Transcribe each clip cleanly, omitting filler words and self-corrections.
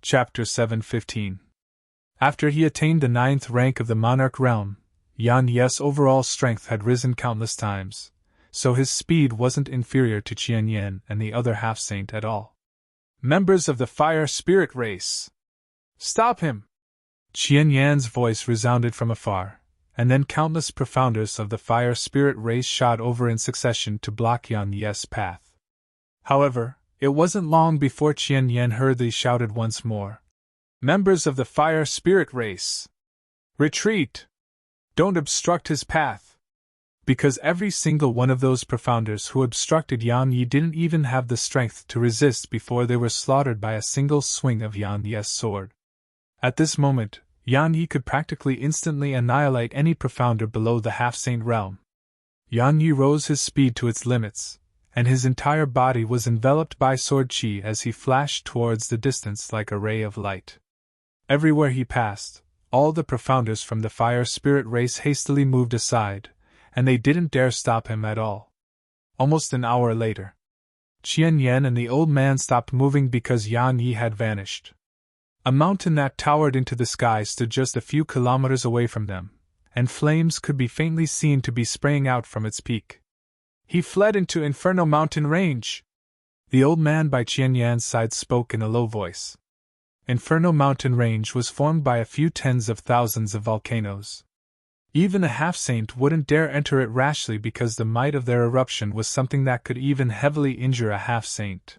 Chapter 7:15. After he attained the 9th rank of the monarch realm, Yan Ye's overall strength had risen countless times, so his speed wasn't inferior to Qian Yan and the other half-saint at all. Members of the fire spirit race! Stop him! Qian Yan's voice resounded from afar, and then countless profounders of the fire spirit race shot over in succession to block Yan Ye's path. However, it wasn't long before Qian Yan heard these shouted once more. Members of the fire spirit race! Retreat! Don't obstruct his path! Because every single one of those profounders who obstructed Yan Yi didn't even have the strength to resist before they were slaughtered by a single swing of Yan Ye's sword. At this moment, Yan Yi could practically instantly annihilate any profounder below the half-saint realm. Yan Yi rose his speed to its limits, and his entire body was enveloped by sword qi as he flashed towards the distance like a ray of light. Everywhere he passed, all the profounders from the fire spirit race hastily moved aside, and they didn't dare stop him at all. Almost an hour later, Qian Yan and the old man stopped moving because Yan Yi had vanished. A mountain that towered into the sky stood just a few kilometers away from them, and flames could be faintly seen to be spraying out from its peak. He fled into Inferno Mountain Range! The old man by Qian Yan's side spoke in a low voice. Inferno Mountain Range was formed by a few tens of thousands of volcanoes. Even a half-saint wouldn't dare enter it rashly because the might of their eruption was something that could even heavily injure a half-saint.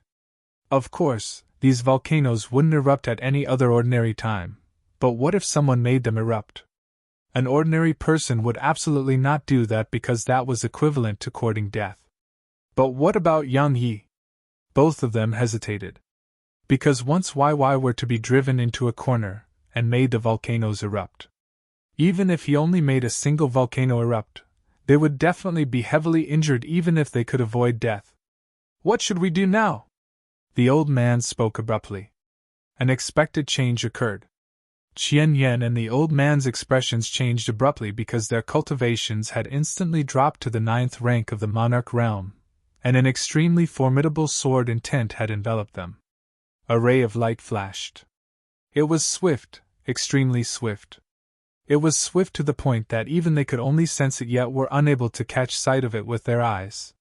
Of course, these volcanoes wouldn't erupt at any other ordinary time, but what if someone made them erupt? An ordinary person would absolutely not do that because that was equivalent to courting death. But what about Yan Yi? Both of them hesitated. Because once YY were to be driven into a corner and made the volcanoes erupt, even if he only made a single volcano erupt, they would definitely be heavily injured even if they could avoid death. What should we do now? The old man spoke abruptly. An expected change occurred. Qian Yan and the old man's expressions changed abruptly because their cultivations had instantly dropped to the 9th rank of the monarch realm, and an extremely formidable sword intent had enveloped them. A ray of light flashed. It was swift, extremely swift. It was swift to the point that even they could only sense it yet were unable to catch sight of it with their eyes.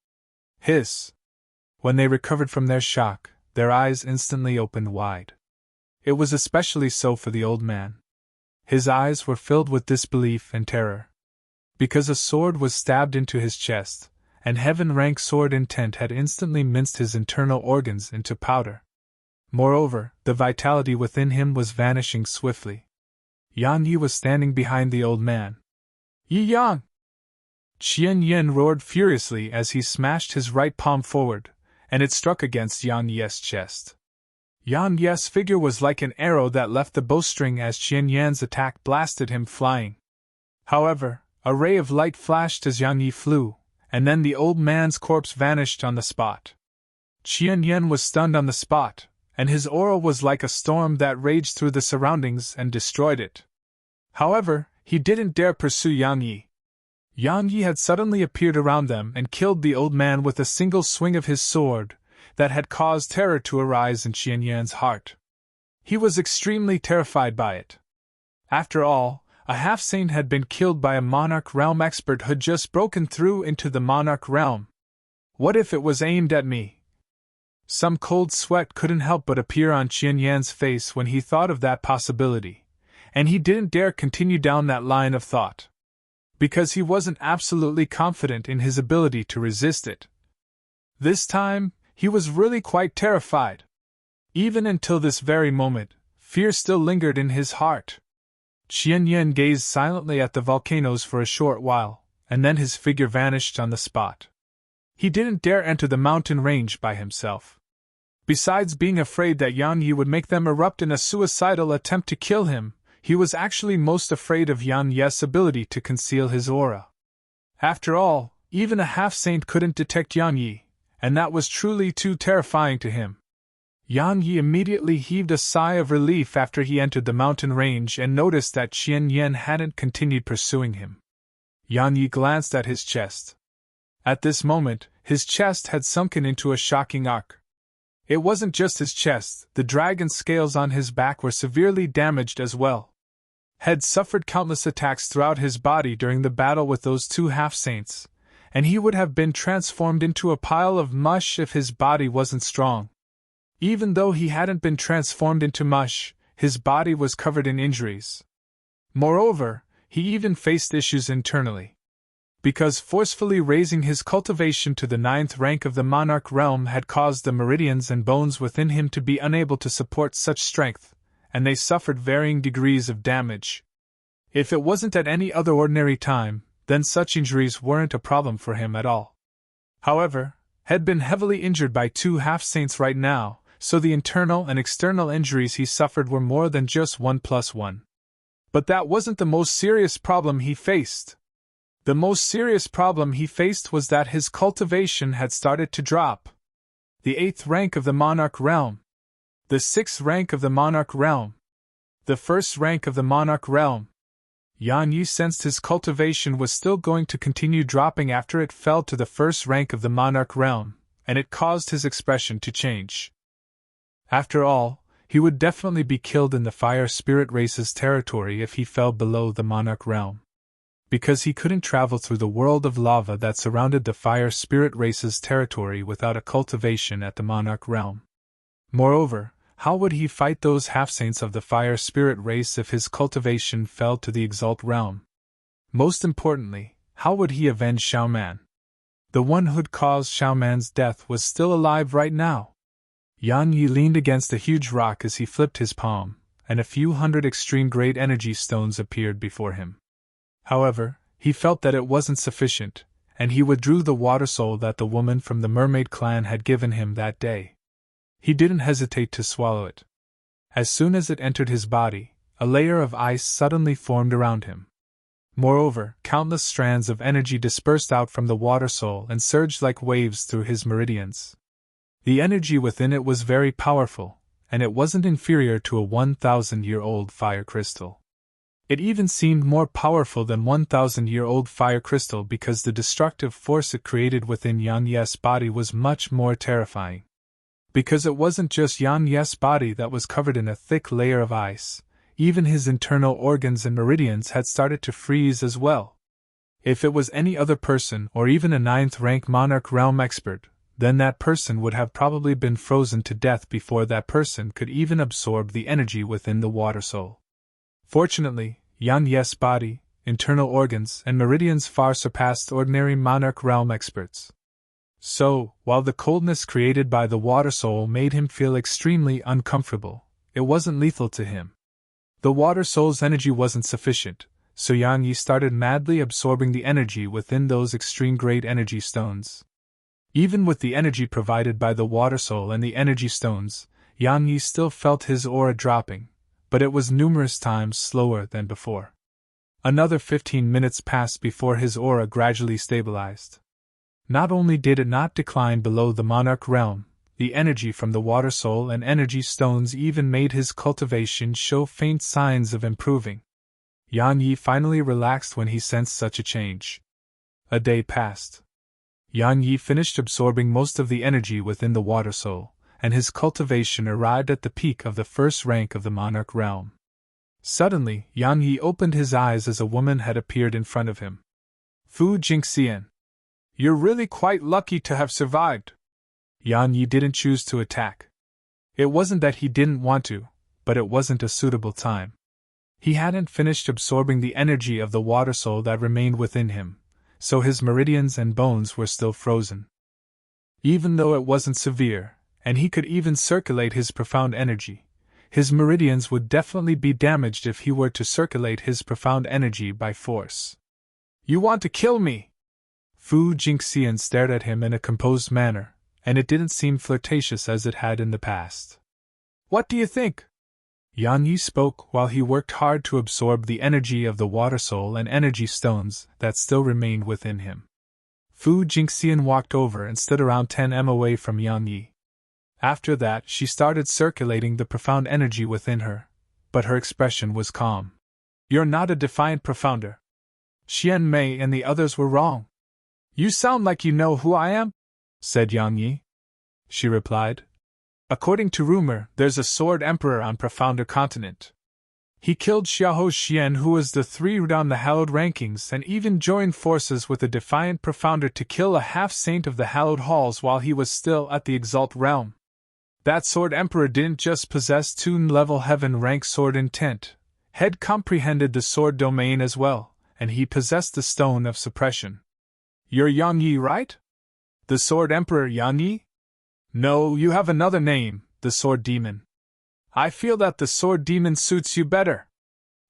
Hiss! When they recovered from their shock, their eyes instantly opened wide. It was especially so for the old man. His eyes were filled with disbelief and terror. Because a sword was stabbed into his chest, and heaven-rank sword intent had instantly minced his internal organs into powder. Moreover, the vitality within him was vanishing swiftly. Yan Yi was standing behind the old man. Yi Yang! Qian Yan roared furiously as he smashed his right palm forward, and it struck against Yan Ye's chest. Yan Ye's figure was like an arrow that left the bowstring as Qian Yan's attack blasted him flying. However, a ray of light flashed as Yan Yi flew, and then the old man's corpse vanished on the spot. Qian Yan was stunned on the spot, and his aura was like a storm that raged through the surroundings and destroyed it. However, he didn't dare pursue Yan Yi. Yan Yi had suddenly appeared around them and killed the old man with a single swing of his sword that had caused terror to arise in Qian Yan's heart. He was extremely terrified by it. After all, a half-saint had been killed by a monarch realm expert who had just broken through into the monarch realm. What if it was aimed at me? Some cold sweat couldn't help but appear on Qian Yan's face when he thought of that possibility, and he didn't dare continue down that line of thought. Because he wasn't absolutely confident in his ability to resist it. This time, he was really quite terrified. Even until this very moment, fear still lingered in his heart. Qian Yan gazed silently at the volcanoes for a short while, and then his figure vanished on the spot. He didn't dare enter the mountain range by himself. Besides being afraid that Yan Yi would make them erupt in a suicidal attempt to kill him, he was actually most afraid of Yan Ye's ability to conceal his aura. After all, even a half-saint couldn't detect Yan Yi, and that was truly too terrifying to him. Yan Yi immediately heaved a sigh of relief after he entered the mountain range and noticed that Qian Yan hadn't continued pursuing him. Yan Yi glanced at his chest. At this moment, his chest had sunken into a shocking arc. It wasn't just his chest, the dragon scales on his back were severely damaged as well. Had suffered countless attacks throughout his body during the battle with those two half-saints, and he would have been transformed into a pile of mush if his body wasn't strong. Even though he hadn't been transformed into mush, his body was covered in injuries. Moreover, he even faced issues internally. Because forcefully raising his cultivation to the 9th rank of the monarch realm had caused the meridians and bones within him to be unable to support such strength, and they suffered varying degrees of damage. If it wasn't at any other ordinary time, then such injuries weren't a problem for him at all. However, had been heavily injured by two half-saints right now, so the internal and external injuries he suffered were more than just 1+1. But that wasn't the most serious problem he faced. The most serious problem he faced was that his cultivation had started to drop. The 8th rank of the monarch realm. The 6th rank of the monarch realm. The 1st rank of the monarch realm. Yan Yi sensed his cultivation was still going to continue dropping after it fell to the 1st rank of the monarch realm, and it caused his expression to change. After all, he would definitely be killed in the fire spirit race's territory if he fell below the monarch realm. Because he couldn't travel through the world of lava that surrounded the fire spirit race's territory without a cultivation at the monarch realm. Moreover, how would he fight those half-saints of the fire spirit race if his cultivation fell to the exalt realm? Most importantly, how would he avenge Xiaoman? The one who'd caused Xiaoman's death was still alive right now. Yan Yi leaned against a huge rock as he flipped his palm, and a few hundred extreme great energy stones appeared before him. However, he felt that it wasn't sufficient, and he withdrew the water soul that the woman from the mermaid clan had given him that day. He didn't hesitate to swallow it. As soon as it entered his body, a layer of ice suddenly formed around him. Moreover, countless strands of energy dispersed out from the water soul and surged like waves through his meridians. The energy within it was very powerful, and it wasn't inferior to a 1,000-year-old fire crystal. It even seemed more powerful than 1,000-year-old fire crystal because the destructive force it created within Yan Ye's body was much more terrifying. Because it wasn't just Yan Ye's body that was covered in a thick layer of ice, even his internal organs and meridians had started to freeze as well. If it was any other person or even a 9th-rank monarch realm expert, then that person would have probably been frozen to death before that person could even absorb the energy within the water soul. Fortunately, Yan Ye's body, internal organs, and meridians far surpassed ordinary monarch realm experts. So, while the coldness created by the water soul made him feel extremely uncomfortable, it wasn't lethal to him. The water soul's energy wasn't sufficient, so Yan Yi started madly absorbing the energy within those extreme great energy stones. Even with the energy provided by the water soul and the energy stones, Yan Yi still felt his aura dropping, but it was numerous times slower than before. Another 15 minutes passed before his aura gradually stabilized. Not only did it not decline below the monarch realm, the energy from the water soul and energy stones even made his cultivation show faint signs of improving. Yan Yi finally relaxed when he sensed such a change. A day passed. Yan Yi finished absorbing most of the energy within the water soul, and his cultivation arrived at the peak of the 1st rank of the monarch realm. Suddenly, Yan Yi opened his eyes as a woman had appeared in front of him. Fu Jingxian. You're really quite lucky to have survived. Yan Yi didn't choose to attack. It wasn't that he didn't want to, but it wasn't a suitable time. He hadn't finished absorbing the energy of the water soul that remained within him, so his meridians and bones were still frozen. Even though it wasn't severe, and he could even circulate his profound energy, his meridians would definitely be damaged if he were to circulate his profound energy by force. You want to kill me? Fu Jingxian stared at him in a composed manner, and it didn't seem flirtatious as it had in the past. What do you think? Yan Yi spoke while he worked hard to absorb the energy of the water soul and energy stones that still remained within him. Fu Jingxian walked over and stood around 10 m away from Yan Yi. After that, she started circulating the profound energy within her, but her expression was calm. You're not a defiant profounder. Xian Mei and the others were wrong. You sound like you know who I am, said Yan Yi. She replied. According to rumor, there's a sword emperor on Profounder Continent. He killed Xiahou Xian, who was the 3rd on the hallowed rankings, and even joined forces with a defiant Profounder to kill a half-saint of the hallowed halls while he was still at the Exalt realm. That sword emperor didn't just possess 2-level heaven rank sword intent, had comprehended the sword domain as well, and he possessed the stone of suppression. You're Yang Yi, right? The sword emperor Yang Yi? No, you have another name, the sword demon. I feel that the sword demon suits you better.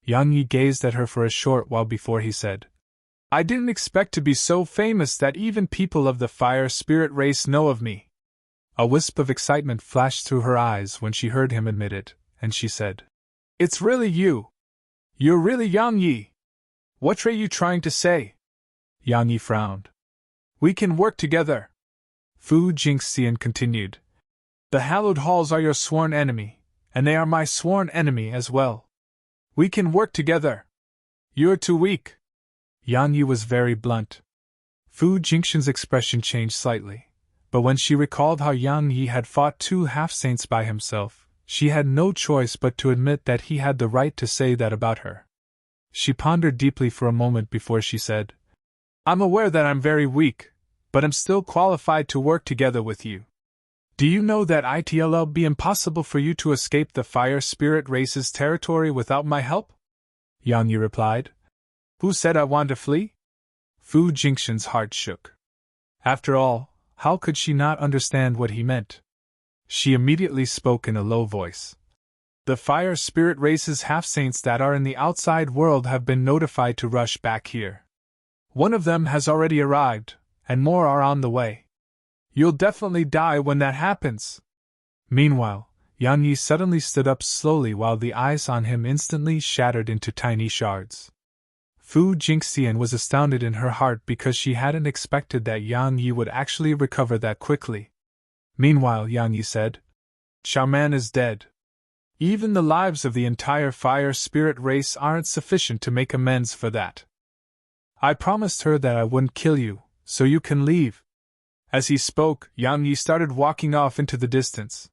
Yang Yi gazed at her for a short while before he said, I didn't expect to be so famous that even people of the fire spirit race know of me. A wisp of excitement flashed through her eyes when she heard him admit it, and she said, It's really you. You're really Yang Yi. What are you trying to say? Yang Yi frowned. We can work together. Fu Jingxian continued. The hallowed halls are your sworn enemy, and they are my sworn enemy as well. We can work together. You're too weak. Yang Yi was very blunt. Fu Jingxian's expression changed slightly, but when she recalled how Yang Yi had fought 2 half-saints by himself, she had no choice but to admit that he had the right to say that about her. She pondered deeply for a moment before she said, I'm aware that I'm very weak, but I'm still qualified to work together with you. Do you know that it'll be impossible for you to escape the fire spirit race's territory without my help? Yang Yi replied. Who said I want to flee? Fu Jingxian's heart shook. After all, how could she not understand what he meant? She immediately spoke in a low voice. The fire spirit race's half-saints that are in the outside world have been notified to rush back here. One of them has already arrived, and more are on the way. You'll definitely die when that happens. Meanwhile, Yang Yi suddenly stood up slowly while the ice on him instantly shattered into tiny shards. Fu Jingxian was astounded in her heart because she hadn't expected that Yang Yi would actually recover that quickly. Meanwhile, Yang Yi said, Xiaoman is dead. Even the lives of the entire fire spirit race aren't sufficient to make amends for that. I promised her that I wouldn't kill you, so you can leave. As he spoke, Yang Yi started walking off into the distance.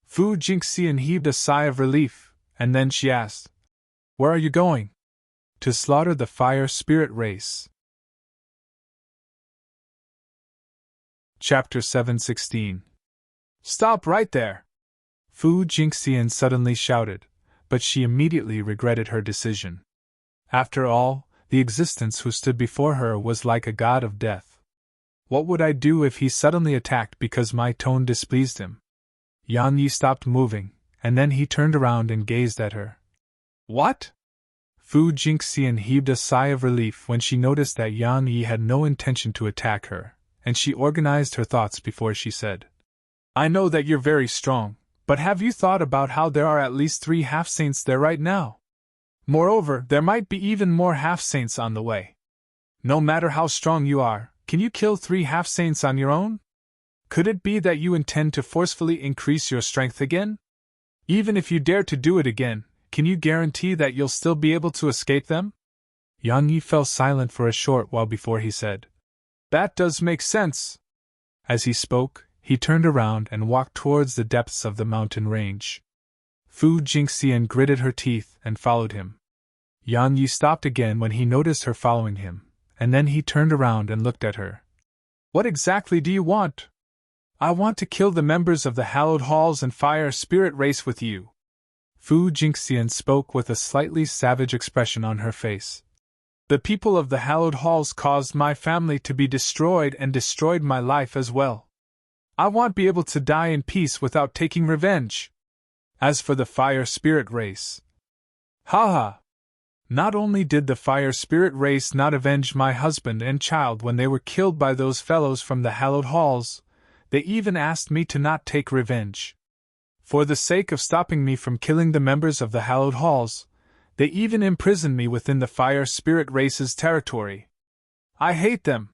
Fu Jingxian heaved a sigh of relief, and then she asked, Where are you going? To slaughter the fire spirit race. Chapter 7:16. Stop right there! Fu Jingxian suddenly shouted, but she immediately regretted her decision. After all, the existence who stood before her was like a god of death. What would I do if he suddenly attacked because my tone displeased him? Yang Yi stopped moving, and then he turned around and gazed at her. What? Fu Jingxian heaved a sigh of relief when she noticed that Yang Yi had no intention to attack her, and she organized her thoughts before she said, I know that you're very strong, but have you thought about how there are at least 3 half-saints there right now? Moreover, there might be even more half-saints on the way. No matter how strong you are, can you kill 3 half-saints on your own? Could it be that you intend to forcefully increase your strength again? Even if you dare to do it again, can you guarantee that you'll still be able to escape them? Yang Yi fell silent for a short while before he said, That does make sense. As he spoke, he turned around and walked towards the depths of the mountain range. Fu Jingxian gritted her teeth and followed him. Yang Yi stopped again when he noticed her following him, and then he turned around and looked at her. What exactly do you want? I want to kill the members of the Hallowed Halls and Fire Spirit race with you. Fu Jingxian spoke with a slightly savage expression on her face. The people of the Hallowed Halls caused my family to be destroyed and destroyed my life as well. I want to be able to die in peace without taking revenge. As for the Fire Spirit race, haha! Not only did the Fire Spirit race not avenge my husband and child when they were killed by those fellows from the Hallowed Halls, they even asked me to not take revenge. For the sake of stopping me from killing the members of the Hallowed Halls, they even imprisoned me within the Fire Spirit race's territory. I hate them.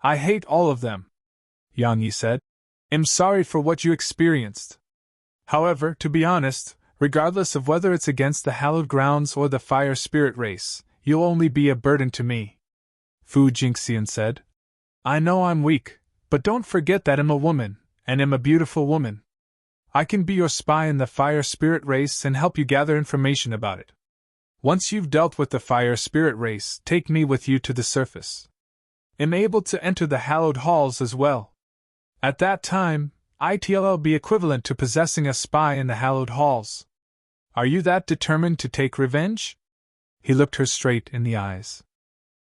I hate all of them. Yang Yi said. I'm sorry for what you experienced. However, to be honest, regardless of whether it's against the hallowed grounds or the fire spirit race, you'll only be a burden to me. Fu Jingxian said. I know I'm weak, but don't forget that I'm a woman, and am a beautiful woman. I can be your spy in the fire spirit race and help you gather information about it. Once you've dealt with the fire spirit race, take me with you to the surface. Am able to enter the hallowed halls as well. At that time, it'll be equivalent to possessing a spy in the hallowed halls. Are you that determined to take revenge? He looked her straight in the eyes.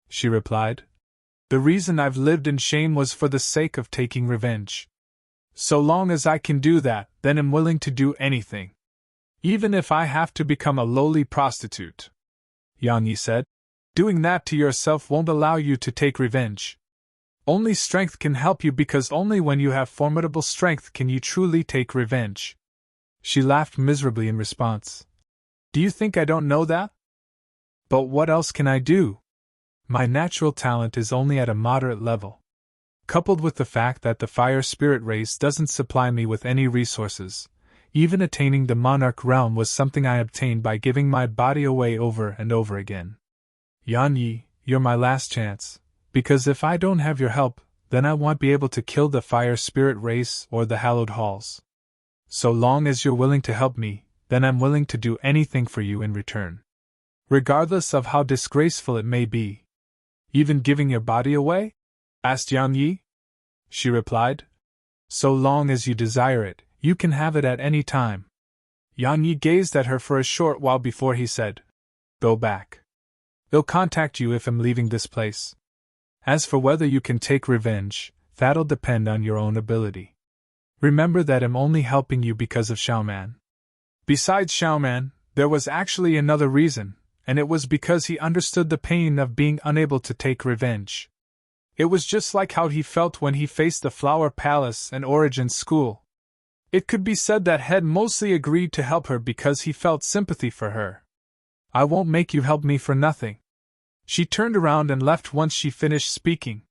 She replied, The reason I've lived in shame was for the sake of taking revenge. So long as I can do that, then I'm willing to do anything. Even if I have to become a lowly prostitute. Yan Yi said, Doing that to yourself won't allow you to take revenge. Only strength can help you, because only when you have formidable strength can you truly take revenge. She laughed miserably in response. Do you think I don't know that? But what else can I do? My natural talent is only at a moderate level. Coupled with the fact that the fire spirit race doesn't supply me with any resources, even attaining the monarch realm was something I obtained by giving my body away over and over again. Yan Yi, you're my last chance, because if I don't have your help, then I won't be able to kill the fire spirit race or the hallowed halls. So long as you're willing to help me, then I'm willing to do anything for you in return. Regardless of how disgraceful it may be. Even giving your body away? Asked Yan Yi. She replied, So long as you desire it, you can have it at any time. Yan Yi gazed at her for a short while before he said, Go back. I'll contact you if I'm leaving this place. As for whether you can take revenge, that'll depend on your own ability. Remember that I'm only helping you because of Xiaoman. Besides Xiaoman, there was actually another reason, and it was because he understood the pain of being unable to take revenge. It was just like how he felt when he faced the Flower Palace and Origin School. It could be said that Head mostly agreed to help her because he felt sympathy for her. I won't make you help me for nothing. She turned around and left once she finished speaking.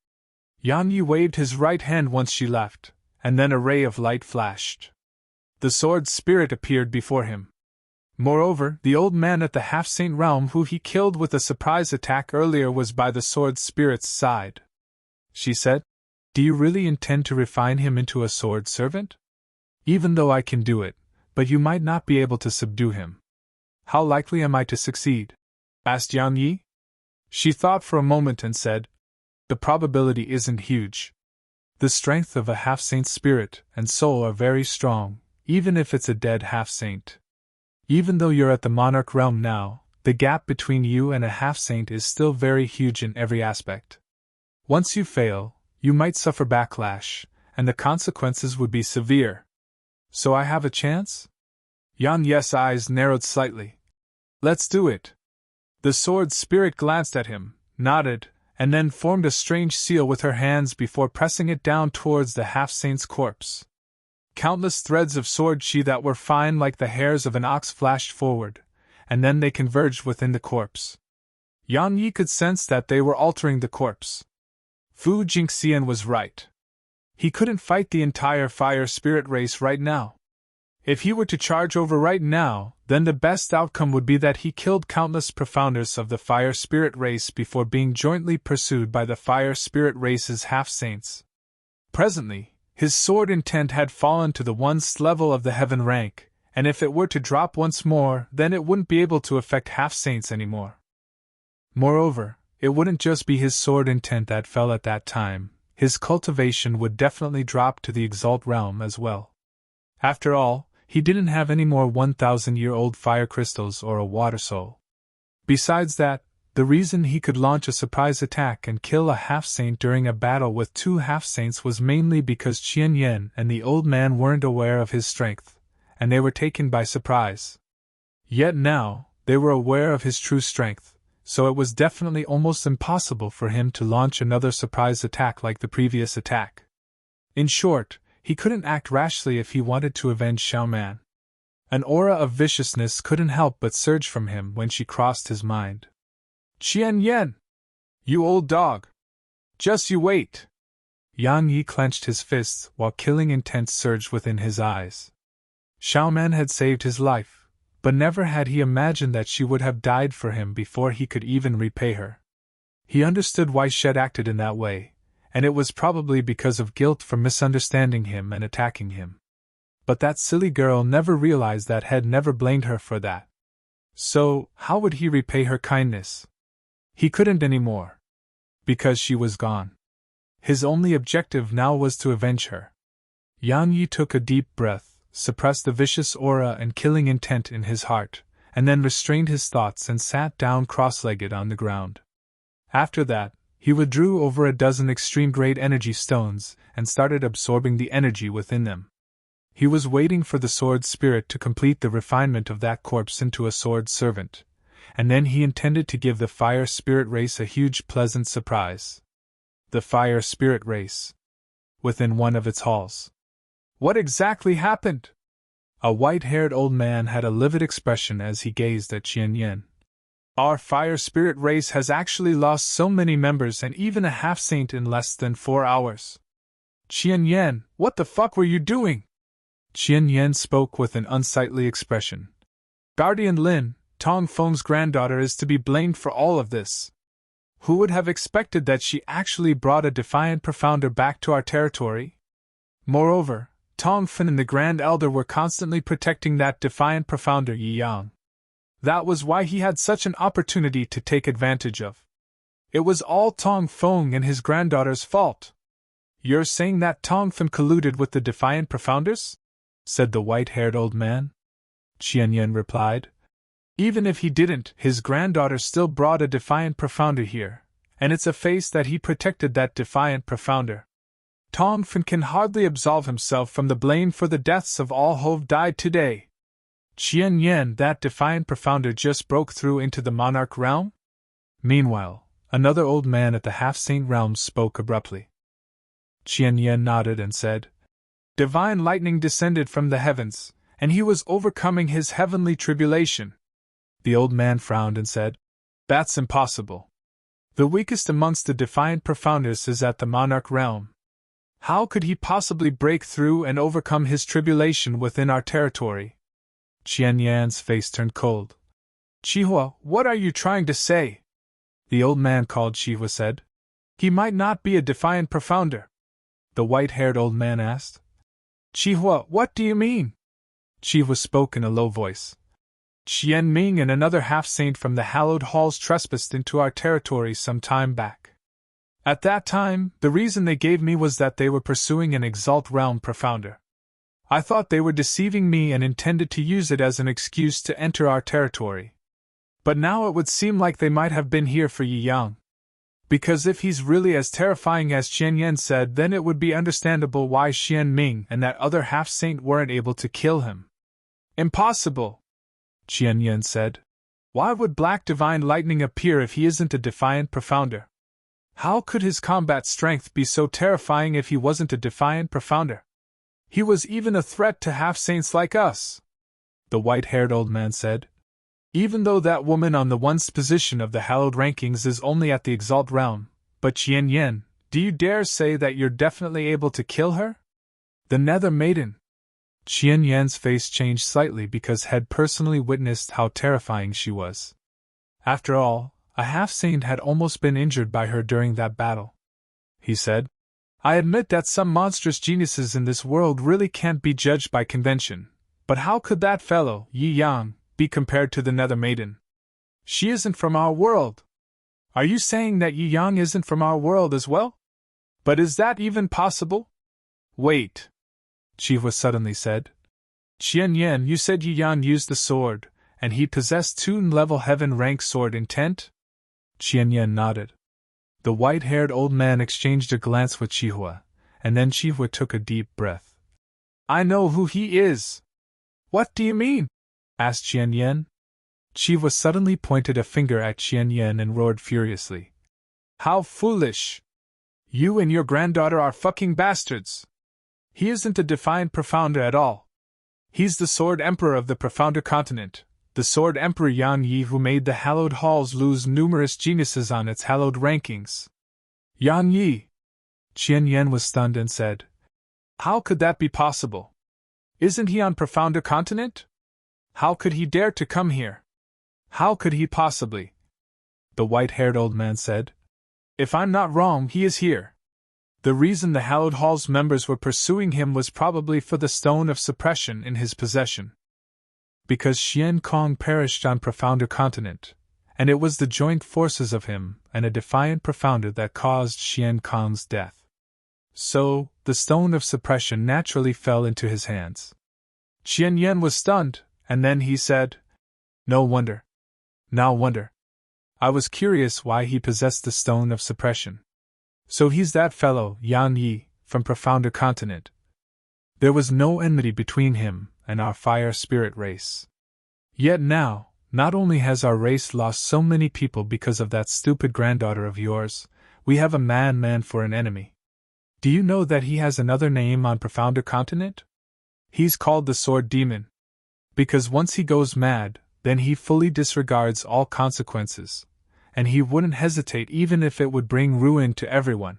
Yan Yi waved his right hand once she left, and then a ray of light flashed. The sword spirit appeared before him. Moreover, the old man at the half-saint realm who he killed with a surprise attack earlier was by the sword spirit's side. She said, Do you really intend to refine him into a sword servant? Even though I can do it, but you might not be able to subdue him. How likely am I to succeed? Asked Yan Yi. She thought for a moment and said, The probability isn't huge. The strength of a half-saint spirit and soul are very strong, even if it's a dead half-saint. Even though you're at the monarch realm now, the gap between you and a half-saint is still very huge in every aspect. Once you fail, you might suffer backlash, and the consequences would be severe. So I have a chance? Yan Yi's eyes narrowed slightly. Let's do it. The sword spirit glanced at him, nodded, and then formed a strange seal with her hands before pressing it down towards the half-saint's corpse. Countless threads of sword chi that were fine like the hairs of an ox flashed forward, and then they converged within the corpse. Yan Yi could sense that they were altering the corpse. Fu Jingxian was right. He couldn't fight the entire fire spirit race right now. If he were to charge over right now, then the best outcome would be that he killed countless profounders of the fire spirit race before being jointly pursued by the fire spirit race's half-saints. Presently, his sword intent had fallen to the 1st level of the heaven rank, and if it were to drop once more, then it wouldn't be able to affect half-saints anymore. Moreover, it wouldn't just be his sword intent that fell at that time, his cultivation would definitely drop to the exalt realm as well. After all, he didn't have any more 1,000-year-old fire crystals or a water soul. Besides that, the reason he could launch a surprise attack and kill a half-saint during a battle with 2 half-saints was mainly because Qian Yan and the old man weren't aware of his strength, and they were taken by surprise. Yet now, they were aware of his true strength, so it was definitely almost impossible for him to launch another surprise attack like the previous attack. In short, he couldn't act rashly if he wanted to avenge Xiaoman. An aura of viciousness couldn't help but surge from him when she crossed his mind. Qian Yan! You old dog! Just you wait! Yan Yi clenched his fists while killing intent surged within his eyes. Xiaoman had saved his life, but never had he imagined that she would have died for him before he could even repay her. He understood why Shed acted in that way, and it was probably because of guilt for misunderstanding him and attacking him. But that silly girl never realized that Head never blamed her for that. So, how would he repay her kindness? He couldn't anymore. Because she was gone. His only objective now was to avenge her. Yang Yi took a deep breath, suppressed the vicious aura and killing intent in his heart, and then restrained his thoughts and sat down cross-legged on the ground. After that, he withdrew over a dozen extreme-grade energy stones and started absorbing the energy within them. He was waiting for the sword spirit to complete the refinement of that corpse into a sword servant, and then he intended to give the fire spirit race a huge pleasant surprise. The fire spirit race. Within one of its halls. What exactly happened? A white-haired old man had a livid expression as he gazed at Qian Yan. Our fire spirit race has actually lost so many members and even a half-saint in less than 4 hours. Qian Yan, what the fuck were you doing? Qian Yan spoke with an unsightly expression. Guardian Lin, Tong Feng's granddaughter, is to be blamed for all of this. Who would have expected that she actually brought a defiant profounder back to our territory? Moreover, Tong Fen and the Grand Elder were constantly protecting that defiant profounder Yi Yang. That was why he had such an opportunity to take advantage of. It was all Tong Feng and his granddaughter's fault. You're saying that Tong Fen colluded with the defiant profounders? Said the white-haired old man. Qian Yan replied. Even if he didn't, his granddaughter still brought a defiant profounder here, and it's a face that he protected that defiant profounder. Tong Fen can hardly absolve himself from the blame for the deaths of all who've died today. Qian Yan, that defiant profounder just broke through into the monarch realm? Meanwhile, another old man at the half-saint realms spoke abruptly. Qian Yan nodded and said, Divine lightning descended from the heavens, and he was overcoming his heavenly tribulation. The old man frowned and said, That's impossible. The weakest amongst the defiant profounders is at the monarch realm. How could he possibly break through and overcome his tribulation within our territory? Qian Yan's face turned cold. Qihua, what are you trying to say? The old man called Qihua said. He might not be a defiant profounder. The white-haired old man asked. Qihua, what do you mean? Qihua spoke in a low voice. Qian Ming and another half-saint from the hallowed halls trespassed into our territory some time back. At that time, the reason they gave me was that they were pursuing an Exalt Realm profounder. I thought they were deceiving me and intended to use it as an excuse to enter our territory. But now it would seem like they might have been here for Yi Yang. Because if he's really as terrifying as Qian Yan said, then it would be understandable why Qian Ming and that other half-saint weren't able to kill him. Impossible, Qian Yan said. Why would Black Divine Lightning appear if he isn't a defiant profounder? How could his combat strength be so terrifying if he wasn't a defiant profounder? He was even a threat to half-saints like us, the white-haired old man said. Even though that woman on the one's position of the hallowed rankings is only at the Exalt realm, but Qian Yan, do you dare say that you're definitely able to kill her? The Nether Maiden. Qian Yan's face changed slightly because had personally witnessed how terrifying she was. After all, a half-saint had almost been injured by her during that battle. He said, I admit that some monstrous geniuses in this world really can't be judged by convention, but how could that fellow, Yi Yang, be compared to the Nether Maiden? She isn't from our world. Are you saying that Yi Yang isn't from our world as well? But is that even possible? Wait, Qihua suddenly said. Qian Yan, you said Yi Yang used the sword, and he possessed Toon-level heaven-rank sword intent? Qian Yan nodded. The white-haired old man exchanged a glance with Qihua, and then Qihua took a deep breath. I know who he is. What do you mean? Asked Qian Yan. Qihua suddenly pointed a finger at Qian Yan and roared furiously. How foolish! You and your granddaughter are fucking bastards! He isn't a defiant profounder at all. He's the Sword Emperor of the Profounder Continent, the Sword Emperor Yang Yi who made the hallowed halls lose numerous geniuses on its hallowed rankings. Yang Yi! Qian Yan was stunned and said, How could that be possible? Isn't he on Profounder Continent? How could he dare to come here? How could he possibly? The white-haired old man said, If I'm not wrong, he is here. The reason the Hallowed Hall's members were pursuing him was probably for the stone of suppression in his possession. Because Xian Kong perished on Profounder Continent, and it was the joint forces of him and a defiant Profounder that caused Xian Kong's death. So, the stone of suppression naturally fell into his hands. Qian Yan was stunned, and then he said, "No wonder. Now wonder. I was curious why he possessed the stone of suppression. So he's that fellow, Yan Yi, from Profounder Continent." There was no enmity between him and our fire spirit race. Yet now, not only has our race lost so many people because of that stupid granddaughter of yours, we have a man for an enemy. Do you know that he has another name on Profounder Continent? He's called the Sword Demon. Because once he goes mad, then he fully disregards all consequences, and he wouldn't hesitate even if it would bring ruin to everyone.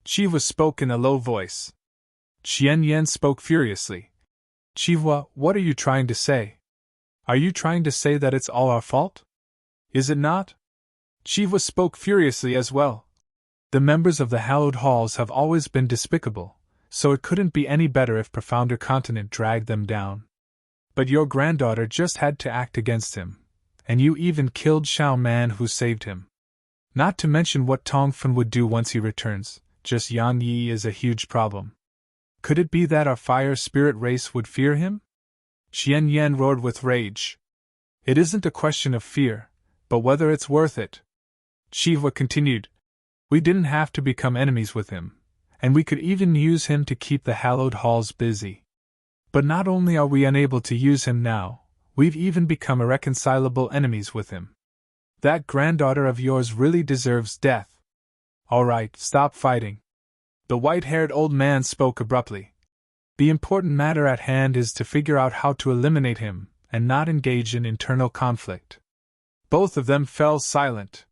Chiwa spoke in a low voice. Qian Yan spoke furiously. "Chiwa, what are you trying to say? Are you trying to say that it's all our fault? Is it not?" Chiwa spoke furiously as well. The members of the Hallowed Halls have always been despicable, so it couldn't be any better if Profounder Continent dragged them down. But your granddaughter just had to act against him, and you even killed Xiao Man who saved him. Not to mention what Tongfen would do once he returns. Just Yan Yi is a huge problem. Could it be that our fire spirit race would fear him? Qian Yan roared with rage. "It isn't a question of fear, but whether it's worth it." Chihua continued. "We didn't have to become enemies with him, and we could even use him to keep the Hallowed Halls busy. But not only are we unable to use him now, we've even become irreconcilable enemies with him. That granddaughter of yours really deserves death. All right, stop fighting." The white-haired old man spoke abruptly. "The important matter at hand is to figure out how to eliminate him, and not engage in internal conflict." Both of them fell silent.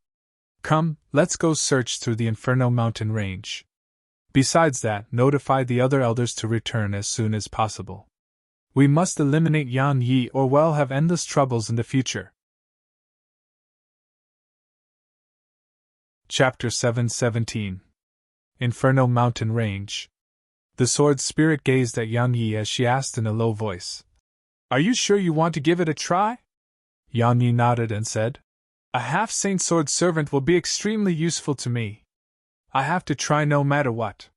"Come, let's go search through the Inferno mountain range. Besides that, notify the other elders to return as soon as possible. We must eliminate Yan Yi or we'll have endless troubles in the future." Chapter 717. Inferno Mountain Range. The sword spirit gazed at Yan Yi as she asked in a low voice, "Are you sure you want to give it a try?" Yan Yi nodded and said, "A half-saint sword servant will be extremely useful to me. I have to try no matter what."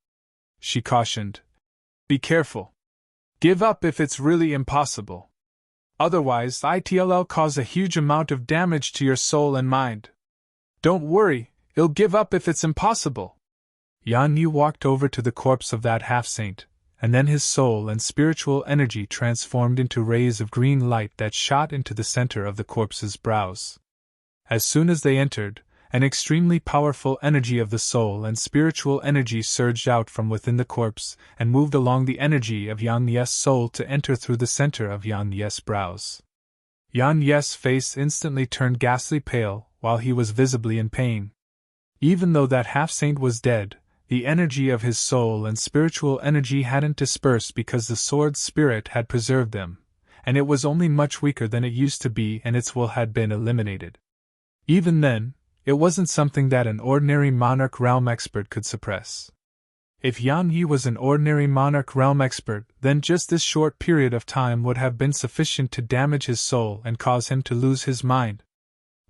She cautioned, "Be careful. Give up if it's really impossible. Otherwise, it'll cause a huge amount of damage to your soul and mind. Don't worry, it'll give up if it's impossible." Yan Yi walked over to the corpse of that half-saint, and then his soul and spiritual energy transformed into rays of green light that shot into the center of the corpse's brows. As soon as they entered, an extremely powerful energy of the soul and spiritual energy surged out from within the corpse and moved along the energy of Yan Yi's soul to enter through the center of Yan Yi's brows. Yan Yi's face instantly turned ghastly pale while he was visibly in pain. Even though that half-saint was dead, the energy of his soul and spiritual energy hadn't dispersed because the sword spirit had preserved them, and it was only much weaker than it used to be and its will had been eliminated. Even then, it wasn't something that an ordinary Monarch Realm expert could suppress. If Yan Yi was an ordinary Monarch Realm expert, then just this short period of time would have been sufficient to damage his soul and cause him to lose his mind.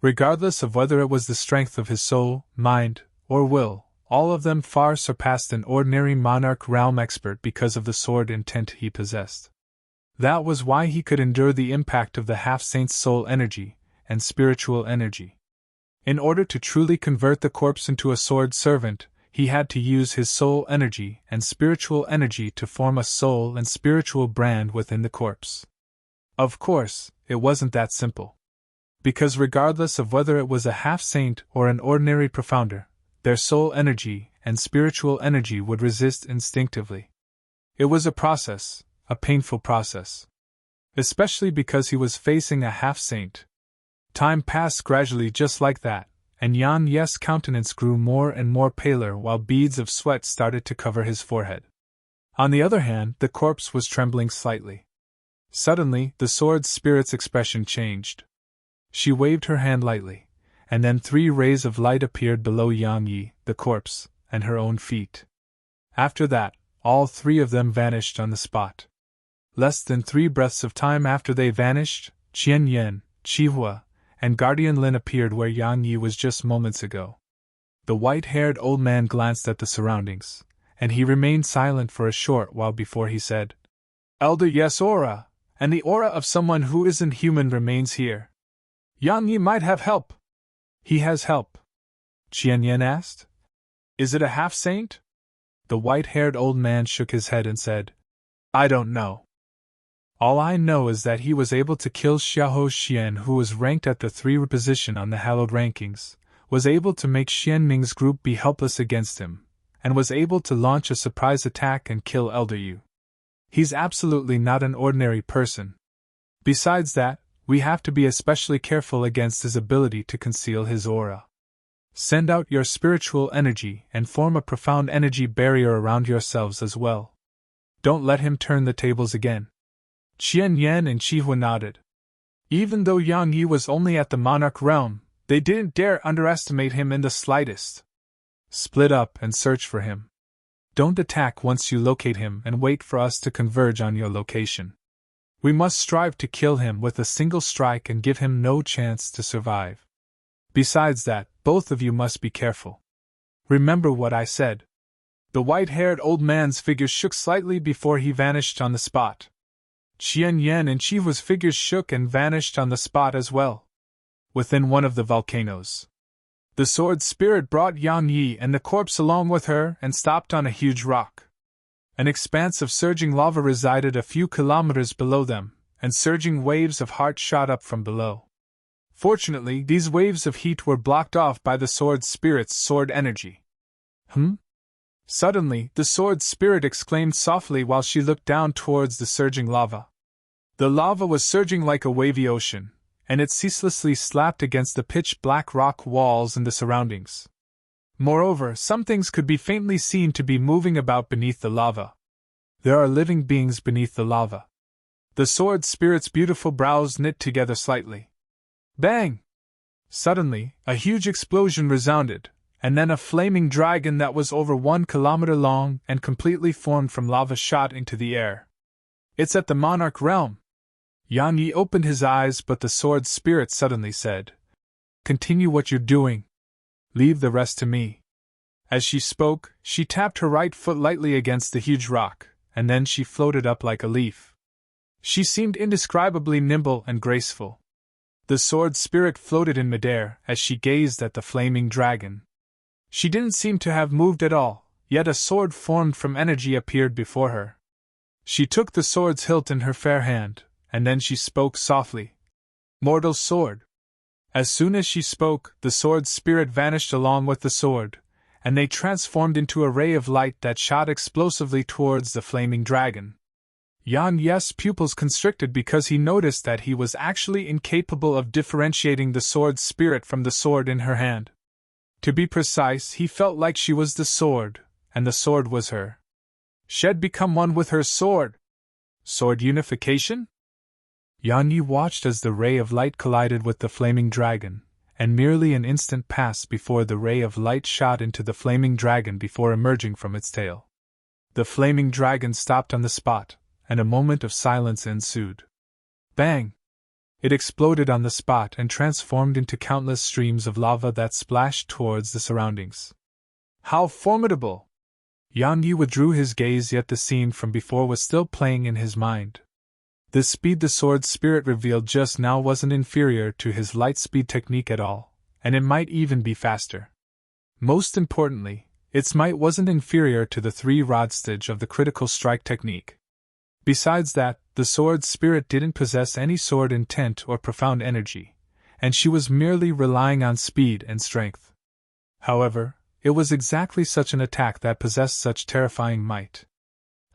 Regardless of whether it was the strength of his soul, mind, or will, all of them far surpassed an ordinary Monarch Realm expert because of the sword intent he possessed. That was why he could endure the impact of the half-saint's soul energy and spiritual energy. In order to truly convert the corpse into a sword servant, he had to use his soul energy and spiritual energy to form a soul and spiritual brand within the corpse. Of course, it wasn't that simple. Because regardless of whether it was a half-saint or an ordinary profounder, their soul energy and spiritual energy would resist instinctively. It was a process, a painful process. Especially because he was facing a half-saint. Time passed gradually just like that, and Yan Yi's countenance grew more and more paler while beads of sweat started to cover his forehead. On the other hand, the corpse was trembling slightly. Suddenly, the sword spirit's expression changed. She waved her hand lightly, and then 3 rays of light appeared below Yan Yi, the corpse, and her own feet. After that, all three of them vanished on the spot. Less than 3 breaths of time after they vanished, Qian Yen, Qihua, and Guardian Lin appeared where Yang Yi was just moments ago. The white-haired old man glanced at the surroundings, and he remained silent for a short while before he said, "Elder, yes, aura, and the aura of someone who isn't human remains here. Yang Yi might have help." "He has help?" Qian Yen asked. "Is it a half-saint?" The white-haired old man shook his head and said, "I don't know. All I know is that he was able to kill Xiahou Xian, who was ranked at the 3 position on the hallowed rankings, was able to make Xian Ming's group be helpless against him, and was able to launch a surprise attack and kill Elder Yu. He's absolutely not an ordinary person. Besides that, we have to be especially careful against his ability to conceal his aura. Send out your spiritual energy and form a profound energy barrier around yourselves as well. Don't let him turn the tables again." Qian Yan and Qihua nodded. Even though Yang Yi was only at the monarch realm, they didn't dare underestimate him in the slightest. "Split up and search for him. Don't attack once you locate him and wait for us to converge on your location. We must strive to kill him with a single strike and give him no chance to survive. Besides that, both of you must be careful. Remember what I said." The white-haired old man's figure shook slightly before he vanished on the spot. Qian Yan and Chihua's figures shook and vanished on the spot as well. Within one of the volcanoes, the sword spirit brought Yang Yi and the corpse along with her and stopped on a huge rock. An expanse of surging lava resided a few kilometers below them, and surging waves of heat shot up from below. Fortunately, these waves of heat were blocked off by the sword spirit's sword energy. Suddenly, the sword spirit exclaimed softly while she looked down towards the surging lava. The lava was surging like a wavy ocean, and it ceaselessly slapped against the pitch-black rock walls and the surroundings. Moreover, some things could be faintly seen to be moving about beneath the lava. There are living beings beneath the lava. The sword spirit's beautiful brows knit together slightly. Bang! Suddenly, a huge explosion resounded, and then a flaming dragon that was over 1 kilometer long and completely formed from lava shot into the air. "It's at the monarch realm." Yang Yi opened his eyes, but the sword spirit suddenly said, "Continue what you're doing. Leave the rest to me." As she spoke, she tapped her right foot lightly against the huge rock, and then she floated up like a leaf. She seemed indescribably nimble and graceful. The sword spirit floated in midair as she gazed at the flaming dragon. She didn't seem to have moved at all, yet a sword formed from energy appeared before her. She took the sword's hilt in her fair hand, and then she spoke softly. "Mortal sword." As soon as she spoke, the sword spirit vanished along with the sword, and they transformed into a ray of light that shot explosively towards the flaming dragon. Yang Yi's pupils constricted because he noticed that he was actually incapable of differentiating the sword spirit from the sword in her hand. To be precise, he felt like she was the sword, and the sword was her. She'd become one with her sword. Sword unification? Yang Yi watched as the ray of light collided with the flaming dragon, and merely an instant passed before the ray of light shot into the flaming dragon before emerging from its tail. The flaming dragon stopped on the spot, and a moment of silence ensued. Bang! It exploded on the spot and transformed into countless streams of lava that splashed towards the surroundings. How formidable! Yang Yi withdrew his gaze, yet the scene from before was still playing in his mind. The speed the sword spirit revealed just now wasn't inferior to his light speed technique at all, and it might even be faster. Most importantly, its might wasn't inferior to the 3-rod stage of the critical strike technique. Besides that, the sword spirit didn't possess any sword intent or profound energy, and she was merely relying on speed and strength. However, it was exactly such an attack that possessed such terrifying might.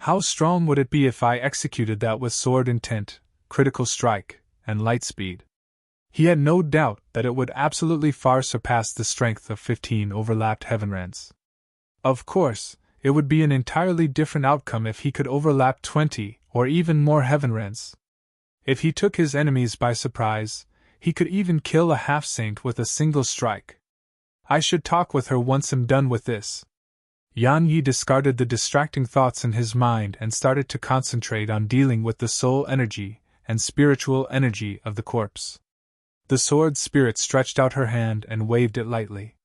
How strong would it be if I executed that with sword intent, critical strike, and light speed? He had no doubt that it would absolutely far surpass the strength of 15 overlapped heavenlands. Of course, it would be an entirely different outcome if he could overlap 20 or even more heavenlands. If he took his enemies by surprise, he could even kill a half-saint with a single strike. I should talk with her once I'm done with this. Yan Yi discarded the distracting thoughts in his mind and started to concentrate on dealing with the soul energy and spiritual energy of the corpse. The sword spirit stretched out her hand and waved it lightly.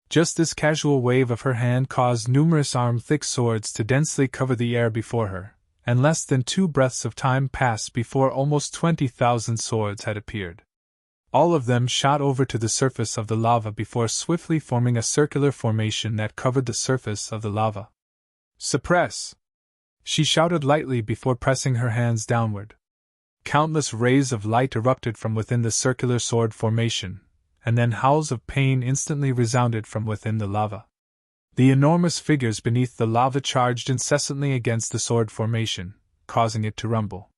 Just this casual wave of her hand caused numerous arm-thick swords to densely cover the air before her, and less than 2 breaths of time passed before almost 20,000 swords had appeared. All of them shot over to the surface of the lava before swiftly forming a circular formation that covered the surface of the lava. "Suppress!" she shouted lightly before pressing her hands downward. Countless rays of light erupted from within the circular sword formation, and then howls of pain instantly resounded from within the lava. The enormous figures beneath the lava charged incessantly against the sword formation, causing it to rumble.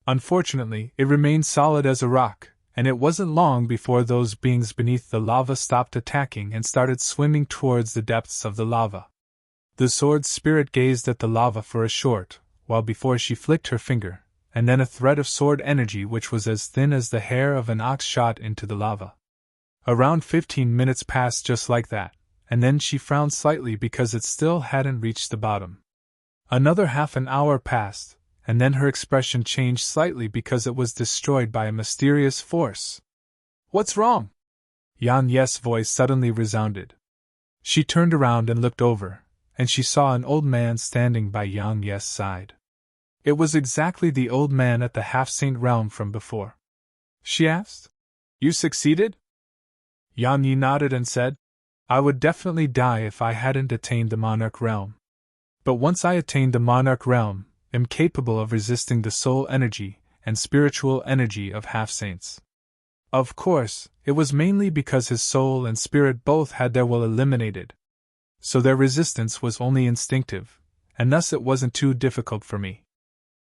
Unfortunately, it remained solid as a rock, and it wasn't long before those beings beneath the lava stopped attacking and started swimming towards the depths of the lava. The sword spirit gazed at the lava for a short while before she flicked her finger, and then a thread of sword energy which was as thin as the hair of an ox shot into the lava. Around 15 minutes passed just like that, and then she frowned slightly because it still hadn't reached the bottom. Another half an hour passed, and then her expression changed slightly because it was destroyed by a mysterious force. "What's wrong?" Yan Ye's voice suddenly resounded. She turned around and looked over, and she saw an old man standing by Yan Ye's side. It was exactly the old man at the half-saint realm from before. She asked, "You succeeded?" Yan Yi nodded and said, "I would definitely die if I hadn't attained the monarch realm. But once I attained the monarch realm, am capable of resisting the soul energy and spiritual energy of half-saints." Of course, it was mainly because his soul and spirit both had their will eliminated. So their resistance was only instinctive, and thus it wasn't too difficult for me.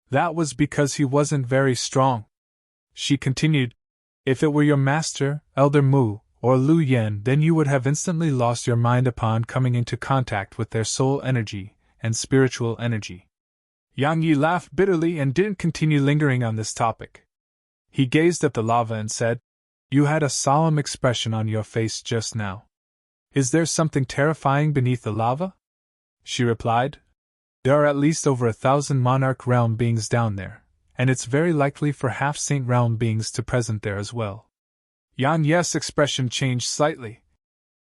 That was because he wasn't very strong. She continued, "If it were your master, Elder Mu, or Lu Yen, then you would have instantly lost your mind upon coming into contact with their soul energy and spiritual energy." Yang Yi laughed bitterly and didn't continue lingering on this topic. He gazed at the lava and said, "You had a solemn expression on your face just now. Is there something terrifying beneath the lava?" She replied, "There are at least over 1,000 monarch realm beings down there, and it's very likely for half-saint realm beings to present there as well." Yan Ye's expression changed slightly.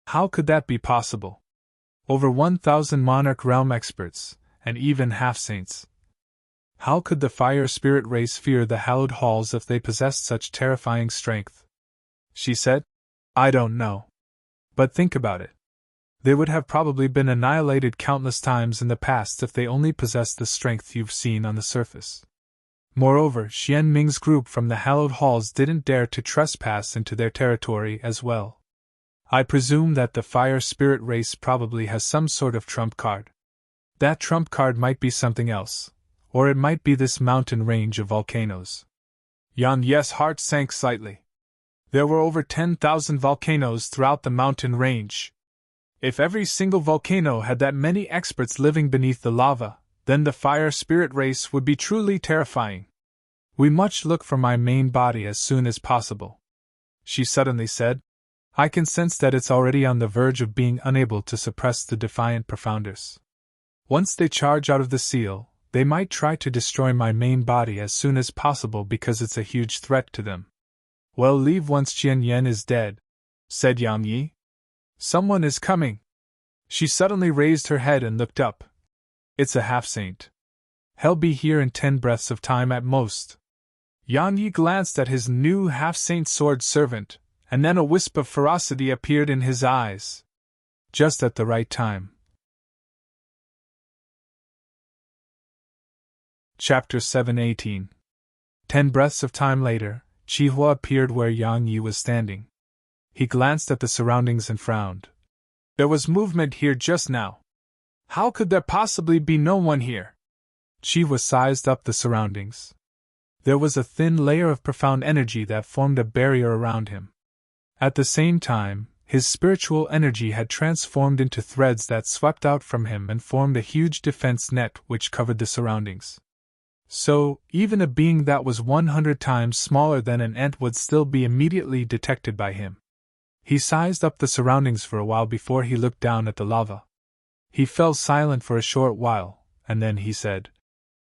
How could that be possible? Over 1,000 monarch realm experts, and even half-saints. How could the fire spirit race fear the hallowed halls if they possessed such terrifying strength? She said, "I don't know. But think about it. They would have probably been annihilated countless times in the past if they only possessed the strength you've seen on the surface. Moreover, Xian Ming's group from the hallowed halls didn't dare to trespass into their territory as well. I presume that the fire spirit race probably has some sort of trump card. That trump card might be something else, or it might be this mountain range of volcanoes." Yan Ye's heart sank slightly. There were over 10,000 volcanoes throughout the mountain range. If every single volcano had that many experts living beneath the lava, then the fire spirit race would be truly terrifying. "We must look for my main body as soon as possible," she suddenly said. "I can sense that it's already on the verge of being unable to suppress the defiant profounders. Once they charge out of the seal, they might try to destroy my main body as soon as possible because it's a huge threat to them." "Well, leave once Qian Yan is dead," said Yang Yi. "Someone is coming." She suddenly raised her head and looked up. "It's a half-saint. He'll be here in 10 breaths of time at most." Yang Yi glanced at his new half-saint sword servant, and then a wisp of ferocity appeared in his eyes. Just at the right time. Chapter 7:18. 10 breaths of time later, Qihua appeared where Yang Yi was standing. He glanced at the surroundings and frowned. "There was movement here just now. How could there possibly be no one here?" Qihua sized up the surroundings. There was a thin layer of profound energy that formed a barrier around him. At the same time, his spiritual energy had transformed into threads that swept out from him and formed a huge defense net which covered the surroundings. So, even a being that was 100 times smaller than an ant would still be immediately detected by him. He sized up the surroundings for a while before he looked down at the lava. He fell silent for a short while, and then he said,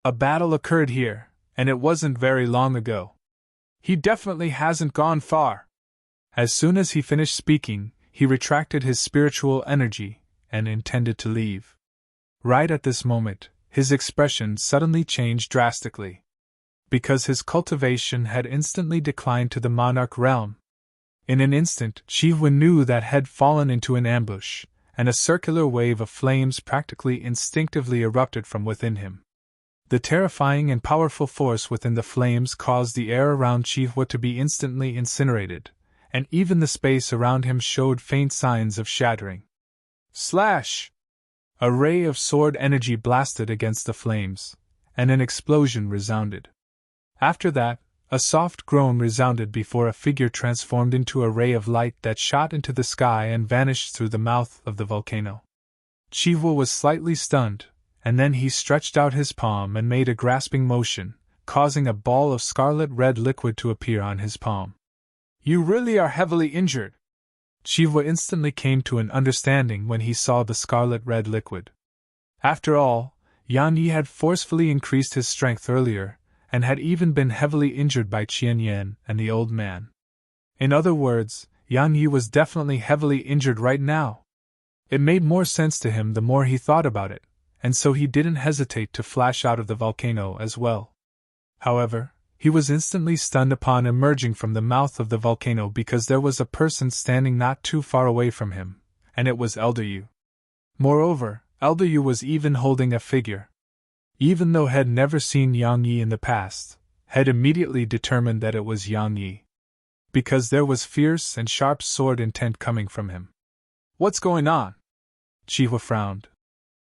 "A battle occurred here, and it wasn't very long ago. He definitely hasn't gone far." As soon as he finished speaking, he retracted his spiritual energy and intended to leave. Right at this moment, his expression suddenly changed drastically. Because his cultivation had instantly declined to the monarch realm. In an instant, Chihua knew that had fallen into an ambush, and a circular wave of flames practically instinctively erupted from within him. The terrifying and powerful force within the flames caused the air around Chihua to be instantly incinerated, and even the space around him showed faint signs of shattering. Slash! A ray of sword energy blasted against the flames, and an explosion resounded. After that, a soft groan resounded before a figure transformed into a ray of light that shot into the sky and vanished through the mouth of the volcano. Chihua was slightly stunned, and then he stretched out his palm and made a grasping motion, causing a ball of scarlet-red liquid to appear on his palm. "You really are heavily injured." Chihua instantly came to an understanding when he saw the scarlet-red liquid. After all, Yan Yi had forcefully increased his strength earlier, and had even been heavily injured by Qianyan and the old man. In other words, Yan Yi was definitely heavily injured right now. It made more sense to him the more he thought about it, and so he didn't hesitate to flash out of the volcano as well. However, he was instantly stunned upon emerging from the mouth of the volcano because there was a person standing not too far away from him, and it was Elder Yu. Moreover, Elder Yu was even holding a figure. Even though Head never seen Yang Yi in the past, Head immediately determined that it was Yang Yi. Because there was fierce and sharp sword intent coming from him. "What's going on?" Chihua frowned.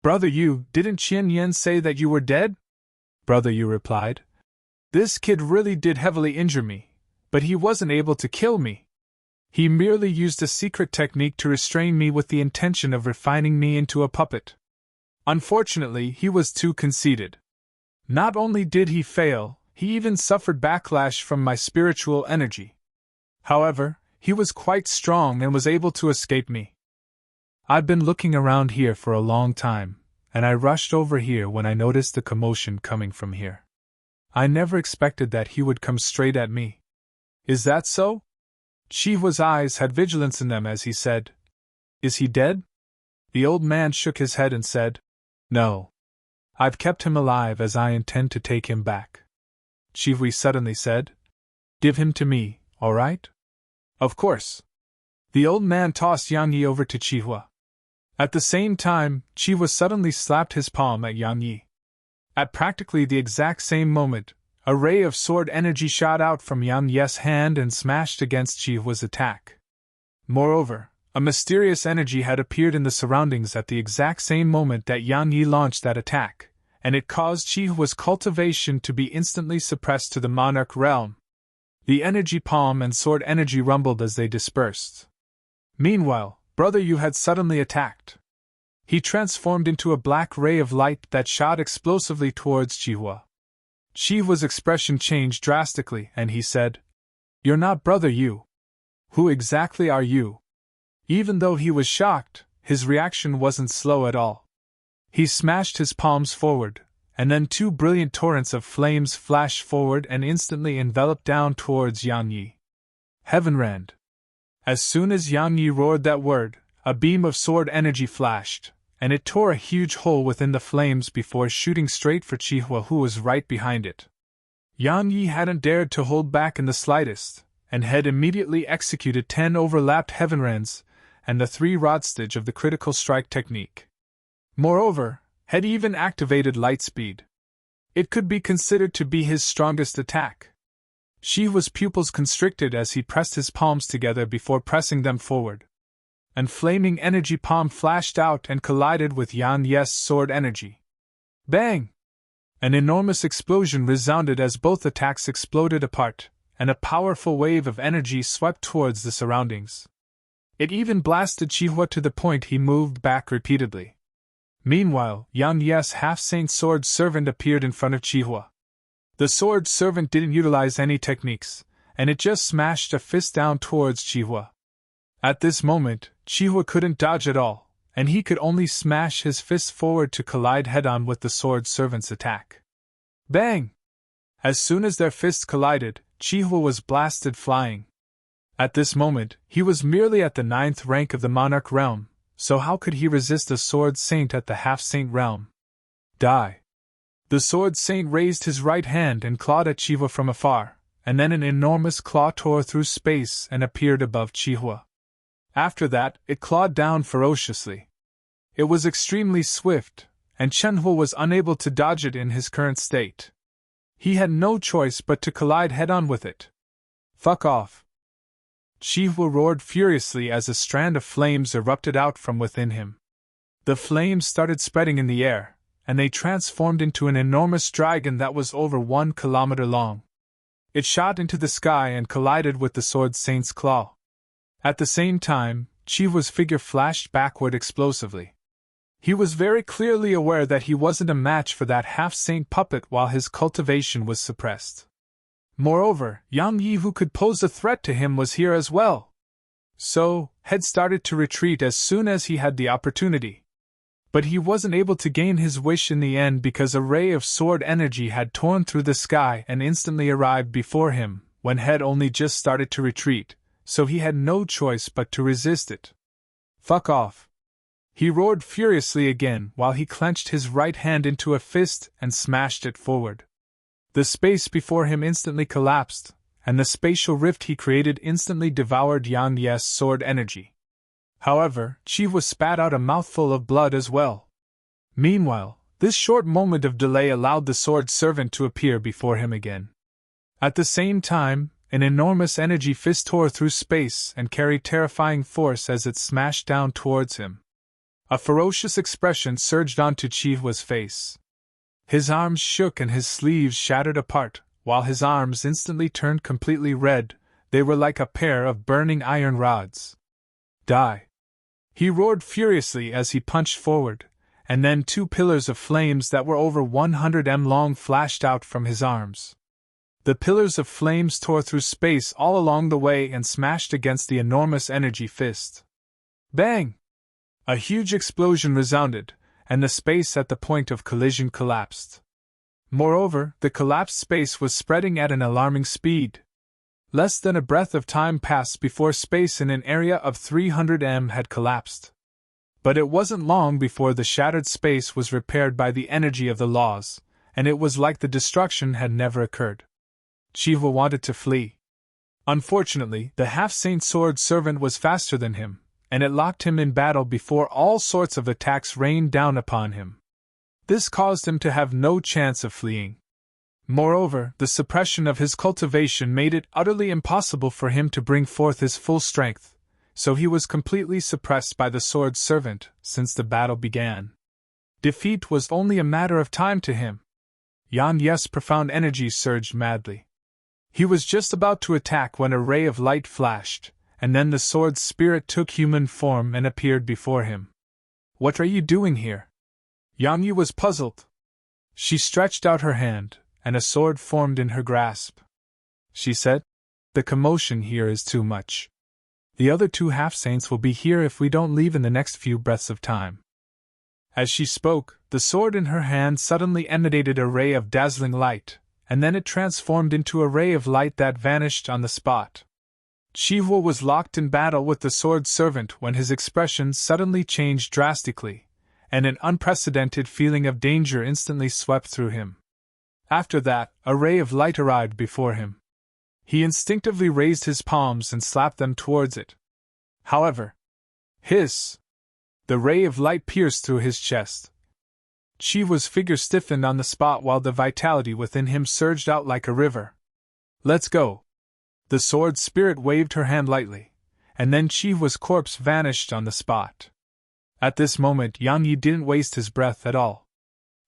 "Brother Yu, didn't Qianyan say that you were dead?" Brother Yu replied. "This kid really did heavily injure me, but he wasn't able to kill me. He merely used a secret technique to restrain me with the intention of refining me into a puppet. Unfortunately, he was too conceited. Not only did he fail, he even suffered backlash from my spiritual energy. However, he was quite strong and was able to escape me. I've been looking around here for a long time, and I rushed over here when I noticed the commotion coming from here. I never expected that he would come straight at me." "Is that so?" Chihua's eyes had vigilance in them as he said, "Is he dead?" The old man shook his head and said, "No. I've kept him alive as I intend to take him back." Chihua suddenly said, "Give him to me, all right?" "Of course." The old man tossed Yang Yi over to Chihua. At the same time, Chihua suddenly slapped his palm at Yang Yi. At practically the exact same moment, a ray of sword energy shot out from Yang Yi's hand and smashed against Chihua's attack. Moreover, a mysterious energy had appeared in the surroundings at the exact same moment that Yang Yi launched that attack, and it caused Chihua's cultivation to be instantly suppressed to the monarch realm. The energy palm and sword energy rumbled as they dispersed. Meanwhile, Brother Yu had suddenly attacked. He transformed into a black ray of light that shot explosively towards Chihua. Chihua's expression changed drastically, and he said, "You're not Brother Yu. Who exactly are you?" Even though he was shocked, his reaction wasn't slow at all. He smashed his palms forward, and then two brilliant torrents of flames flashed forward and instantly enveloped down towards Yang Yi. Heavenrand. As soon as Yang Yi roared that word, a beam of sword energy flashed, and it tore a huge hole within the flames before shooting straight for Chihua, who was right behind it. Yang Yi hadn't dared to hold back in the slightest, and had immediately executed 10 overlapped Heavenrands and the 3 rod stage of the critical strike technique. Moreover, had even activated light speed. It could be considered to be his strongest attack. Chihua's pupils constricted as he pressed his palms together before pressing them forward. An flaming energy palm flashed out and collided with Yan Yi's sword energy. Bang! An enormous explosion resounded as both attacks exploded apart, and a powerful wave of energy swept towards the surroundings. It even blasted Chihua to the point he moved back repeatedly. Meanwhile, Yang Yi's half-saint sword servant appeared in front of Chihua. The sword servant didn't utilize any techniques, and it just smashed a fist down towards Chihua. At this moment, Chihua couldn't dodge at all, and he could only smash his fists forward to collide head-on with the sword servant's attack. Bang! As soon as their fists collided, Chihua was blasted flying. At this moment, he was merely at the 9th rank of the monarch realm, so how could he resist a sword saint at the half-saint realm? Die! The sword saint raised his right hand and clawed at Chihua from afar, and then an enormous claw tore through space and appeared above Chihua. After that, it clawed down ferociously. It was extremely swift, and Chenhua was unable to dodge it in his current state. He had no choice but to collide head-on with it. Fuck off! Chihua roared furiously as a strand of flames erupted out from within him. The flames started spreading in the air, and they transformed into an enormous dragon that was over 1 kilometer long. It shot into the sky and collided with the sword saint's claw. At the same time, Chihua's figure flashed backward explosively. He was very clearly aware that he wasn't a match for that half-saint puppet while his cultivation was suppressed. Moreover, Yang Yi, who could pose a threat to him, was here as well. So, had started to retreat as soon as he had the opportunity. But he wasn't able to gain his wish in the end because a ray of sword energy had torn through the sky and instantly arrived before him, when Head only just started to retreat, so he had no choice but to resist it. Fuck off! He roared furiously again while he clenched his right hand into a fist and smashed it forward. The space before him instantly collapsed, and the spatial rift he created instantly devoured Yang Ye's sword energy. However, Chihua spat out a mouthful of blood as well. Meanwhile, this short moment of delay allowed the sword servant to appear before him again. At the same time, an enormous energy fist tore through space and carried terrifying force as it smashed down towards him. A ferocious expression surged onto Chihua's face. His arms shook and his sleeves shattered apart, while his arms instantly turned completely red. They were like a pair of burning iron rods. Die! He roared furiously as he punched forward, and then 2 pillars of flames that were over 100 m long flashed out from his arms. The pillars of flames tore through space all along the way and smashed against the enormous energy fist. Bang! A huge explosion resounded, and the space at the point of collision collapsed. Moreover, the collapsed space was spreading at an alarming speed. Less than a breath of time passed before space in an area of 300 m had collapsed. But it wasn't long before the shattered space was repaired by the energy of the laws, and it was like the destruction had never occurred. Chihua wanted to flee. Unfortunately, the half-saint sword servant was faster than him, and it locked him in battle before all sorts of attacks rained down upon him. This caused him to have no chance of fleeing. Moreover, the suppression of his cultivation made it utterly impossible for him to bring forth his full strength, so he was completely suppressed by the sword servant since the battle began. Defeat was only a matter of time to him. Yan Ye's profound energy surged madly. He was just about to attack when a ray of light flashed, and then the sword spirit took human form and appeared before him. What are you doing here? Yang Yi was puzzled. She stretched out her hand, and a sword formed in her grasp. She said, "The commotion here is too much. The other 2 half-saints will be here if we don't leave in the next few breaths of time." As she spoke, the sword in her hand suddenly emanated a ray of dazzling light, and then it transformed into a ray of light that vanished on the spot. Chihua was locked in battle with the sword servant when his expression suddenly changed drastically, and an unprecedented feeling of danger instantly swept through him. After that, a ray of light arrived before him. He instinctively raised his palms and slapped them towards it. However, hiss! The ray of light pierced through his chest. Chihua's figure stiffened on the spot while the vitality within him surged out like a river. "Let's go!" The sword spirit waved her hand lightly, and then Chihua's corpse vanished on the spot. At this moment Yang Yi didn't waste his breath at all.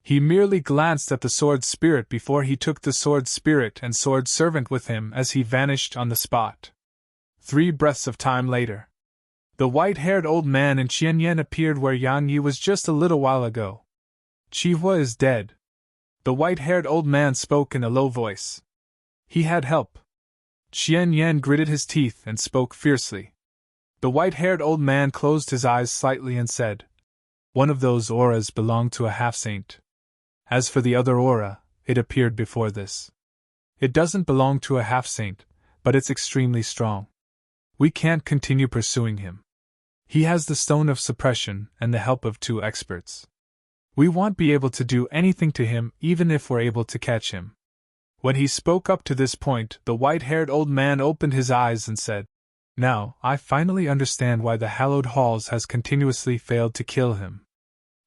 He merely glanced at the sword spirit before he took the sword spirit and sword servant with him as he vanished on the spot. 3 breaths of time later, the white-haired old man and Qianyan appeared where Yang Yi was just a little while ago. "Chihua is dead." The white-haired old man spoke in a low voice. "He had help." Qianyan gritted his teeth and spoke fiercely. The white-haired old man closed his eyes slightly and said, One of those auras belonged to a half-saint. As for the other aura, it appeared before this. It doesn't belong to a half-saint, but it's extremely strong. We can't continue pursuing him. He has the stone of suppression and the help of 2 experts. We won't be able to do anything to him even if we're able to catch him. When he spoke up to this point, the white-haired old man opened his eyes and said, "Now, I finally understand why the hallowed halls has continuously failed to kill him.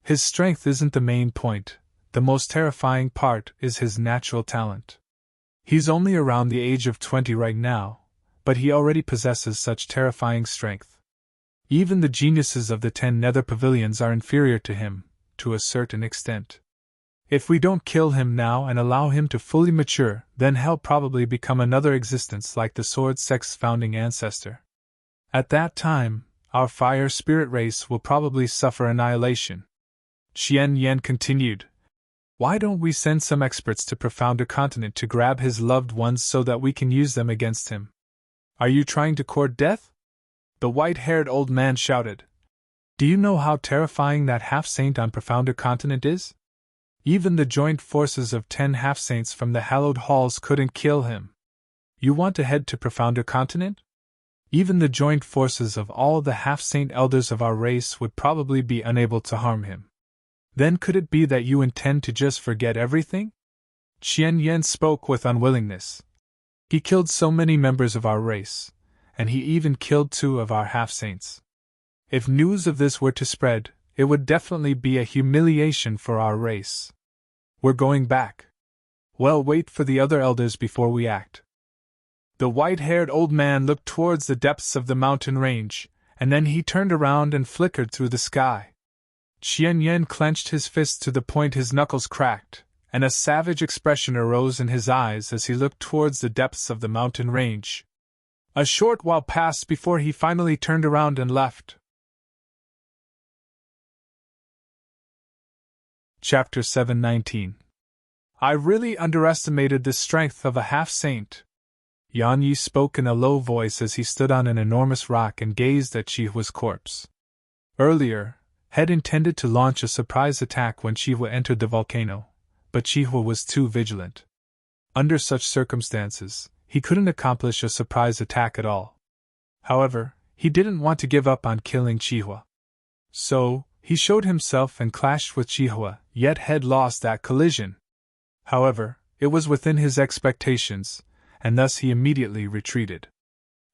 His strength isn't the main point. The most terrifying part is his natural talent. He's only around the age of 20 right now, but he already possesses such terrifying strength. Even the geniuses of the 10 nether pavilions are inferior to him, to a certain extent. If we don't kill him now and allow him to fully mature, then he'll probably become another existence like the Sword Sect's founding ancestor. At that time, our fire spirit race will probably suffer annihilation." Qian Yan continued, "Why don't we send some experts to Profounder Continent to grab his loved ones so that we can use them against him? Are you trying to court death?" The white-haired old man shouted. "Do you know how terrifying that half-saint on Profounder Continent is? Even the joint forces of 10 half-saints from the hallowed halls couldn't kill him. You want to head to Profounder Continent? Even the joint forces of all the half-saint elders of our race would probably be unable to harm him. Then could it be that you intend to just forget everything?" Qian Yan spoke with unwillingness. "He killed so many members of our race, and he even killed 2 of our half-saints. If news of this were to spread, it would definitely be a humiliation for our race. We're going back. Well, wait for the other elders before we act." The white-haired old man looked towards the depths of the mountain range, and then he turned around and flickered through the sky. Qian Yan clenched his fist to the point his knuckles cracked, and a savage expression arose in his eyes as he looked towards the depths of the mountain range. A short while passed before he finally turned around and left. Chapter 719. I really underestimated the strength of a half-saint. Yan Yi spoke in a low voice as he stood on an enormous rock and gazed at Chihua's corpse. Earlier, had intended to launch a surprise attack when Chihua entered the volcano, but Chihua was too vigilant. Under such circumstances, he couldn't accomplish a surprise attack at all. However, he didn't want to give up on killing Chihua. So, he showed himself and clashed with Chihua, yet had lost that collision. However, it was within his expectations, and thus he immediately retreated.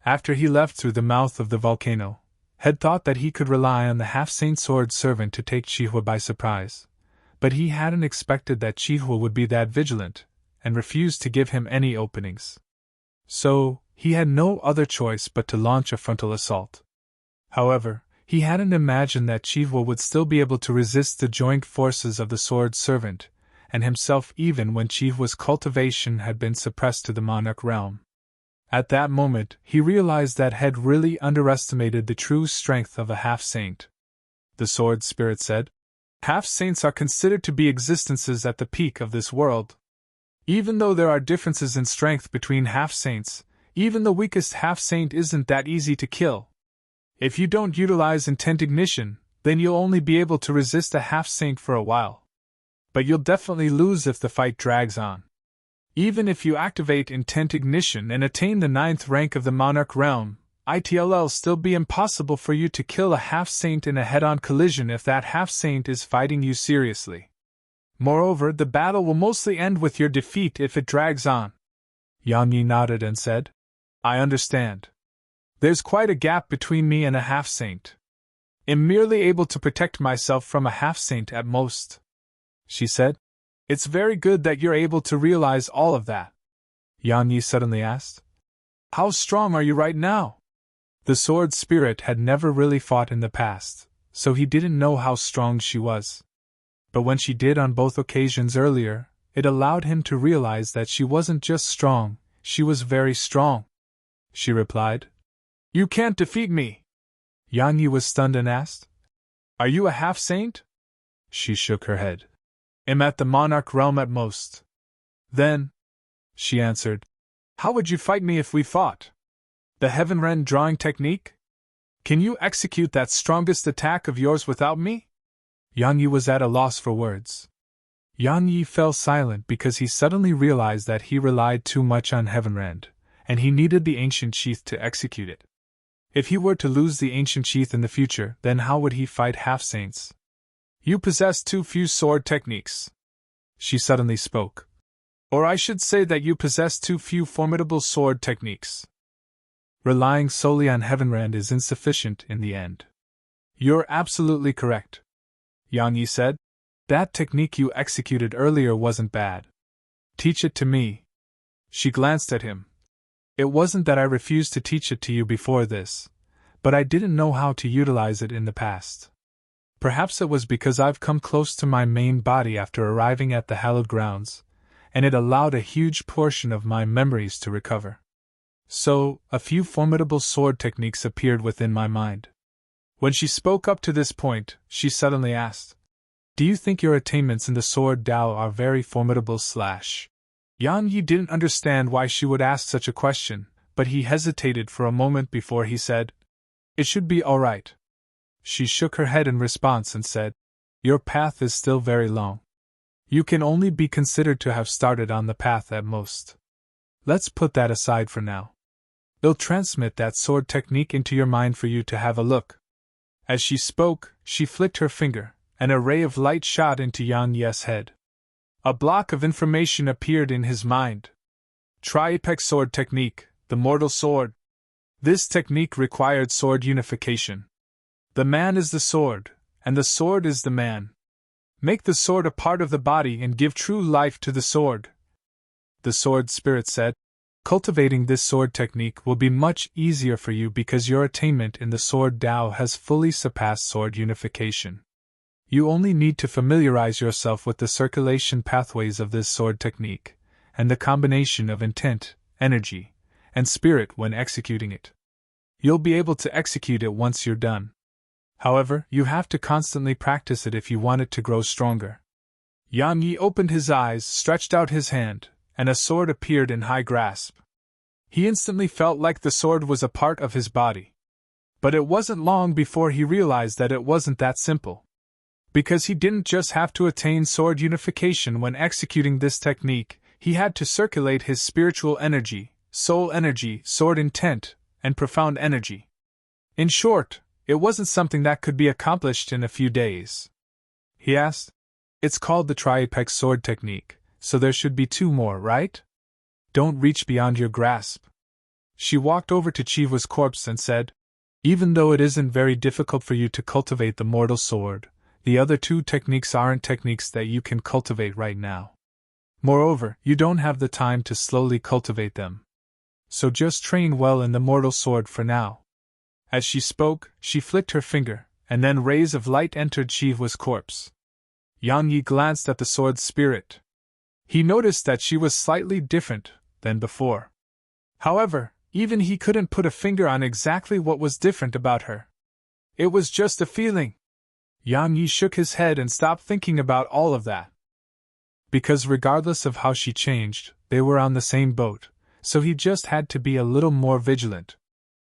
After he left through the mouth of the volcano, had thought that he could rely on the half-saint sword servant to take Chihua by surprise, but he hadn't expected that Chihua would be that vigilant, and refused to give him any openings. So, he had no other choice but to launch a frontal assault. However, he hadn't imagined that Chihua would still be able to resist the joint forces of the sword servant, and himself even when Chihua's cultivation had been suppressed to the monarch realm. At that moment, he realized that had really underestimated the true strength of a half-saint. The sword spirit said, "Half-saints are considered to be existences at the peak of this world. Even though there are differences in strength between half-saints, even the weakest half-saint isn't that easy to kill. If you don't utilize intent ignition, then you'll only be able to resist a half-saint for a while. But you'll definitely lose if the fight drags on. Even if you activate intent ignition and attain the 9th rank of the monarch realm, it'll still be impossible for you to kill a half-saint in a head-on collision if that half-saint is fighting you seriously. Moreover, the battle will mostly end with your defeat if it drags on." Yang Yi nodded and said, "I understand. There's quite a gap between me and a half-saint. I'm merely able to protect myself from a half-saint at most," she said. "It's very good that you're able to realize all of that." Yang Yi suddenly asked, "How strong are you right now?" The sword spirit had never really fought in the past, so he didn't know how strong she was. But when she did on both occasions earlier, it allowed him to realize that she wasn't just strong, she was very strong. She replied, "You can't defeat me." Yang Yi was stunned and asked, "Are you a half-saint?" She shook her head. "I'm at the monarch realm at most." "Then," she answered, "how would you fight me if we fought? The Heaven Ren drawing technique? Can you execute that strongest attack of yours without me?" Yang Yi was at a loss for words. Yang Yi fell silent because he suddenly realized that he relied too much on Heavenrand, and he needed the ancient sheath to execute it. If he were to lose the ancient sheath in the future, then how would he fight half-saints? You possess too few sword techniques, she suddenly spoke. Or I should say that you possess too few formidable sword techniques. Relying solely on Heavenrand is insufficient in the end. You're absolutely correct, Yang Yi said. That technique you executed earlier wasn't bad. Teach it to me. She glanced at him. It wasn't that I refused to teach it to you before this, but I didn't know how to utilize it in the past. Perhaps it was because I've come close to my main body after arriving at the hallowed grounds, and it allowed a huge portion of my memories to recover. So, a few formidable sword techniques appeared within my mind. When she spoke up to this point, she suddenly asked, "Do you think your attainments in the sword Tao are very formidable?" Yang Yi didn't understand why she would ask such a question, but he hesitated for a moment before he said, "It should be all right." She shook her head in response and said, "Your path is still very long. You can only be considered to have started on the path at most. Let's put that aside for now. I'll transmit that sword technique into your mind for you to have a look." As she spoke, she flicked her finger, and a ray of light shot into Yang Yi's head. A block of information appeared in his mind. Tri-apex sword technique, the mortal sword. This technique required sword unification. The man is the sword, and the sword is the man. Make the sword a part of the body and give true life to the sword. The sword spirit said, "Cultivating this sword technique will be much easier for you because your attainment in the sword Tao has fully surpassed sword unification. You only need to familiarize yourself with the circulation pathways of this sword technique, and the combination of intent, energy, and spirit when executing it. You'll be able to execute it once you're done. However, you have to constantly practice it if you want it to grow stronger." Yang Yi opened his eyes, stretched out his hand, and a sword appeared in high grasp. He instantly felt like the sword was a part of his body. But it wasn't long before he realized that it wasn't that simple. Because he didn't just have to attain sword unification when executing this technique, he had to circulate his spiritual energy, soul energy, sword intent, and profound energy. In short, it wasn't something that could be accomplished in a few days. He asked, "It's called the tri-apex sword technique, so there should be two more, right? Don't reach beyond your grasp." She walked over to Chiwa's corpse and said, "Even though it isn't very difficult for you to cultivate the mortal sword, the other two techniques aren't techniques that you can cultivate right now. Moreover, you don't have the time to slowly cultivate them. So just train well in the mortal sword for now." As she spoke, she flicked her finger, and then rays of light entered Chiwa's corpse. Yang Yi glanced at the sword spirit. He noticed that she was slightly different than before. However, even he couldn't put a finger on exactly what was different about her. It was just a feeling. Yang Yi shook his head and stopped thinking about all of that. Because regardless of how she changed, they were on the same boat, so he just had to be a little more vigilant.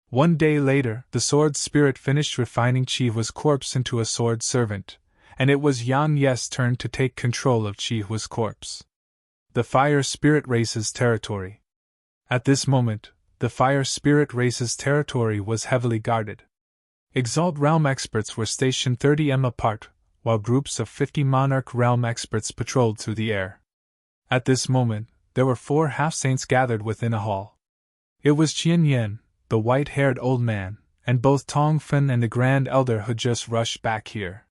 One day later, the sword spirit finished refining Chiwa's corpse into a sword servant, and it was Yang Yi's turn to take control of Chiwa's corpse. The fire spirit race's territory. At this moment, the fire spirit race's territory was heavily guarded. Exalt Realm experts were stationed 30 m apart, while groups of 50 Monarch Realm experts patrolled through the air. At this moment, there were 4 half-saints gathered within a hall. It was Qian Yan, the white-haired old man, and both Tong Fen and the Grand Elder who just rushed back here.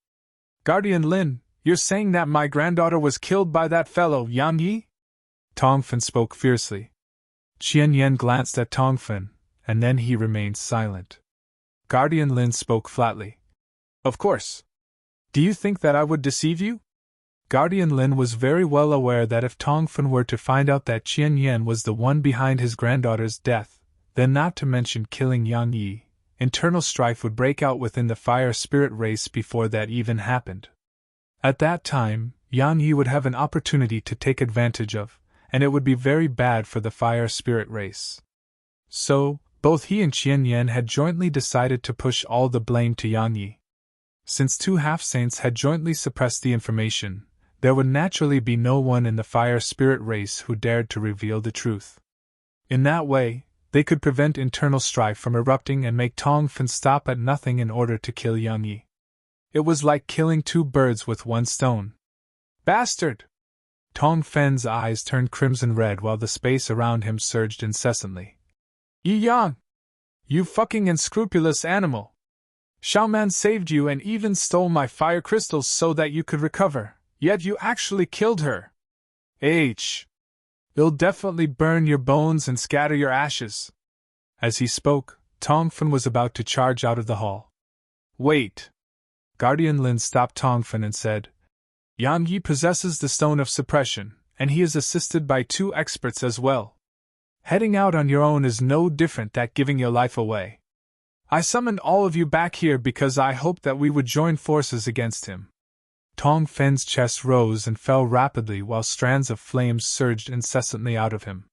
"Guardian Lin, you're saying that my granddaughter was killed by that fellow, Yang Yi?" Tong Fen spoke fiercely. Qian Yan glanced at Tong Fen, and then he remained silent. Guardian Lin spoke flatly. "Of course. Do you think that I would deceive you?" Guardian Lin was very well aware that if Tong Fen were to find out that Qian Yan was the one behind his granddaughter's death, then not to mention killing Yang Yi, internal strife would break out within the fire spirit race before that even happened. At that time, Yang Yi would have an opportunity to take advantage of, and it would be very bad for the fire spirit race. So, both he and Qian Yan had jointly decided to push all the blame to Yang Yi. Since two half-saints had jointly suppressed the information, there would naturally be no one in the fire spirit race who dared to reveal the truth. In that way, they could prevent internal strife from erupting and make Tongfen stop at nothing in order to kill Yang Yi. It was like killing two birds with one stone. Bastard! Tongfen's eyes turned crimson red while the space around him surged incessantly. Yi Yang! You fucking unscrupulous animal! Xiaoman saved you and even stole my fire crystals so that you could recover, yet you actually killed her! It'll definitely burn your bones and scatter your ashes. As he spoke, Tongfen was about to charge out of the hall. Wait! Guardian Lin stopped Tongfen and said, Yang Yi possesses the Stone of Suppression, and he is assisted by two experts as well. Heading out on your own is no different than giving your life away. I summoned all of you back here because I hoped that we would join forces against him. Tongfen's chest rose and fell rapidly while strands of flames surged incessantly out of him.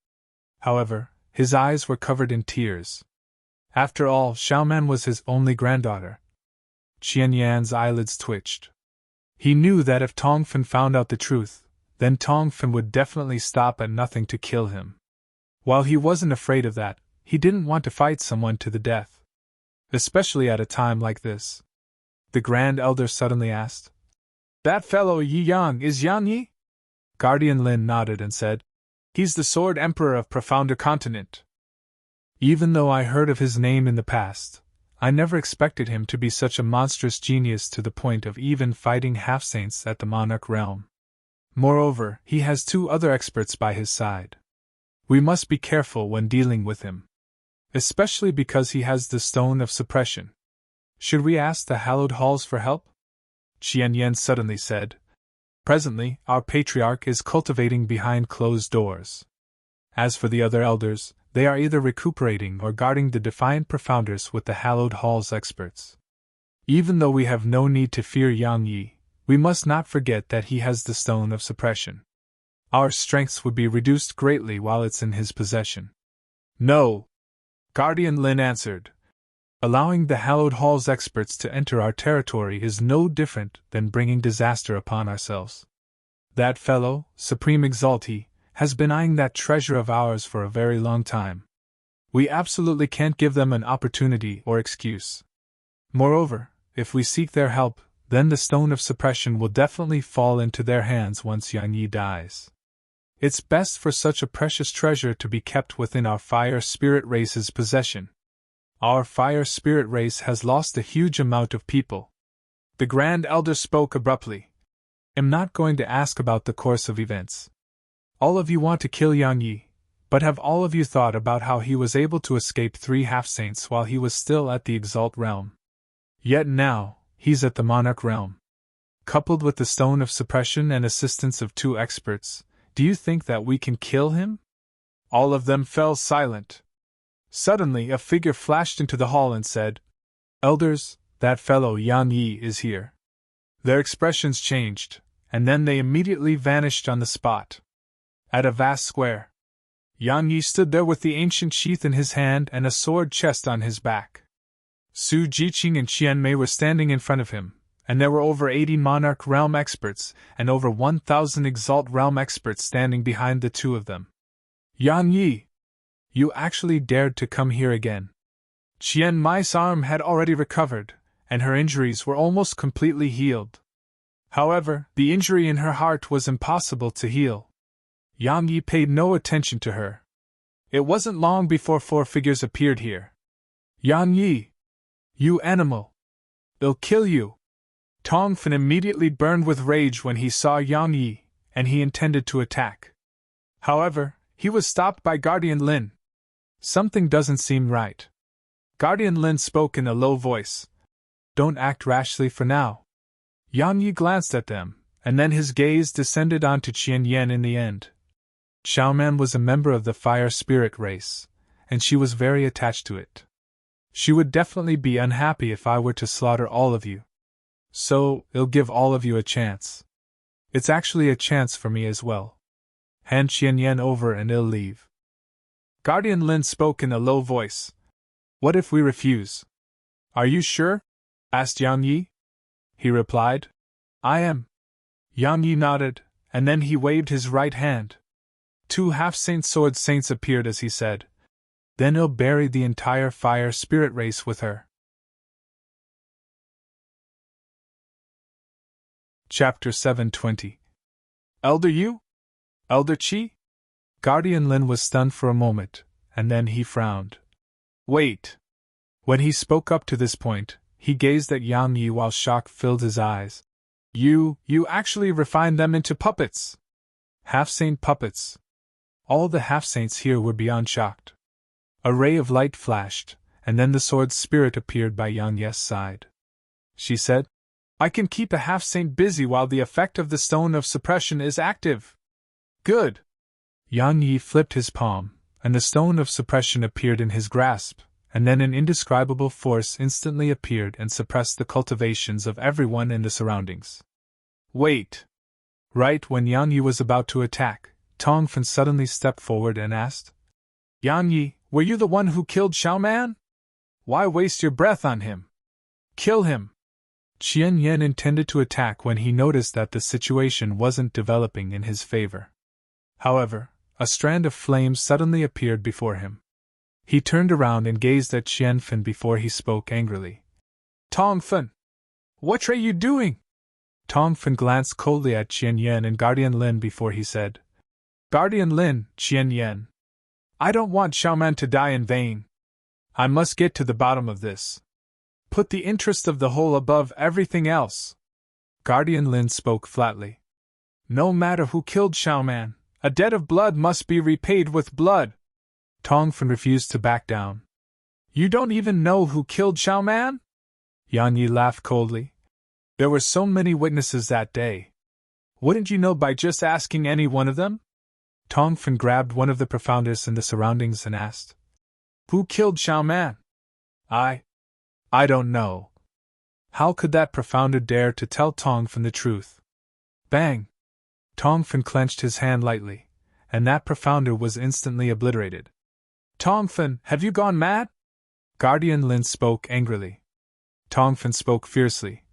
However, his eyes were covered in tears. After all, Xiaoman was his only granddaughter. Qianyan's eyelids twitched. He knew that if Tongfen found out the truth, then Tongfen would definitely stop at nothing to kill him. While he wasn't afraid of that, he didn't want to fight someone to the death. Especially at a time like this. The Grand Elder suddenly asked, That fellow Yi Yang is Yang Yi? Guardian Lin nodded and said, He's the Sword Emperor of Profounder Continent. Even though I heard of his name in the past, I never expected him to be such a monstrous genius to the point of even fighting half-saints at the Monarch realm. Moreover, he has two other experts by his side. We must be careful when dealing with him. Especially because he has the Stone of Suppression. Should we ask the Hallowed Halls for help? Qianyan suddenly said. Presently, our patriarch is cultivating behind closed doors. As for the other elders, they are either recuperating or guarding the defiant profounders with the Hallowed Halls experts. Even though we have no need to fear Yang Yi, we must not forget that he has the Stone of Suppression. Our strengths would be reduced greatly while it's in his possession. No! Guardian Lin answered. Allowing the Hallowed Halls experts to enter our territory is no different than bringing disaster upon ourselves. That fellow, Supreme Exaltee, has been eyeing that treasure of ours for a very long time. We absolutely can't give them an opportunity or excuse. Moreover, if we seek their help, then the Stone of Suppression will definitely fall into their hands once Yang Yi dies. It's best for such a precious treasure to be kept within our fire spirit race's possession. Our fire spirit race has lost a huge amount of people. The Grand Elder spoke abruptly. I'm not going to ask about the course of events. All of you want to kill Yang Yi, but have all of you thought about how he was able to escape 3 half-saints while he was still at the Exalt realm? Yet now, he's at the Monarch realm. Coupled with the Stone of Suppression and assistance of 2 experts, do you think that we can kill him? All of them fell silent. Suddenly a figure flashed into the hall and said, Elders, that fellow Yang Yi is here. Their expressions changed, and then they immediately vanished on the spot. At a vast square, Yang Yi stood there with the ancient sheath in his hand and a sword chest on his back. Su Jiqing and Qian Mei were standing in front of him, and there were over 80 Monarch Realm experts and over 1,000 Exalt Realm experts standing behind the 2 of them. Yang Yi! You actually dared to come here again. Qian Mei's arm had already recovered, and her injuries were almost completely healed. However, the injury in her heart was impossible to heal. Yang Yi paid no attention to her. It wasn't long before 4 figures appeared here. Yang Yi! You animal! They'll kill you! Tongfen immediately burned with rage when he saw Yang Yi, and he intended to attack. However, he was stopped by Guardian Lin. Something doesn't seem right. Guardian Lin spoke in a low voice. Don't act rashly for now. Yang Yi glanced at them, and then his gaze descended onto Qianyan in the end. Xiaoman was a member of the fire spirit race, and she was very attached to it. She would definitely be unhappy if I were to slaughter all of you. So, I'll give all of you a chance. It's actually a chance for me as well. Hand Qianyan over and I'll leave. Guardian Lin spoke in a low voice. What if we refuse? Are you sure? Asked Yang Yi. he replied. I am. Yang Yi nodded, and then he waved his right hand. 2 half-saint sword saints appeared as he said, "Then I'll bury the entire fire spirit race with her." Chapter 720. Elder Yu? Elder Qi? Guardian Lin was stunned for a moment, and then he frowned. Wait! When he spoke up to this point, he gazed at Yang Yi while shock filled his eyes. You actually refined them into puppets! Half-saint puppets. All the half-saints here were beyond shocked. A ray of light flashed, and then the sword spirit appeared by Yang Yi's side. She said, I can keep a half-saint busy while the effect of the stone of suppression is active. Good! Yang Yi flipped his palm, and the stone of suppression appeared in his grasp, and then an indescribable force instantly appeared and suppressed the cultivations of everyone in the surroundings. Wait! Right when Yang Yi was about to attack, Tongfen suddenly stepped forward and asked, Yang Yi, were you the one who killed Xiaoman? Why waste your breath on him? Kill him! Qian Yan intended to attack when he noticed that the situation wasn't developing in his favor. However, a strand of flame suddenly appeared before him. He turned around and gazed at Qianfen before he spoke angrily. Tongfen! What are you doing? Tongfen glanced coldly at Qian Yan and Guardian Lin before he said, Guardian Lin, Qian Yan. I don't want Xiaoman to die in vain. I must get to the bottom of this. Put the interest of the whole above everything else. Guardian Lin spoke flatly. No matter who killed Xiaoman, a debt of blood must be repaid with blood. Tongfen refused to back down. You don't even know who killed Xiaoman? Yang Yi laughed coldly. There were so many witnesses that day. Wouldn't you know by just asking any one of them? Tongfen grabbed one of the profounders in the surroundings and asked, Who killed Xiaoman? I don't know. How could that profounder dare to tell Tongfen the truth? Bang! Tongfen clenched his hand lightly, and that profounder was instantly obliterated. Tongfen, have you gone mad? Guardian Lin spoke angrily. Tongfen spoke fiercely.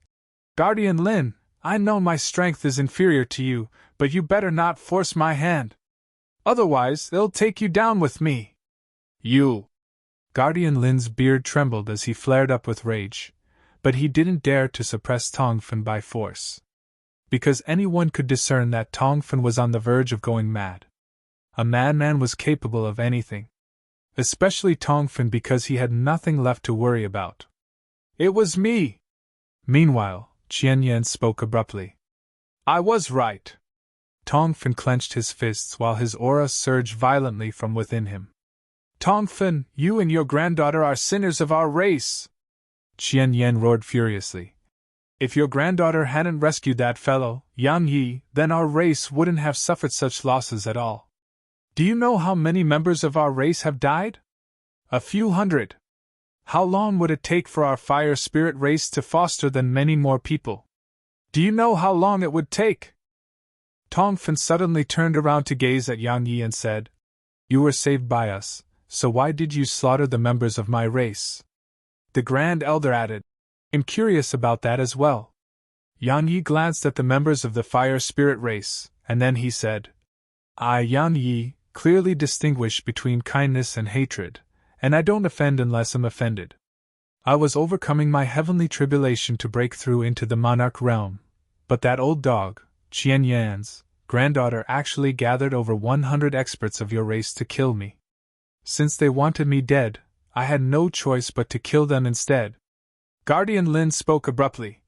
Guardian Lin, I know my strength is inferior to you, but you better not force my hand. Otherwise, they'll take you down with me. You! Guardian Lin's beard trembled as he flared up with rage, but he didn't dare to suppress Tongfen by force. Because anyone could discern that Tongfen was on the verge of going mad. A madman was capable of anything. Especially Tongfen because he had nothing left to worry about. It was me! Meanwhile, Qian Yan spoke abruptly. I was right. Tongfen clenched his fists while his aura surged violently from within him. Tongfen, you and your granddaughter are sinners of our race! Qian Yan roared furiously. If your granddaughter hadn't rescued that fellow, Yang Yi, then our race wouldn't have suffered such losses at all. Do you know how many members of our race have died? A few hundred. How long would it take for our fire spirit race to foster then many more people? Do you know how long it would take? Tongfen suddenly turned around to gaze at Yang Yi and said, You were saved by us, so why did you slaughter the members of my race? The Grand Elder added, I'm curious about that as well. Yang Yi glanced at the members of the fire spirit race, and then he said, I, Yang Yi, clearly distinguish between kindness and hatred, and I don't offend unless I'm offended. I was overcoming my heavenly tribulation to break through into the monarch realm, but that old dog, Qian Yan's granddaughter actually gathered over 100 experts of your race to kill me. Since they wanted me dead, I had no choice but to kill them instead. Guardian Lin spoke abruptly.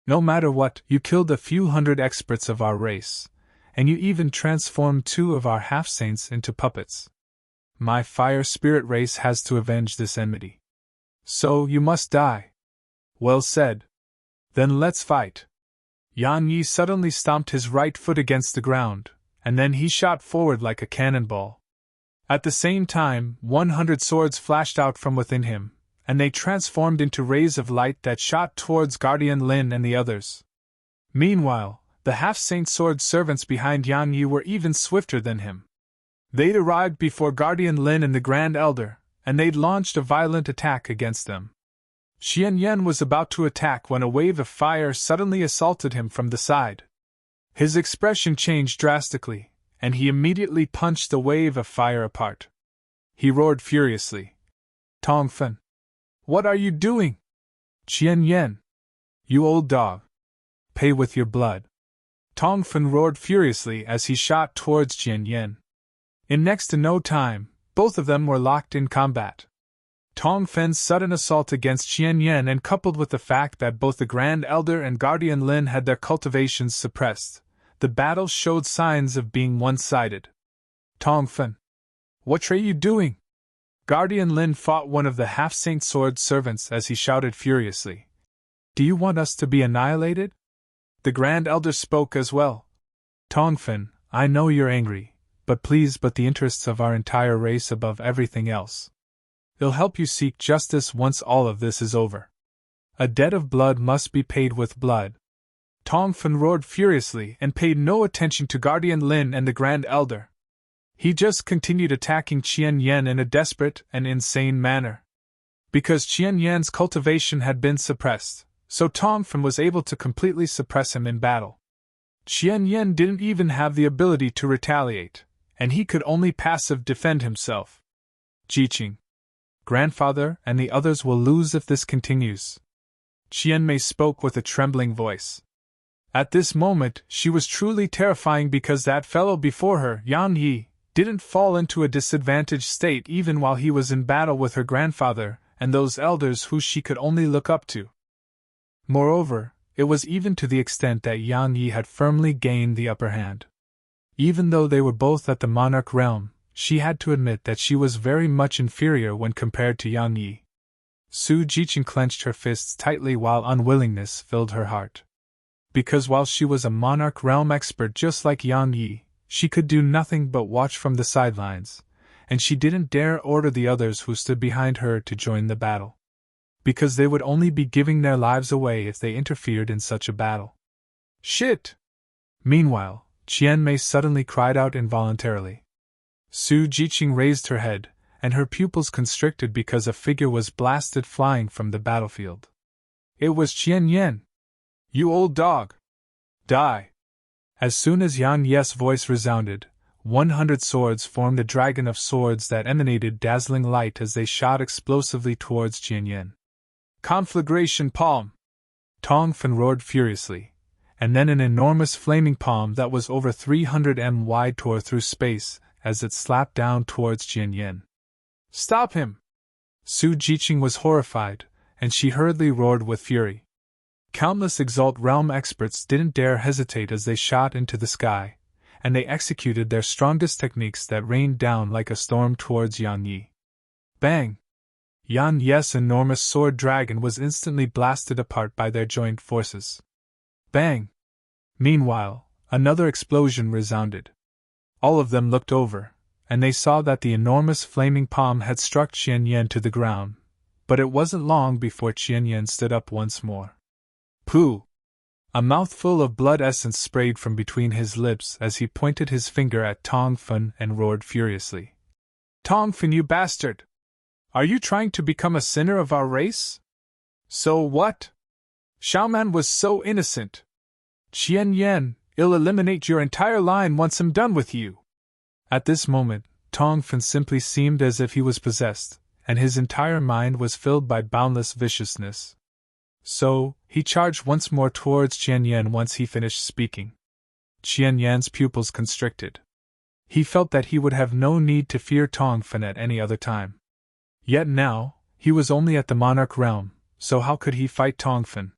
No matter what, you killed a few hundred experts of our race, and you even transformed 2 of our half-saints into puppets. My fire spirit race has to avenge this enmity. So you must die. Well said. Then let's fight. Yang Yi suddenly stomped his right foot against the ground, and then he shot forward like a cannonball. At the same time, 100 swords flashed out from within him, and they transformed into rays of light that shot towards Guardian Lin and the others. Meanwhile, the half-saint sword servants behind Yang Yi were even swifter than him. They'd arrived before Guardian Lin and the Grand Elder, and they'd launched a violent attack against them. Qian Yan was about to attack when a wave of fire suddenly assaulted him from the side. His expression changed drastically, and he immediately punched the wave of fire apart. He roared furiously. Tongfen! What are you doing? Qian Yan! You old dog! Pay with your blood! Tongfen roared furiously as he shot towards Qian Yan. In next to no time, both of them were locked in combat. Tongfen's sudden assault against Qian Yan, and coupled with the fact that both the Grand Elder and Guardian Lin had their cultivations suppressed, the battle showed signs of being one-sided. Tongfen! What are you doing? Guardian Lin fought one of the half-saint sword servants as he shouted furiously. Do you want us to be annihilated? The Grand Elder spoke as well. Tongfen, I know you're angry, but please put the interests of our entire race above everything else. It'll help you seek justice once all of this is over. A debt of blood must be paid with blood. Tongfen roared furiously and paid no attention to Guardian Lin and the Grand Elder. He just continued attacking Qian Yan in a desperate and insane manner. Because Qian Yan's cultivation had been suppressed, so Tongfen was able to completely suppress him in battle. Qian Yan didn't even have the ability to retaliate, and he could only passive defend himself. Jiqing, grandfather and the others will lose if this continues. Qian Mei spoke with a trembling voice. At this moment, she was truly terrifying because that fellow before her, Yang Yi, didn't fall into a disadvantaged state even while he was in battle with her grandfather and those elders who she could only look up to. Moreover, it was even to the extent that Yang Yi had firmly gained the upper hand. Even though they were both at the monarch realm, she had to admit that she was very much inferior when compared to Yang Yi. Su Jiqing clenched her fists tightly while unwillingness filled her heart. Because while she was a monarch realm expert just like Yang Yi, she could do nothing but watch from the sidelines, and she didn't dare order the others who stood behind her to join the battle. Because they would only be giving their lives away if they interfered in such a battle. Shit! Meanwhile, Qian Mei suddenly cried out involuntarily. Su Jiqing raised her head, and her pupils constricted because a figure was blasted flying from the battlefield. It was Qian Yan. You old dog! Die! As soon as Yan Ye's voice resounded, 100 swords formed a dragon of swords that emanated dazzling light as they shot explosively towards Qian Yan. Conflagration palm! Tongfen roared furiously, and then an enormous flaming palm that was over 300 m wide tore through space as it slapped down towards Qian Yan. Stop him! Su Jiqing was horrified, and she hurriedly roared with fury. Countless Exalt Realm experts didn't dare hesitate as they shot into the sky, and they executed their strongest techniques that rained down like a storm towards Yang Yi. Bang! Yan Ye's enormous sword dragon was instantly blasted apart by their joint forces. Bang! Meanwhile, another explosion resounded. All of them looked over, and they saw that the enormous flaming palm had struck Qian Yan to the ground, but it wasn't long before Qian Yan stood up once more. Pooh! A mouthful of blood essence sprayed from between his lips as he pointed his finger at Tongfen and roared furiously. Tongfen, you bastard! Are you trying to become a sinner of our race? So what? Xiaoman was so innocent. Qian Yan, I'll eliminate your entire line once I'm done with you. At this moment, Tongfen simply seemed as if he was possessed, and his entire mind was filled by boundless viciousness. So, he charged once more towards Qian Yan once he finished speaking. Qian Yan's pupils constricted. He felt that he would have no need to fear Tongfen at any other time. Yet now, he was only at the monarch realm, so how could he fight Tongfen?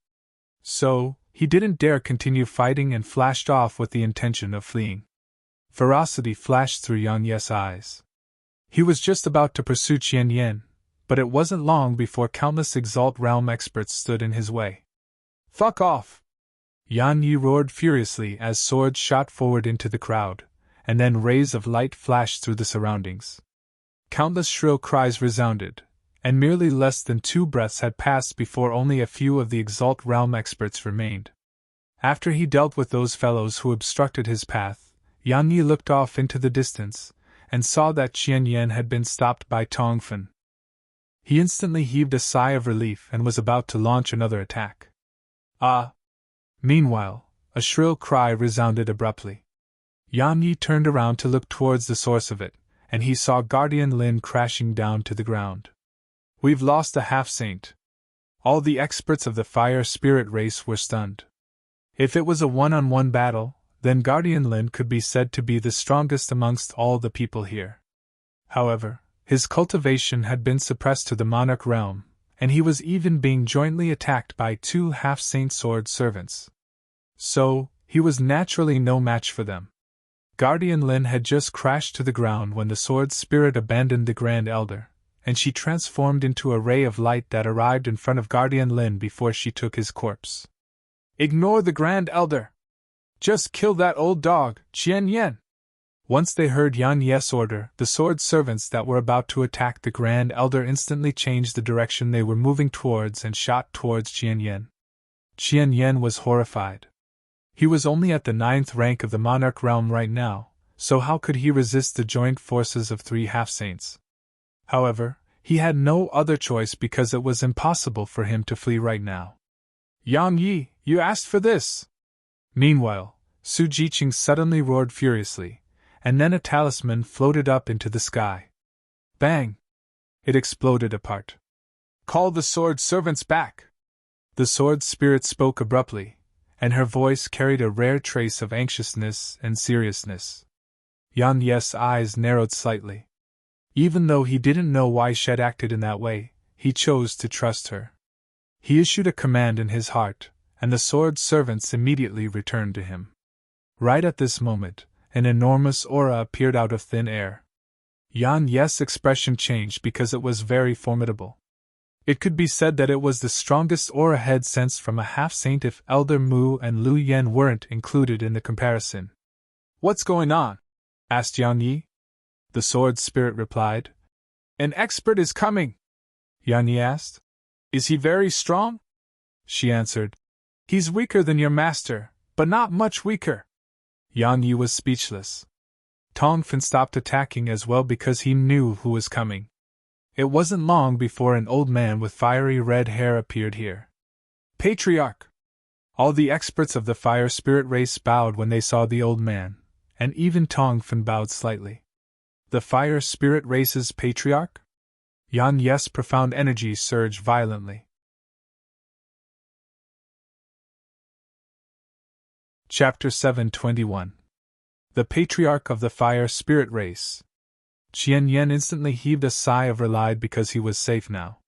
So, he didn't dare continue fighting and flashed off with the intention of fleeing. Ferocity flashed through Yang Ye's eyes. He was just about to pursue Qian Yan, but it wasn't long before countless Exalt Realm experts stood in his way. Fuck off! Yan Yi roared furiously as swords shot forward into the crowd, and then rays of light flashed through the surroundings. Countless shrill cries resounded, and merely less than 2 breaths had passed before only a few of the Exalt Realm experts remained. After he dealt with those fellows who obstructed his path, Yang Yi looked off into the distance, and saw that Qian Yan had been stopped by Tongfen. He instantly heaved a sigh of relief and was about to launch another attack. Ah! Meanwhile, a shrill cry resounded abruptly. Yan Yi turned around to look towards the source of it, and he saw Guardian Lin crashing down to the ground. We've lost a half-saint. All the experts of the fire spirit race were stunned. If it was a one-on-one battle, then Guardian Lin could be said to be the strongest amongst all the people here. However, his cultivation had been suppressed to the monarch realm, and he was even being jointly attacked by 2 half-saint sword servants. So, he was naturally no match for them. Guardian Lin had just crashed to the ground when the sword spirit abandoned the Grand Elder, and she transformed into a ray of light that arrived in front of Guardian Lin before she took his corpse. Ignore the Grand Elder! Just kill that old dog, Qian Yan! Once they heard Yan Ye's order, the sword servants that were about to attack the Grand Elder instantly changed the direction they were moving towards and shot towards Qian Yan. Qian Yan was horrified. He was only at the 9th rank of the monarch realm right now, so how could he resist the joint forces of 3 half-saints? However, he had no other choice because it was impossible for him to flee right now. Yang Yi, you asked for this! Meanwhile, Su Jiqing suddenly roared furiously, and then a talisman floated up into the sky. Bang! It exploded apart. Call the sword servants back! The sword spirit spoke abruptly, and her voice carried a rare trace of anxiousness and seriousness. Yan Ye's eyes narrowed slightly. Even though he didn't know why Shed acted in that way, he chose to trust her. He issued a command in his heart, and the sword servants immediately returned to him. Right at this moment, an enormous aura appeared out of thin air. Yan Ye's expression changed because it was very formidable. It could be said that it was the strongest aura head sensed from a half-saint if Elder Mu and Lu Yen weren't included in the comparison. What's going on? Asked Yan Yi. The sword spirit replied. An expert is coming. Yan Yi asked. Is he very strong? She answered. He's weaker than your master, but not much weaker. Yan Yi was speechless. Tong Fin stopped attacking as well because he knew who was coming. It wasn't long before an old man with fiery red hair appeared here. Patriarch! All the experts of the fire spirit race bowed when they saw the old man, and even Tong Fin bowed slightly. The fire spirit race's patriarch? Yan Ye's profound energy surged violently. Chapter 721. The Patriarch of the Fire Spirit Race. Qian Yan instantly heaved a sigh of relief because he was safe now.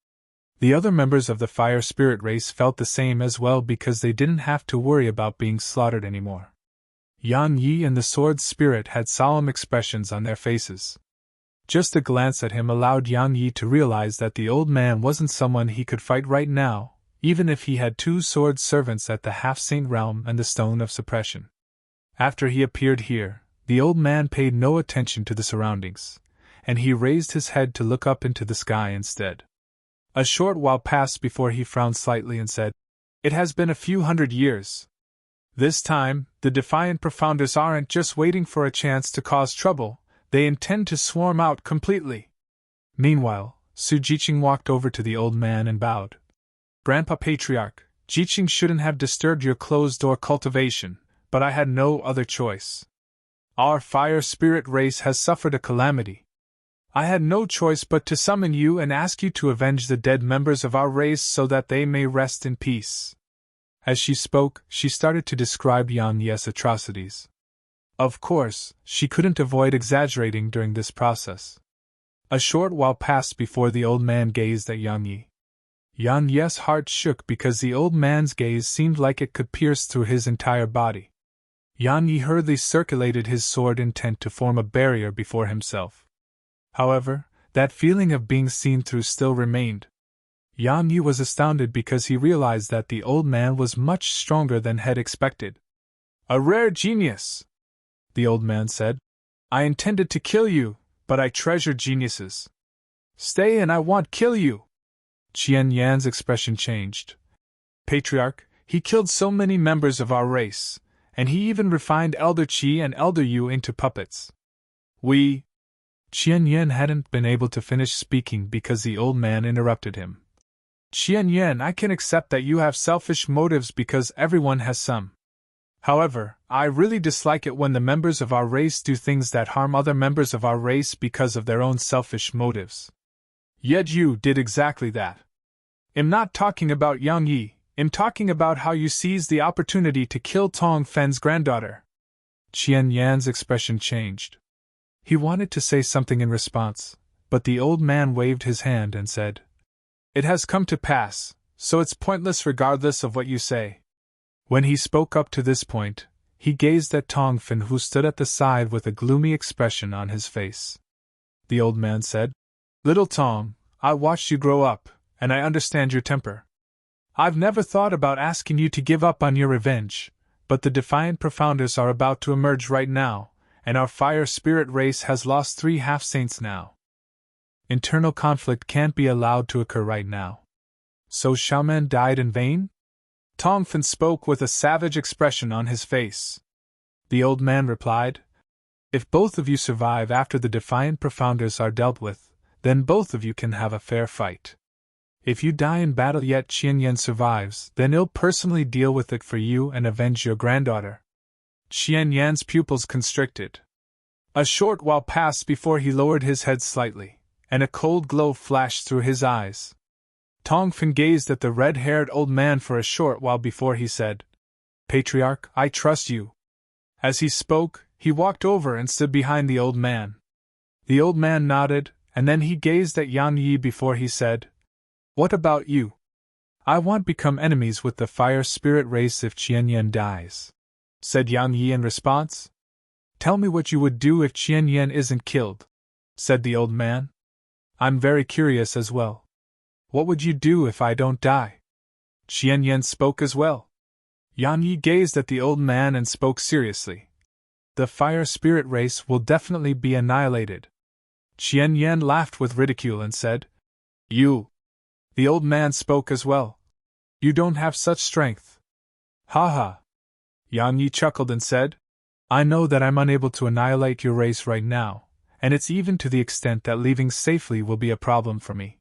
The other members of the Fire Spirit Race felt the same as well because they didn't have to worry about being slaughtered anymore. Yan Yi and the Sword Spirit had solemn expressions on their faces. Just a glance at him allowed Yan Yi to realize that the old man wasn't someone he could fight right now, even if he had 2 sword servants at the half-saint realm and the Stone of Suppression. After he appeared here, the old man paid no attention to the surroundings, and he raised his head to look up into the sky instead. A short while passed before he frowned slightly and said, It has been a few hundred years. This time, the defiant Profounders aren't just waiting for a chance to cause trouble, they intend to swarm out completely. Meanwhile, Su Jiqing walked over to the old man and bowed. Grandpa Patriarch, Jiqing shouldn't have disturbed your closed-door cultivation, but I had no other choice. Our fire spirit race has suffered a calamity. I had no choice but to summon you and ask you to avenge the dead members of our race so that they may rest in peace. As she spoke, she started to describe Yan Ye's atrocities. Of course, she couldn't avoid exaggerating during this process. A short while passed before the old man gazed at Yan Yi. Yan Ye's heart shook because the old man's gaze seemed like it could pierce through his entire body. Yan Yi hurriedly circulated his sword intent to form a barrier before himself. However, that feeling of being seen through still remained. Yan Yi was astounded because he realized that the old man was much stronger than had expected. A rare genius, the old man said. I intended to kill you, but I treasure geniuses. Stay and I won't kill you. Qian Yan's expression changed. Patriarch, he killed so many members of our race, and he even refined Elder Qi and Elder Yu into puppets. Qian Yen hadn't been able to finish speaking because the old man interrupted him. Qian Yen, I can accept that you have selfish motives because everyone has some. However, I really dislike it when the members of our race do things that harm other members of our race because of their own selfish motives. Yet you did exactly that. I'm not talking about Yang Yi, I'm talking about how you seized the opportunity to kill Tong Fen's granddaughter. Qian Yan's expression changed. He wanted to say something in response, but the old man waved his hand and said, It has come to pass, so it's pointless regardless of what you say. When he spoke up to this point, he gazed at Tong Fen, who stood at the side with a gloomy expression on his face. The old man said, Little Tong, I watched you grow up, and I understand your temper. I've never thought about asking you to give up on your revenge, but the defiant Profounders are about to emerge right now, and our fire spirit race has lost 3 half-saints now. Internal conflict can't be allowed to occur right now. So Xiaoman died in vain? Tong Fen spoke with a savage expression on his face. The old man replied, If both of you survive after the defiant Profounders are dealt with, then both of you can have a fair fight. If you die in battle yet Qian Yan survives, then I'll personally deal with it for you and avenge your granddaughter. Qian Yan's pupils constricted. A short while passed before he lowered his head slightly, and a cold glow flashed through his eyes. Tong Fen gazed at the red-haired old man for a short while before he said, Patriarch, I trust you. As he spoke, he walked over and stood behind the old man. The old man nodded, and then he gazed at Yang Yi before he said, What about you? I won't become enemies with the fire spirit race if Qian Yan dies, said Yang Yi in response. Tell me what you would do if Qian Yan isn't killed, said the old man. I'm very curious as well. What would you do if I don't die? Qian Yan spoke as well. Yang Yi gazed at the old man and spoke seriously. The fire spirit race will definitely be annihilated. Qian Yan laughed with ridicule and said, You. The old man spoke as well. You don't have such strength. Ha ha. Yang Yi chuckled and said, I know that I'm unable to annihilate your race right now, and it's even to the extent that leaving safely will be a problem for me.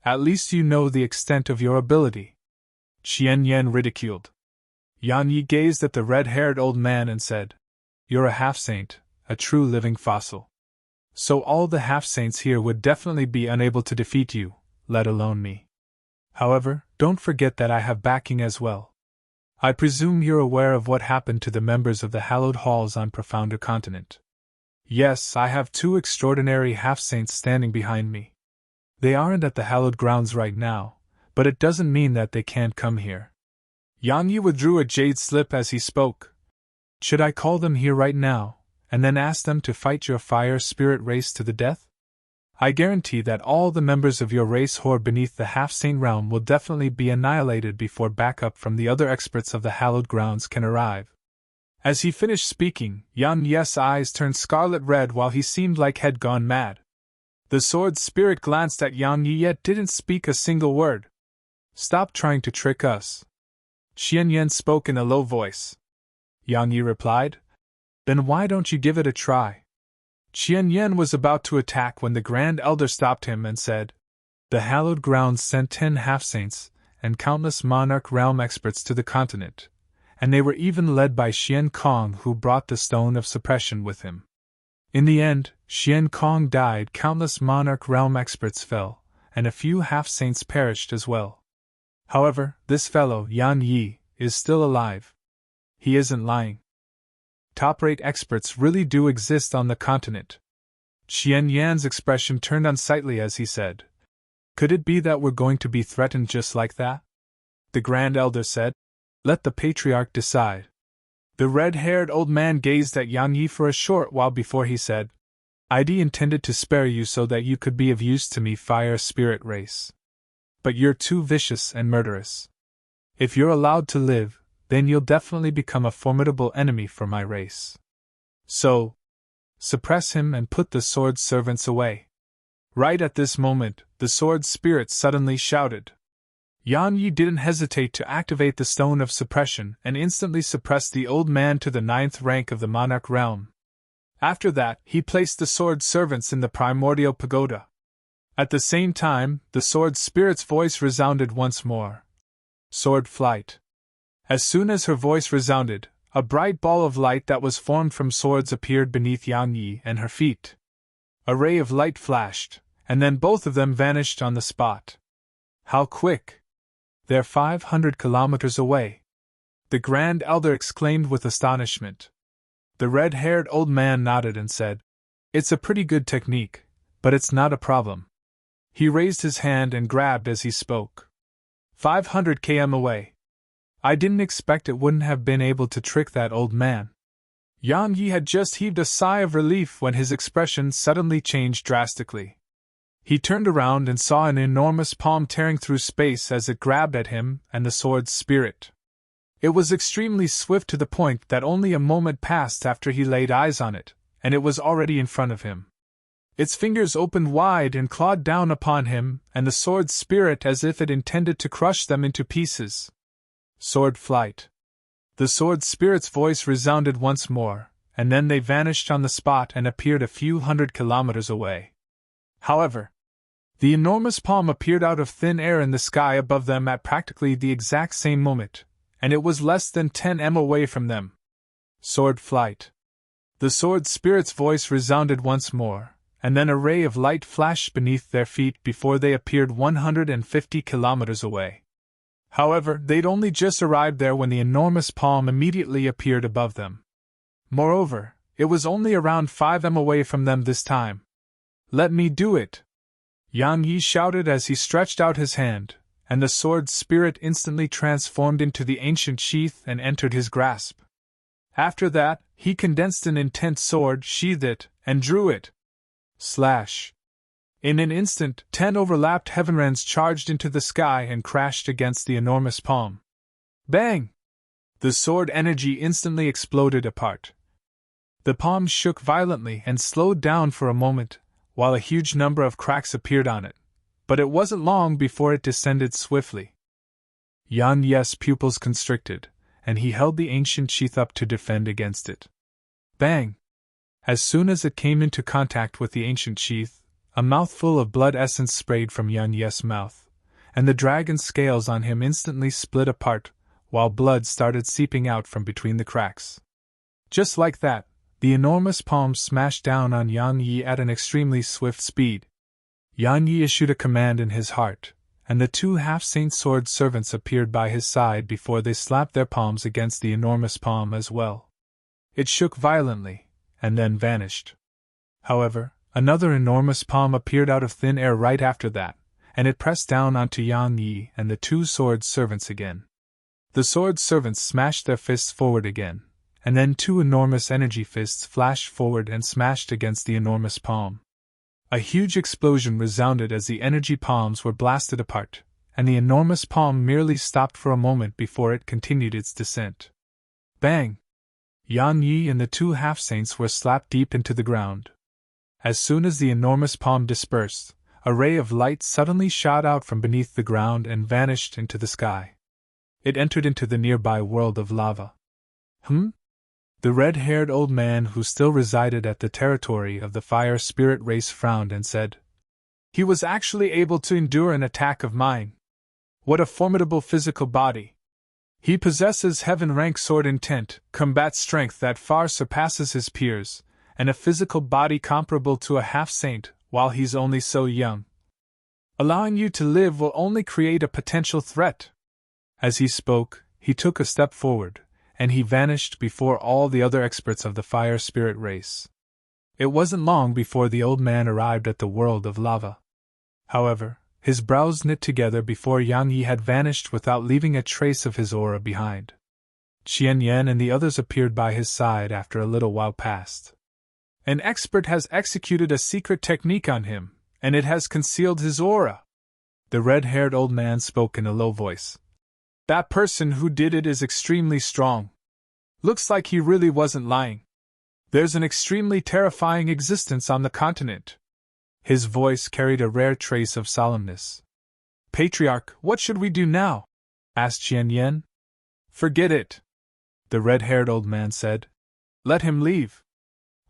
At least you know the extent of your ability. Qian Yan ridiculed. Yang Yi gazed at the red-haired old man and said, You're a half-saint, a true living fossil. So all the half-saints here would definitely be unable to defeat you, let alone me. However, don't forget that I have backing as well. I presume you're aware of what happened to the members of the hallowed halls on Profounder Continent. Yes, I have 2 extraordinary half-saints standing behind me. They aren't at the hallowed grounds right now, but it doesn't mean that they can't come here. Yang Yi withdrew a jade slip as he spoke. Should I call them here right now, and then ask them to fight your fire spirit race to the death? I guarantee that all the members of your race horde beneath the half-saint realm will definitely be annihilated before backup from the other experts of the hallowed grounds can arrive. As he finished speaking, Yang Yi's eyes turned scarlet red while he seemed like he'd gone mad. The sword spirit glanced at Yang Yi yet didn't speak a single word. Stop trying to trick us. Qian Yan spoke in a low voice. Yang Yi replied, Then why don't you give it a try? Qian Yan was about to attack when the Grand Elder stopped him and said, The hallowed grounds sent 10 half-saints and countless monarch realm experts to the continent, and they were even led by Xian Kong, who brought the stone of suppression with him. In the end, Xian Kong died, countless monarch realm experts fell, and a few half-saints perished as well. However, this fellow, Yang Yi, is still alive. He isn't lying. Top-rate experts really do exist on the continent. Qian Yan's expression turned unsightly as he said, Could it be that we're going to be threatened just like that? The Grand Elder said, Let the Patriarch decide. The red-haired old man gazed at Yang Yi for a short while before he said, I'd intended to spare you so that you could be of use to me, fire spirit race. But you're too vicious and murderous. If you're allowed to live, then you'll definitely become a formidable enemy for my race. So, suppress him and put the sword servants away. Right at this moment, the sword spirit suddenly shouted. Yang Yi didn't hesitate to activate the stone of suppression and instantly suppressed the old man to the 9th rank of the monarch realm. After that, he placed the sword servants in the primordial pagoda. At the same time, the sword spirit's voice resounded once more. Sword flight. As soon as her voice resounded, a bright ball of light that was formed from swords appeared beneath Yang Yi and her feet. A ray of light flashed, and then both of them vanished on the spot. How quick! They're 500 kilometers away. The Grand Elder exclaimed with astonishment. The red-haired old man nodded and said, "It's a pretty good technique, but it's not a problem." He raised his hand and grabbed as he spoke. 500 km away. I didn't expect it wouldn't have been able to trick that old man. Yang Yi had just heaved a sigh of relief when his expression suddenly changed drastically. He turned around and saw an enormous palm tearing through space as it grabbed at him and the sword's spirit. It was extremely swift to the point that only a moment passed after he laid eyes on it, and it was already in front of him. Its fingers opened wide and clawed down upon him and the sword's spirit as if it intended to crush them into pieces. Sword flight. The sword spirit's voice resounded once more, and then they vanished on the spot and appeared a few hundred kilometers away. However, the enormous palm appeared out of thin air in the sky above them at practically the exact same moment, and it was less than 10 m away from them. Sword flight. The sword spirit's voice resounded once more, and then a ray of light flashed beneath their feet before they appeared 150 kilometers away. However, they'd only just arrived there when the enormous palm immediately appeared above them. Moreover, it was only around 5 m away from them this time. "Let me do it!" Yang Yi shouted as he stretched out his hand, and the sword spirit instantly transformed into the ancient sheath and entered his grasp. After that, he condensed an intense sword, sheathed it, and drew it. Slash! In an instant, 10 overlapped heavenrends charged into the sky and crashed against the enormous palm. Bang! The sword energy instantly exploded apart. The palm shook violently and slowed down for a moment, while a huge number of cracks appeared on it, but it wasn't long before it descended swiftly. Yan Yi's pupils constricted, and he held the ancient sheath up to defend against it. Bang! As soon as it came into contact with the ancient sheath, a mouthful of blood essence sprayed from Yan Yi's mouth, and the dragon's scales on him instantly split apart, while blood started seeping out from between the cracks. Just like that, the enormous palm smashed down on Yang Yi at an extremely swift speed. Yang Yi issued a command in his heart, and the two half-saint sword servants appeared by his side before they slapped their palms against the enormous palm as well. It shook violently, and then vanished. However, another enormous palm appeared out of thin air right after that, and it pressed down onto Yang Yi and the two sword servants again. The sword servants smashed their fists forward again, and then two enormous energy fists flashed forward and smashed against the enormous palm. A huge explosion resounded as the energy palms were blasted apart, and the enormous palm merely stopped for a moment before it continued its descent. Bang! Yang Yi and the two half-saints were slapped deep into the ground. As soon as the enormous palm dispersed, a ray of light suddenly shot out from beneath the ground and vanished into the sky. It entered into the nearby world of lava. The red-haired old man who still resided at the territory of the fire spirit race frowned and said, "He was actually able to endure an attack of mine. What a formidable physical body! He possesses heaven-rank sword intent, combat strength that far surpasses his peers, and a physical body comparable to a half-saint, while he's only so young. Allowing you to live will only create a potential threat." As he spoke, he took a step forward, and he vanished before all the other experts of the fire spirit race. It wasn't long before the old man arrived at the world of lava. However, his brows knit together before Yang Yi had vanished without leaving a trace of his aura behind. Qian Yan and the others appeared by his side after a little while passed. "An expert has executed a secret technique on him, and it has concealed his aura." The red-haired old man spoke in a low voice. "That person who did it is extremely strong. Looks like he really wasn't lying. There's an extremely terrifying existence on the continent." His voice carried a rare trace of solemnness. "Patriarch, what should we do now?" asked Qian Yan. "Forget it," the red-haired old man said. "Let him leave."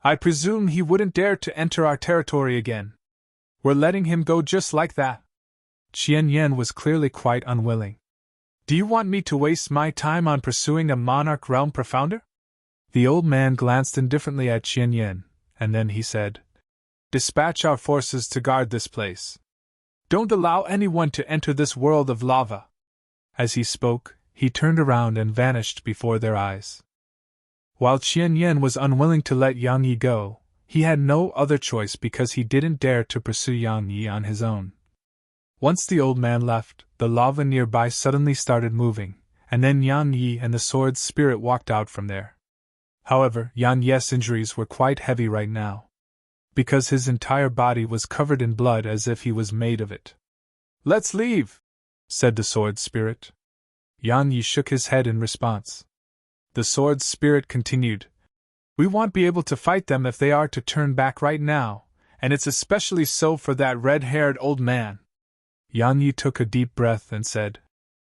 I presume he wouldn't dare to enter our territory again. We're letting him go just like that. Qian Yan was clearly quite unwilling. Do you want me to waste my time on pursuing a monarch realm profounder? The old man glanced indifferently at Qian Yan, and then he said, Dispatch our forces to guard this place. Don't allow anyone to enter this world of lava. As he spoke, he turned around and vanished before their eyes. While Qian Yan was unwilling to let Yang Yi go, he had no other choice because he didn't dare to pursue Yang Yi on his own. Once the old man left, the lava nearby suddenly started moving, and then Yang Yi and the sword's spirit walked out from there. However, Yang Yi's injuries were quite heavy right now, because his entire body was covered in blood as if he was made of it. Let's leave, said the sword spirit. Yang Yi shook his head in response. The sword spirit continued, We won't be able to fight them if they are to turn back right now, and it's especially so for that red-haired old man. Yang Yi took a deep breath and said,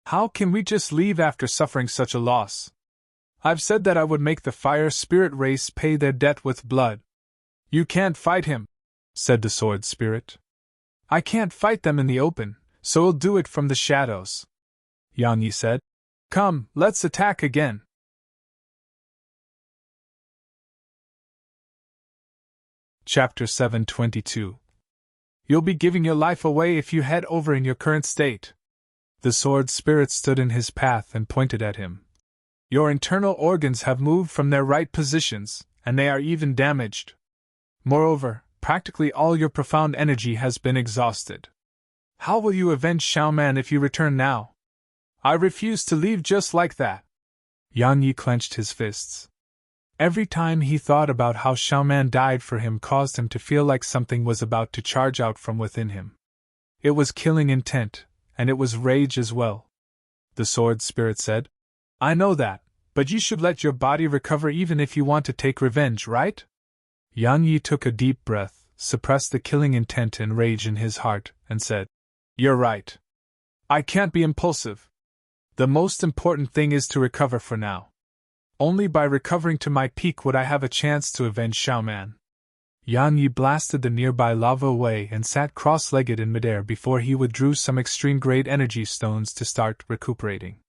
How can we just leave after suffering such a loss? I've said that I would make the fire spirit race pay their debt with blood. You can't fight him, said the sword spirit. I can't fight them in the open, so we'll do it from the shadows. Yang Yi said, Come, let's attack again. Chapter 722. You'll be giving your life away if you head over in your current state. The sword spirit stood in his path and pointed at him. Your internal organs have moved from their right positions, and they are even damaged. Moreover, practically all your profound energy has been exhausted. How will you avenge Xiaoman if you return now? I refuse to leave just like that. Yang Yi clenched his fists. Every time he thought about how Xiaoman died for him caused him to feel like something was about to charge out from within him. It was killing intent, and it was rage as well. The sword spirit said, I know that, but you should let your body recover even if you want to take revenge, right? Yang Yi took a deep breath, suppressed the killing intent and rage in his heart, and said, You're right. I can't be impulsive. The most important thing is to recover for now. Only by recovering to my peak would I have a chance to avenge Xiaoman. Yang Yi blasted the nearby lava away and sat cross-legged in midair before he withdrew some extreme-grade energy stones to start recuperating.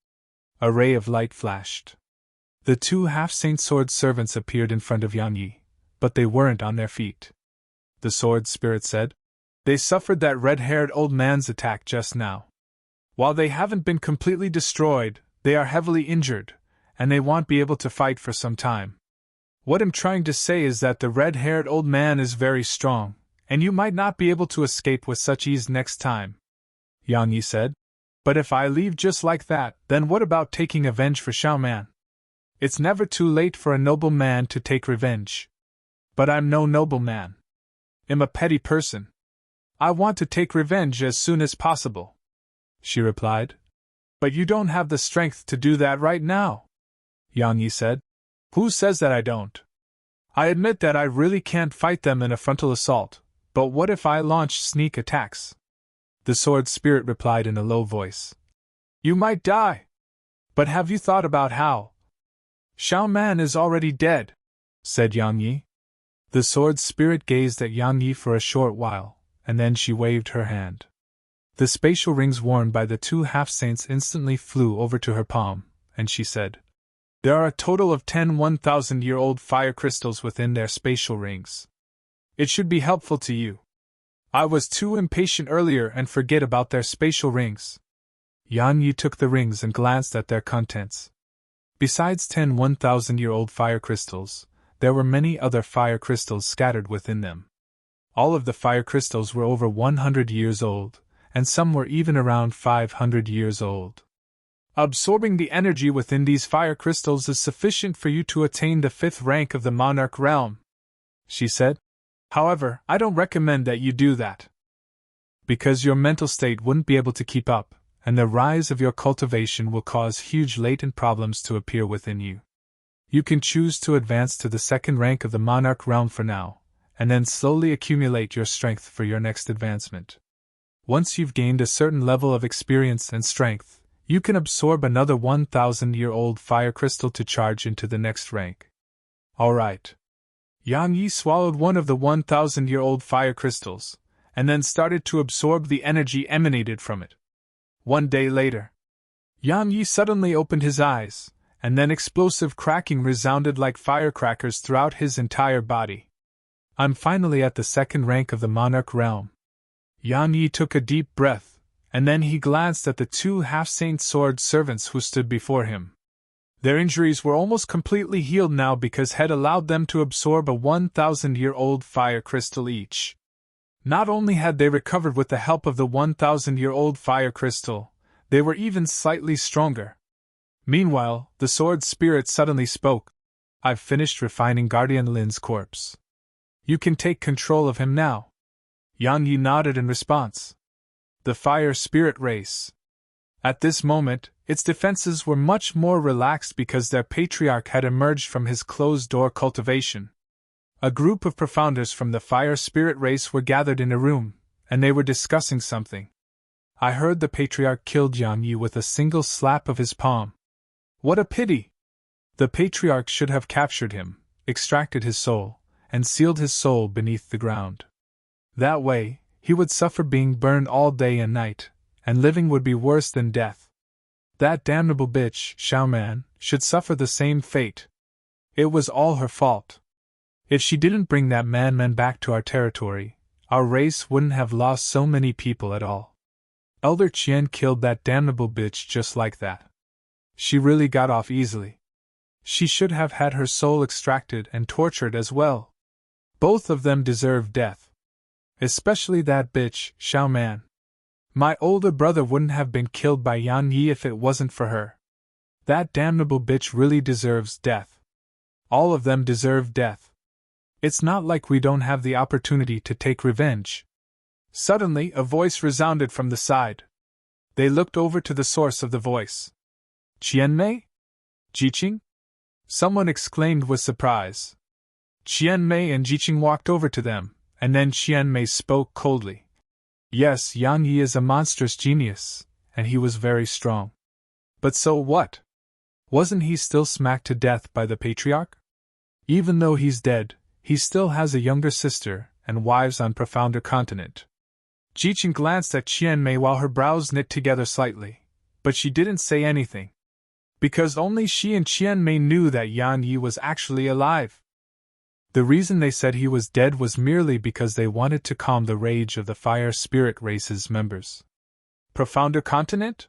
A ray of light flashed. The two half-saint sword servants appeared in front of Yang Yi, but they weren't on their feet. The sword spirit said, They suffered that red-haired old man's attack just now. While they haven't been completely destroyed, they are heavily injured, and they won't be able to fight for some time. What I'm trying to say is that the red-haired old man is very strong, and you might not be able to escape with such ease next time. Yang Yi said, But if I leave just like that, then what about taking revenge for Xiaoman? It's never too late for a noble man to take revenge. But I'm no noble man. I'm a petty person. I want to take revenge as soon as possible, she replied. But you don't have the strength to do that right now, Yang Yi said. Who says that I don't? I admit that I really can't fight them in a frontal assault, but what if I launch sneak attacks? The sword spirit replied in a low voice. You might die. But have you thought about how? Xiaoman is already dead, said Yang Yi. The sword spirit gazed at Yang Yi for a short while, and then she waved her hand. The spatial rings worn by the two half-saints instantly flew over to her palm, and she said, There are a total of 10 1,000-year-old fire crystals within their spatial rings. It should be helpful to you. I was too impatient earlier and forget about their spatial rings. Yang Yi took the rings and glanced at their contents. Besides 10 1,000-year-old fire crystals, there were many other fire crystals scattered within them. All of the fire crystals were over 100 years old, and some were even around 500 years old. Absorbing the energy within these fire crystals is sufficient for you to attain the 5th rank of the monarch realm, she said. However, I don't recommend that you do that, because your mental state wouldn't be able to keep up, and the rise of your cultivation will cause huge latent problems to appear within you. You can choose to advance to the 2nd rank of the monarch realm for now, and then slowly accumulate your strength for your next advancement. Once you've gained a certain level of experience and strength, you can absorb another 1,000-year-old fire crystal to charge into the next rank. All right. Yang Yi swallowed one of the 1,000-year-old fire crystals, and then started to absorb the energy emanated from it. 1 day later, Yang Yi suddenly opened his eyes, and then explosive cracking resounded like firecrackers throughout his entire body. I'm finally at the 2nd rank of the monarch realm. Yang Yi took a deep breath, and then he glanced at the 2 half-saint sword servants who stood before him. Their injuries were almost completely healed now because had allowed them to absorb a 1,000-year-old fire crystal each. Not only had they recovered with the help of the 1,000-year-old fire crystal, they were even slightly stronger. Meanwhile, the sword spirit suddenly spoke. I've finished refining Guardian Lin's corpse. You can take control of him now. Yang Yi nodded in response. The fire spirit race. At this moment, its defenses were much more relaxed because their patriarch had emerged from his closed-door cultivation. A group of profounders from the fire spirit race were gathered in a room, and they were discussing something. I heard the patriarch killed Yang Yi with a single slap of his palm. What a pity! The patriarch should have captured him, extracted his soul, and sealed his soul beneath the ground. That way, he would suffer being burned all day and night, and living would be worse than death. That damnable bitch, Xiaoman, should suffer the same fate. It was all her fault. If she didn't bring that man back to our territory, our race wouldn't have lost so many people at all. Elder Qian killed that damnable bitch just like that. She really got off easily. She should have had her soul extracted and tortured as well. Both of them deserve death. Especially that bitch, Xiaoman. My older brother wouldn't have been killed by Yang Yi if it wasn't for her. That damnable bitch really deserves death. All of them deserve death. It's not like we don't have the opportunity to take revenge. Suddenly, a voice resounded from the side. They looked over to the source of the voice. Qianmei? Jiqing? Someone exclaimed with surprise. Qianmei and Jiqing walked over to them, and then Qianmei spoke coldly. Yes, Yang Yi is a monstrous genius, and he was very strong. But so what? Wasn't he still smacked to death by the patriarch? Even though he's dead, he still has a younger sister and wives on Profounder Continent. Jiqing glanced at Qianmei while her brows knit together slightly, but she didn't say anything. Because only she and Qianmei knew that Yang Yi was actually alive. The reason they said he was dead was merely because they wanted to calm the rage of the fire spirit race's members. Profounder Continent?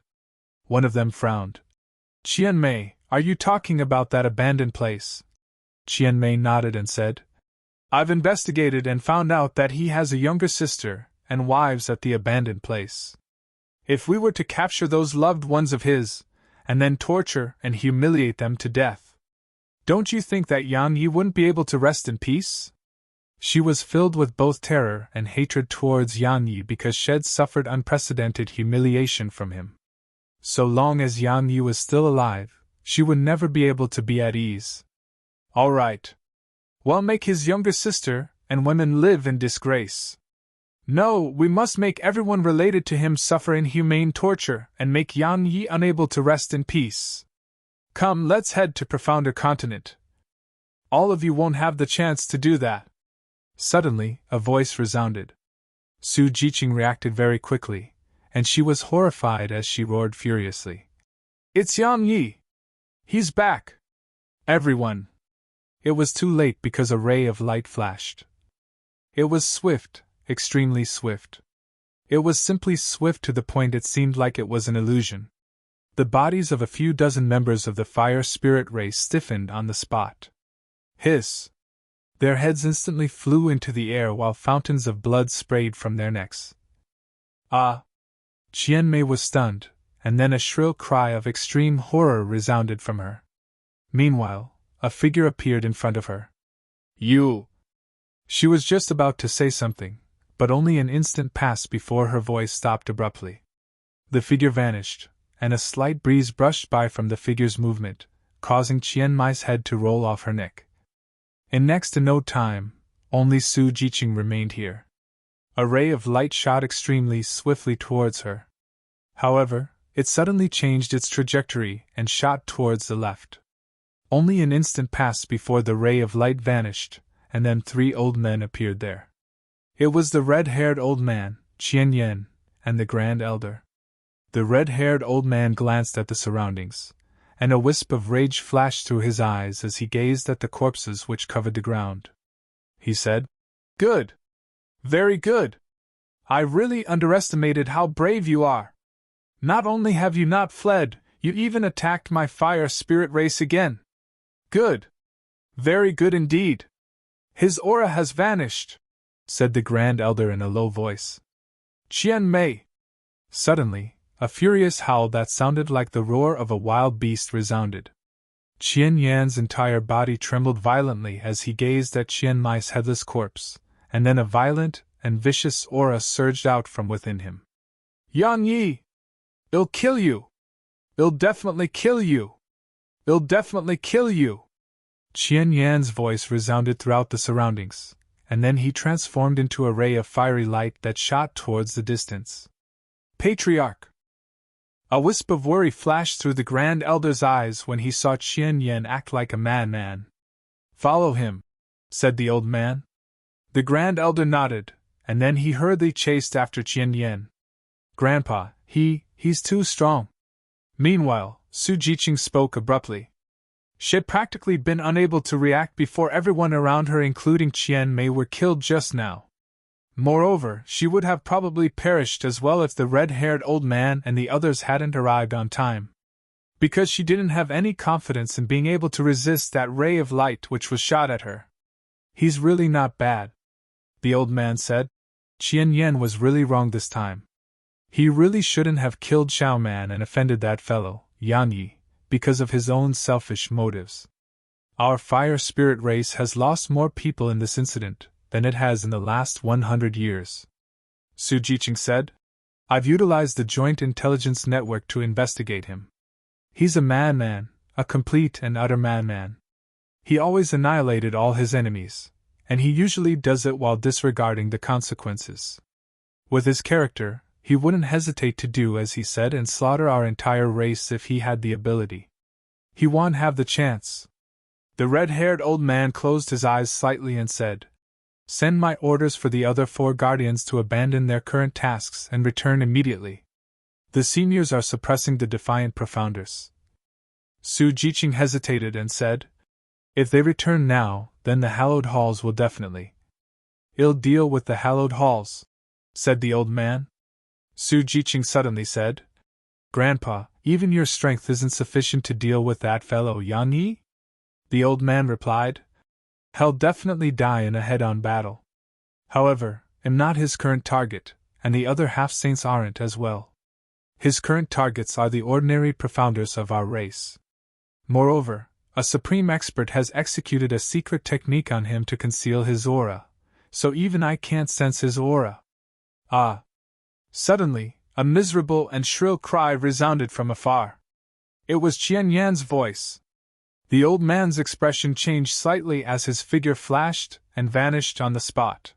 One of them frowned. Qianmei, are you talking about that abandoned place? Qianmei nodded and said, I've investigated and found out that he has a younger sister and wives at the abandoned place. If we were to capture those loved ones of his, and then torture and humiliate them to death, don't you think that Yang Yi wouldn't be able to rest in peace? She was filled with both terror and hatred towards Yang Yi because she had suffered unprecedented humiliation from him. So long as Yang Yi was still alive, she would never be able to be at ease. All right. Well, make his younger sister and women live in disgrace. No, we must make everyone related to him suffer inhumane torture and make Yang Yi unable to rest in peace. Come, let's head to Profounder Continent. All of you won't have the chance to do that. Suddenly, a voice resounded. Su Jiqing reacted very quickly, and she was horrified as she roared furiously. It's Yang Yi! He's back! Everyone! It was too late because a ray of light flashed. It was swift, extremely swift. It was simply swift to the point it seemed like it was an illusion. The bodies of a few dozen members of the fire spirit race stiffened on the spot. Hiss! Their heads instantly flew into the air while fountains of blood sprayed from their necks. Ah! Qianmei was stunned, and then a shrill cry of extreme horror resounded from her. Meanwhile, a figure appeared in front of her. You! She was just about to say something, but only an instant passed before her voice stopped abruptly. The figure vanished, and a slight breeze brushed by from the figure's movement, causing Qianmei's head to roll off her neck. In next to no time, only Su Jiqing remained here. A ray of light shot extremely swiftly towards her. However, it suddenly changed its trajectory and shot towards the left. Only an instant passed before the ray of light vanished, and then 3 old men appeared there. It was the red-haired old man, Qian Yen, and the Grand Elder. The red-haired old man glanced at the surroundings, and a wisp of rage flashed through his eyes as he gazed at the corpses which covered the ground. He said, "Good! Very good! I really underestimated how brave you are. Not only have you not fled, you even attacked my fire spirit race again. Good! Very good indeed! His aura has vanished," said the Grand Elder in a low voice. "Qian Mei!" Suddenly, a furious howl that sounded like the roar of a wild beast resounded. Qian Yan's entire body trembled violently as he gazed at Qian Mei's headless corpse, and then a violent and vicious aura surged out from within him. "Yan Yi! I'll kill you! I'll definitely kill you! I'll definitely kill you!" Qian Yan's voice resounded throughout the surroundings, and then he transformed into a ray of fiery light that shot towards the distance. "Patriarch!" A wisp of worry flashed through the Grand Elder's eyes when he saw Qian Yan act like a madman. "Follow him," said the old man. The Grand Elder nodded, and then he hurriedly chased after Qian Yan. "Grandpa, he's too strong." Meanwhile, Su Jiqing spoke abruptly. She had practically been unable to react before everyone around her, including Qian Mei, were killed just now. Moreover, she would have probably perished as well if the red-haired old man and the others hadn't arrived on time. Because she didn't have any confidence in being able to resist that ray of light which was shot at her. "He's really not bad," the old man said. Qian Yan was really wrong this time. He really shouldn't have killed Xiao Man and offended that fellow, Yan Yi, because of his own selfish motives. Our fire spirit race has lost more people in this incident than it has in the last 100 years. Su Jiqing said. "I've utilized the Joint Intelligence Network to investigate him. He's a madman, a complete and utter madman. He always annihilated all his enemies, and he usually does it while disregarding the consequences. With his character, he wouldn't hesitate to do as he said and slaughter our entire race if he had the ability. He won't have the chance." The red-haired old man closed his eyes slightly and said, "Send my orders for the other 4 guardians to abandon their current tasks and return immediately. The seniors are suppressing the defiant profounders." Su Jiqing hesitated and said, "If they return now, then the hallowed halls will definitely." "I'll deal with the hallowed halls," said the old man. Su Jiqing suddenly said, "Grandpa, even your strength isn't sufficient to deal with that fellow Yan Yi?" The old man replied, "He'll definitely die in a head-on battle. However, I'm not his current target, and the other half-saints aren't as well. His current targets are the ordinary profounders of our race. Moreover, a supreme expert has executed a secret technique on him to conceal his aura, so even I can't sense his aura." "Ah!" Suddenly, a miserable and shrill cry resounded from afar. It was Qian Yan's voice. The old man's expression changed slightly as his figure flashed and vanished on the spot.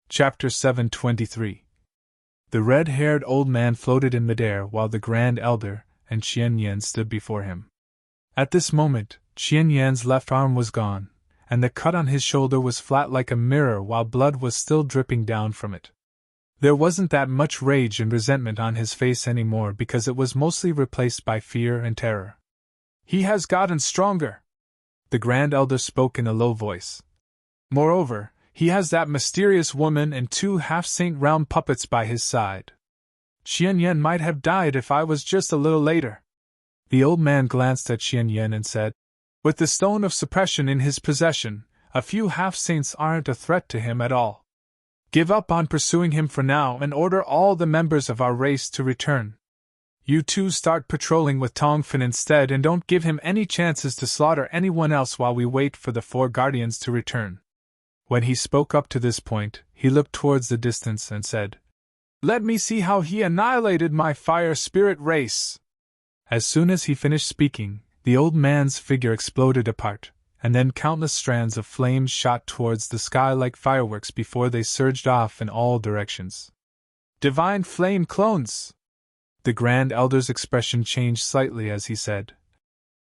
Chapter 723. The red-haired old man floated in midair while the Grand Elder and Qian Yan stood before him. At this moment, Qian Yan's left arm was gone, and the cut on his shoulder was flat like a mirror while blood was still dripping down from it. There wasn't that much rage and resentment on his face anymore because it was mostly replaced by fear and terror. "He has gotten stronger," the Grand Elder spoke in a low voice. "Moreover, he has that mysterious woman and 2 half-saint realm puppets by his side. Qian Yan might have died if I was just a little later." The old man glanced at Qian Yan and said, "With the stone of suppression in his possession, a few half-saints aren't a threat to him at all. Give up on pursuing him for now and order all the members of our race to return. You 2 start patrolling with Tongfen instead and don't give him any chances to slaughter anyone else while we wait for the 4 guardians to return." When he spoke up to this point, he looked towards the distance and said, "Let me see how he annihilated my fire spirit race." As soon as he finished speaking, the old man's figure exploded apart, and then countless strands of flames shot towards the sky like fireworks before they surged off in all directions. "Divine flame clones!" The Grand Elder's expression changed slightly as he said,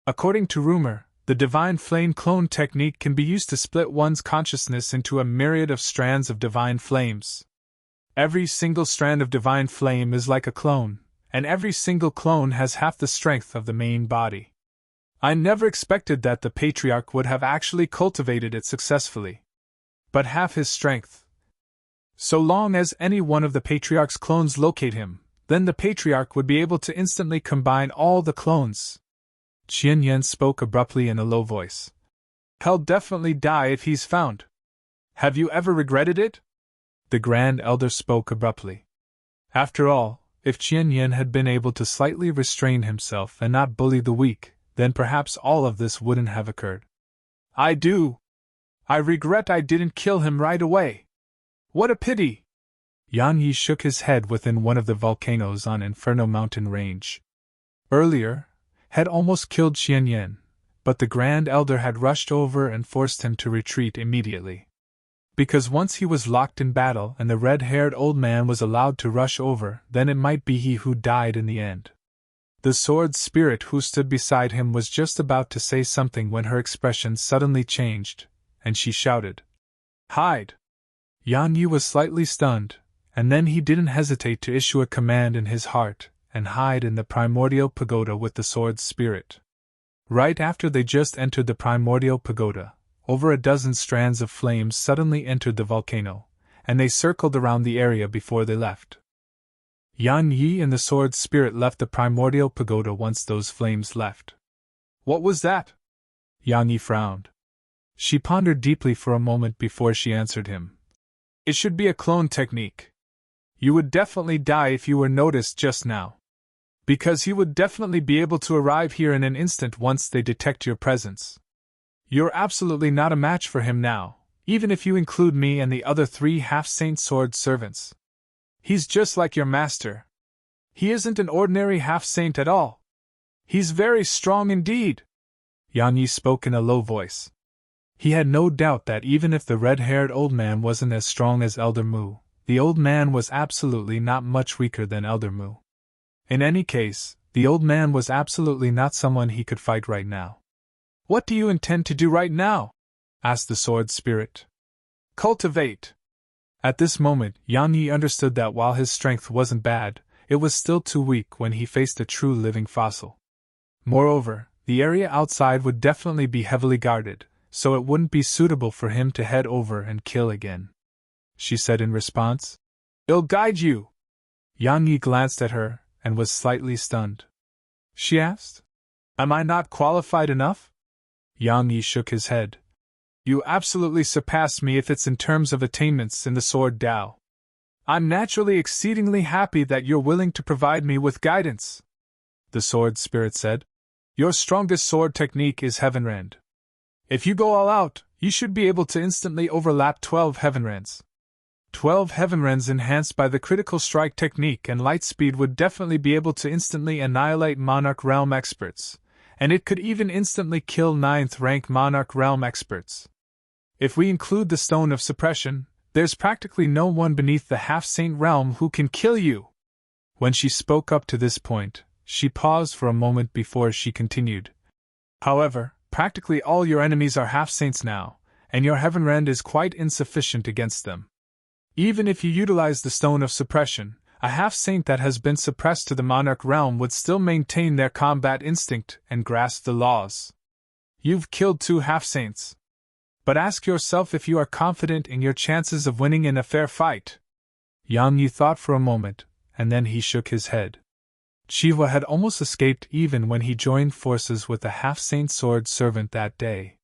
According to rumor, the divine flame clone technique can be used to split one's consciousness into a myriad of strands of divine flames. Every single strand of divine flame is like a clone, and every single clone has half the strength of the main body. I never expected that the patriarch would have actually cultivated it successfully. But half his strength. So long as any one of the patriarch's clones locate him, then the patriarch would be able to instantly combine all the clones. Qian Yan spoke abruptly in a low voice. He'll definitely die if he's found. Have you ever regretted it? The Grand Elder spoke abruptly. After all, if Qian Yan had been able to slightly restrain himself and not bully the weak, then perhaps all of this wouldn't have occurred. I do. I regret I didn't kill him right away. What a pity! Yan Yi shook his head within one of the volcanoes on Inferno Mountain Range. Earlier, had almost killed Qian Yan, but the Grand Elder had rushed over and forced him to retreat immediately. Because once he was locked in battle and the red-haired old man was allowed to rush over, then it might be he who died in the end. The sword spirit who stood beside him was just about to say something when her expression suddenly changed, and she shouted, "Hide!" Yan Yi was slightly stunned, and then he didn't hesitate to issue a command in his heart, and hide in the primordial pagoda with the sword spirit. Right after they just entered the primordial pagoda, over a dozen strands of flames suddenly entered the volcano, and they circled around the area before they left. Yan Yi and the sword spirit left the primordial pagoda once those flames left. What was that? Yan Yi frowned. She pondered deeply for a moment before she answered him. It should be a clone technique. You would definitely die if you were noticed just now. Because he would definitely be able to arrive here in an instant once they detect your presence. You're absolutely not a match for him now, even if you include me and the other 3 half-saint sword servants. He's just like your master. He isn't an ordinary half-saint at all. He's very strong indeed. Yan Yi spoke in a low voice. He had no doubt that even if the red-haired old man wasn't as strong as Elder Mu, the old man was absolutely not much weaker than Elder Mu. In any case, the old man was absolutely not someone he could fight right now. What do you intend to do right now? Asked the sword spirit. Cultivate. At this moment, Yan Yi understood that while his strength wasn't bad, it was still too weak when he faced a true living fossil. Moreover, the area outside would definitely be heavily guarded, so it wouldn't be suitable for him to head over and kill again. She said in response. I'll guide you. Yan Yi glanced at her, and was slightly stunned. She asked, Am I not qualified enough? Yang Yi shook his head. You absolutely surpass me if it's in terms of attainments in the Sword Tao. I'm naturally exceedingly happy that you're willing to provide me with guidance. The Sword Spirit said. Your strongest sword technique is Heaven Rend. If you go all out, you should be able to instantly overlap 12 Heaven Rends. 12 Heaven Rends enhanced by the critical strike technique and light speed would definitely be able to instantly annihilate Monarch Realm experts, and it could even instantly kill 9th rank Monarch Realm experts. If we include the Stone of Suppression, there's practically no one beneath the Half-Saint Realm who can kill you. When she spoke up to this point, she paused for a moment before she continued. However, practically all your enemies are Half-Saints now, and your Heaven Rend is quite insufficient against them. Even if you utilize the Stone of Suppression, a half-saint that has been suppressed to the Monarch Realm would still maintain their combat instinct and grasp the laws. You've killed 2 half-saints. But ask yourself if you are confident in your chances of winning in a fair fight. Yang Yi thought for a moment, and then he shook his head. Chiwa had almost escaped even when he joined forces with the half-saint sword servant that day.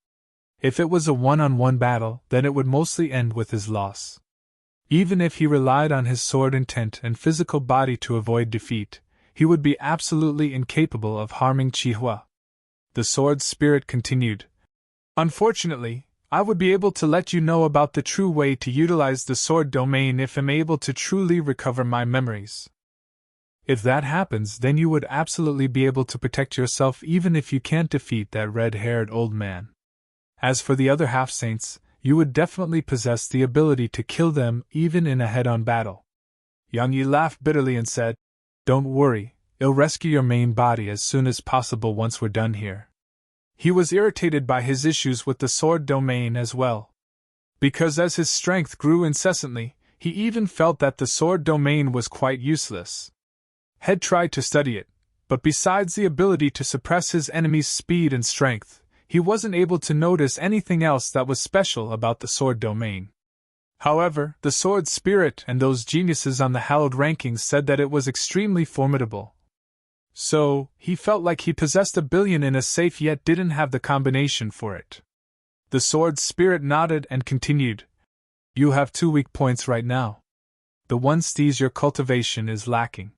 If it was a one-on-one battle, then it would mostly end with his loss. Even if he relied on his sword intent and physical body to avoid defeat, he would be absolutely incapable of harming Chihua. The sword spirit continued. Unfortunately, I would be able to let you know about the true way to utilize the sword domain if I'm able to truly recover my memories. If that happens, then you would absolutely be able to protect yourself even if you can't defeat that red-haired old man. As for the other half-saints, you would definitely possess the ability to kill them even in a head-on battle. Yang Yi laughed bitterly and said, Don't worry, I'll rescue your main body as soon as possible once we're done here. He was irritated by his issues with the sword domain as well. Because as his strength grew incessantly, he even felt that the sword domain was quite useless. Had tried to study it, but besides the ability to suppress his enemy's speed and strength, he wasn't able to notice anything else that was special about the sword domain. However, the sword spirit and those geniuses on the hallowed rankings said that it was extremely formidable. So, he felt like he possessed $1 billion in a safe yet didn't have the combination for it. The sword spirit nodded and continued. You have 2 weak points right now. The one sees your cultivation is lacking.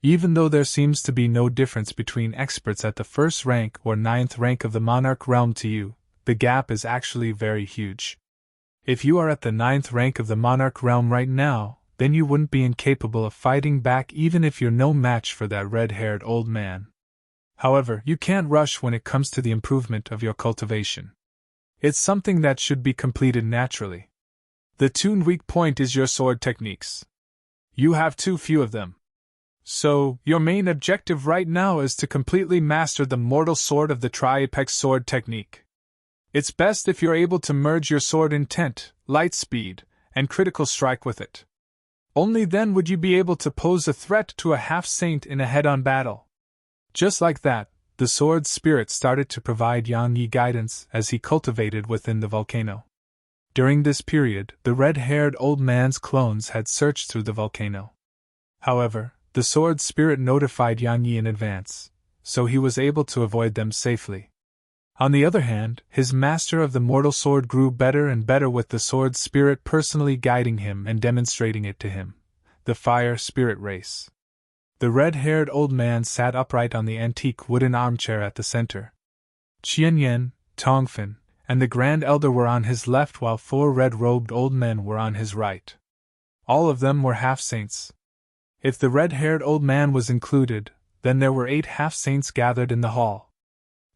Even though there seems to be no difference between experts at the 1st rank or 9th rank of the monarch realm to you, the gap is actually very huge. If you are at the 9th rank of the monarch realm right now, then you wouldn't be incapable of fighting back even if you're no match for that red-haired old man. However, you can't rush when it comes to the improvement of your cultivation. It's something that should be completed naturally. The tuned weak point is your sword techniques. You have too few of them. So, your main objective right now is to completely master the mortal sword of the tri-apex sword technique. It's best if you're able to merge your sword intent, light speed, and critical strike with it. Only then would you be able to pose a threat to a half-saint in a head-on battle. Just like that, the sword spirit started to provide Yang Yi guidance as he cultivated within the volcano. During this period, the red-haired old man's clones had searched through the volcano. However, the sword spirit notified Yang Yi in advance, so he was able to avoid them safely. On the other hand, his master of the mortal sword grew better and better with the sword spirit personally guiding him and demonstrating it to him. The fire spirit race. The red-haired old man sat upright on the antique wooden armchair at the center. Qianyan, Tongfen, and the Grand Elder were on his left while 4 red-robed old men were on his right. All of them were half-saints. If the red-haired old man was included, then there were 8 half-saints gathered in the hall.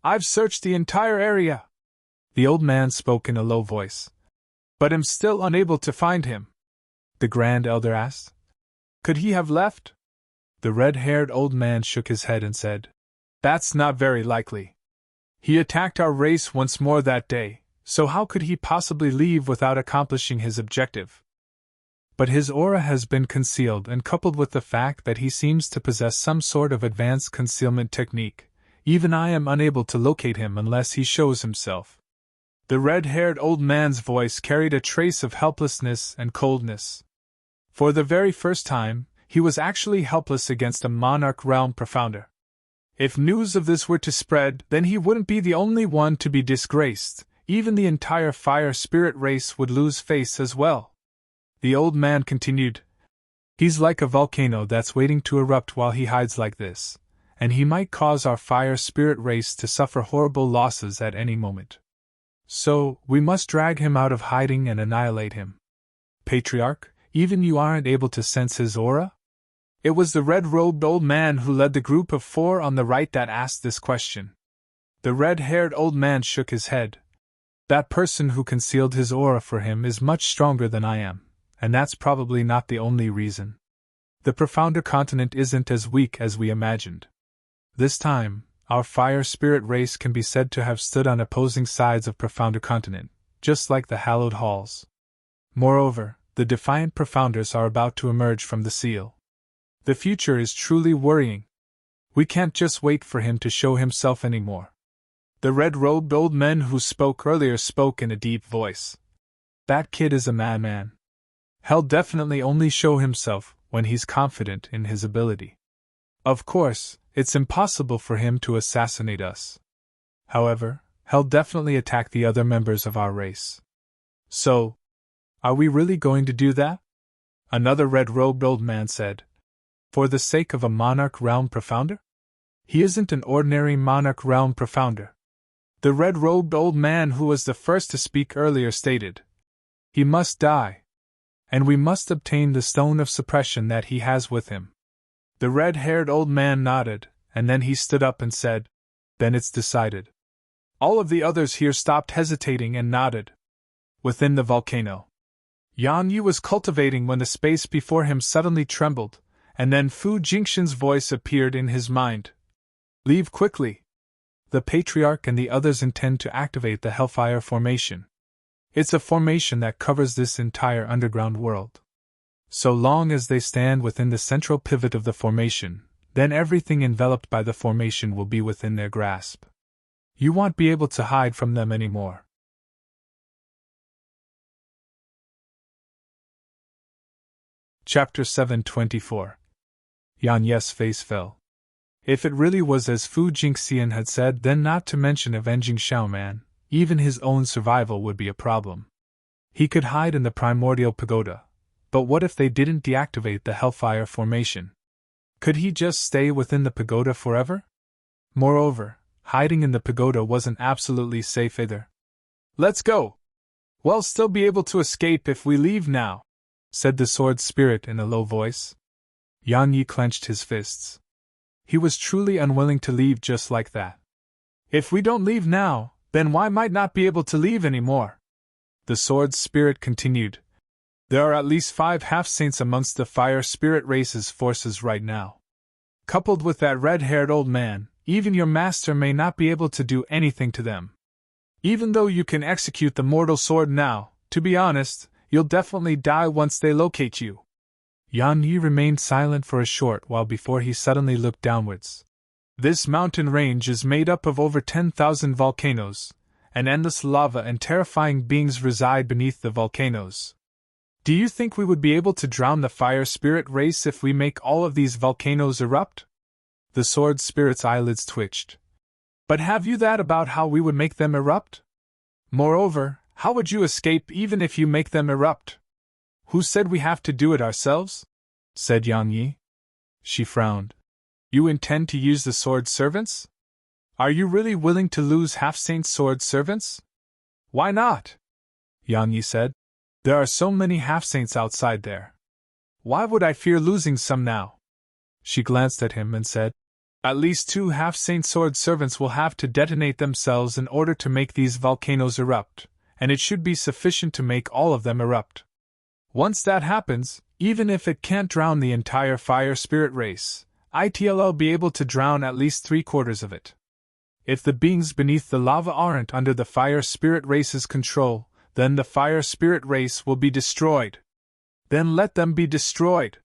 I've searched the entire area. The old man spoke in a low voice. But am still unable to find him. The Grand Elder asked. Could he have left? The red-haired old man shook his head and said, That's not very likely. He attacked our race once more that day, so how could he possibly leave without accomplishing his objective? But his aura has been concealed, and coupled with the fact that he seems to possess some sort of advanced concealment technique, even I am unable to locate him unless he shows himself. The red-haired old man's voice carried a trace of helplessness and coldness. For the very first time, he was actually helpless against a monarch realm profounder. If news of this were to spread, then he wouldn't be the only one to be disgraced, even the entire fire spirit race would lose face as well. The old man continued, He's like a volcano that's waiting to erupt while he hides like this, and he might cause our fire spirit race to suffer horrible losses at any moment. So, we must drag him out of hiding and annihilate him. Patriarch, even you aren't able to sense his aura? It was the red-robed old man who led the group of 4 on the right that asked this question. The red-haired old man shook his head. That person who concealed his aura for him is much stronger than I am, and that's probably not the only reason. The profounder continent isn't as weak as we imagined. This time, our fire spirit race can be said to have stood on opposing sides of profounder continent, just like the hallowed halls. Moreover, the defiant profounders are about to emerge from the seal. The future is truly worrying. We can't just wait for him to show himself anymore. The red-robed old men who spoke earlier spoke in a deep voice. That kid is a madman. He'll definitely only show himself when he's confident in his ability. Of course, it's impossible for him to assassinate us. However, he'll definitely attack the other members of our race. So, are we really going to do that? Another red-robed old man said. For the sake of a monarch realm profounder? He isn't an ordinary monarch realm profounder. The red-robed old man who was the first to speak earlier stated. He must die. And we must obtain the stone of suppression that he has with him. The red-haired old man nodded, and then he stood up and said, Then it's decided. All of the others here stopped hesitating and nodded. Within the volcano, Yang Yi was cultivating when the space before him suddenly trembled, and then Fu Jingxin's voice appeared in his mind. Leave quickly. the Patriarch and the others intend to activate the Hellfire Formation. It's a formation that covers this entire underground world. So long as they stand within the central pivot of the formation, then everything enveloped by the formation will be within their grasp. You won't be able to hide from them anymore. Chapter 724. Yan Ye's face fell. If it really was as Fu Jingxian had said, then not to mention avenging Xiaoman, even his own survival would be a problem. He could hide in the primordial pagoda, but what if they didn't deactivate the Hellfire Formation? Could he just stay within the pagoda forever? Moreover, hiding in the pagoda wasn't absolutely safe either. Let's go! We'll still be able to escape if we leave now, said the sword spirit in a low voice. Yan Yi clenched his fists. He was truly unwilling to leave just like that. If we don't leave now, then why might not be able to leave anymore? The sword spirit continued. There are at least 5 half-saints amongst the fire spirit race's forces right now. Coupled with that red-haired old man, even your master may not be able to do anything to them. Even though you can execute the mortal sword now, to be honest, you'll definitely die once they locate you. Yan Yi remained silent for a short while before he suddenly looked downwards. This mountain range is made up of over 10,000 volcanoes, and endless lava and terrifying beings reside beneath the volcanoes. Do you think we would be able to drown the fire spirit race if we make all of these volcanoes erupt? The sword spirit's eyelids twitched. But have you thought about how we would make them erupt? Moreover, how would you escape even if you make them erupt? Who said we have to do it ourselves? Said Yang Yi. She frowned. You intend to use the sword servants? Are you really willing to lose half-saint sword servants? Why not? Yang Yi said. There are so many half-saints outside there. Why would I fear losing some now? She glanced at him and said, At least 2 half-saint sword servants will have to detonate themselves in order to make these volcanoes erupt, and it should be sufficient to make all of them erupt. Once that happens, even if it can't drown the entire fire spirit race, it'll be able to drown at least 3/4 of it. If the beings beneath the lava aren't under the fire spirit race's control, then the fire spirit race will be destroyed. Then let them be destroyed.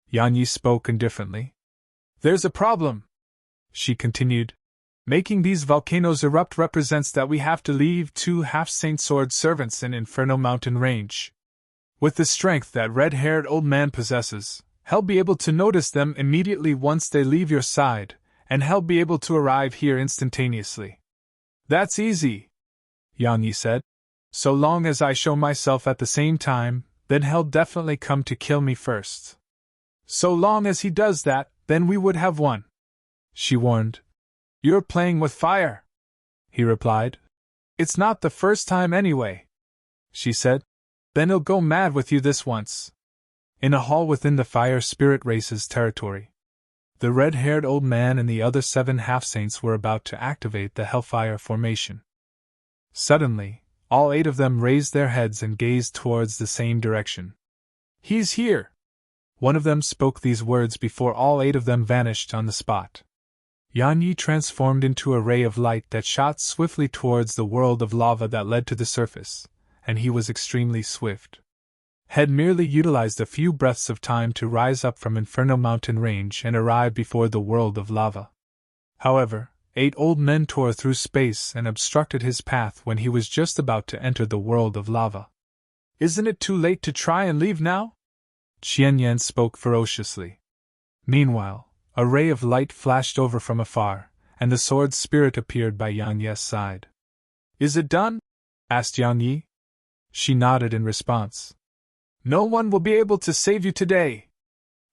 Yan Yi spoke indifferently. There's a problem, she continued. Making these volcanoes erupt represents that we have to leave 2 half-saint sword servants in Inferno Mountain range. With the strength that red-haired old man possesses, he'll be able to notice them immediately once they leave your side, and he'll be able to arrive here instantaneously. That's easy, Yang Yi said. So long as I show myself at the same time, then he'll definitely come to kill me first. So long as he does that, then we would have won, she warned. You're playing with fire, he replied. It's not the first time anyway, she said. Then he'll go mad with you this once. In a hall within the fire spirit race's territory, the red-haired old man and the other 7 half-saints were about to activate the Hellfire Formation. Suddenly, all 8 of them raised their heads and gazed towards the same direction. He's here! One of them spoke these words before all 8 of them vanished on the spot. Yan Yi transformed into a ray of light that shot swiftly towards the world of lava that led to the surface, and he was extremely swift. Had merely utilized a few breaths of time to rise up from Inferno Mountain range and arrive before the world of lava. However, 8 old men tore through space and obstructed his path when he was just about to enter the world of lava. Isn't it too late to try and leave now? Qian Yan spoke ferociously. Meanwhile, a ray of light flashed over from afar, and the sword spirit appeared by Yang Yi's side. Is it done? Asked Yang Yi. She nodded in response. No one will be able to save you today.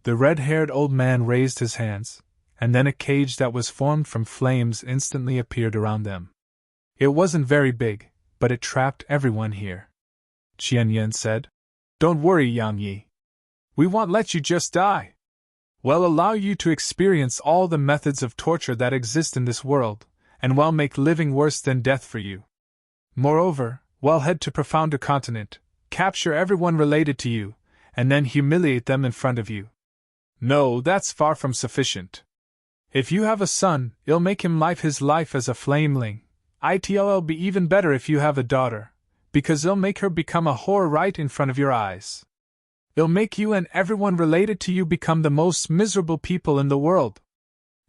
The red-haired old man raised his hands, and then a cage that was formed from flames instantly appeared around them. It wasn't very big, but it trapped everyone here. Qian Yan said. Don't worry, Yang Yi. We won't let you just die. We'll allow you to experience all the methods of torture that exist in this world, and we'll make living worse than death for you. Moreover, we'll head to Profounder Continent, capture everyone related to you, and then humiliate them in front of you. No, that's far from sufficient. If you have a son, it'll make him live his life as a flameling. It'll be even better if you have a daughter, because it'll make her become a whore right in front of your eyes. It'll make you and everyone related to you become the most miserable people in the world.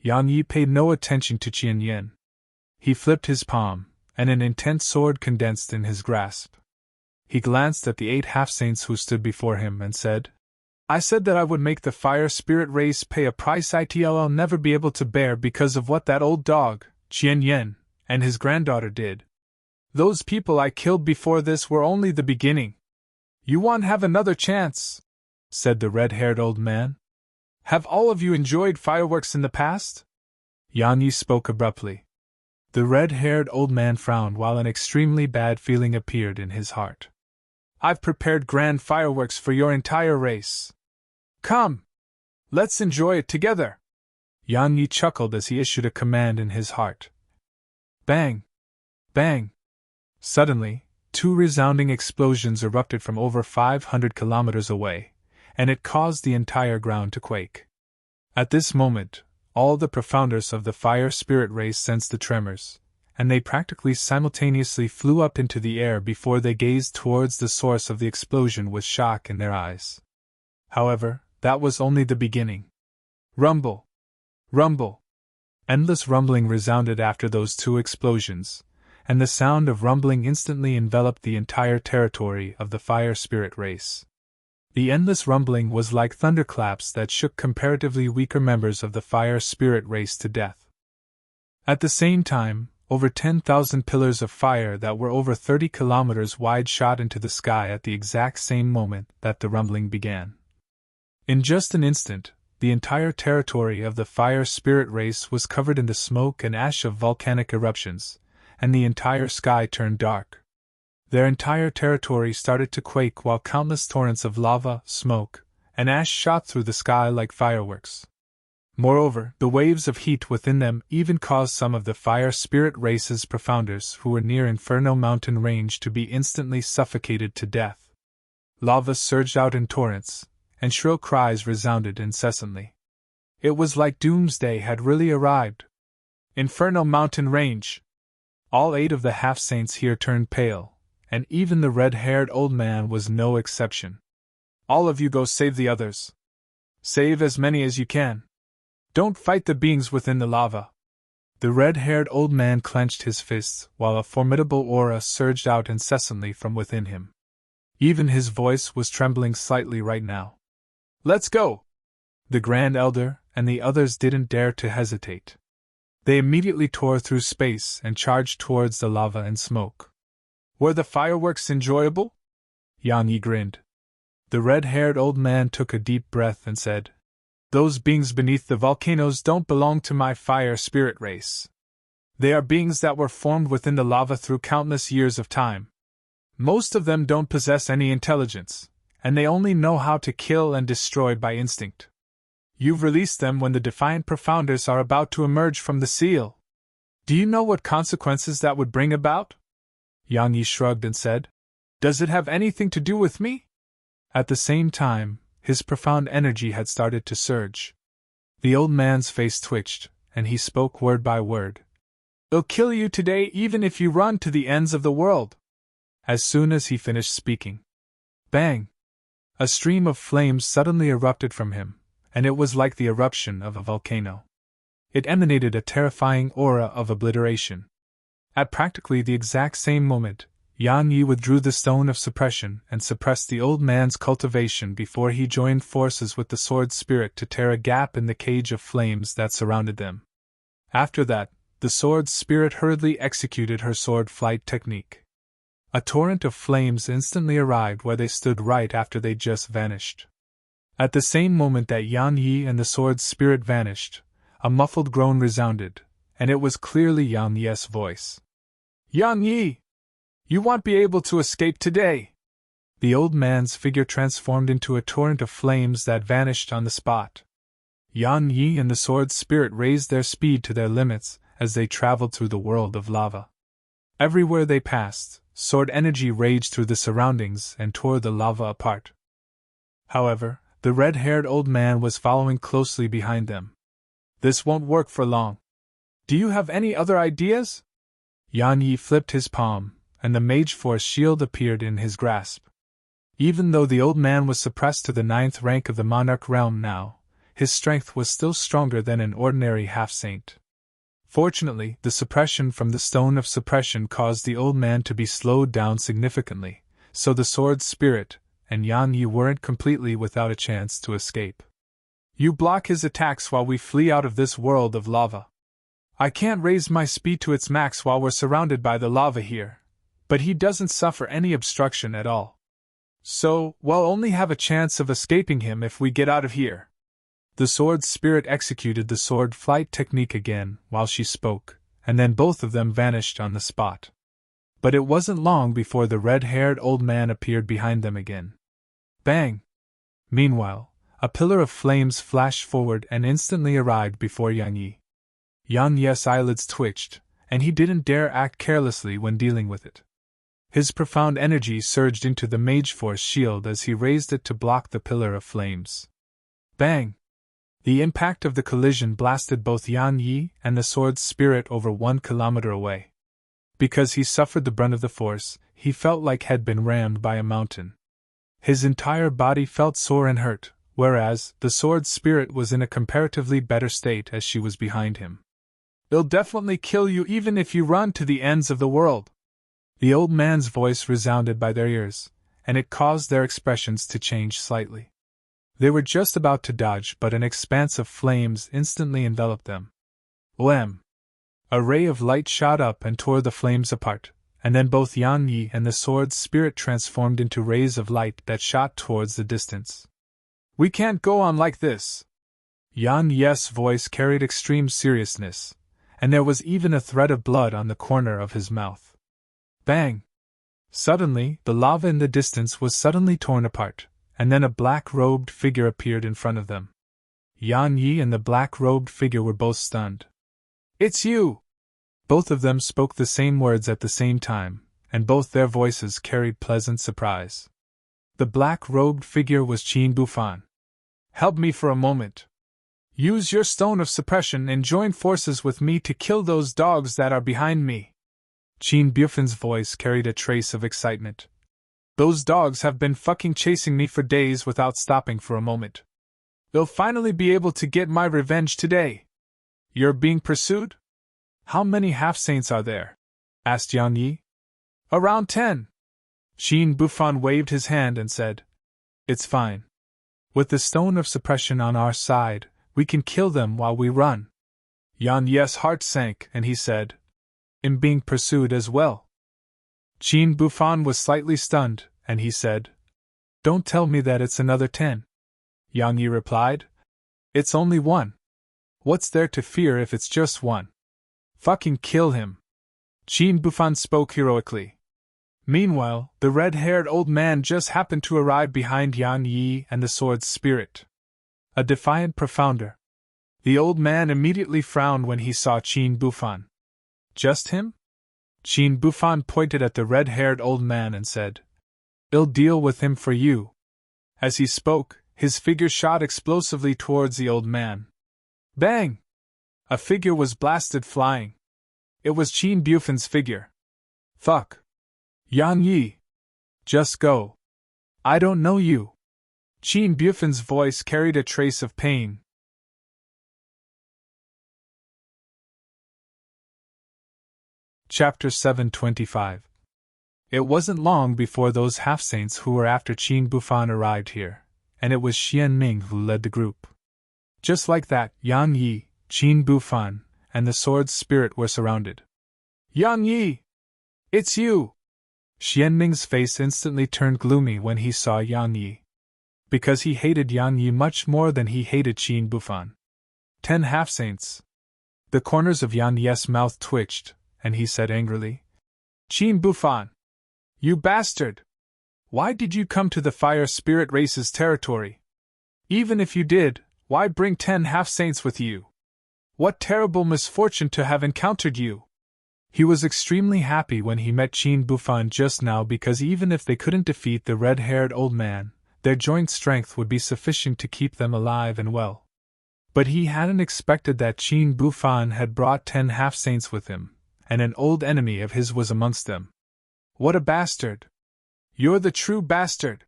Yang Yi paid no attention to Qian Yin. He flipped his palm, and an intense sword condensed in his grasp. He glanced at the 8 half-saints who stood before him and said, I said that I would make the fire spirit race pay a price I'll never be able to bear because of what that old dog, Qian Yin, and his granddaughter did. Those people I killed before this were only the beginning. You want to have another chance, said the red-haired old man. Have all of you enjoyed fireworks in the past? Yang Yi spoke abruptly. The red-haired old man frowned while an extremely bad feeling appeared in his heart. I've prepared grand fireworks for your entire race. Come! Let's enjoy it together! Yang Yi chuckled as he issued a command in his heart. Bang! Bang! Suddenly, 2 resounding explosions erupted from over 500 kilometers away, and it caused the entire ground to quake. At this moment, all the profounders of the fire spirit race sensed the tremors, and they practically simultaneously flew up into the air before they gazed towards the source of the explosion with shock in their eyes. However, that was only the beginning. Rumble! Rumble! Endless rumbling resounded after those 2 explosions, and the sound of rumbling instantly enveloped the entire territory of the fire spirit race. The endless rumbling was like thunderclaps that shook comparatively weaker members of the fire spirit race to death. At the same time, over 10,000 pillars of fire that were over 30 kilometers wide shot into the sky at the exact same moment that the rumbling began. In just an instant, the entire territory of the fire spirit race was covered in the smoke and ash of volcanic eruptions, and the entire sky turned dark. Their entire territory started to quake while countless torrents of lava, smoke, and ash shot through the sky like fireworks. Moreover, the waves of heat within them even caused some of the fire spirit race's profounders who were near Inferno mountain range to be instantly suffocated to death. Lava surged out in torrents, and shrill cries resounded incessantly. It was like doomsday had really arrived. Inferno mountain range! All 8 of the half-saints here turned pale, and even the red-haired old man was no exception. All of you go save the others. Save as many as you can. Don't fight the beings within the lava. The red-haired old man clenched his fists while a formidable aura surged out incessantly from within him. Even his voice was trembling slightly right now. Let's go! The Grand Elder and the others didn't dare to hesitate. They immediately tore through space and charged towards the lava and smoke. Were the fireworks enjoyable? Yang Yi grinned. The red-haired old man took a deep breath and said, Those beings beneath the volcanoes don't belong to my fire spirit race. They are beings that were formed within the lava through countless years of time. Most of them don't possess any intelligence, and they only know how to kill and destroy by instinct. You've released them when the defiant profounders are about to emerge from the seal. Do you know what consequences that would bring about? Yang Yi shrugged and said, Does it have anything to do with me? At the same time, his profound energy had started to surge. The old man's face twitched, and he spoke word by word. I'll kill you today even if you run to the ends of the world. As soon as he finished speaking, bang! A stream of flames suddenly erupted from him, and it was like the eruption of a volcano. It emanated a terrifying aura of obliteration. At practically the exact same moment, Yang Yi withdrew the stone of suppression and suppressed the old man's cultivation before he joined forces with the sword spirit to tear a gap in the cage of flames that surrounded them. After that, the sword spirit hurriedly executed her sword flight technique. A torrent of flames instantly arrived where they stood right after they just vanished. At the same moment that Yang Yi and the sword spirit vanished, a muffled groan resounded, and it was clearly Yang Yi's voice. Yang Yi! You won't be able to escape today! The old man's figure transformed into a torrent of flames that vanished on the spot. Yang Yi and the sword spirit raised their speed to their limits as they traveled through the world of lava. Everywhere they passed, sword energy raged through the surroundings and tore the lava apart. However, the red-haired old man was following closely behind them. This won't work for long. Do you have any other ideas? Yan Yi flipped his palm, and the mage force shield appeared in his grasp. Even though the old man was suppressed to the 9th rank of the monarch realm now, his strength was still stronger than an ordinary half-saint. Fortunately, the suppression from the stone of suppression caused the old man to be slowed down significantly, so the sword spirit and Yan Yi weren't completely without a chance to escape. You block his attacks while we flee out of this world of lava. I can't raise my speed to its max while we're surrounded by the lava here, but he doesn't suffer any obstruction at all. So, we'll only have a chance of escaping him if we get out of here. The sword spirit executed the sword flight technique again while she spoke, and then both of them vanished on the spot. But it wasn't long before the red-haired old man appeared behind them again. Bang! Meanwhile, a pillar of flames flashed forward and instantly arrived before Yan Yi. Yan Yi's eyelids twitched, and he didn't dare act carelessly when dealing with it. His profound energy surged into the mage force shield as he raised it to block the pillar of flames. Bang! The impact of the collision blasted both Yan Yi and the sword's spirit over 1 kilometer away. Because he suffered the brunt of the force, he felt like had been rammed by a mountain. His entire body felt sore and hurt, whereas the sword's spirit was in a comparatively better state as she was behind him. It'll definitely kill you even if you run to the ends of the world. The old man's voice resounded by their ears, and it caused their expressions to change slightly. They were just about to dodge, but an expanse of flames instantly enveloped them. Wham! A ray of light shot up and tore the flames apart, and then both Yan Yi and the sword's spirit transformed into rays of light that shot towards the distance. We can't go on like this. Yan Yi's voice carried extreme seriousness, and there was even a thread of blood on the corner of his mouth. Bang! Suddenly, the lava in the distance was suddenly torn apart, and then a black-robed figure appeared in front of them. Yan Yi and the black-robed figure were both stunned. It's you! Both of them spoke the same words at the same time, and both their voices carried pleasant surprise. The black-robed figure was Qin Bufan. Help me for a moment. Use your stone of suppression and join forces with me to kill those dogs that are behind me. Qin Bufan's voice carried a trace of excitement. Those dogs have been fucking chasing me for days without stopping for a moment. They'll finally be able to get my revenge today. You're being pursued? How many half-saints are there? Asked Yan Yi. Around 10. Qin Bufan waved his hand and said, It's fine. With the stone of suppression on our side, we can kill them while we run. Yan Yi's heart sank and he said, I'm being pursued as well. Qin Bufan was slightly stunned, and he said, Don't tell me that it's another 10. Yan Yi replied, It's only 1. What's there to fear if it's just 1? Fucking kill him. Qin Bufan spoke heroically. Meanwhile, the red-haired old man just happened to arrive behind Yan Yi and the sword's spirit. A defiant profounder. The old man immediately frowned when he saw Qin Bufan. Just him? Qin Bufan pointed at the red-haired old man and said, I'll deal with him for you. As he spoke, his figure shot explosively towards the old man. Bang! A figure was blasted flying. It was Qin Bufan's figure. Fuck. Yan Yi. Just go. I don't know you. Qin Bufan's voice carried a trace of pain. Chapter 725. It wasn't long before those half-saints who were after Qin Bufan arrived here, and it was Xian Ming who led the group. Just like that, Yan Yi, Qin Bufan, and the sword's spirit were surrounded. Yan Yi! It's you! Xian Ming's face instantly turned gloomy when he saw Yan Yi. Because he hated Yan Yi much more than he hated Qin Bufan. 10 half-saints. The corners of Yan Yi's mouth twitched, and he said angrily, Qin Bufan! You bastard! Why did you come to the fire spirit race's territory? Even if you did, why bring 10 half-saints with you? What terrible misfortune to have encountered you! He was extremely happy when he met Qin Bufan just now because even if they couldn't defeat the red-haired old man, their joint strength would be sufficient to keep them alive and well. But he hadn't expected that Qin Bufan had brought 10 half-saints with him, and an old enemy of his was amongst them. What a bastard! You're the true bastard!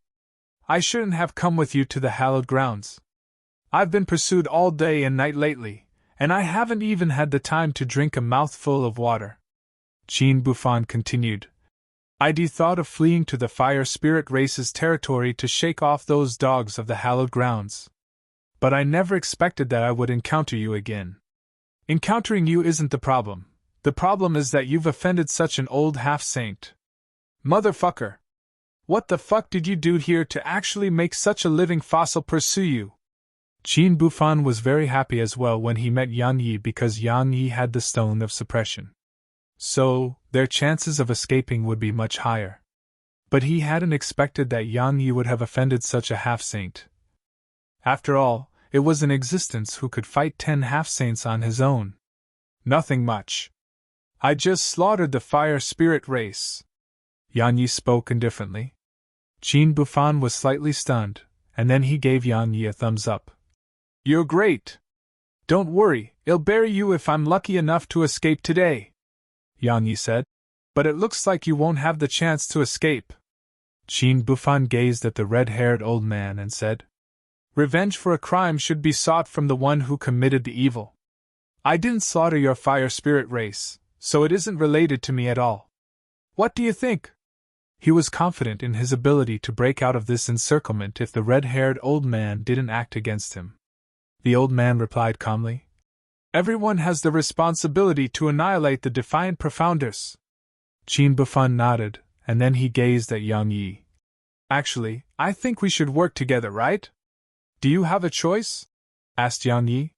I shouldn't have come with you to the hallowed grounds. I've been pursued all day and night lately, and I haven't even had the time to drink a mouthful of water. Qin Bufan continued. I'd thought of fleeing to the fire spirit race's territory to shake off those dogs of the hallowed grounds. But I never expected that I would encounter you again. Encountering you isn't the problem. The problem is that you've offended such an old half-saint. Motherfucker! What the fuck did you do here to actually make such a living fossil pursue you? Qin Bufan was very happy as well when he met Yan Yi because Yan Yi had the stone of suppression. So, their chances of escaping would be much higher. But he hadn't expected that Yan Yi would have offended such a half-saint. After all, it was an existence who could fight 10 half-saints on his own. Nothing much. I just slaughtered the fire spirit race. Yan Yi spoke indifferently. Qin Bufan was slightly stunned, and then he gave Yan Yi a thumbs up. You're great! Don't worry, I'll bury you if I'm lucky enough to escape today, Yan Yi said. But it looks like you won't have the chance to escape. Qin Bufan gazed at the red-haired old man and said, Revenge for a crime should be sought from the one who committed the evil. I didn't slaughter your fire spirit race, so it isn't related to me at all. What do you think? He was confident in his ability to break out of this encirclement if the red-haired old man didn't act against him. The old man replied calmly, Everyone has the responsibility to annihilate the defiant profounders. Qin Bufan nodded, and then he gazed at Yang Yi. Actually, I think we should work together, right? Do you have a choice? Asked Yang Yi.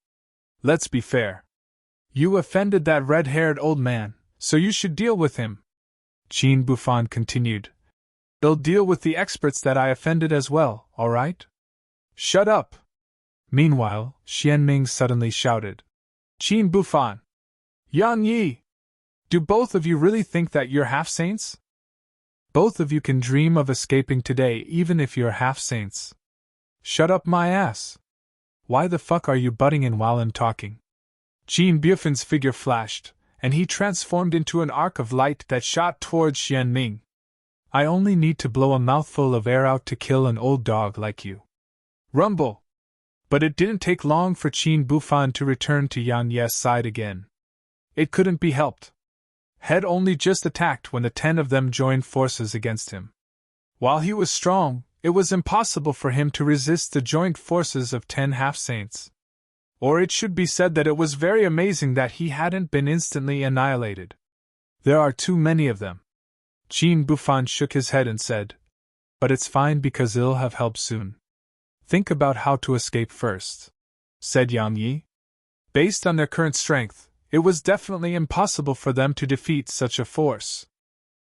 Let's be fair. You offended that red-haired old man, so you should deal with him. Qin Bufan continued. I'll deal with the experts that I offended as well, all right? Shut up! Meanwhile, Xianming suddenly shouted. Qin Bufan! Yan Yi! Do both of you really think that you're half-saints? Both of you can dream of escaping today even if you're half-saints. Shut up my ass! Why the fuck are you butting in while I'm talking? Qin Bufan's figure flashed, and he transformed into an arc of light that shot towards Xianming. I only need to blow a mouthful of air out to kill an old dog like you. Rumble! But it didn't take long for Qin Bufan to return to Yan Yi's side again. It couldn't be helped. Had only just attacked when the 10 of them joined forces against him. While he was strong, it was impossible for him to resist the joint forces of 10 half-saints. Or it should be said that it was very amazing that he hadn't been instantly annihilated. There are too many of them. Qin Bufan shook his head and said, But it's fine because it'll have help soon. Think about how to escape first, said Yang Yi. Based on their current strength, it was definitely impossible for them to defeat such a force.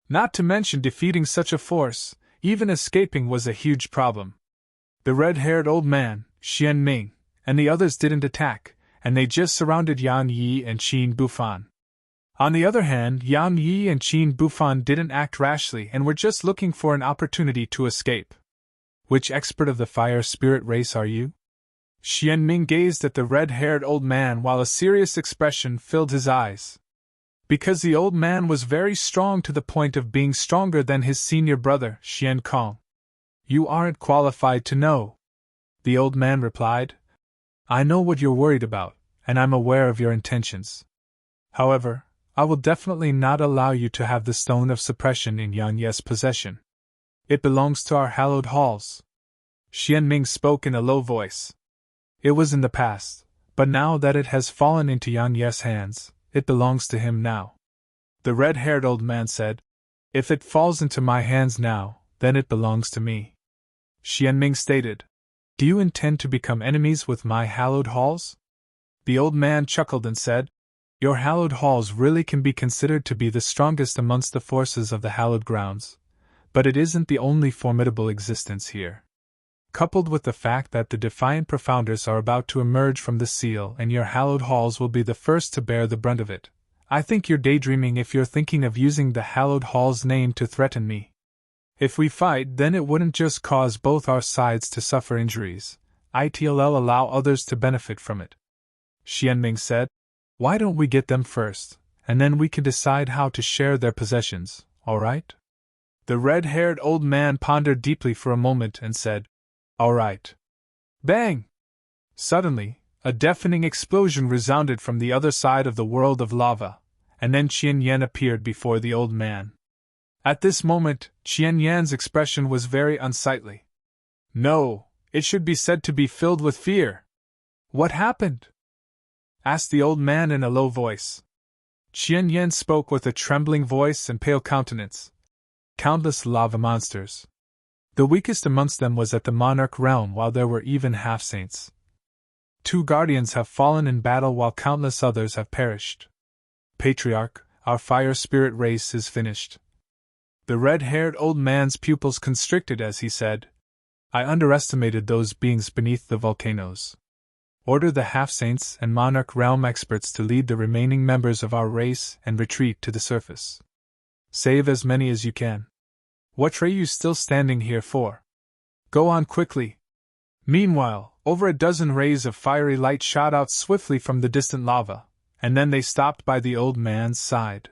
Not to mention defeating such a force, even escaping was a huge problem. The red-haired old man, Xianming, and the others didn't attack, and they just surrounded Yan Yi and Qin Bufan. On the other hand, Yan Yi and Qin Bufan didn't act rashly and were just looking for an opportunity to escape. Which expert of the fire spirit race are you? Xianming gazed at the red-haired old man while a serious expression filled his eyes. Because the old man was very strong to the point of being stronger than his senior brother, Xian Kong. You aren't qualified to know, the old man replied. I know what you're worried about, and I'm aware of your intentions. However, I will definitely not allow you to have the stone of suppression in Yan Yi's possession. It belongs to our hallowed halls. Xianming spoke in a low voice. It was in the past, but now that it has fallen into Yan Yi's hands, it belongs to him now. The red-haired old man said, If it falls into my hands now, then it belongs to me. Xianming stated, Do you intend to become enemies with my hallowed halls? The old man chuckled and said, Your hallowed halls really can be considered to be the strongest amongst the forces of the hallowed grounds, but it isn't the only formidable existence here. Coupled with the fact that the defiant profounders are about to emerge from the seal and your hallowed halls will be the first to bear the brunt of it, I think you're daydreaming if you're thinking of using the hallowed hall's name to threaten me. If we fight, then it wouldn't just cause both our sides to suffer injuries, it'll allow others to benefit from it. Xianming said. Why don't we get them first, and then we can decide how to share their possessions, all right? The red-haired old man pondered deeply for a moment and said, All right. Bang! Suddenly, a deafening explosion resounded from the other side of the world of lava, and then Qian Yan appeared before the old man. At this moment, Qian Yan's expression was very unsightly. No, it should be said to be filled with fear. What happened? Asked the old man in a low voice. Qian Yan spoke with a trembling voice and pale countenance. Countless lava monsters. The weakest amongst them was at the monarch realm, while there were even half-saints. 2 guardians have fallen in battle while countless others have perished. Patriarch, our fire spirit race is finished. The red-haired old man's pupils constricted as he said, I underestimated those beings beneath the volcanoes. Order the half-saints and monarch realm experts to lead the remaining members of our race and retreat to the surface. Save as many as you can. What are you still standing here for? Go on quickly. Meanwhile, over a dozen rays of fiery light shot out swiftly from the distant lava, and then they stopped by the old man's side.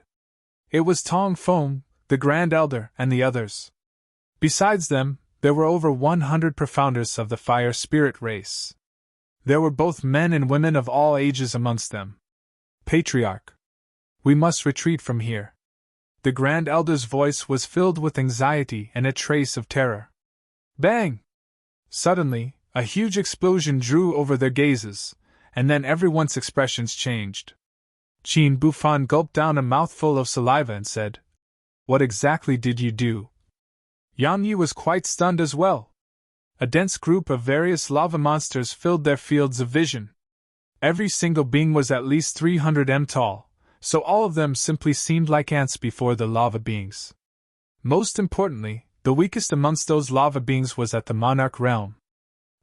It was Tong Feng, the Grand Elder, and the others. Besides them, there were over 100 profounders of the fire spirit race. There were both men and women of all ages amongst them. Patriarch, we must retreat from here. The Grand Elder's voice was filled with anxiety and a trace of terror. Bang! Suddenly, a huge explosion drew over their gazes, and then everyone's expressions changed. Qin Bufan gulped down a mouthful of saliva and said, What exactly did you do? Yang Yi was quite stunned as well. A dense group of various lava monsters filled their fields of vision. Every single being was at least 300 m tall, so all of them simply seemed like ants before the lava beings. Most importantly, the weakest amongst those lava beings was at the monarch realm.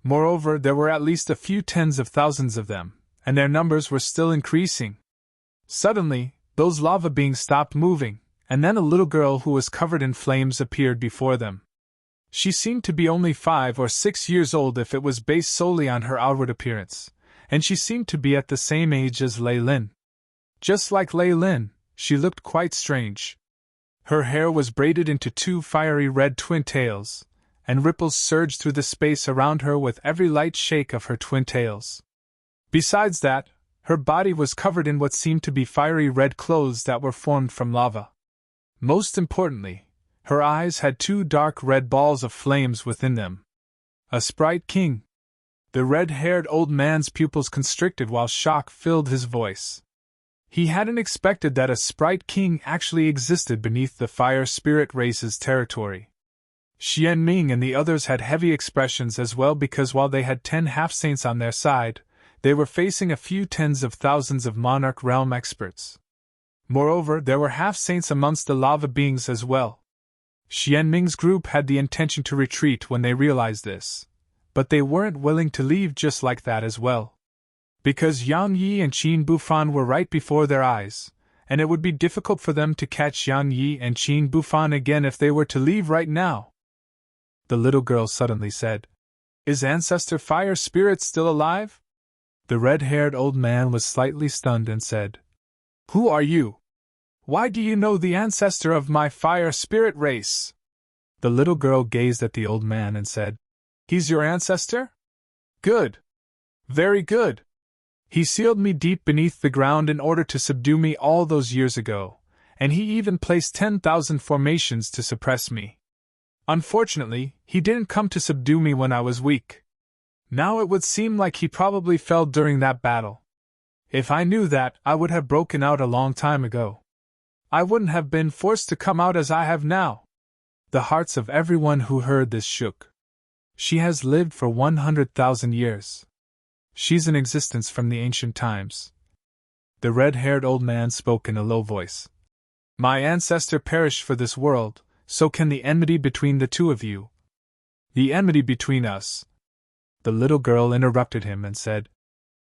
Moreover, there were at least a few tens of thousands of them, and their numbers were still increasing. Suddenly, those lava beings stopped moving, and then a little girl who was covered in flames appeared before them. She seemed to be only 5 or 6 years old if it was based solely on her outward appearance, and she seemed to be at the same age as Lei Lin. Just like Lei Lin, she looked quite strange. Her hair was braided into 2 fiery red twin tails, and ripples surged through the space around her with every light shake of her twin tails. Besides that, her body was covered in what seemed to be fiery red clothes that were formed from lava. Most importantly, her eyes had 2 dark red balls of flames within them. A sprite king. The red-haired old man's pupils constricted while shock filled his voice. He hadn't expected that a sprite king actually existed beneath the fire spirit race's territory. Xianming and the others had heavy expressions as well because while they had 10 half-saints on their side, they were facing a few tens of thousands of monarch realm experts. Moreover, there were half-saints amongst the lava beings as well. Xianming's group had the intention to retreat when they realized this, but they weren't willing to leave just like that as well. Because Yang Yi and Qin Bufan were right before their eyes, and it would be difficult for them to catch Yang Yi and Qin Bufan again if they were to leave right now. The little girl suddenly said, Is Ancestor Fire Spirit still alive? The red-haired old man was slightly stunned and said, Who are you? Why do you know the ancestor of my fire spirit race? The little girl gazed at the old man and said, He's your ancestor? Good. Very good. He sealed me deep beneath the ground in order to subdue me all those years ago, and he even placed 10,000 formations to suppress me. Unfortunately, he didn't come to subdue me when I was weak. Now it would seem like he probably fell during that battle. If I knew that, I would have broken out a long time ago. I wouldn't have been forced to come out as I have now. The hearts of everyone who heard this shook. She has lived for 100,000 years. She's in existence from the ancient times. The red-haired old man spoke in a low voice. My ancestor perished for this world, so can the enmity between the two of you. The enmity between us. The little girl interrupted him and said,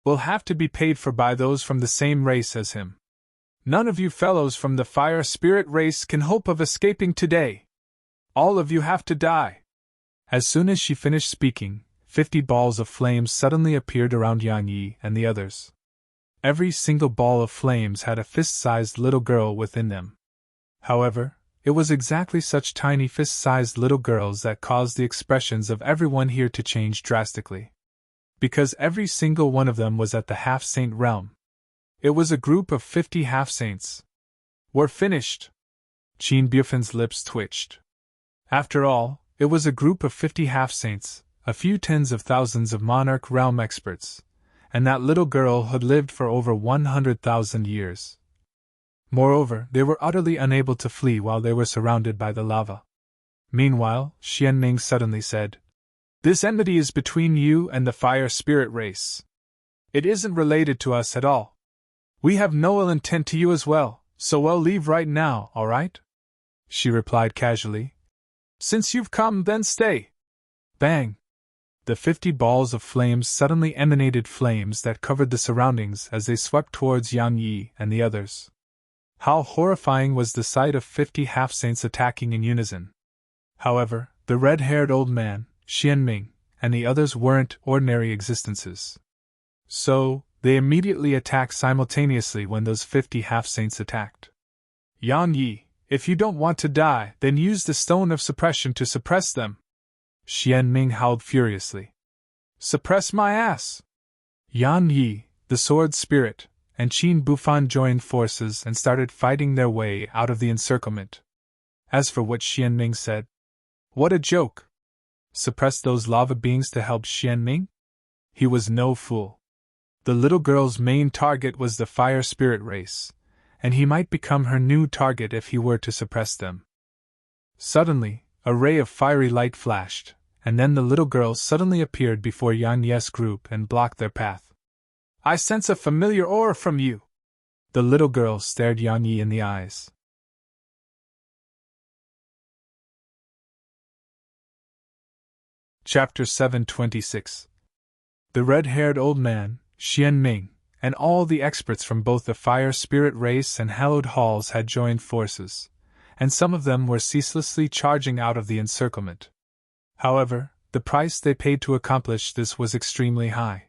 Will have to be paid for by those from the same race as him. None of you fellows from the fire spirit race can hope of escaping today. All of you have to die. As soon as she finished speaking, 50 balls of flame suddenly appeared around Yang Yi and the others. Every single ball of flames had a fist-sized little girl within them. However, it was exactly such tiny fist-sized little girls that caused the expressions of everyone here to change drastically. Because every single one of them was at the half-saint realm. It was a group of 50 half-saints. We're finished. Qin Bufen's lips twitched. After all, it was a group of 50 half-saints, a few tens of thousands of monarch realm experts, and that little girl had lived for over 100,000 years. Moreover, they were utterly unable to flee while they were surrounded by the lava. Meanwhile, Xianming suddenly said, "This enmity is between you and the fire spirit race. It isn't related to us at all. We have no ill intent to you as well, so we'll leave right now, all right?" She replied casually. "Since you've come, then stay." Bang! The 50 balls of flames suddenly emanated, flames that covered the surroundings as they swept towards Yan Yi and the others. How horrifying was the sight of 50 half-saints attacking in unison. However, the red-haired old man, Xianming, and the others weren't ordinary existences. So, they immediately attacked simultaneously when those 50 half-saints attacked. "Yan Yi, if you don't want to die, then use the stone of suppression to suppress them," Xianming howled furiously. "Suppress my ass!" Yan Yi, the sword spirit, and Qin Bufan joined forces and started fighting their way out of the encirclement. As for what Xianming said, what a joke! Suppress those lava beings to help Xianming? He was no fool. The little girl's main target was the fire spirit race, and he might become her new target if he were to suppress them. Suddenly, a ray of fiery light flashed, and then the little girl suddenly appeared before Yan Yi's group and blocked their path. "I sense a familiar aura from you." The little girl stared Yan Yi in the eyes. Chapter 726. The red-haired old man, Xianming, and all the experts from both the fire spirit race and hallowed halls had joined forces, and some of them were ceaselessly charging out of the encirclement. However, the price they paid to accomplish this was extremely high.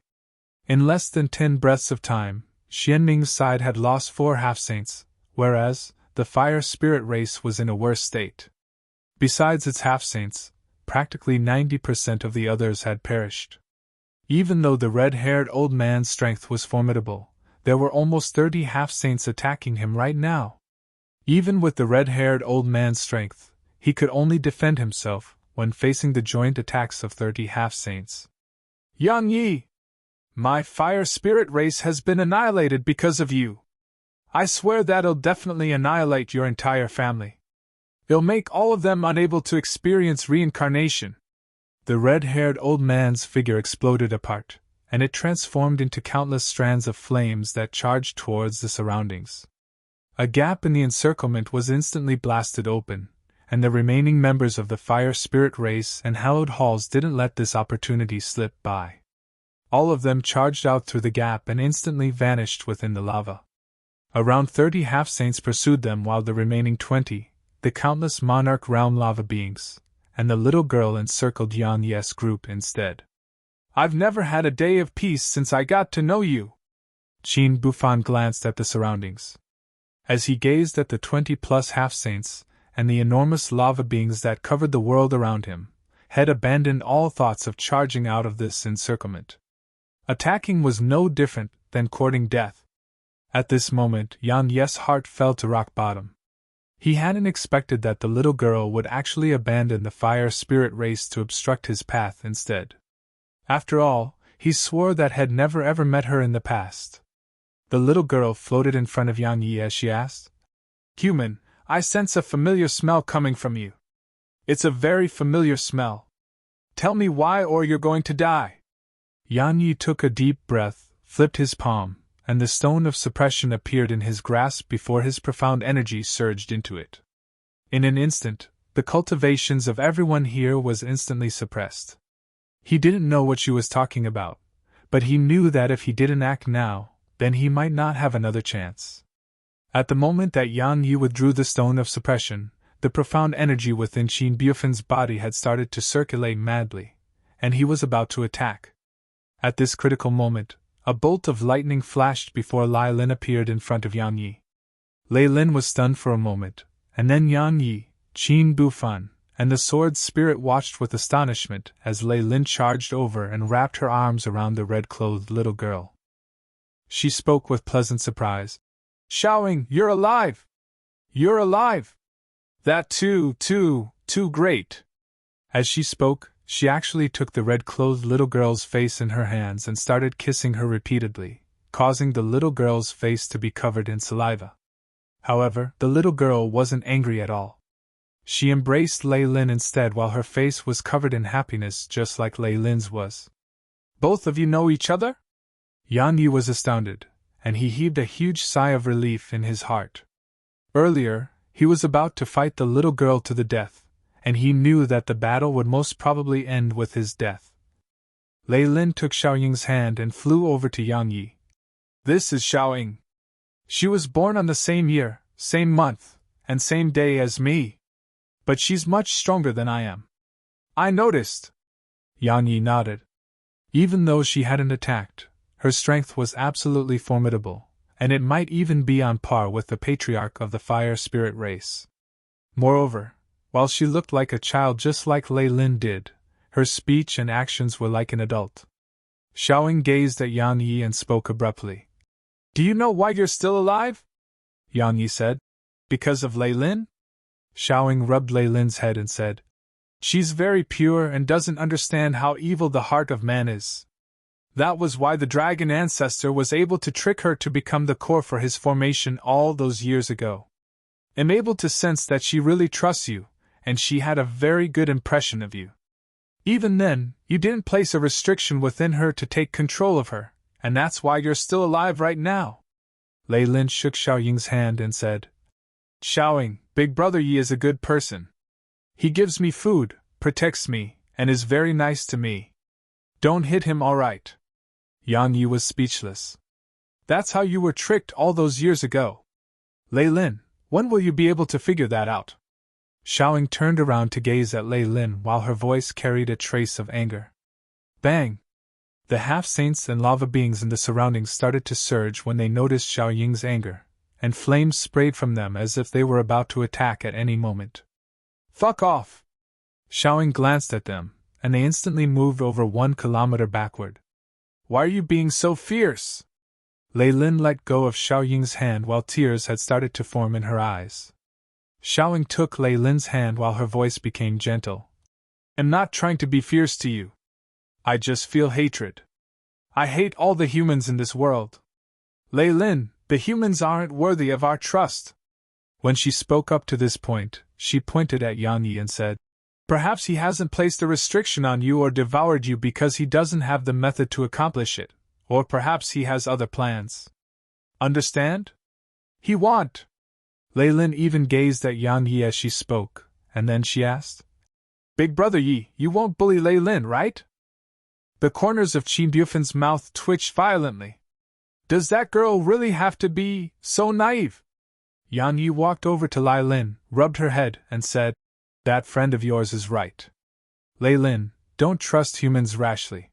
In less than 10 breaths of time, Xianming's side had lost 4 half-saints, whereas the fire spirit race was in a worse state. Besides its half-saints, practically 90% of the others had perished. Even though the red-haired old man's strength was formidable, there were almost 30 half-saints attacking him right now. Even with the red-haired old man's strength, he could only defend himself when facing the joint attacks of 30 half-saints. "Yan Yi! My fire spirit race has been annihilated because of you. I swear that'll definitely annihilate your entire family. It'll make all of them unable to experience reincarnation." The red-haired old man's figure exploded apart, and it transformed into countless strands of flames that charged towards the surroundings. A gap in the encirclement was instantly blasted open, and the remaining members of the fire spirit race and hallowed halls didn't let this opportunity slip by. All of them charged out through the gap and instantly vanished within the lava. Around 30 half-saints pursued them while the remaining 20, the countless monarch realm lava beings, and the little girl encircled Yan Yi's group instead. "I've never had a day of peace since I got to know you." Qin Bufan glanced at the surroundings. As he gazed at the 20-plus half-saints and the enormous lava beings that covered the world around him, had abandoned all thoughts of charging out of this encirclement. Attacking was no different than courting death. At this moment, Yan Yi's heart fell to rock bottom. He hadn't expected that the little girl would actually abandon the fire spirit race to obstruct his path instead. After all, he swore that had never ever met her in the past. The little girl floated in front of Yan Yi as she asked, "Human, I sense a familiar smell coming from you. It's a very familiar smell. Tell me why or you're going to die." Yan Yi took a deep breath, flipped his palm, and the stone of suppression appeared in his grasp before his profound energy surged into it. In an instant, the cultivations of everyone here was instantly suppressed. He didn't know what she was talking about, but he knew that if he didn't act now, then he might not have another chance. At the moment that Yan Yi withdrew the stone of suppression, the profound energy within Qin Bufen's body had started to circulate madly, and he was about to attack. At this critical moment, a bolt of lightning flashed before Lai Lin appeared in front of Yang Yi. Lei Lin was stunned for a moment, and then Yang Yi, Qin Bufan, and the sword spirit watched with astonishment as Lei Lin charged over and wrapped her arms around the red-clothed little girl. She spoke with pleasant surprise. "Xiaoying, you're alive! You're alive! That too great!" As she spoke, she actually took the red-clothed little girl's face in her hands and started kissing her repeatedly, causing the little girl's face to be covered in saliva. However, the little girl wasn't angry at all. She embraced Lei Lin instead while her face was covered in happiness just like Lei Lin's was. "Both of you know each other?" Yang Yi was astounded, and he heaved a huge sigh of relief in his heart. Earlier, he was about to fight the little girl to the death, and he knew that the battle would most probably end with his death. Lei Lin took Xiaoying's hand and flew over to Yang Yi. "This is Xiaoying. She was born on the same year, same month, and same day as me. But she's much stronger than I am." "I noticed." Yang Yi nodded. Even though she hadn't attacked, her strength was absolutely formidable, and it might even be on par with the patriarch of the fire spirit race. Moreover, while she looked like a child just like Lei Lin did, her speech and actions were like an adult. Xiaoying gazed at Yang Yi and spoke abruptly. "Do you know why you're still alive?" Yang Yi said. "Because of Lei Lin?" Xiaoying rubbed Lei Lin's head and said, "She's very pure and doesn't understand how evil the heart of man is. That was why the dragon ancestor was able to trick her to become the core for his formation all those years ago. I'm able to sense that she really trusts you, and she had a very good impression of you. Even then, you didn't place a restriction within her to take control of her, and that's why you're still alive right now." Lei Lin shook Xiaoying's hand and said, "Xiaoying, Big Brother Yi is a good person. He gives me food, protects me, and is very nice to me. Don't hit him, all right?" Yang Yi was speechless. "That's how you were tricked all those years ago. Lei Lin, when will you be able to figure that out?" Xiaoying turned around to gaze at Lei Lin while her voice carried a trace of anger. Bang! The half-saints and lava beings in the surroundings started to surge when they noticed Xiaoying's anger, and flames sprayed from them as if they were about to attack at any moment. "Fuck off!" Xiaoying glanced at them, and they instantly moved over 1 kilometer backward. "Why are you being so fierce?" Lei Lin let go of Xiaoying's hand while tears had started to form in her eyes. Xiaoying took Lei Lin's hand while her voice became gentle. "I'm not trying to be fierce to you. I just feel hatred. I hate all the humans in this world. Lei Lin, the humans aren't worthy of our trust." When she spoke up to this point, she pointed at Yang Yi and said, "Perhaps he hasn't placed a restriction on you or devoured you because he doesn't have the method to accomplish it, or perhaps he has other plans. Understand? He won't." Lei Lin even gazed at Yang Yi as she spoke, and then she asked, "Big Brother Yi, you won't bully Lei Lin, right?" The corners of Qin Bufan's mouth twitched violently. "Does that girl really have to be so naive?" Yang Yi walked over to Lei Lin, rubbed her head, and said, "That friend of yours is right. Lei Lin, don't trust humans rashly.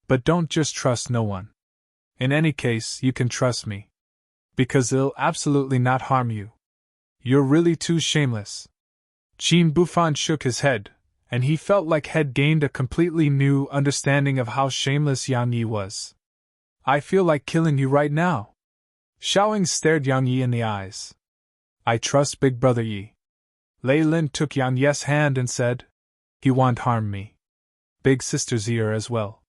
But don't just trust no one. In any case, you can trust me. Because they'll absolutely not harm you. You're really too shameless." Qin Bufan shook his head, and he felt like had gained a completely new understanding of how shameless Yang Yi was. "I feel like killing you right now." Xiaoying stared Yang Yi in the eyes. "I trust Big Brother Yi." Lei Lin took Yang Yi's hand and said, "He won't harm me. Big Sister Zir as well.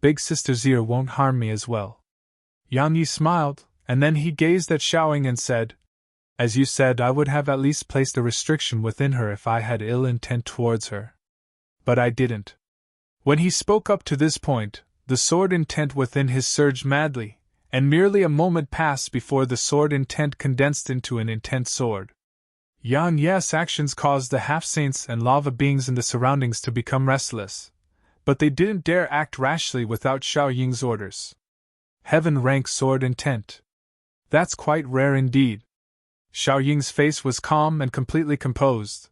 Big Sister Zir won't harm me as well." Yang Yi smiled, and then he gazed at Xiaoying and said, "As you said, I would have at least placed a restriction within her if I had ill intent towards her. But I didn't." When he spoke up to this point, the sword intent within his surged madly, and merely a moment passed before the sword intent condensed into an intent sword. Yang Yi's actions caused the half-saints and lava beings in the surroundings to become restless, but they didn't dare act rashly without Xiaoying's orders. Heaven-rank sword intent. That's quite rare indeed. Xiaoying's face was calm and completely composed.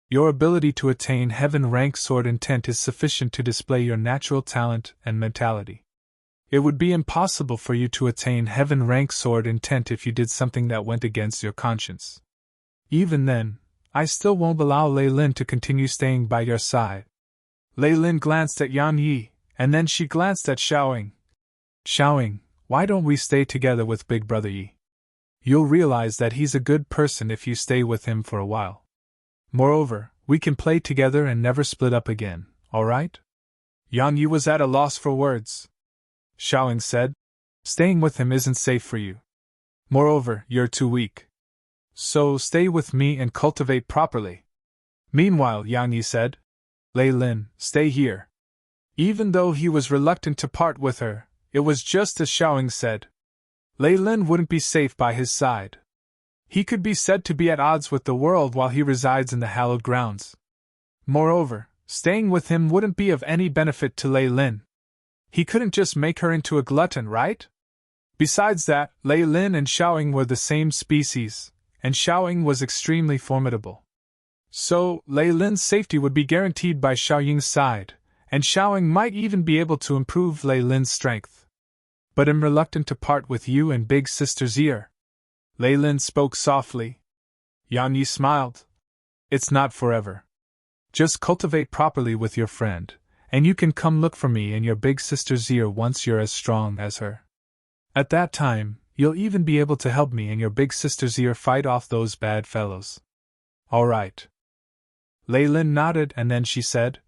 Your ability to attain heaven-rank sword intent is sufficient to display your natural talent and mentality. It would be impossible for you to attain heaven-rank sword intent if you did something that went against your conscience. Even then, I still won't allow Lei Lin to continue staying by your side. Lei Lin glanced at Yan Yi, and then she glanced at Xiaoying. Xiaoying, why don't we stay together with Big Brother Yi? You'll realize that he's a good person if you stay with him for a while. Moreover, we can play together and never split up again, alright? Yan Yi was at a loss for words. Xiaoying said, staying with him isn't safe for you. Moreover, you're too weak. So stay with me and cultivate properly. Meanwhile, Yan Yi said, Lei Lin, stay here. Even though he was reluctant to part with her, it was just as Xiaoying said. Lei Lin wouldn't be safe by his side. He could be said to be at odds with the world while he resides in the hallowed grounds. Moreover, staying with him wouldn't be of any benefit to Lei Lin. He couldn't just make her into a glutton, right? Besides that, Lei Lin and Xiaoying were the same species, and Xiaoying was extremely formidable. So, Lei Lin's safety would be guaranteed by Xiaoying's side, and Xiaoying might even be able to improve Lei Lin's strength. But I'm reluctant to part with you and Big Sister's ear. Lei Lin spoke softly. Yan Yi smiled. It's not forever. Just cultivate properly with your friend, and you can come look for me and your Big Sister's ear once you're as strong as her. At that time, you'll even be able to help me and your Big Sister's ear fight off those bad fellows. All right. Lei Lin nodded and then she said,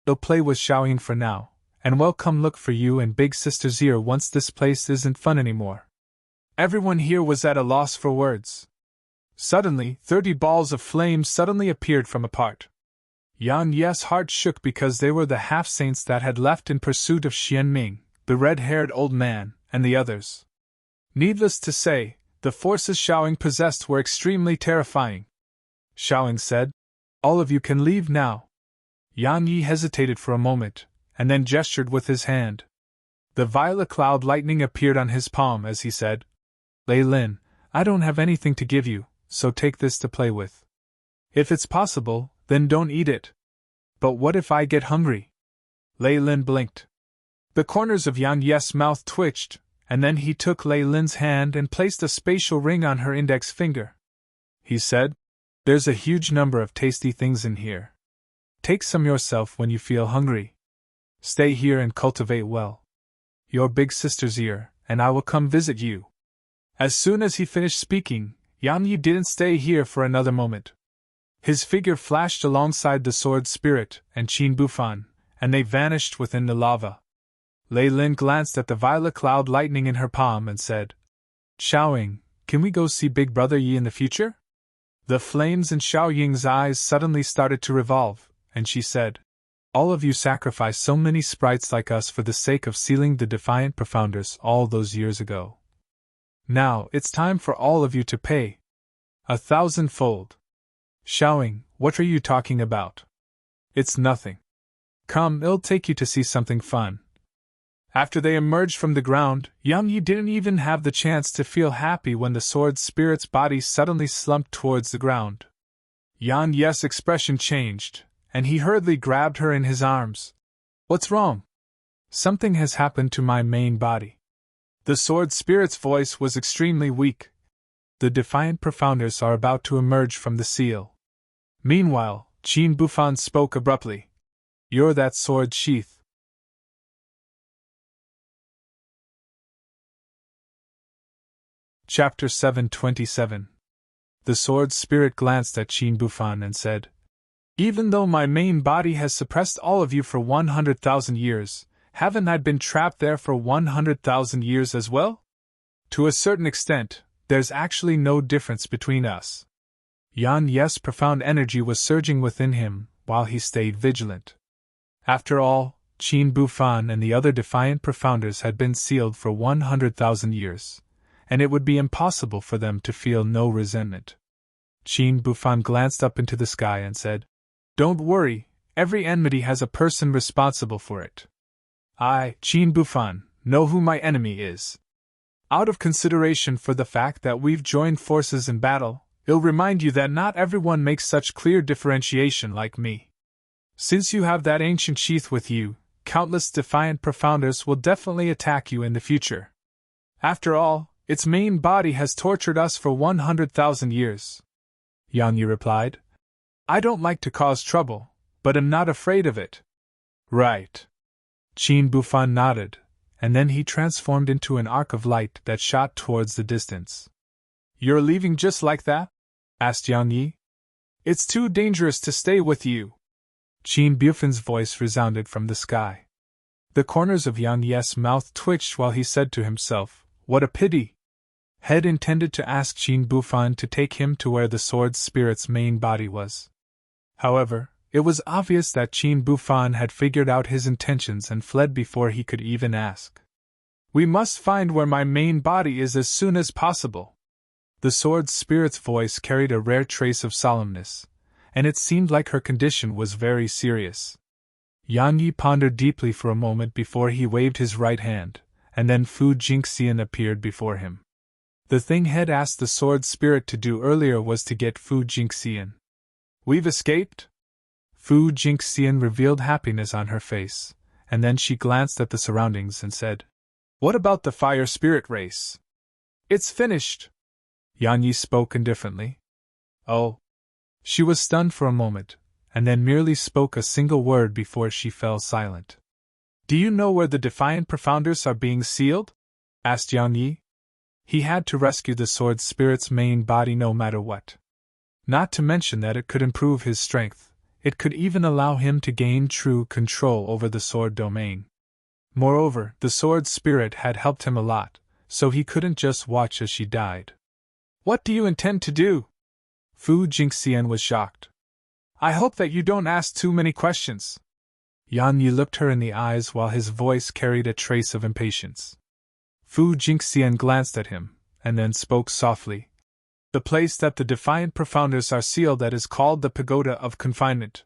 I'll play with Xiaoying for now, and we'll come look for you and Big Sister's ear once this place isn't fun anymore. Everyone here was at a loss for words. Suddenly, 30 balls of flame suddenly appeared from apart. Yan Yi's heart shook because they were the half-saints that had left in pursuit of Xian Ming, the red-haired old man, and the others. Needless to say, the forces Xiaoying possessed were extremely terrifying. Xiaoying said, All of you can leave now. Yan Yi hesitated for a moment, and then gestured with his hand. The violet cloud lightning appeared on his palm as he said, Lei Lin, I don't have anything to give you, so take this to play with. If it's possible, then don't eat it. But what if I get hungry? Lei Lin blinked. The corners of Yan Yi's mouth twitched, and then he took Lei Lin's hand and placed a spatial ring on her index finger. He said, There's a huge number of tasty things in here. Take some yourself when you feel hungry. Stay here and cultivate well. Your Big Sister's ear, and I will come visit you. As soon as he finished speaking, Yan Yi didn't stay here for another moment. His figure flashed alongside the sword spirit and Qin Bufan, and they vanished within the lava. Lei Lin glanced at the violet cloud lightning in her palm and said, Xiaoying, can we go see Big Brother Yi in the future? The flames in Xiaoying's eyes suddenly started to revolve, and she said, All of you sacrificed so many sprites like us for the sake of sealing the Defiant Profounders all those years ago. Now it's time for all of you to pay. 1,000-fold. Xiaoying, what are you talking about? It's nothing. Come, it'll take you to see something fun. After they emerged from the ground, Yan Yi didn't even have the chance to feel happy when the sword spirit's body suddenly slumped towards the ground. Yan Yi's expression changed, and he hurriedly grabbed her in his arms. What's wrong? Something has happened to my main body. The sword spirit's voice was extremely weak. The Defiant Profounders are about to emerge from the seal. Meanwhile, Qin Bufan spoke abruptly. You're that sword sheath. Chapter 727. The sword spirit glanced at Qin Bufan and said, Even though my main body has suppressed all of you for 100,000 years, haven't I been trapped there for 100,000 years as well? To a certain extent, there's actually no difference between us. Yan Yi's profound energy was surging within him, while he stayed vigilant. After all, Qin Bufan and the other Defiant Profounders had been sealed for 100,000 years, and it would be impossible for them to feel no resentment. Qin Bufan glanced up into the sky and said, Don't worry, every enmity has a person responsible for it. I, Qin Bufan, know who my enemy is. Out of consideration for the fact that we've joined forces in battle, I'll remind you that not everyone makes such clear differentiation like me. Since you have that ancient sheath with you, countless defiant profounders will definitely attack you in the future. After all, its main body has tortured us for 100,000 years. Yang Yi replied. I don't like to cause trouble, but am not afraid of it. Right. Qin Bufan nodded, and then he transformed into an arc of light that shot towards the distance. You're leaving just like that? Asked Yang Yi. It's too dangerous to stay with you. Qin Bufan's voice resounded from the sky. The corners of Yang Yi's mouth twitched while he said to himself, What a pity! Had intended to ask Qin Bufan to take him to where the sword spirit's main body was. However, it was obvious that Qin Bufan had figured out his intentions and fled before he could even ask. We must find where my main body is as soon as possible. The sword spirit's voice carried a rare trace of solemnness, and it seemed like her condition was very serious. Yang Yi pondered deeply for a moment before he waved his right hand, and then Fu Jingxian appeared before him. The thing Head asked the sword spirit to do earlier was to get Fu Jingxian. We've escaped? Fu Jingxian revealed happiness on her face, and then she glanced at the surroundings and said, What about the fire spirit race? It's finished. Yang Yi spoke indifferently. Oh. She was stunned for a moment, and then merely spoke a single word before she fell silent. Do you know where the defiant profounders are being sealed? Asked Yang Yi. He had to rescue the sword spirit's main body no matter what. Not to mention that it could improve his strength, it could even allow him to gain true control over the sword domain. Moreover, the sword spirit had helped him a lot, so he couldn't just watch as she died. What do you intend to do? Fu Jingxian was shocked. I hope that you don't ask too many questions. Yang Yi looked her in the eyes while his voice carried a trace of impatience. Fu Jingxian glanced at him, and then spoke softly. The place that the defiant profounders are sealed at is called the Pagoda of Confinement.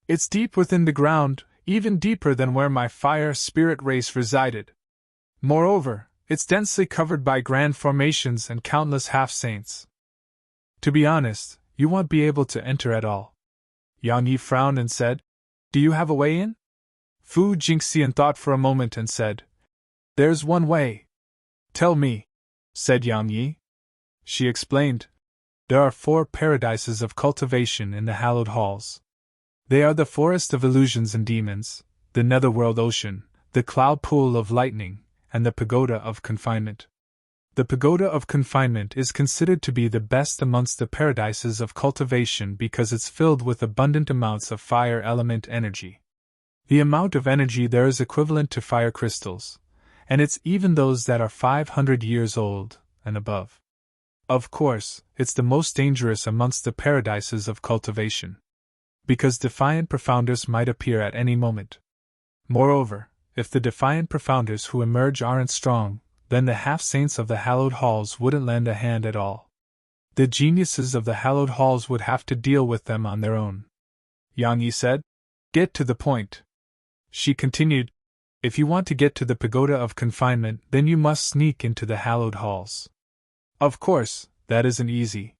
It's deep within the ground, even deeper than where my fire spirit race resided. Moreover, it's densely covered by grand formations and countless half-saints. To be honest, you won't be able to enter at all. Yang Yi frowned and said, Do you have a way in? Fu Jingxian thought for a moment and said, There's one way. Tell me, said Yang Yi. She explained, There are 4 paradises of cultivation in the hallowed halls. They are the Forest of Illusions and Demons, the Netherworld Ocean, the Cloud Pool of Lightning, and the Pagoda of Confinement. The Pagoda of Confinement is considered to be the best amongst the paradises of cultivation because it's filled with abundant amounts of fire element energy. The amount of energy there is equivalent to fire crystals, and it's even those that are 500 years old and above. Of course, it's the most dangerous amongst the paradises of cultivation, because defiant profounders might appear at any moment. Moreover, if the defiant profounders who emerge aren't strong, then the half-saints of the hallowed halls wouldn't lend a hand at all. The geniuses of the hallowed halls would have to deal with them on their own. Yang Yi said, Get to the point. She continued, If you want to get to the Pagoda of Confinement, then you must sneak into the hallowed halls. Of course, that isn't easy.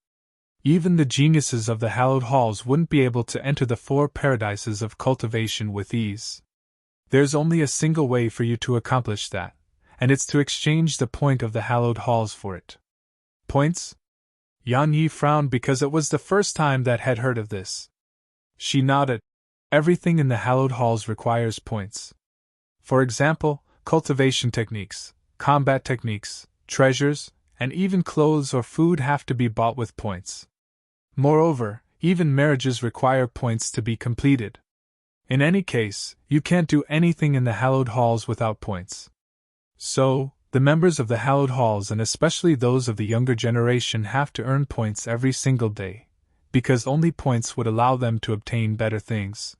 Even the geniuses of the hallowed halls wouldn't be able to enter the 4 paradises of cultivation with ease. There's only a single way for you to accomplish that, and it's to exchange the point of the hallowed halls for it. Points? Yang Yi frowned because it was the first time that had heard of this. She nodded. Everything in the hallowed halls requires points. For example, cultivation techniques, combat techniques, treasures, and even clothes or food have to be bought with points. Moreover, even marriages require points to be completed. In any case, you can't do anything in the hallowed halls without points. So, the members of the hallowed halls and especially those of the younger generation have to earn points every single day, because only points would allow them to obtain better things.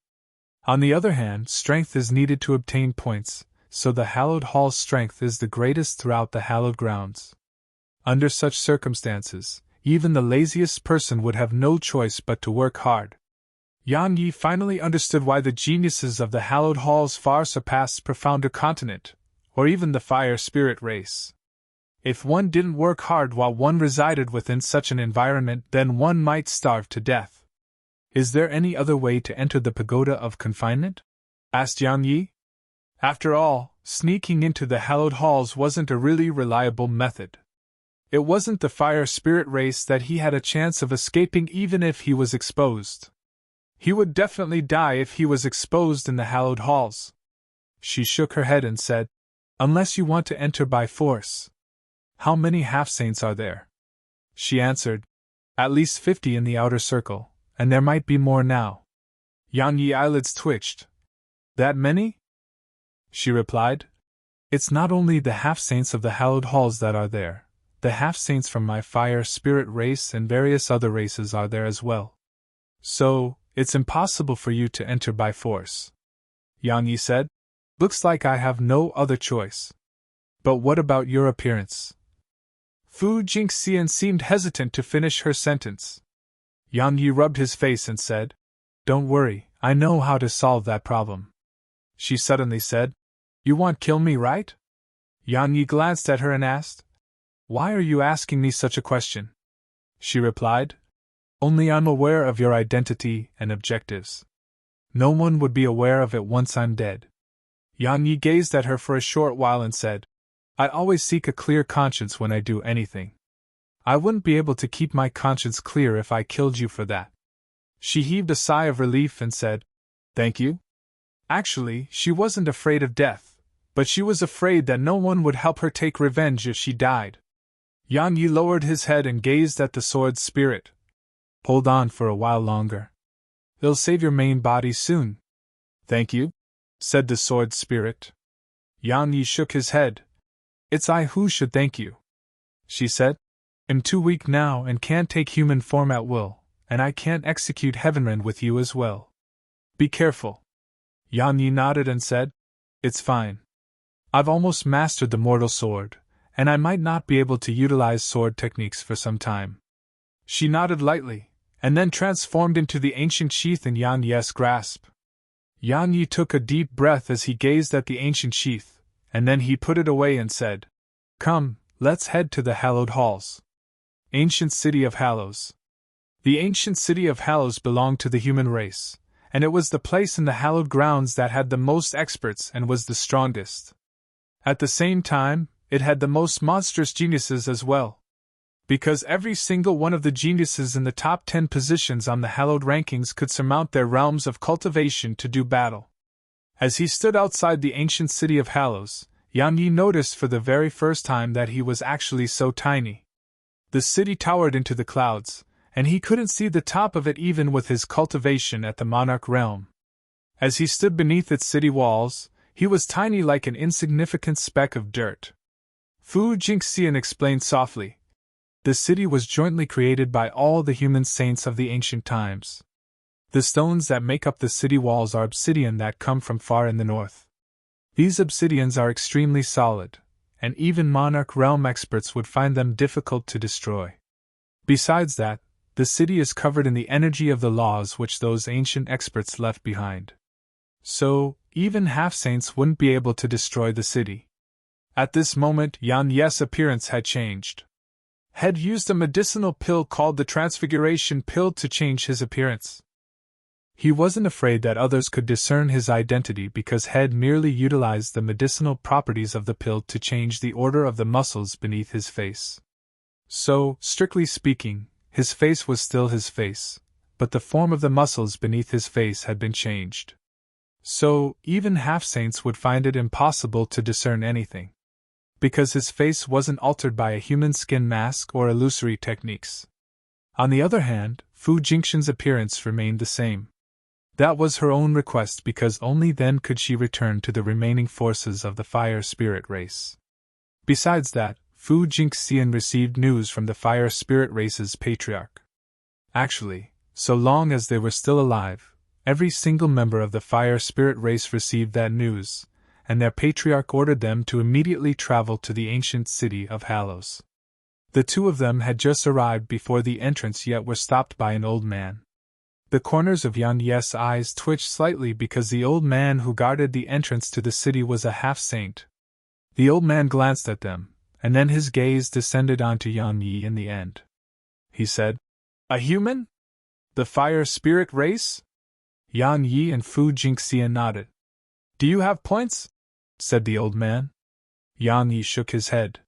On the other hand, strength is needed to obtain points, so the hallowed hall's strength is the greatest throughout the hallowed grounds. Under such circumstances, even the laziest person would have no choice but to work hard. Yang Yi finally understood why the geniuses of the hallowed halls far surpassed profounder continent, or even the fire spirit race. If one didn't work hard while one resided within such an environment, then one might starve to death. Is there any other way to enter the Pagoda of Confinement? Asked Yang Yi. After all, sneaking into the hallowed halls wasn't a really reliable method. It wasn't the fire spirit race that he had a chance of escaping even if he was exposed. He would definitely die if he was exposed in the hallowed halls. She shook her head and said, "Unless you want to enter by force." "How many half-saints are there?" She answered, "At least 50 in the outer circle, and there might be more now." Yang Yi's eyelids twitched. "That many?" She replied, "It's not only the half-saints of the hallowed halls that are there. The half-saints from my fire spirit race and various other races are there as well. So, it's impossible for you to enter by force." Yang Yi said, "Looks like I have no other choice. But what about your appearance?" Fu Jingxian seemed hesitant to finish her sentence. Yang Yi rubbed his face and said, "Don't worry, I know how to solve that problem." She suddenly said, "You won't kill me, right?" Yang Yi glanced at her and asked, "Why are you asking me such a question?" She replied, "Only I'm aware of your identity and objectives. No one would be aware of it once I'm dead." Yang Yi gazed at her for a short while and said, "I always seek a clear conscience when I do anything. I wouldn't be able to keep my conscience clear if I killed you for that." She heaved a sigh of relief and said, "Thank you." Actually, she wasn't afraid of death, but she was afraid that no one would help her take revenge if she died. Yang Yi lowered his head and gazed at the sword spirit. "Hold on for a while longer. It'll save your main body soon." "Thank you," said the sword spirit. Yang Yi shook his head. "It's I who should thank you," she said. "I'm too weak now and can't take human form at will, and I can't execute Heavenrend with you as well. Be careful." Yang Yi nodded and said, "It's fine. I've almost mastered the mortal sword, and I might not be able to utilize sword techniques for some time." She nodded lightly, and then transformed into the ancient sheath in Yang Yi's grasp. Yang Yi took a deep breath as he gazed at the ancient sheath, and then he put it away and said, "Come, let's head to the hallowed halls." Ancient City of Hallows. The ancient city of Hallows belonged to the human race, and it was the place in the hallowed grounds that had the most experts and was the strongest. At the same time, it had the most monstrous geniuses as well. Because every single one of the geniuses in the top 10 positions on the hallowed rankings could surmount their realms of cultivation to do battle. As he stood outside the ancient city of Hallows, Yang Yi noticed for the very first time that he was actually so tiny. The city towered into the clouds, and he couldn't see the top of it even with his cultivation at the monarch realm. As he stood beneath its city walls, he was tiny like an insignificant speck of dirt. Fu Jingxian explained softly, "The city was jointly created by all the human saints of the ancient times. The stones that make up the city walls are obsidian that come from far in the north. These obsidians are extremely solid, and even monarch realm experts would find them difficult to destroy. Besides that, the city is covered in the energy of the laws which those ancient experts left behind. So, even half-saints wouldn't be able to destroy the city." At this moment, Yang Yi's appearance had changed. Had used a medicinal pill called the Transfiguration Pill to change his appearance. He wasn't afraid that others could discern his identity because Head merely utilized the medicinal properties of the pill to change the order of the muscles beneath his face. So, strictly speaking, his face was still his face, but the form of the muscles beneath his face had been changed. So, even half-saints would find it impossible to discern anything. Because his face wasn't altered by a human skin mask or illusory techniques. On the other hand, Fu Jingxian's appearance remained the same. That was her own request because only then could she return to the remaining forces of the fire spirit race. Besides that, Fu Jingxian received news from the fire spirit race's patriarch. Actually, so long as they were still alive, every single member of the fire spirit race received that news, and their patriarch ordered them to immediately travel to the ancient city of Hallows. The two of them had just arrived before the entrance yet were stopped by an old man. The corners of Yang Yi's eyes twitched slightly because the old man who guarded the entrance to the city was a half-saint. The old man glanced at them, and then his gaze descended onto Yang Yi in the end. He said, "A human? The fire spirit race?" Yang Yi and Fu Jingxian nodded. "Do you have points?" said the old man. Yang Yi shook his head.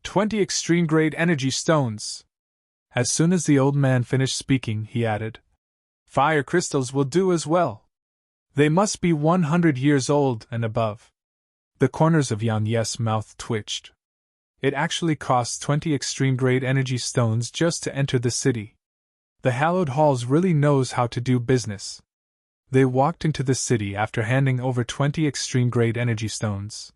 20 extreme-grade energy stones. As soon as the old man finished speaking, he added, Fire crystals will do as well. They must be 100 years old and above. The corners of Yang Yi's mouth twitched. It actually costs 20 extreme-grade energy stones just to enter the city. The hallowed halls really knows how to do business. They walked into the city after handing over 20 extreme-grade energy stones.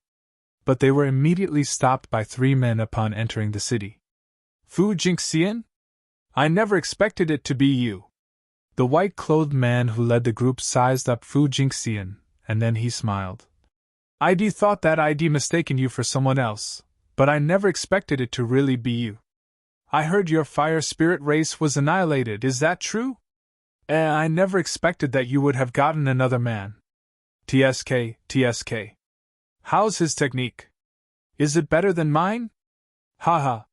But they were immediately stopped by 3 men upon entering the city. Fu Jingxian? I never expected it to be you. The white-clothed man who led the group sized up Fu Jingxian, and then he smiled. I'd thought that I'd mistaken you for someone else, but I never expected it to really be you. I heard your fire spirit race was annihilated, is that true? I never expected that you would have gotten another man. TSK. How's his technique? Is it better than mine? Haha.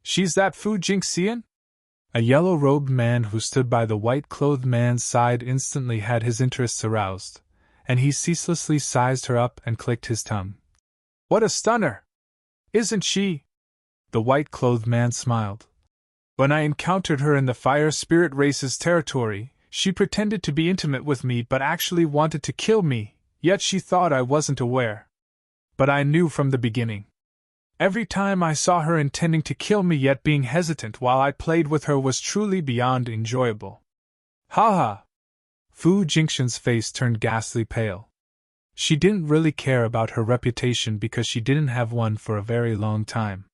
She's that Fu Jingxian? A yellow-robed man who stood by the white-clothed man's side instantly had his interests aroused, and he ceaselessly sized her up and clicked his tongue. What a stunner! Isn't she? The white-clothed man smiled. When I encountered her in the fire spirit race's territory, she pretended to be intimate with me but actually wanted to kill me, yet she thought I wasn't aware. But I knew from the beginning. Every time I saw her intending to kill me yet being hesitant while I played with her was truly beyond enjoyable. Ha! Fu Jingxian's face turned ghastly pale. She didn't really care about her reputation because she didn't have one for a very long time.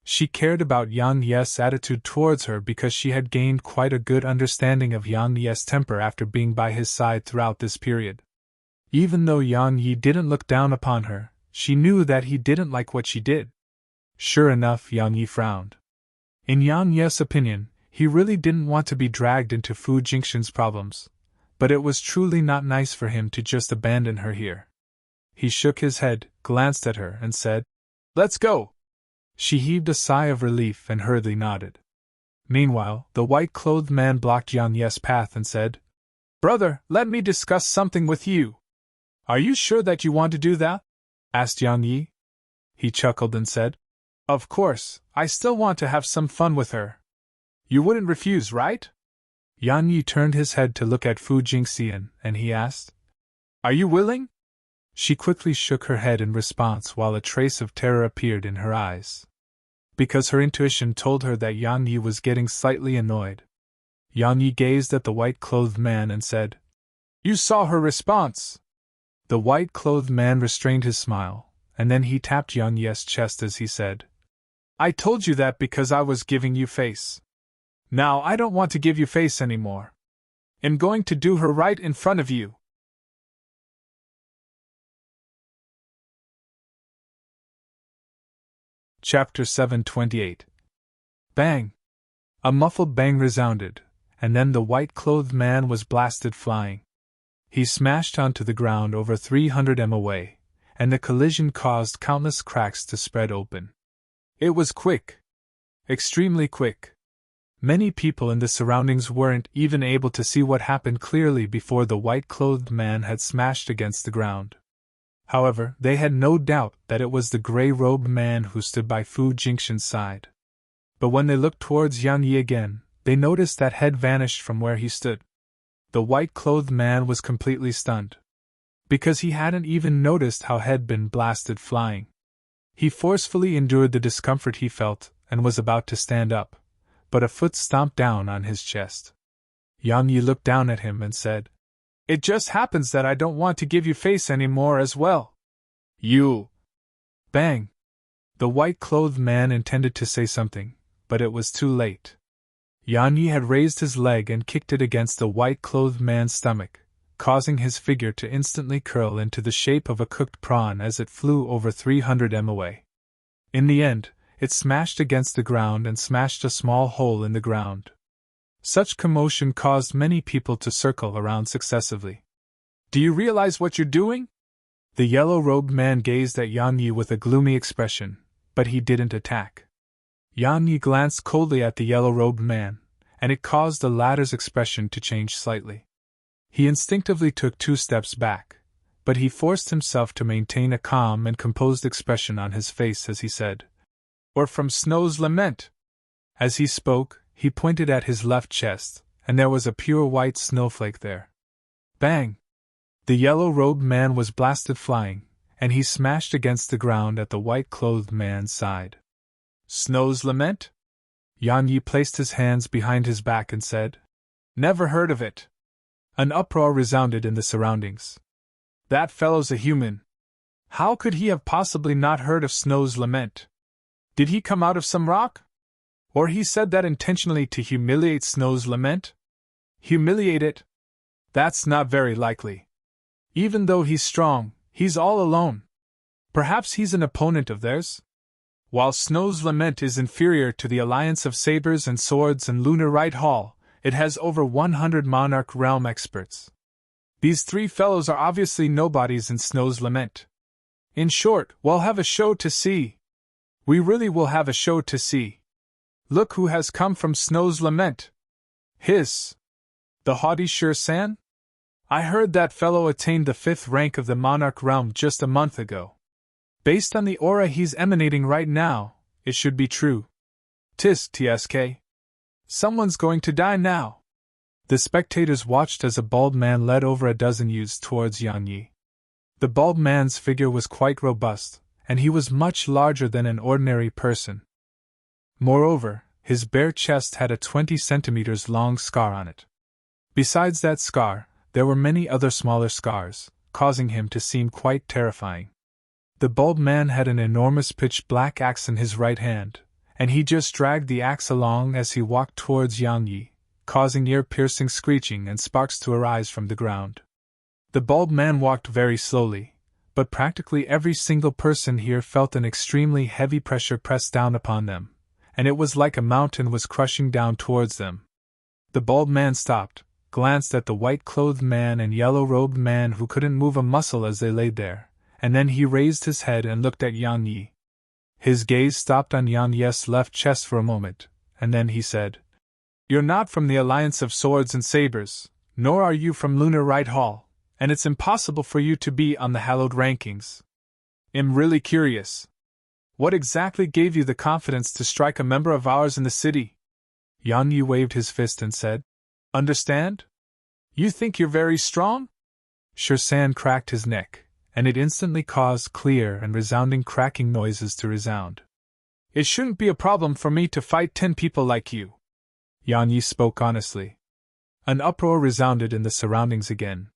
She cared about Yang Yi's attitude towards her because she had gained quite a good understanding of Yang Yi's temper after being by his side throughout this period. Even though Yang Yi didn't look down upon her, she knew that he didn't like what she did. Sure enough, Yang Yi frowned. In Yang Yi's opinion, he really didn't want to be dragged into Fu Jingxian's problems, but it was truly not nice for him to just abandon her here. He shook his head, glanced at her, and said, Let's go! She heaved a sigh of relief and hurriedly nodded. Meanwhile, the white-clothed man blocked Yang Yi's path and said, Brother, let me discuss something with you. Are you sure that you want to do that? Asked Yang Yi. He chuckled and said, Of course, I still want to have some fun with her. You wouldn't refuse, right? Yang Yi turned his head to look at Fu Jingxian, and he asked, Are you willing? She quickly shook her head in response while a trace of terror appeared in her eyes. Because her intuition told her that Yang Yi was getting slightly annoyed. Yang Yi gazed at the white-clothed man and said, You saw her response. The white-clothed man restrained his smile, and then he tapped Yang Yi's chest as he said, I told you that because I was giving you face. Now I don't want to give you face anymore. I'm going to do her right in front of you. Chapter 728. Bang! A muffled bang resounded, and then the white-clothed man was blasted flying. He smashed onto the ground over 300 m away, and the collision caused countless cracks to spread open. It was quick. Extremely quick. Many people in the surroundings weren't even able to see what happened clearly before the white-clothed man had smashed against the ground. However, they had no doubt that it was the gray-robed man who stood by Fu Jingxian's side. But when they looked towards Yang Yi again, they noticed that head vanished from where he stood. The white-clothed man was completely stunned. Because he hadn't even noticed how head been blasted flying. He forcefully endured the discomfort he felt and was about to stand up, but a foot stomped down on his chest. Yang Yi looked down at him and said, It just happens that I don't want to give you face anymore as well. You! Bang! The white-clothed man intended to say something, but it was too late. Yang Yi had raised his leg and kicked it against the white-clothed man's stomach, causing his figure to instantly curl into the shape of a cooked prawn as it flew over 300 m away. In the end, it smashed against the ground and smashed a small hole in the ground. Such commotion caused many people to circle around successively. Do you realize what you're doing? The yellow-robed man gazed at Yang Yi with a gloomy expression, but he didn't attack. Yang Yi glanced coldly at the yellow-robed man, and it caused the latter's expression to change slightly. He instinctively took 2 steps back, but he forced himself to maintain a calm and composed expression on his face as he said, "Or from Snow's lament." As he spoke, he pointed at his left chest, and there was a pure white snowflake there. Bang! The yellow-robed man was blasted flying, and he smashed against the ground at the white-clothed man's side. "Snow's lament?" Yan Yi placed his hands behind his back and said, "Never heard of it." An uproar resounded in the surroundings. "That fellow's a human. How could he have possibly not heard of Snow's lament? Did he come out of some rock? Or he said that intentionally to humiliate Snow's lament? Humiliate it? That's not very likely. Even though he's strong, he's all alone. Perhaps he's an opponent of theirs? While Snow's lament is inferior to the alliance of sabers and swords and Lunar Right Hall, it has over 100 Monarch Realm experts. These three fellows are obviously nobodies in Snow's lament. In short, we'll have a show to see. We really will have a show to see. Look who has come from Snow's lament. Hiss! The haughty San? I heard that fellow attained the 5th rank of the Monarch Realm just a month ago. Based on the aura he's emanating right now, it should be true. TSK. Someone's going to die now. The spectators watched as a bald man led over a dozen youths towards Yan Yi. The bald man's figure was quite robust, and he was much larger than an ordinary person. Moreover, his bare chest had a 20 centimeters long scar on it. Besides that scar, there were many other smaller scars, causing him to seem quite terrifying. The bald man had an enormous pitch-black axe in his right hand, and he just dragged the axe along as he walked towards Yan Yi, causing ear-piercing screeching and sparks to arise from the ground. The bald man walked very slowly, but practically every single person here felt an extremely heavy pressure press down upon them, and it was like a mountain was crushing down towards them. The bald man stopped, glanced at the white-clothed man and yellow-robed man who couldn't move a muscle as they lay there, and then he raised his head and looked at Yan Yi. His gaze stopped on Yan Yi's left chest for a moment, and then he said, "You're not from the Alliance of Swords and Sabers, nor are you from Lunar Right Hall, and it's impossible for you to be on the hallowed rankings. I'm really curious. What exactly gave you the confidence to strike a member of ours in the city?" Yan Yi waved his fist and said, "Understand? You think you're very strong?" San cracked his neck, and it instantly caused clear and resounding cracking noises to resound. "It shouldn't be a problem for me to fight 10 people like you." Yan Yi spoke honestly. An uproar resounded in the surroundings again.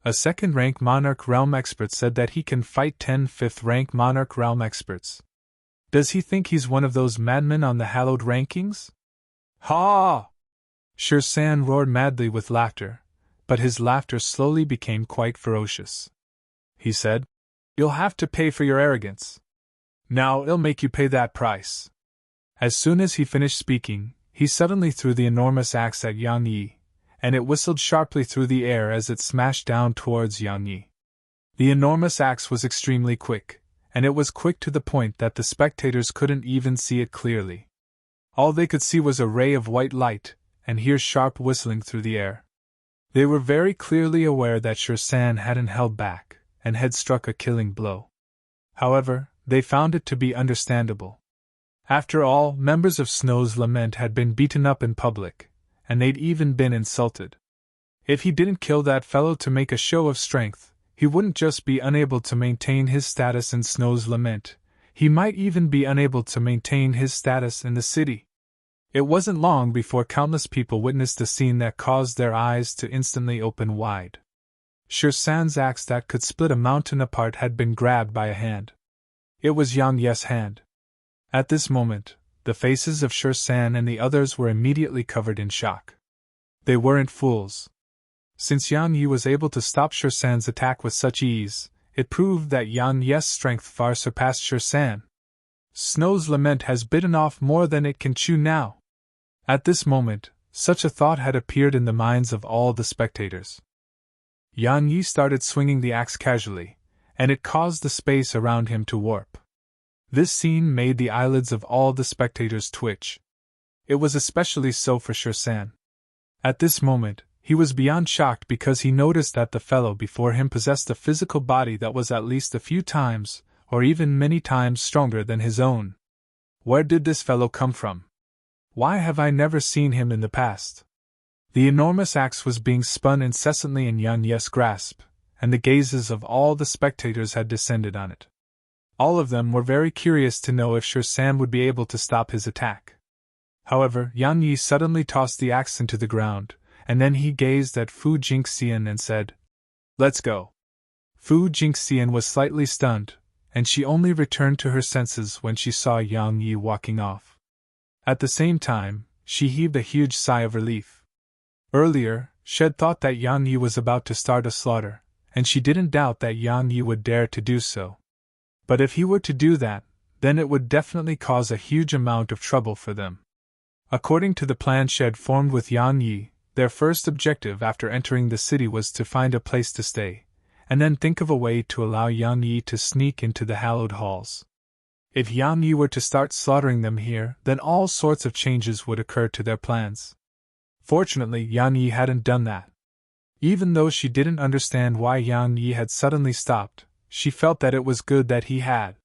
A second-rank Monarch Realm expert said that he can fight 10 fifth-rank Monarch Realm experts. Does he think he's one of those madmen on the hallowed rankings? Ha! San roared madly with laughter, but his laughter slowly became quite ferocious. He said, "You'll have to pay for your arrogance. Now I'll make you pay that price." As soon as he finished speaking, he suddenly threw the enormous axe at Yan Yi, and it whistled sharply through the air as it smashed down towards Yan Yi. The enormous axe was extremely quick, and it was quick to the point that the spectators couldn't even see it clearly. All they could see was a ray of white light, and hear sharp whistling through the air. They were very clearly aware that San hadn't held back, and had struck a killing blow. However, they found it to be understandable. After all, members of Snow's Lament had been beaten up in public, and they'd even been insulted. If he didn't kill that fellow to make a show of strength, he wouldn't just be unable to maintain his status in Snow's Lament, he might even be unable to maintain his status in the city. It wasn't long before countless people witnessed a scene that caused their eyes to instantly open wide. San's axe that could split a mountain apart had been grabbed by a hand. It was Yan Yi's hand. At this moment, the faces of San and the others were immediately covered in shock. They weren't fools. Since Yan Yi was able to stop San's attack with such ease, it proved that Yan Yi's strength far surpassed San. Snow's Lament has bitten off more than it can chew now. At this moment, such a thought had appeared in the minds of all the spectators. Yan Yi started swinging the axe casually, and it caused the space around him to warp. This scene made the eyelids of all the spectators twitch. It was especially so for San. At this moment, He was beyond shocked because he noticed that the fellow before him possessed a physical body that was at least a few times, or even many times stronger than his own. Where did this fellow come from? Why have I never seen him in the past? The enormous axe was being spun incessantly in Yan Ye's grasp, and the gazes of all the spectators had descended on it. All of them were very curious to know if San would be able to stop his attack. However, Yan Yi suddenly tossed the axe into the ground, and then he gazed at Fu Jingxian and said, "Let's go." Fu Jingxian was slightly stunned, and she only returned to her senses when she saw Yang Yi walking off. At the same time, she heaved a huge sigh of relief. Earlier, Shed thought that Yang Yi was about to start a slaughter, and she didn't doubt that Yang Yi would dare to do so. But if he were to do that, then it would definitely cause a huge amount of trouble for them. According to the plan Shed formed with Yang Yi, their first objective after entering the city was to find a place to stay, and then think of a way to allow Yang Yi to sneak into the hallowed halls. If Yang Yi were to start slaughtering them here, then all sorts of changes would occur to their plans. Fortunately, Yang Yi hadn't done that. Even though she didn't understand why Yang Yi had suddenly stopped, she felt that it was good that he had.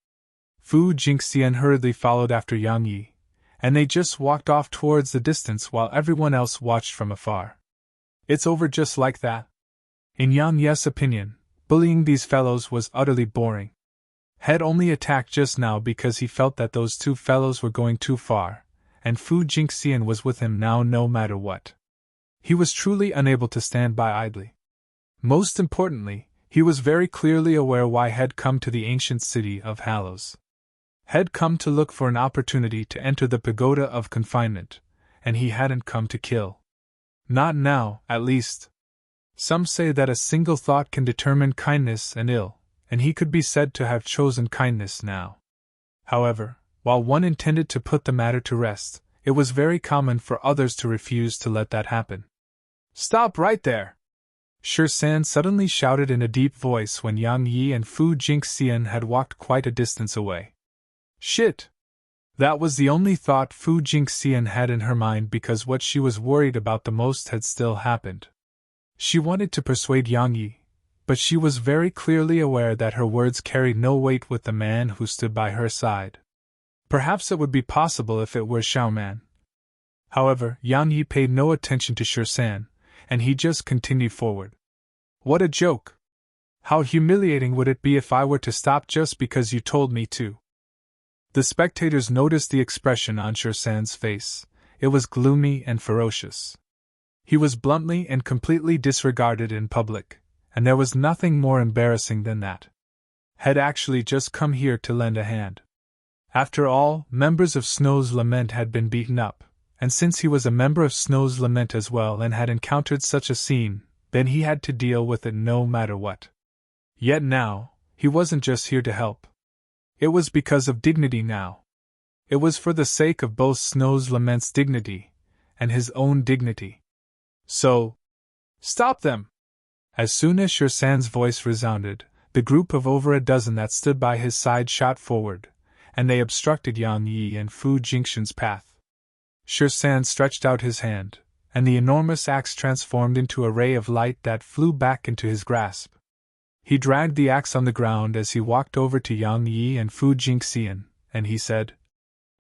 Fu Jingxian hurriedly followed after Yang Yi, and they just walked off towards the distance while everyone else watched from afar. It's over just like that. In Yang Ye's opinion, bullying these fellows was utterly boring. Had only attacked just now because he felt that those two fellows were going too far, and Fu Jingxian was with him now no matter what. He was truly unable to stand by idly. Most importantly, he was very clearly aware why Had come to the ancient city of Hallows. Had come to look for an opportunity to enter the pagoda of confinement, and he hadn't come to kill. Not now, at least. Some say that a single thought can determine kindness and ill, and he could be said to have chosen kindness now. However, while one intended to put the matter to rest, it was very common for others to refuse to let that happen. "Stop right there!" San suddenly shouted in a deep voice when Yang Yi and Fu Jingxian had walked quite a distance away. Shit! That was the only thought Fu Jingxian had in her mind because what she was worried about the most had still happened. She wanted to persuade Yang Yi, but she was very clearly aware that her words carried no weight with the man who stood by her side. Perhaps it would be possible if it were Xiaoman. However, Yang Yi paid no attention to San, and he just continued forward. What a joke! How humiliating would it be if I were to stop just because you told me to? The spectators noticed the expression on San's face. It was gloomy and ferocious. He was bluntly and completely disregarded in public, and there was nothing more embarrassing than that. Had actually just come here to lend a hand. After all, members of Snow's Lament had been beaten up, and since he was a member of Snow's Lament as well and had encountered such a scene, then he had to deal with it no matter what. Yet now, he wasn't just here to help. It was because of dignity now. It was for the sake of both Snow's Lament's dignity and his own dignity. So, stop them! As soon as San's voice resounded, the group of over a dozen that stood by his side shot forward, and they obstructed Yang Yi and Fu Jingxian's path. San stretched out his hand, and the enormous axe transformed into a ray of light that flew back into his grasp. He dragged the axe on the ground as he walked over to Yang Yi and Fu Jingxian, and he said,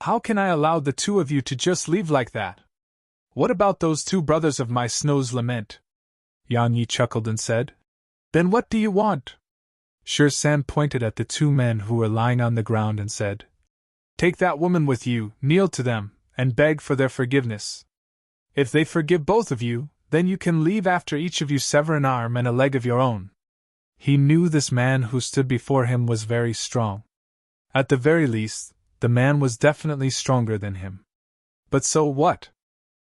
"How can I allow the two of you to just leave like that? What about those two brothers of my Snow's Lament?" Yang Yi chuckled and said, "Then what do you want?" San pointed at the two men who were lying on the ground and said, "Take that woman with you, kneel to them, and beg for their forgiveness. If they forgive both of you, then you can leave after each of you sever an arm and a leg of your own." He knew this man who stood before him was very strong. At the very least, the man was definitely stronger than him. But so what?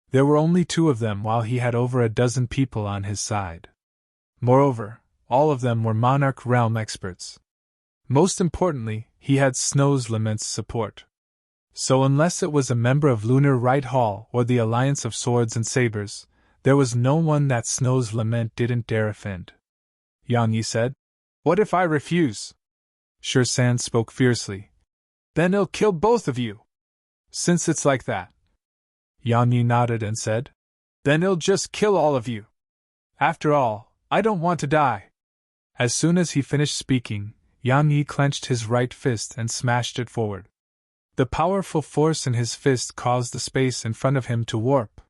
There were only two of them while he had over a dozen people on his side. Moreover, all of them were Monarch Realm experts. Most importantly, he had Snow's Lament's support. So unless it was a member of Lunar Right Hall or the Alliance of Swords and Sabers, there was no one that Snow's Lament didn't dare offend. Yang Yi said, "What if I refuse?" San spoke fiercely. "Then he'll kill both of you. Since it's like that." Yang Yi nodded and said, "Then he'll just kill all of you." After all, I don't want to die. As soon as he finished speaking, Yan Yi clenched his right fist and smashed it forward. The powerful force in his fist caused the space in front of him to warp.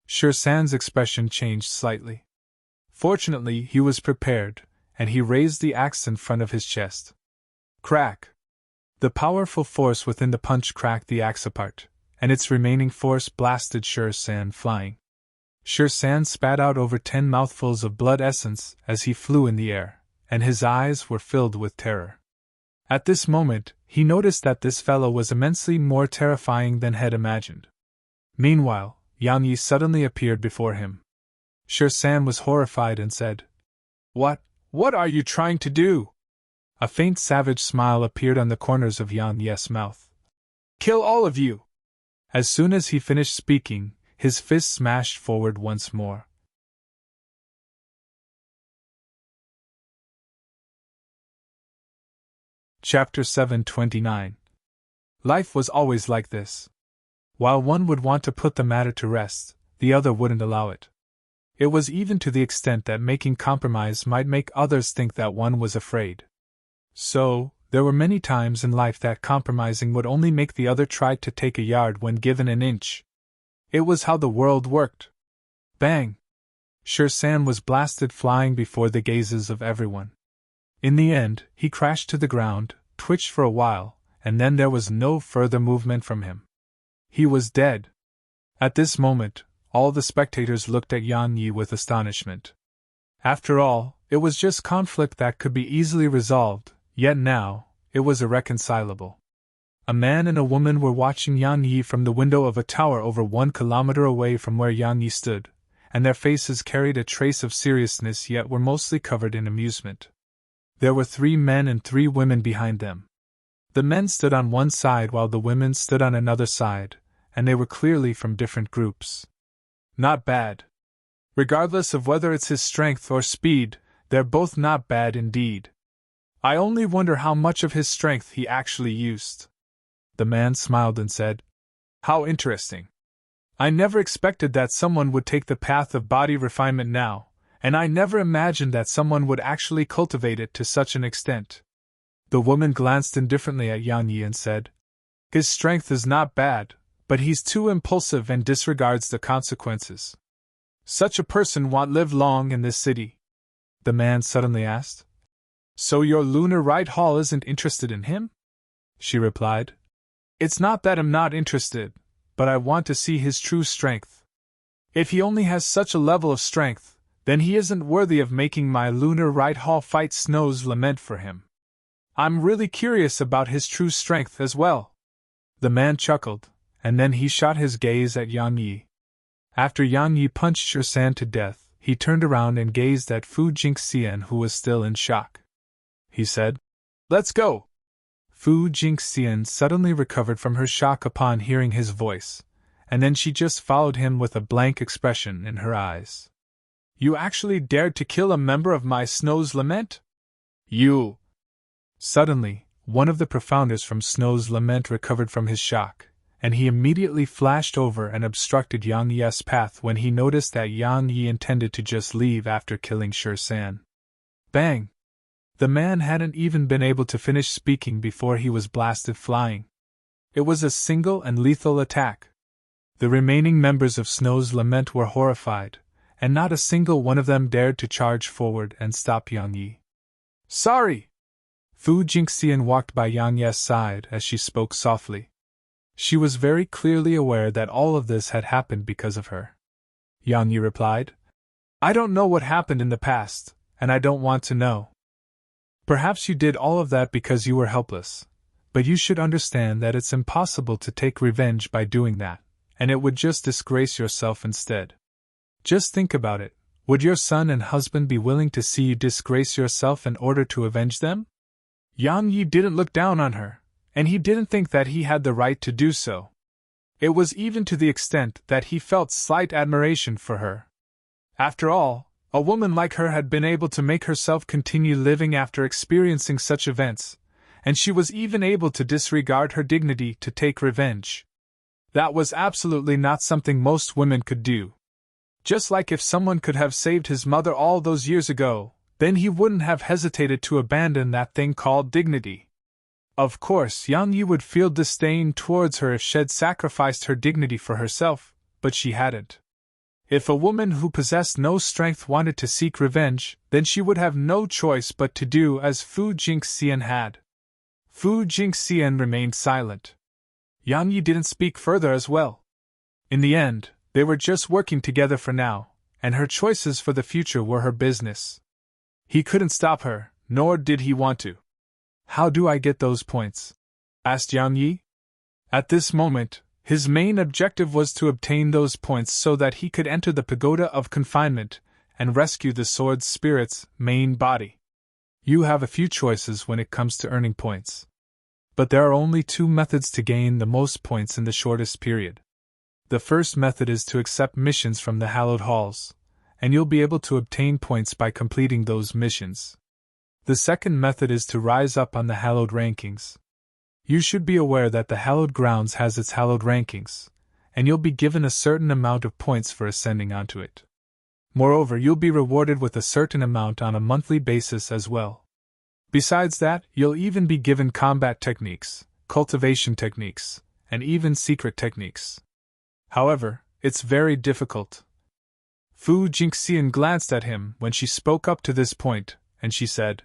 Sher San's expression changed slightly. Fortunately, he was prepared, and he raised the axe in front of his chest. Crack! The powerful force within the punch cracked the axe apart, and its remaining force blasted Sher San flying. Sher San spat out over 10 mouthfuls of blood essence as he flew in the air, and his eyes were filled with terror. At this moment, he noticed that this fellow was immensely more terrifying than had imagined. Meanwhile, Yan Yi suddenly appeared before him. Sher San was horrified and said, What are you trying to do? A faint savage smile appeared on the corners of Yan Yi's mouth. Kill all of you! As soon as he finished speaking, his fist smashed forward once more. Chapter 729. Life was always like this. While one would want to put the matter to rest, the other wouldn't allow it. It was even to the extent that making compromise might make others think that one was afraid. So, there were many times in life that compromising would only make the other try to take a yard when given an inch. It was how the world worked. Bang! Sher San was blasted flying before the gazes of everyone. In the end, he crashed to the ground, twitched for a while, and then there was no further movement from him. He was dead. At this moment, all the spectators looked at Yan Yi with astonishment. After all, it was just conflict that could be easily resolved, yet now, it was irreconcilable. A man and a woman were watching Yan Yi from the window of a tower over 1 kilometer away from where Yan Yi stood, and their faces carried a trace of seriousness yet were mostly covered in amusement. There were 3 men and 3 women behind them. The men stood on one side while the women stood on another side, and they were clearly from different groups. Not bad. Regardless of whether it's his strength or speed, they're both not bad indeed. I only wonder how much of his strength he actually used. The man smiled and said, How interesting. I never expected that someone would take the path of body refinement now, and I never imagined that someone would actually cultivate it to such an extent. The woman glanced indifferently at Yan Yi and said, His strength is not bad, but he's too impulsive and disregards the consequences. Such a person won't live long in this city. The man suddenly asked. So your lunar right hall isn't interested in him? She replied. It's not that I'm not interested, but I want to see his true strength. If he only has such a level of strength, then he isn't worthy of making my lunar right hall fight Snow's lament for him. I'm really curious about his true strength as well. The man chuckled, and then he shot his gaze at Yan Yi. After Yan Yi punched Sher San to death, he turned around and gazed at Fu Jingxian, who was still in shock. He said, Let's go! Fu Jingxian suddenly recovered from her shock upon hearing his voice, and then she just followed him with a blank expression in her eyes. You actually dared to kill a member of my Snow's Lament? You! Suddenly, one of the profounders from Snow's Lament recovered from his shock, and he immediately flashed over and obstructed Yang Yi's path when he noticed that Yang Yi intended to just leave after killing Sher San. Bang! The man hadn't even been able to finish speaking before he was blasted flying. It was a single and lethal attack. The remaining members of Snow's Lament were horrified, and not a single one of them dared to charge forward and stop Yang Yi. Sorry! Fu Jingxian walked by Yang Yi's side as she spoke softly. She was very clearly aware that all of this had happened because of her. Yang Yi replied, I don't know what happened in the past, and I don't want to know. Perhaps you did all of that because you were helpless, but you should understand that it's impossible to take revenge by doing that, and it would just disgrace yourself instead. Just think about it, would your son and husband be willing to see you disgrace yourself in order to avenge them? Yang Yi didn't look down on her, and he didn't think that he had the right to do so. It was even to the extent that he felt slight admiration for her. After all, a woman like her had been able to make herself continue living after experiencing such events, and she was even able to disregard her dignity to take revenge. That was absolutely not something most women could do. Just like if someone could have saved his mother all those years ago, then he wouldn't have hesitated to abandon that thing called dignity. Of course, Yang Yi would feel disdain towards her if she'd sacrificed her dignity for herself, but she hadn't. If a woman who possessed no strength wanted to seek revenge, then she would have no choice but to do as Fu Jingxian had. Fu Jingxian remained silent. Yang Yi didn't speak further as well. In the end, they were just working together for now, and her choices for the future were her business. He couldn't stop her, nor did he want to. How do I get those points? Asked Yang Yi. At this moment, his main objective was to obtain those points so that he could enter the pagoda of confinement and rescue the sword spirit's main body. You have a few choices when it comes to earning points. But there are only two methods to gain the most points in the shortest period. The first method is to accept missions from the hallowed halls, and you'll be able to obtain points by completing those missions. The second method is to rise up on the hallowed rankings. You should be aware that the hallowed grounds has its hallowed rankings, and you'll be given a certain amount of points for ascending onto it. Moreover, you'll be rewarded with a certain amount on a monthly basis as well. Besides that, you'll even be given combat techniques, cultivation techniques, and even secret techniques. However, it's very difficult. Fu Jingxian glanced at him when she spoke up to this point, and she said,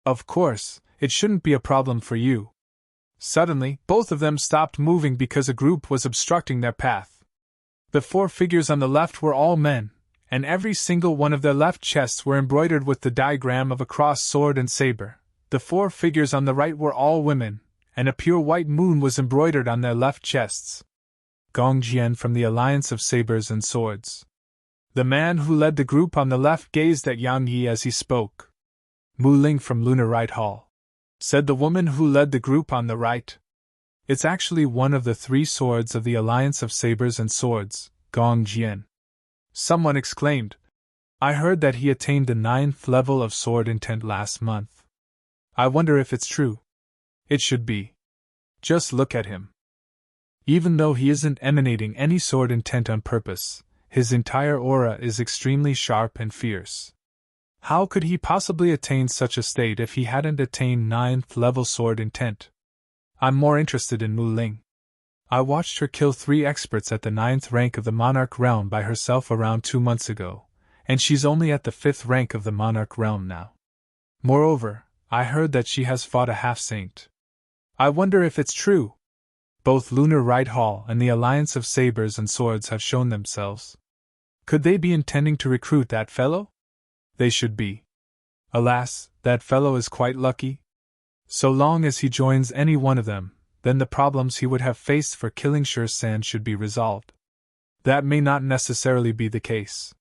"Of course, it shouldn't be a problem for you." Suddenly, both of them stopped moving because a group was obstructing their path. The four figures on the left were all men, and every single one of their left chests were embroidered with the diagram of a crossed sword and saber. The four figures on the right were all women, and a pure white moon was embroidered on their left chests. Gong Jian from the Alliance of Sabers and Swords. The man who led the group on the left gazed at Yang Yi as he spoke. Mu Ling from Lunar Right Hall, said the woman who led the group on the right. It's actually one of the three swords of the Alliance of Sabers and Swords, Gong Jian. Someone exclaimed, I heard that he attained the 9th level of sword intent last month. I wonder if it's true. It should be. Just look at him. Even though he isn't emanating any sword intent on purpose, his entire aura is extremely sharp and fierce. How could he possibly attain such a state if he hadn't attained 9th level sword intent? I'm more interested in Mu Ling. I watched her kill 3 experts at the 9th rank of the Monarch Realm by herself around 2 months ago, and she's only at the 5th rank of the Monarch Realm now. Moreover, I heard that she has fought a half-saint. I wonder if it's true. Both Lunar Right Hall and the Alliance of Sabers and Swords have shown themselves. Could they be intending to recruit that fellow? They should be. Alas, that fellow is quite lucky. So long as he joins any one of them, then the problems he would have faced for killing San should be resolved. That may not necessarily be the case.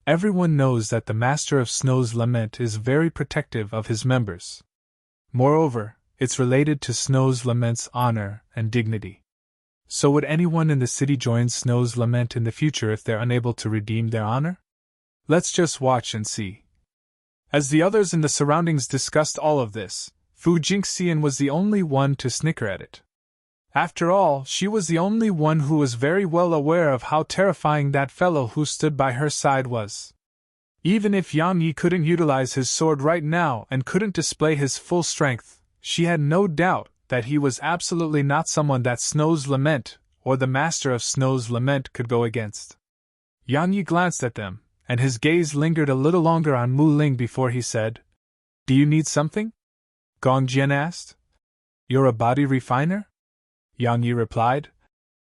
Everyone knows that the Master of Snow's Lament is very protective of his members. Moreover, it's related to Snow's Lament's honor and dignity. So would anyone in the city join Snow's Lament in the future if they're unable to redeem their honor? Let's just watch and see. As the others in the surroundings discussed all of this, Fu Jingxian was the only one to snicker at it. After all, she was the only one who was very well aware of how terrifying that fellow who stood by her side was. Even if Yang Yi couldn't utilize his sword right now and couldn't display his full strength, she had no doubt that he was absolutely not someone that Snow's Lament, or the Master of Snow's Lament, could go against. Yang Yi glanced at them, and his gaze lingered a little longer on Mu Ling before he said, Do you need something? Gong Jian asked. You're a body refiner? Yang Yi replied.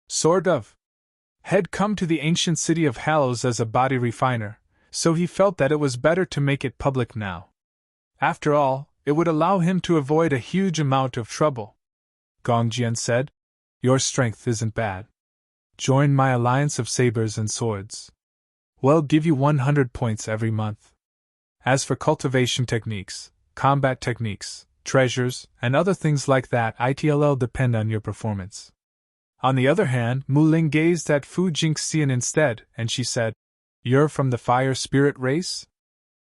Sort of. Had come to the ancient city of Hallows as a body refiner, so he felt that it was better to make it public now. After all, it would allow him to avoid a huge amount of trouble. Gong Jian said, Your strength isn't bad. Join my Alliance of Sabers and Swords. We'll give you 100 points every month. As for cultivation techniques, combat techniques, treasures, and other things like that, it'll depend on your performance. On the other hand, Mu Ling gazed at Fu Jingxian instead, and she said, You're from the fire spirit race?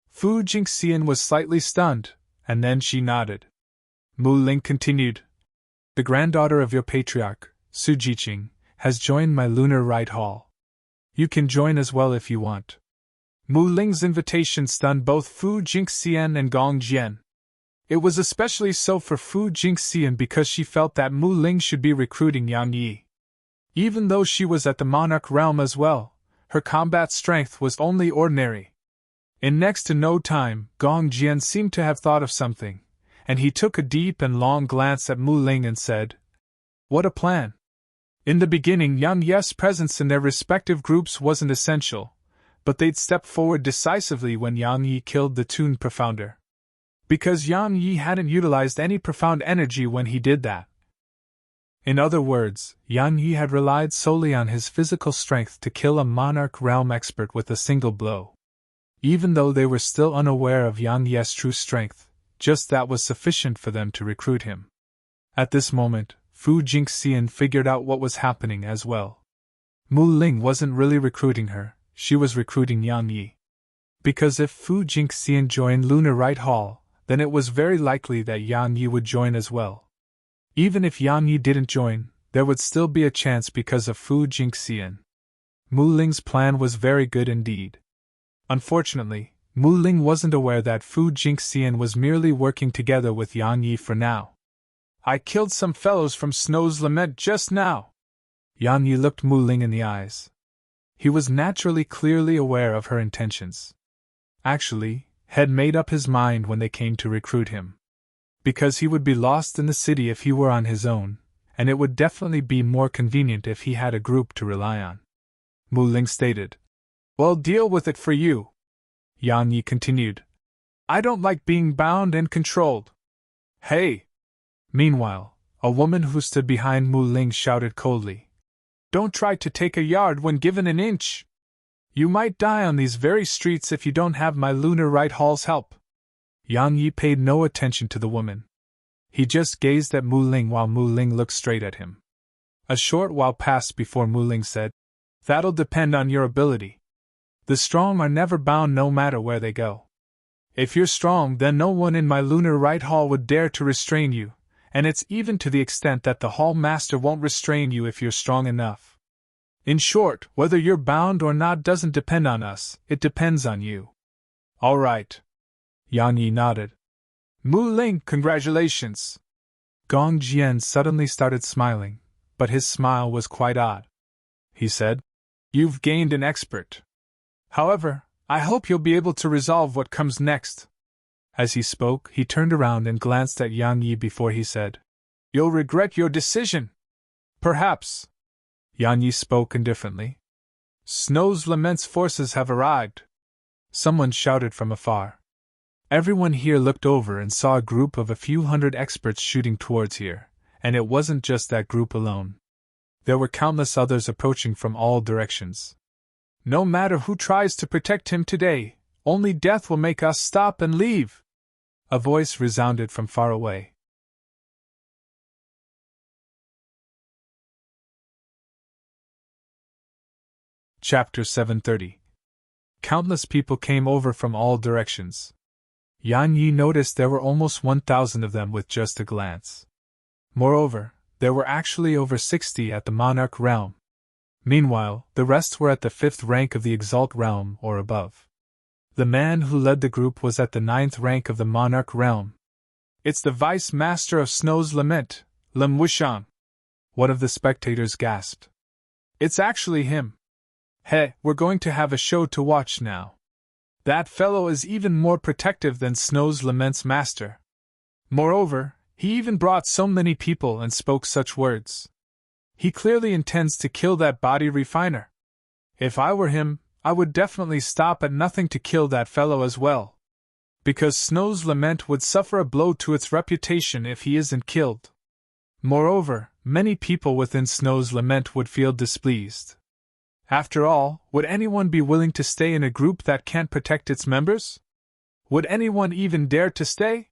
Fu Jingxian was slightly stunned, and then she nodded. Mu Ling continued, The granddaughter of your patriarch, Su Jiqing, has joined my Lunar Right Hall. You can join as well if you want. Mu Ling's invitation stunned both Fu Jingxian and Gong Jian. It was especially so for Fu Jingxian because she felt that Mu Ling should be recruiting Yang Yi. Even though she was at the monarch realm as well, her combat strength was only ordinary. In next to no time, Gong Jian seemed to have thought of something, and he took a deep and long glance at Mu Ling and said, "What a plan!" In the beginning, Yang Yi's presence in their respective groups wasn't essential, but they'd step forward decisively when Yang Yi killed the Toon Profounder. Because Yang Yi hadn't utilized any profound energy when he did that. In other words, Yang Yi had relied solely on his physical strength to kill a monarch realm expert with a single blow. Even though they were still unaware of Yang Yi's true strength, just that was sufficient for them to recruit him. At this moment, Fu Jingxian figured out what was happening as well. Mu Ling wasn't really recruiting her, she was recruiting Yang Yi. Because if Fu Jingxian joined Lunar Right Hall, then it was very likely that Yang Yi would join as well. Even if Yang Yi didn't join, there would still be a chance because of Fu Jingxian. Mu Ling's plan was very good indeed. Unfortunately, Mu Ling wasn't aware that Fu Jingxian was merely working together with Yang Yi for now. "I killed some fellows from Snow's Lament just now." Yang Yi looked Mu Ling in the eyes. He was naturally clearly aware of her intentions. Actually, had made up his mind when they came to recruit him. Because he would be lost in the city if he were on his own, and it would definitely be more convenient if he had a group to rely on. Mu Ling stated. "Well, deal with it for you." Yang Yi continued. "I don't like being bound and controlled." "Hey!" Meanwhile, a woman who stood behind Mu Ling shouted coldly. "Don't try to take a yard when given an inch! You might die on these very streets if you don't have my Lunar Right Hall's help." Yang Yi paid no attention to the woman. He just gazed at Mu Ling while Mu Ling looked straight at him. A short while passed before Mu Ling said, "That'll depend on your ability. The strong are never bound no matter where they go. If you're strong, then no one in my Lunar Right Hall would dare to restrain you, and it's even to the extent that the Hall Master won't restrain you if you're strong enough. In short, whether you're bound or not doesn't depend on us, it depends on you." "All right." Yang Yi nodded. "Mu Ling, congratulations." Gong Jian suddenly started smiling, but his smile was quite odd. He said, "You've gained an expert. However, I hope you'll be able to resolve what comes next." As he spoke, he turned around and glanced at Yang Yi before he said, "You'll regret your decision." "Perhaps." Yang Yi spoke indifferently. "Snow's Lament's forces have arrived." Someone shouted from afar. Everyone here looked over and saw a group of a few hundred experts shooting towards here, and it wasn't just that group alone. There were countless others approaching from all directions. "No matter who tries to protect him today, only death will make us stop and leave," a voice resounded from far away. Chapter 730. Countless people came over from all directions. Yang Yi noticed there were almost 1,000 of them with just a glance. Moreover, there were actually over 60 at the Monarch realm. Meanwhile, the rest were at the 5th rank of the Exalt realm or above. The man who led the group was at the 9th rank of the Monarch realm. "It's the Vice Master of Snow's Lament, Lim Wushang," one of the spectators gasped. "It's actually him. Hey, we're going to have a show to watch now. That fellow is even more protective than Snow's Lament's master. Moreover, he even brought so many people and spoke such words. He clearly intends to kill that body refiner. If I were him, I would definitely stop at nothing to kill that fellow as well. Because Snow's Lament would suffer a blow to its reputation if he isn't killed. Moreover, many people within Snow's Lament would feel displeased. After all, would anyone be willing to stay in a group that can't protect its members? Would anyone even dare to stay?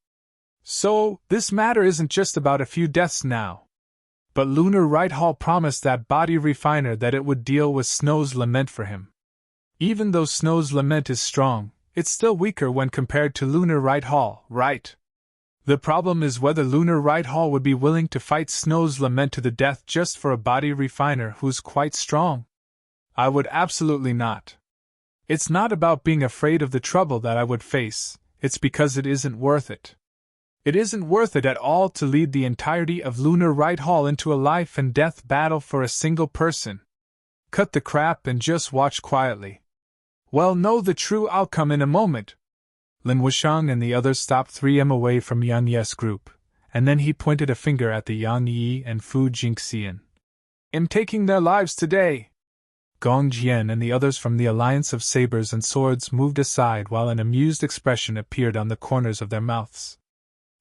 So, this matter isn't just about a few deaths now. But Lunar Right Hall promised that body refiner that it would deal with Snow's Lament for him. Even though Snow's Lament is strong, it's still weaker when compared to Lunar Right Hall, right? The problem is whether Lunar Right Hall would be willing to fight Snow's Lament to the death just for a body refiner who's quite strong. I would absolutely not. It's not about being afraid of the trouble that I would face, it's because it isn't worth it. It isn't worth it at all to lead the entirety of Lunar Right Hall into a life and death battle for a single person. Cut the crap and just watch quietly. We'll know the true outcome in a moment. Lin Wuxiang and the others stopped 3M away from Yan Ye's group, and then he pointed a finger at the Yang Yi and Fu Jingxian. "I'm taking their lives today." Gong Jian and the others from the Alliance of Sabers and Swords moved aside while an amused expression appeared on the corners of their mouths.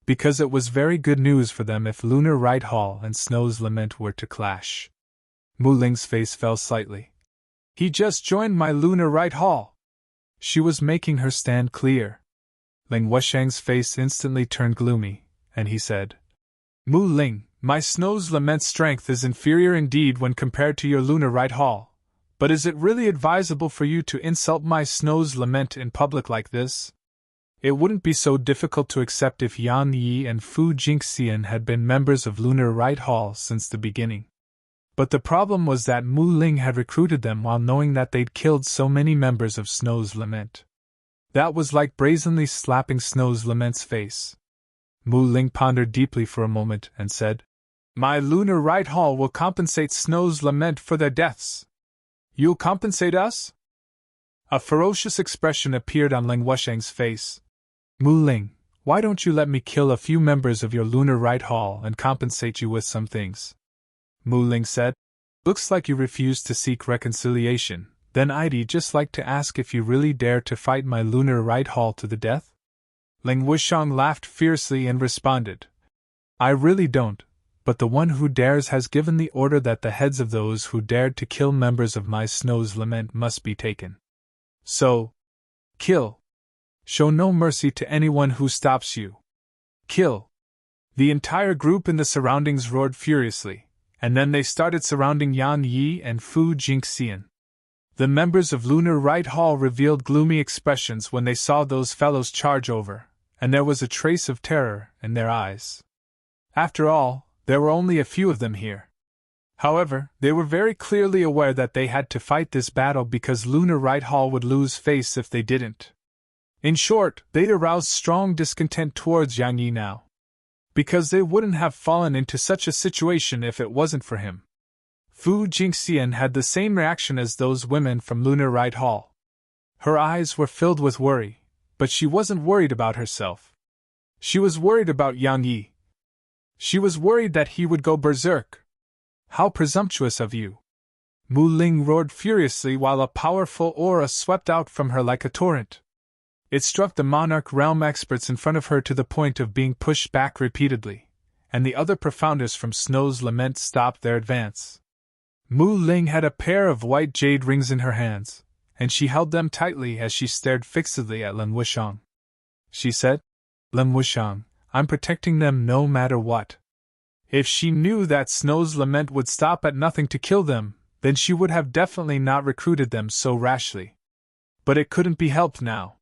Because it was very good news for them if Lunar Right Hall and Snow's Lament were to clash. Mu Ling's face fell slightly. "He just joined my Lunar Right Hall." She was making her stand clear. Ling Wuxiang's face instantly turned gloomy, and he said, "Mu Ling, my Snow's Lament strength is inferior indeed when compared to your Lunar Right Hall, but is it really advisable for you to insult my Snow's Lament in public like this? It wouldn't be so difficult to accept if Yan Yi and Fu Jingxian had been members of Lunar Right Hall since the beginning. But the problem was that Mu Ling had recruited them while knowing that they'd killed so many members of Snow's Lament. That was like brazenly slapping Snow's Lament's face. Mu Ling pondered deeply for a moment and said, "My Lunar Right Hall will compensate Snow's Lament for their deaths. You'll compensate us?" A ferocious expression appeared on Ling Wuxiang's face. "Mu Ling, why don't you let me kill a few members of your Lunar Right Hall and compensate you with some things?" Mu Ling said, "Looks like you refuse to seek reconciliation, then I'd just like to ask if you really dare to fight my Lunar Right Hall to the death?" Ling Wuxiang laughed fiercely and responded, "I really don't, but the one who dares has given the order that the heads of those who dared to kill members of my Snow's Lament must be taken. So, kill. Show no mercy to anyone who stops you. Kill." The entire group in the surroundings roared furiously, and then they started surrounding Yan Yi and Fu Jingxian. The members of Lunar Right Hall revealed gloomy expressions when they saw those fellows charge over, and there was a trace of terror in their eyes. After all, there were only a few of them here. However, they were very clearly aware that they had to fight this battle because Lunar Right Hall would lose face if they didn't. In short, they'd aroused strong discontent towards Yang Yi now. Because they wouldn't have fallen into such a situation if it wasn't for him. Fu Jingxian had the same reaction as those women from Lunar Right Hall. Her eyes were filled with worry, but she wasn't worried about herself. She was worried about Yang Yi. She was worried that he would go berserk. "How presumptuous of you!" Mu Ling roared furiously while a powerful aura swept out from her like a torrent. It struck the Monarch Realm experts in front of her to the point of being pushed back repeatedly, and the other profounders from Snow's Lament stopped their advance. Mu Ling had a pair of white jade rings in her hands, and she held them tightly as she stared fixedly at Lin Wuxiang. She said, "Lin Wuxiang, I'm protecting them no matter what." If she knew that Snow's Lament would stop at nothing to kill them, then she would have definitely not recruited them so rashly. But it couldn't be helped now.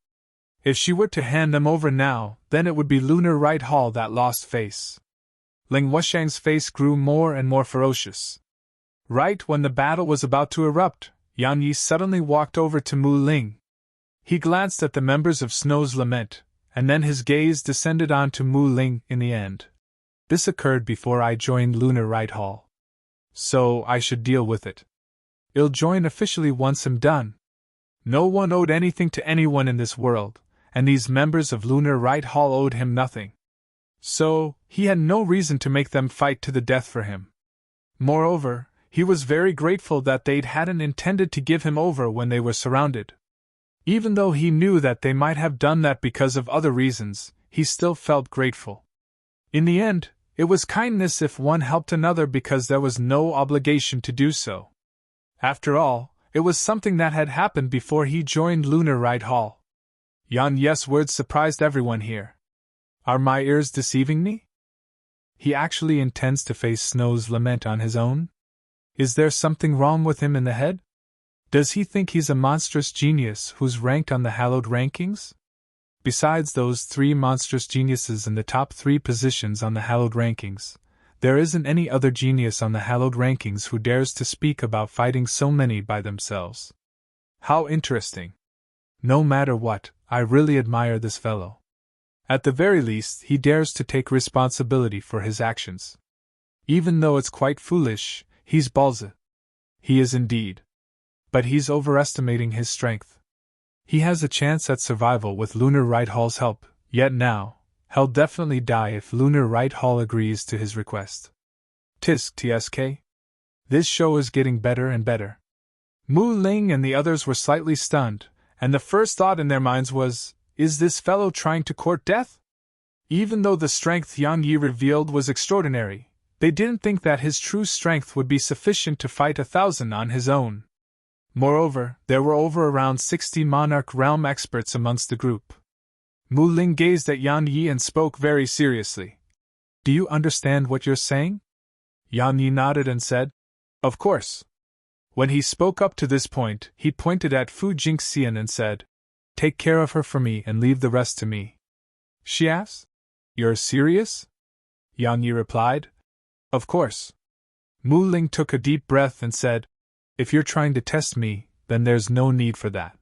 If she were to hand them over now, then it would be Lunar Right Hall that lost face. Ling Wuxiang's face grew more and more ferocious. Right when the battle was about to erupt, Yan Yi suddenly walked over to Mu Ling. He glanced at the members of Snow's Lament, and then his gaze descended on to Mu Ling in the end. "This occurred before I joined Lunar Right Hall. So I should deal with it. I'll join officially once I'm done. No one owed anything to anyone in this world, and these members of Lunar Right Hall owed him nothing. So, he had no reason to make them fight to the death for him. Moreover, he was very grateful that they hadn't intended to give him over when they were surrounded. Even though he knew that they might have done that because of other reasons, he still felt grateful. In the end, it was kindness if one helped another because there was no obligation to do so. After all, it was something that had happened before he joined Lunar Right Hall. Yan Ye's words surprised everyone here. Are my ears deceiving me? He actually intends to face Snow's Lament on his own? Is there something wrong with him in the head? Does he think he's a monstrous genius who's ranked on the hallowed rankings? Besides those 3 monstrous geniuses in the top 3 positions on the hallowed rankings, There isn't any other genius on the hallowed rankings who dares to speak about fighting so many by themselves. How interesting. No matter what, I really admire this fellow. At the very least, he dares to take responsibility for his actions. Even though it's quite foolish, he's ballsy. He is indeed. But he's overestimating his strength. He has a chance at survival with Lunar Right Hall's help, yet now, he'll definitely die if Lunar Right Hall agrees to his request. TSK? This show is getting better and better. Mu Ling and the others were slightly stunned, and the first thought in their minds was, is this fellow trying to court death? Even though the strength Yang Yi revealed was extraordinary, they didn't think that his true strength would be sufficient to fight 1,000 on his own. Moreover, there were around 60 Monarch Realm experts amongst the group. Mu Ling gazed at Yan Yi and spoke very seriously. Do you understand what you're saying? Yan Yi nodded and said, Of course. When he spoke up to this point, he pointed at Fu Jingxian and said, Take care of her for me and leave the rest to me. She asked, You're serious? Yan Yi replied, Of course. Mu Ling took a deep breath and said, If you're trying to test me, then there's no need for that.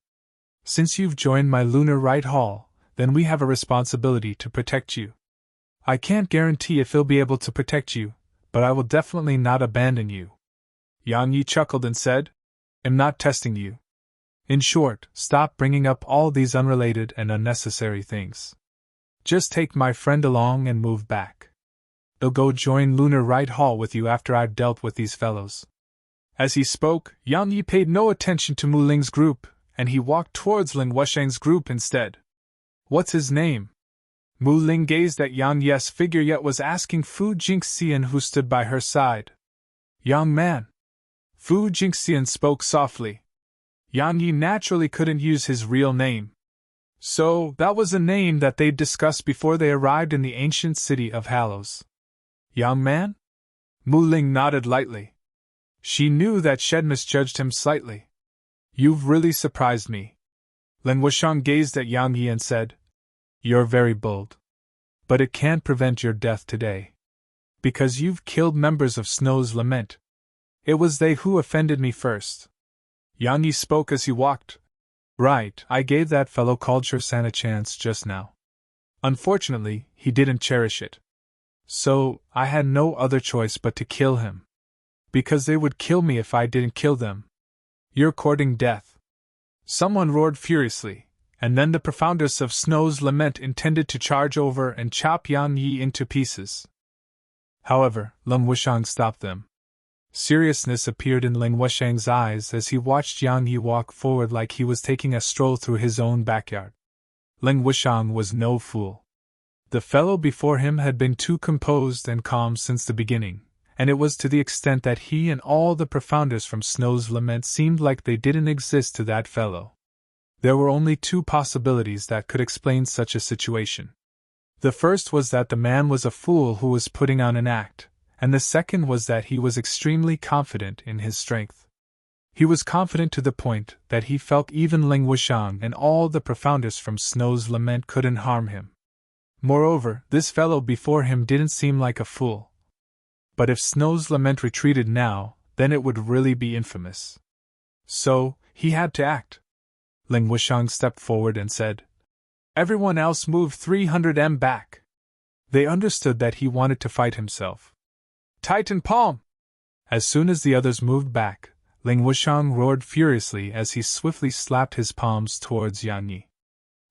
Since you've joined my Lunar Right Hall, then we have a responsibility to protect you. I can't guarantee if he'll be able to protect you, but I will definitely not abandon you. Yang Yi chuckled and said, I'm not testing you. In short, stop bringing up all these unrelated and unnecessary things. Just take my friend along and move back. I'll go join Lunar Right Hall with you after I've dealt with these fellows. As he spoke, Yang Yi paid no attention to Mu Ling's group, and he walked towards Ling Wusheng's group instead. What's his name? Mu Ling gazed at Yang Yi's figure yet was asking Fu Jingxian who stood by her side. Young man. Fu Jingxian spoke softly. Yang Yi naturally couldn't use his real name. So, that was a name that they'd discussed before they arrived in the ancient city of Hallows. Young man? Mu Ling nodded lightly. She knew that she'd misjudged him slightly. You've really surprised me. Lin Wusheng gazed at Yang Yi and said, You're very bold. But it can't prevent your death today. Because you've killed members of Snow's Lament. It was they who offended me first. Yang Yi spoke as he walked. Right, I gave that fellow called Shersan a chance just now. Unfortunately, he didn't cherish it. So, I had no other choice but to kill him. Because they would kill me if I didn't kill them. You're courting death. Someone roared furiously, and then the profounders of Snow's Lament intended to charge over and chop Yang Yi into pieces. However, Lin Wusheng stopped them. Seriousness appeared in Lin Wusheng's eyes as he watched Yang Yi walk forward like he was taking a stroll through his own backyard. Lin Wusheng was no fool. The fellow before him had been too composed and calm since the beginning, and it was to the extent that he and all the profounders from Snow's Lament seemed like they didn't exist to that fellow. There were only two possibilities that could explain such a situation. The first was that the man was a fool who was putting on an act, and the second was that he was extremely confident in his strength. He was confident to the point that he felt even Lin Wusheng and all the profounders from Snow's Lament couldn't harm him. Moreover, this fellow before him didn't seem like a fool. But if Snow's Lament retreated now, then it would really be infamous. So, he had to act. Lin Wusheng stepped forward and said, Everyone else move 300 m back. They understood that he wanted to fight himself. Titan palm! As soon as the others moved back, Lin Wusheng roared furiously as he swiftly slapped his palms towards Yang Yi.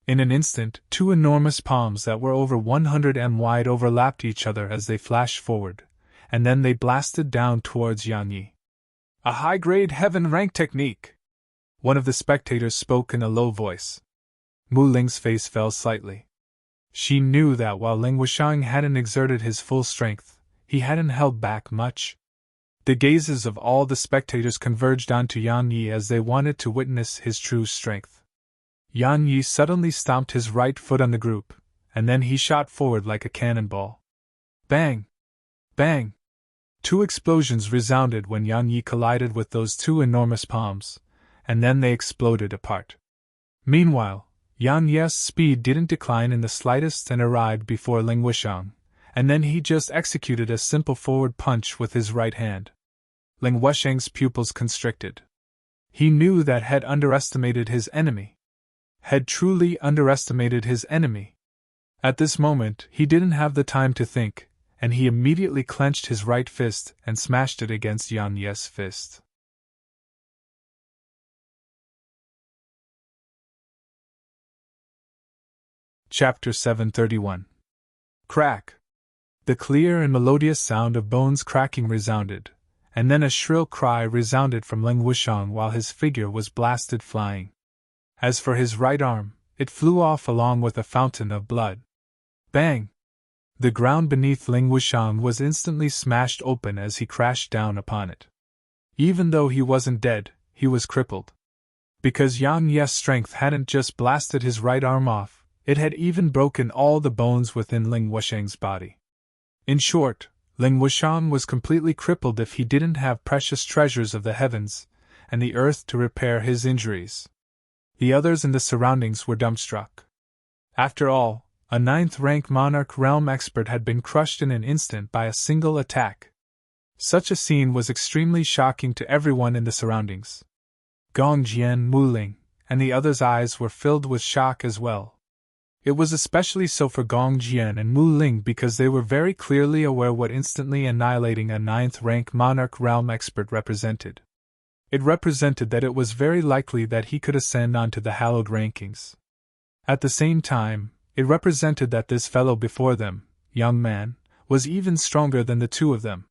In an instant, two enormous palms that were over 100 m wide overlapped each other as they flashed forward, and then they blasted down towards Yang Yi. A high-grade heaven-rank technique! One of the spectators spoke in a low voice. Mu Ling's face fell slightly. She knew that while Lin Wusheng hadn't exerted his full strength, he hadn't held back much. The gazes of all the spectators converged onto Yang Yi as they wanted to witness his true strength. Yang Yi suddenly stomped his right foot on the group, and then he shot forward like a cannonball. Bang! Bang! Two explosions resounded when Yang Yi collided with those two enormous palms, and then they exploded apart. Meanwhile, Yang Yi's speed didn't decline in the slightest and arrived before Lin Wusheng, and then he just executed a simple forward punch with his right hand. Ling Wusheng's pupils constricted. He knew that had underestimated his enemy. Had truly underestimated his enemy. At this moment, he didn't have the time to think, and he immediately clenched his right fist and smashed it against Yan Ye's fist. Chapter 731. Crack! The clear and melodious sound of bones cracking resounded, and then a shrill cry resounded from Ling Wusheng while his figure was blasted flying. As for his right arm, it flew off along with a fountain of blood. Bang! The ground beneath Ling Wusheng was instantly smashed open as he crashed down upon it. Even though he wasn't dead, he was crippled. Because Yang Ye's strength hadn't just blasted his right arm off, it had even broken all the bones within Ling Wusheng's body. In short, Ling Wusheng was completely crippled if he didn't have precious treasures of the heavens and the earth to repair his injuries. The others in the surroundings were dumbstruck. After all, a 9th-rank monarch realm expert had been crushed in an instant by a single attack. Such a scene was extremely shocking to everyone in the surroundings. Gong Jian, Mu Ling, and the others' eyes were filled with shock as well. It was especially so for Gong Jian and Mu Ling because they were very clearly aware what instantly annihilating a 9th-rank monarch realm expert represented. It represented that it was very likely that he could ascend onto the hallowed rankings. At the same time, it represented that this fellow before them, young man, was even stronger than the two of them.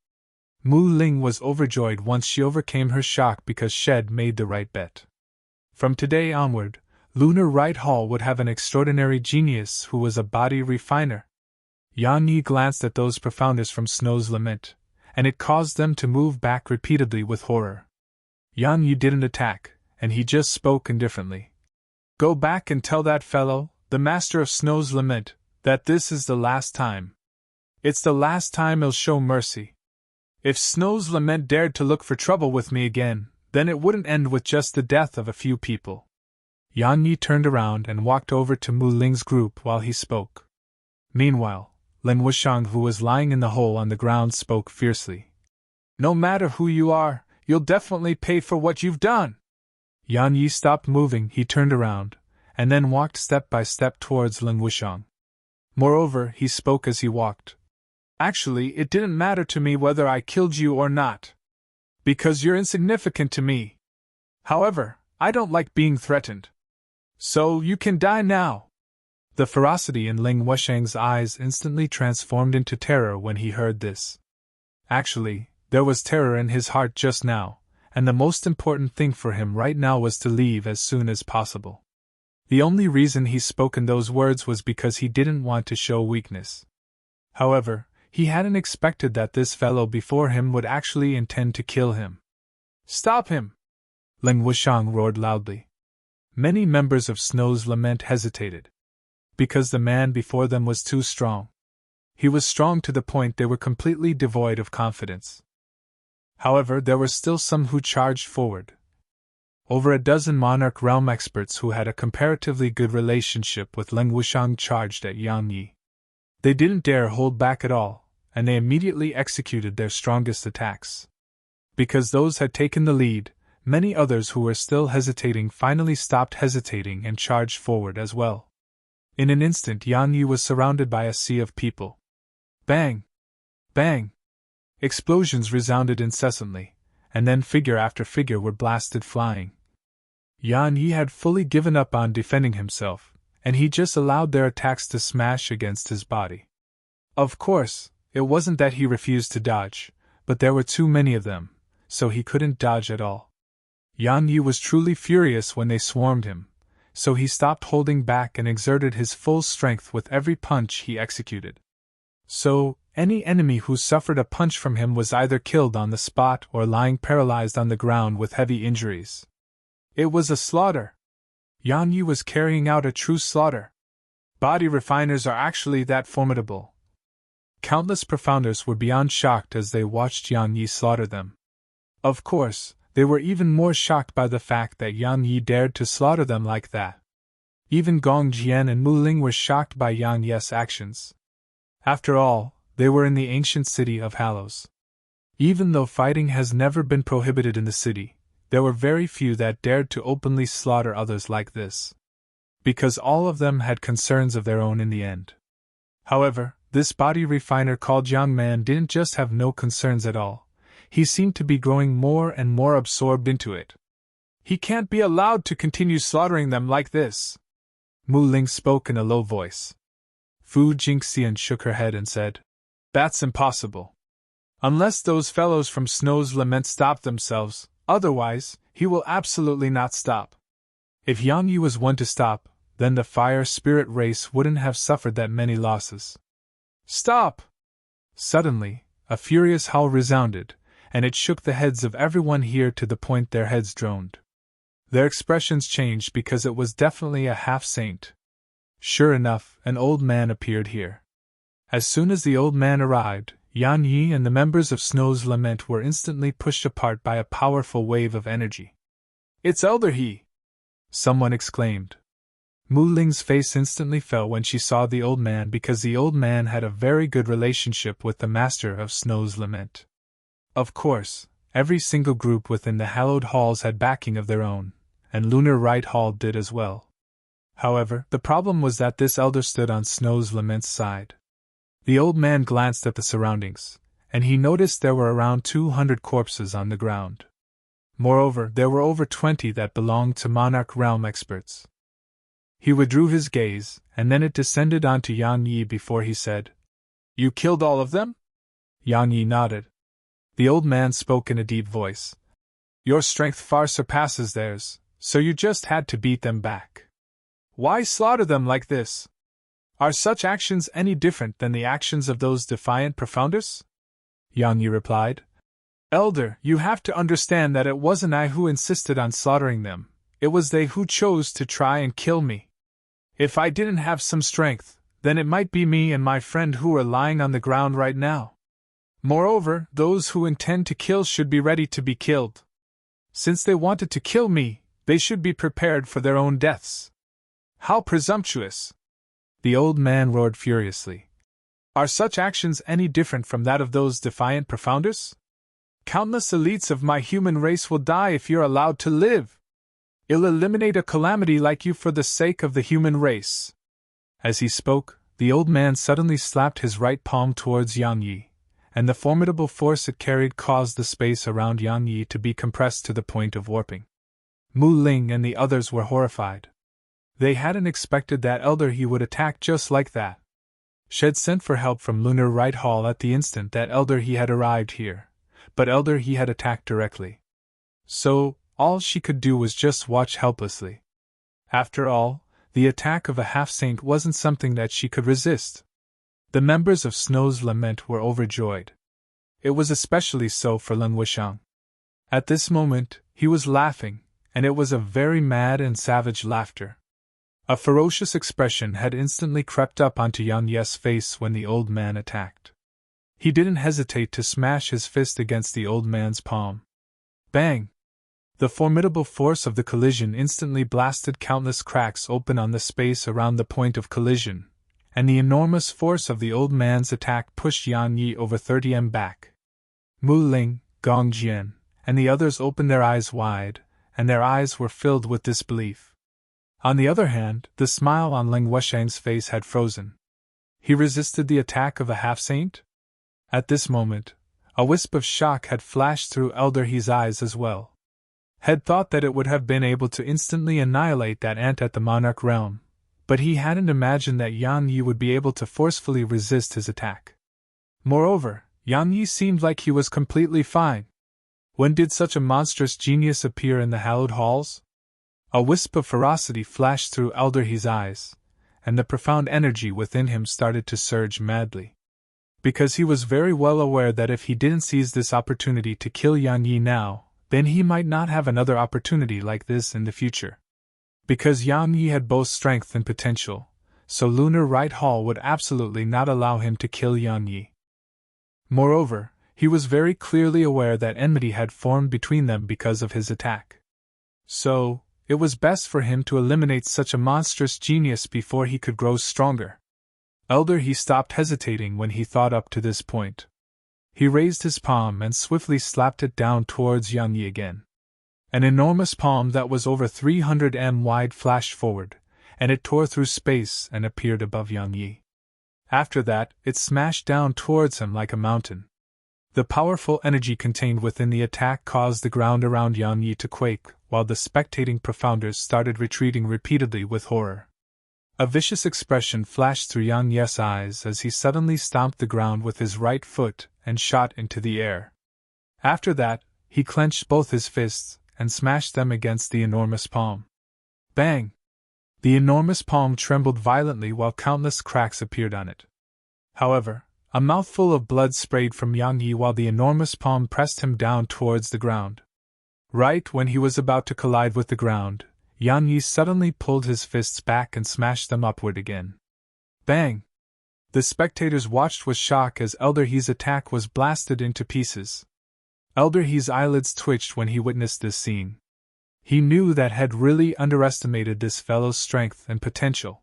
Mu Ling was overjoyed once she overcame her shock because Shed made the right bet. From today onward, Lunar Right Hall would have an extraordinary genius who was a body refiner. Yan Yi glanced at those profounders from Snow's Lament, and it caused them to move back repeatedly with horror. Yan Yi didn't attack, and he just spoke indifferently. Go back and tell that fellow, the master of Snow's Lament, that this is the last time. It's the last time he'll show mercy. If Snow's Lament dared to look for trouble with me again, then it wouldn't end with just the death of a few people. Yan Yi turned around and walked over to Mu Ling's group while he spoke. Meanwhile, Ling Wusheng, who was lying in the hole on the ground, spoke fiercely. No matter who you are, you'll definitely pay for what you've done. Yan Yi stopped moving, he turned around, and then walked step by step towards Ling Wusheng. Moreover, he spoke as he walked. Actually, it didn't matter to me whether I killed you or not. Because you're insignificant to me. However, I don't like being threatened. So you can die now. The ferocity in Ling Wusheng's eyes instantly transformed into terror when he heard this. Actually, there was terror in his heart just now, and the most important thing for him right now was to leave as soon as possible. The only reason he spoken those words was because he didn't want to show weakness. However, he hadn't expected that this fellow before him would actually intend to kill him. Stop him! Ling Wusheng roared loudly. Many members of Snow's Lament hesitated. Because the man before them was too strong. He was strong to the point they were completely devoid of confidence. However, there were still some who charged forward. Over a dozen Monarch Realm experts who had a comparatively good relationship with Ling Wusheng charged at Yang Yi. They didn't dare hold back at all, and they immediately executed their strongest attacks. Because those had taken the lead, many others who were still hesitating finally stopped hesitating and charged forward as well. In an instant, Yang Yi was surrounded by a sea of people. Bang! Bang! Explosions resounded incessantly, and then figure after figure were blasted flying. Yan Yi had fully given up on defending himself, and he just allowed their attacks to smash against his body. Of course, it wasn't that he refused to dodge, but there were too many of them, so he couldn't dodge at all. Yan Yi was truly furious when they swarmed him, so he stopped holding back and exerted his full strength with every punch he executed. So, any enemy who suffered a punch from him was either killed on the spot or lying paralyzed on the ground with heavy injuries. It was a slaughter. Yan Yi was carrying out a true slaughter. Body refiners are actually that formidable. Countless profounders were beyond shocked as they watched Yan Yi slaughter them. Of course, they were even more shocked by the fact that Yan Yi dared to slaughter them like that. Even Gong Jian and Mu Ling were shocked by Yang Ye's actions. After all, They were in the ancient city of Hallows. Even though fighting has never been prohibited in the city, there were very few that dared to openly slaughter others like this, because all of them had concerns of their own in the end. However, this body refiner called young man didn't just have no concerns at all, he seemed to be growing more and more absorbed into it. He can't be allowed to continue slaughtering them like this. Mu Ling spoke in a low voice. Fu Jingxian shook her head and said, That's impossible. Unless those fellows from Snow's Lament stop themselves, otherwise, he will absolutely not stop. If Yang Yi was one to stop, then the fire spirit race wouldn't have suffered that many losses. Stop! Suddenly, a furious howl resounded, and it shook the heads of everyone here to the point their heads droned. Their expressions changed because it was definitely a half-saint. Sure enough, an old man appeared here. As soon as the old man arrived, Yan Yi and the members of Snow's Lament were instantly pushed apart by a powerful wave of energy. It's Elder He! Someone exclaimed. Mu Ling's face instantly fell when she saw the old man because the old man had a very good relationship with the master of Snow's Lament. Of course, every single group within the hallowed halls had backing of their own, and Lunar Right Hall did as well. However, the problem was that this elder stood on Snow's Lament's side. The old man glanced at the surroundings, and he noticed there were around 200 corpses on the ground. Moreover, there were over 20 that belonged to Monarch Realm experts. He withdrew his gaze, and then it descended onto Yang Yi before he said, You killed all of them? Yang Yi nodded. The old man spoke in a deep voice. Your strength far surpasses theirs, so you just had to beat them back. Why slaughter them like this? Are such actions any different than the actions of those defiant profounders? Yang Yi replied. Elder, you have to understand that it wasn't I who insisted on slaughtering them, it was they who chose to try and kill me. If I didn't have some strength, then it might be me and my friend who are lying on the ground right now. Moreover, those who intend to kill should be ready to be killed. Since they wanted to kill me, they should be prepared for their own deaths. How presumptuous! The old man roared furiously. Are such actions any different from that of those defiant profounders? Countless elites of my human race will die if you're allowed to live. I'll eliminate a calamity like you for the sake of the human race. As he spoke, the old man suddenly slapped his right palm towards Yang Yi, and the formidable force it carried caused the space around Yang Yi to be compressed to the point of warping. Mu Ling and the others were horrified. They hadn't expected that Elder He would attack just like that. Shed sent for help from Lunar Right Hall at the instant that Elder He had arrived here, but Elder He had attacked directly. So, all she could do was just watch helplessly. After all, the attack of a half-saint wasn't something that she could resist. The members of Snow's Lament were overjoyed. It was especially so for Lin Wuxiang. At this moment, he was laughing, and it was a very mad and savage laughter. A ferocious expression had instantly crept up onto Yang Yi's face when the old man attacked. He didn't hesitate to smash his fist against the old man's palm. Bang! The formidable force of the collision instantly blasted countless cracks open on the space around the point of collision, and the enormous force of the old man's attack pushed Yang Yi over 30 m back. Mu Ling, Gong Jian, and the others opened their eyes wide, and their eyes were filled with disbelief. On the other hand, the smile on Ling Wuxiang's face had frozen. He resisted the attack of a half-saint? At this moment, a wisp of shock had flashed through Elder He's eyes as well. Had thought that it would have been able to instantly annihilate that ant at the Monarch Realm, but he hadn't imagined that Yang Yi would be able to forcefully resist his attack. Moreover, Yang Yi seemed like he was completely fine. When did such a monstrous genius appear in the hallowed halls? A wisp of ferocity flashed through Elder He's eyes, and the profound energy within him started to surge madly. Because he was very well aware that if he didn't seize this opportunity to kill Yang Yi now, then he might not have another opportunity like this in the future. Because Yang Yi had both strength and potential, so Lunar Right Hall would absolutely not allow him to kill Yang Yi. Moreover, he was very clearly aware that enmity had formed between them because of his attack. So, it was best for him to eliminate such a monstrous genius before he could grow stronger. Elder He stopped hesitating when he thought up to this point. He raised his palm and swiftly slapped it down towards Yang Yi again. An enormous palm that was over 300 m wide flashed forward, and it tore through space and appeared above Yang Yi. After that, it smashed down towards him like a mountain. The powerful energy contained within the attack caused the ground around Yang Yi to quake, while the spectating profounders started retreating repeatedly with horror. A vicious expression flashed through Yang Yi's eyes as he suddenly stomped the ground with his right foot and shot into the air. After that, he clenched both his fists and smashed them against the enormous palm. Bang! The enormous palm trembled violently while countless cracks appeared on it. However, a mouthful of blood sprayed from Yang Yi while the enormous palm pressed him down towards the ground. Right when he was about to collide with the ground, Yang Yi suddenly pulled his fists back and smashed them upward again. Bang! The spectators watched with shock as Elder He's attack was blasted into pieces. Elder He's eyelids twitched when he witnessed this scene. He knew that had really underestimated this fellow's strength and potential.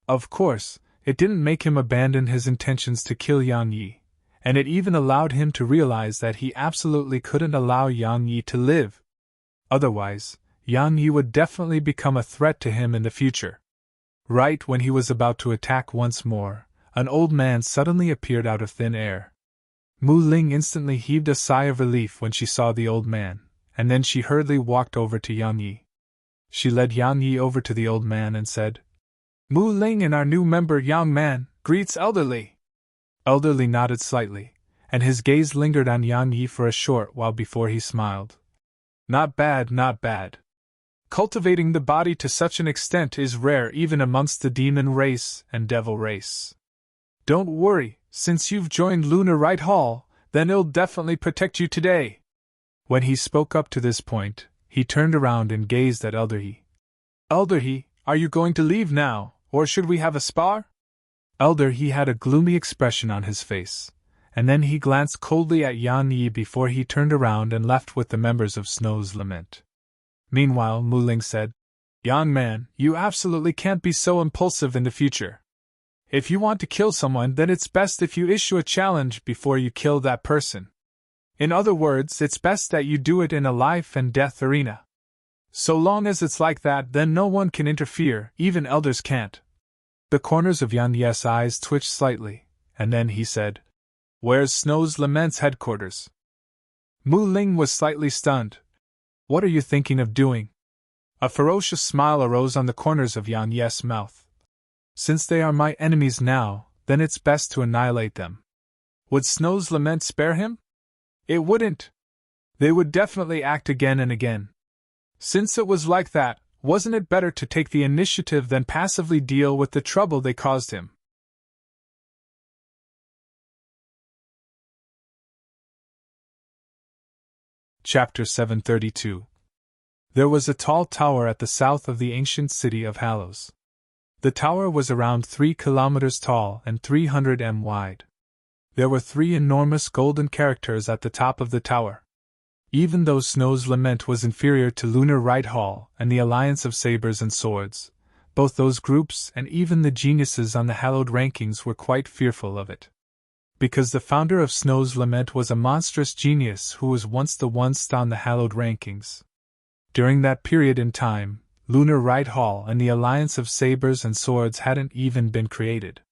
Of course, it didn't make him abandon his intentions to kill Yang Yi, and it even allowed him to realize that he absolutely couldn't allow Yang Yi to live. Otherwise, Yang Yi would definitely become a threat to him in the future. Right when he was about to attack once more, an old man suddenly appeared out of thin air. Mu Ling instantly heaved a sigh of relief when she saw the old man, and then she hurriedly walked over to Yang Yi. She led Yang Yi over to the old man and said, "Mu Ling and our new member Yang Man greets Elderly." Elderly nodded slightly, and his gaze lingered on Yang Yi for a short while before he smiled. "Not bad, not bad. Cultivating the body to such an extent is rare even amongst the demon race and devil race. Don't worry, since you've joined Lunar Right Hall, then it'll definitely protect you today." When he spoke up to this point, he turned around and gazed at Elder He. "Elder He, are you going to leave now, or should we have a spar?" Elder He had a gloomy expression on his face, and then he glanced coldly at Yang Yi before he turned around and left with the members of Snow's Lament. Meanwhile, Mu Ling said, "Young man, you absolutely can't be so impulsive in the future. If you want to kill someone, then it's best if you issue a challenge before you kill that person. In other words, it's best that you do it in a life and death arena. So long as it's like that, then no one can interfere, even elders can't." The corners of Yang Yi's eyes twitched slightly, and then he said, "Where's Snow's Lament's headquarters?" Mu Ling was slightly stunned. "What are you thinking of doing?" A ferocious smile arose on the corners of Yang Yi's mouth. "Since they are my enemies now, then it's best to annihilate them." Would Snow's Lament spare him? It wouldn't. They would definitely act again and again. Since it was like that, wasn't it better to take the initiative than passively deal with the trouble they caused him? Chapter 732. There was a tall tower at the south of the ancient city of Hallows. The tower was around 3 kilometers tall and 300 m wide. There were 3 enormous golden characters at the top of the tower. Even though Snow's Lament was inferior to Lunar Right Hall and the Alliance of Sabers and Swords, both those groups and even the geniuses on the hallowed rankings were quite fearful of it. Because the founder of Snow's Lament was a monstrous genius who was once the once on the hallowed rankings. During that period in time, Lunar Right Hall and the Alliance of Sabers and Swords hadn't even been created.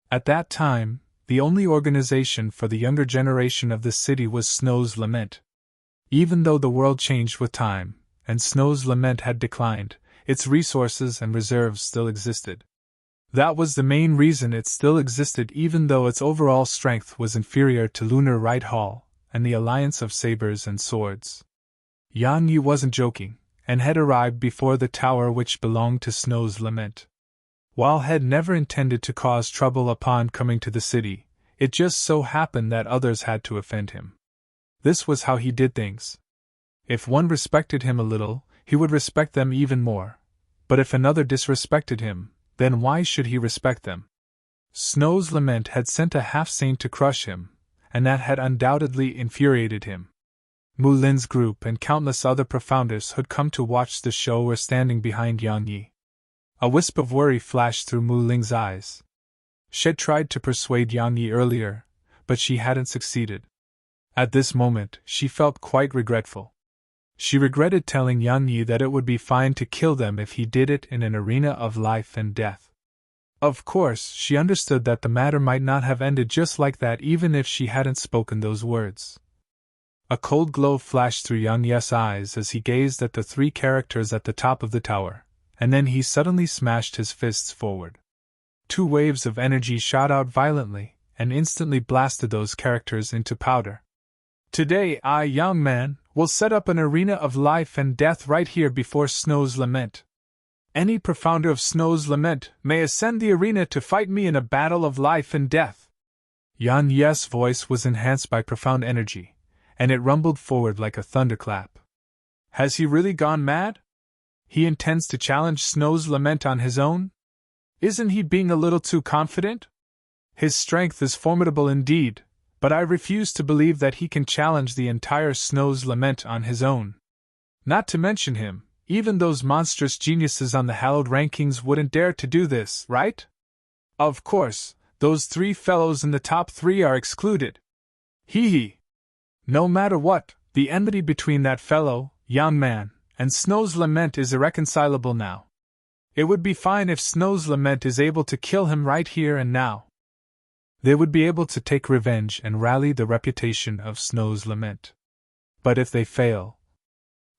At that time, the only organization for the younger generation of the city was Snow's Lament. Even though the world changed with time, and Snow's Lament had declined, its resources and reserves still existed. That was the main reason it still existed even though its overall strength was inferior to Lunar Right Hall and the Alliance of Sabers and Swords. Yang Yi wasn't joking, and had arrived before the tower which belonged to Snow's Lament. While had never intended to cause trouble upon coming to the city, it just so happened that others had to offend him. This was how he did things. If one respected him a little, he would respect them even more. But if another disrespected him, then why should he respect them? Snow's Lament had sent a half-saint to crush him, and that had undoubtedly infuriated him. Mu Lin's group and countless other profounders who'd come to watch the show were standing behind Yang Yi. A wisp of worry flashed through Mu Ling's eyes. She'd tried to persuade Yang Yi earlier, but she hadn't succeeded. At this moment, she felt quite regretful. She regretted telling Yang Yi that it would be fine to kill them if he did it in an arena of life and death. Of course, she understood that the matter might not have ended just like that even if she hadn't spoken those words. A cold glow flashed through Yang Yi's eyes as he gazed at the three characters at the top of the tower, and then he suddenly smashed his fists forward. Two waves of energy shot out violently, and instantly blasted those characters into powder. Today I, young man, will set up an arena of life and death right here before Snow's Lament. Any profounder of Snow's Lament may ascend the arena to fight me in a battle of life and death. Yang Yi's voice was enhanced by profound energy, and it rumbled forward like a thunderclap. Has he really gone mad? He intends to challenge Snow's Lament on his own? Isn't he being a little too confident? His strength is formidable indeed, but I refuse to believe that he can challenge the entire Snow's Lament on his own. Not to mention him, even those monstrous geniuses on the hallowed rankings wouldn't dare to do this, right? Of course, those three fellows in the top three are excluded. Hee hee. No matter what, the enmity between that fellow, young man, and Snow's Lament is irreconcilable now. It would be fine if Snow's Lament is able to kill him right here and now. They would be able to take revenge and rally the reputation of Snow's Lament. But if they fail,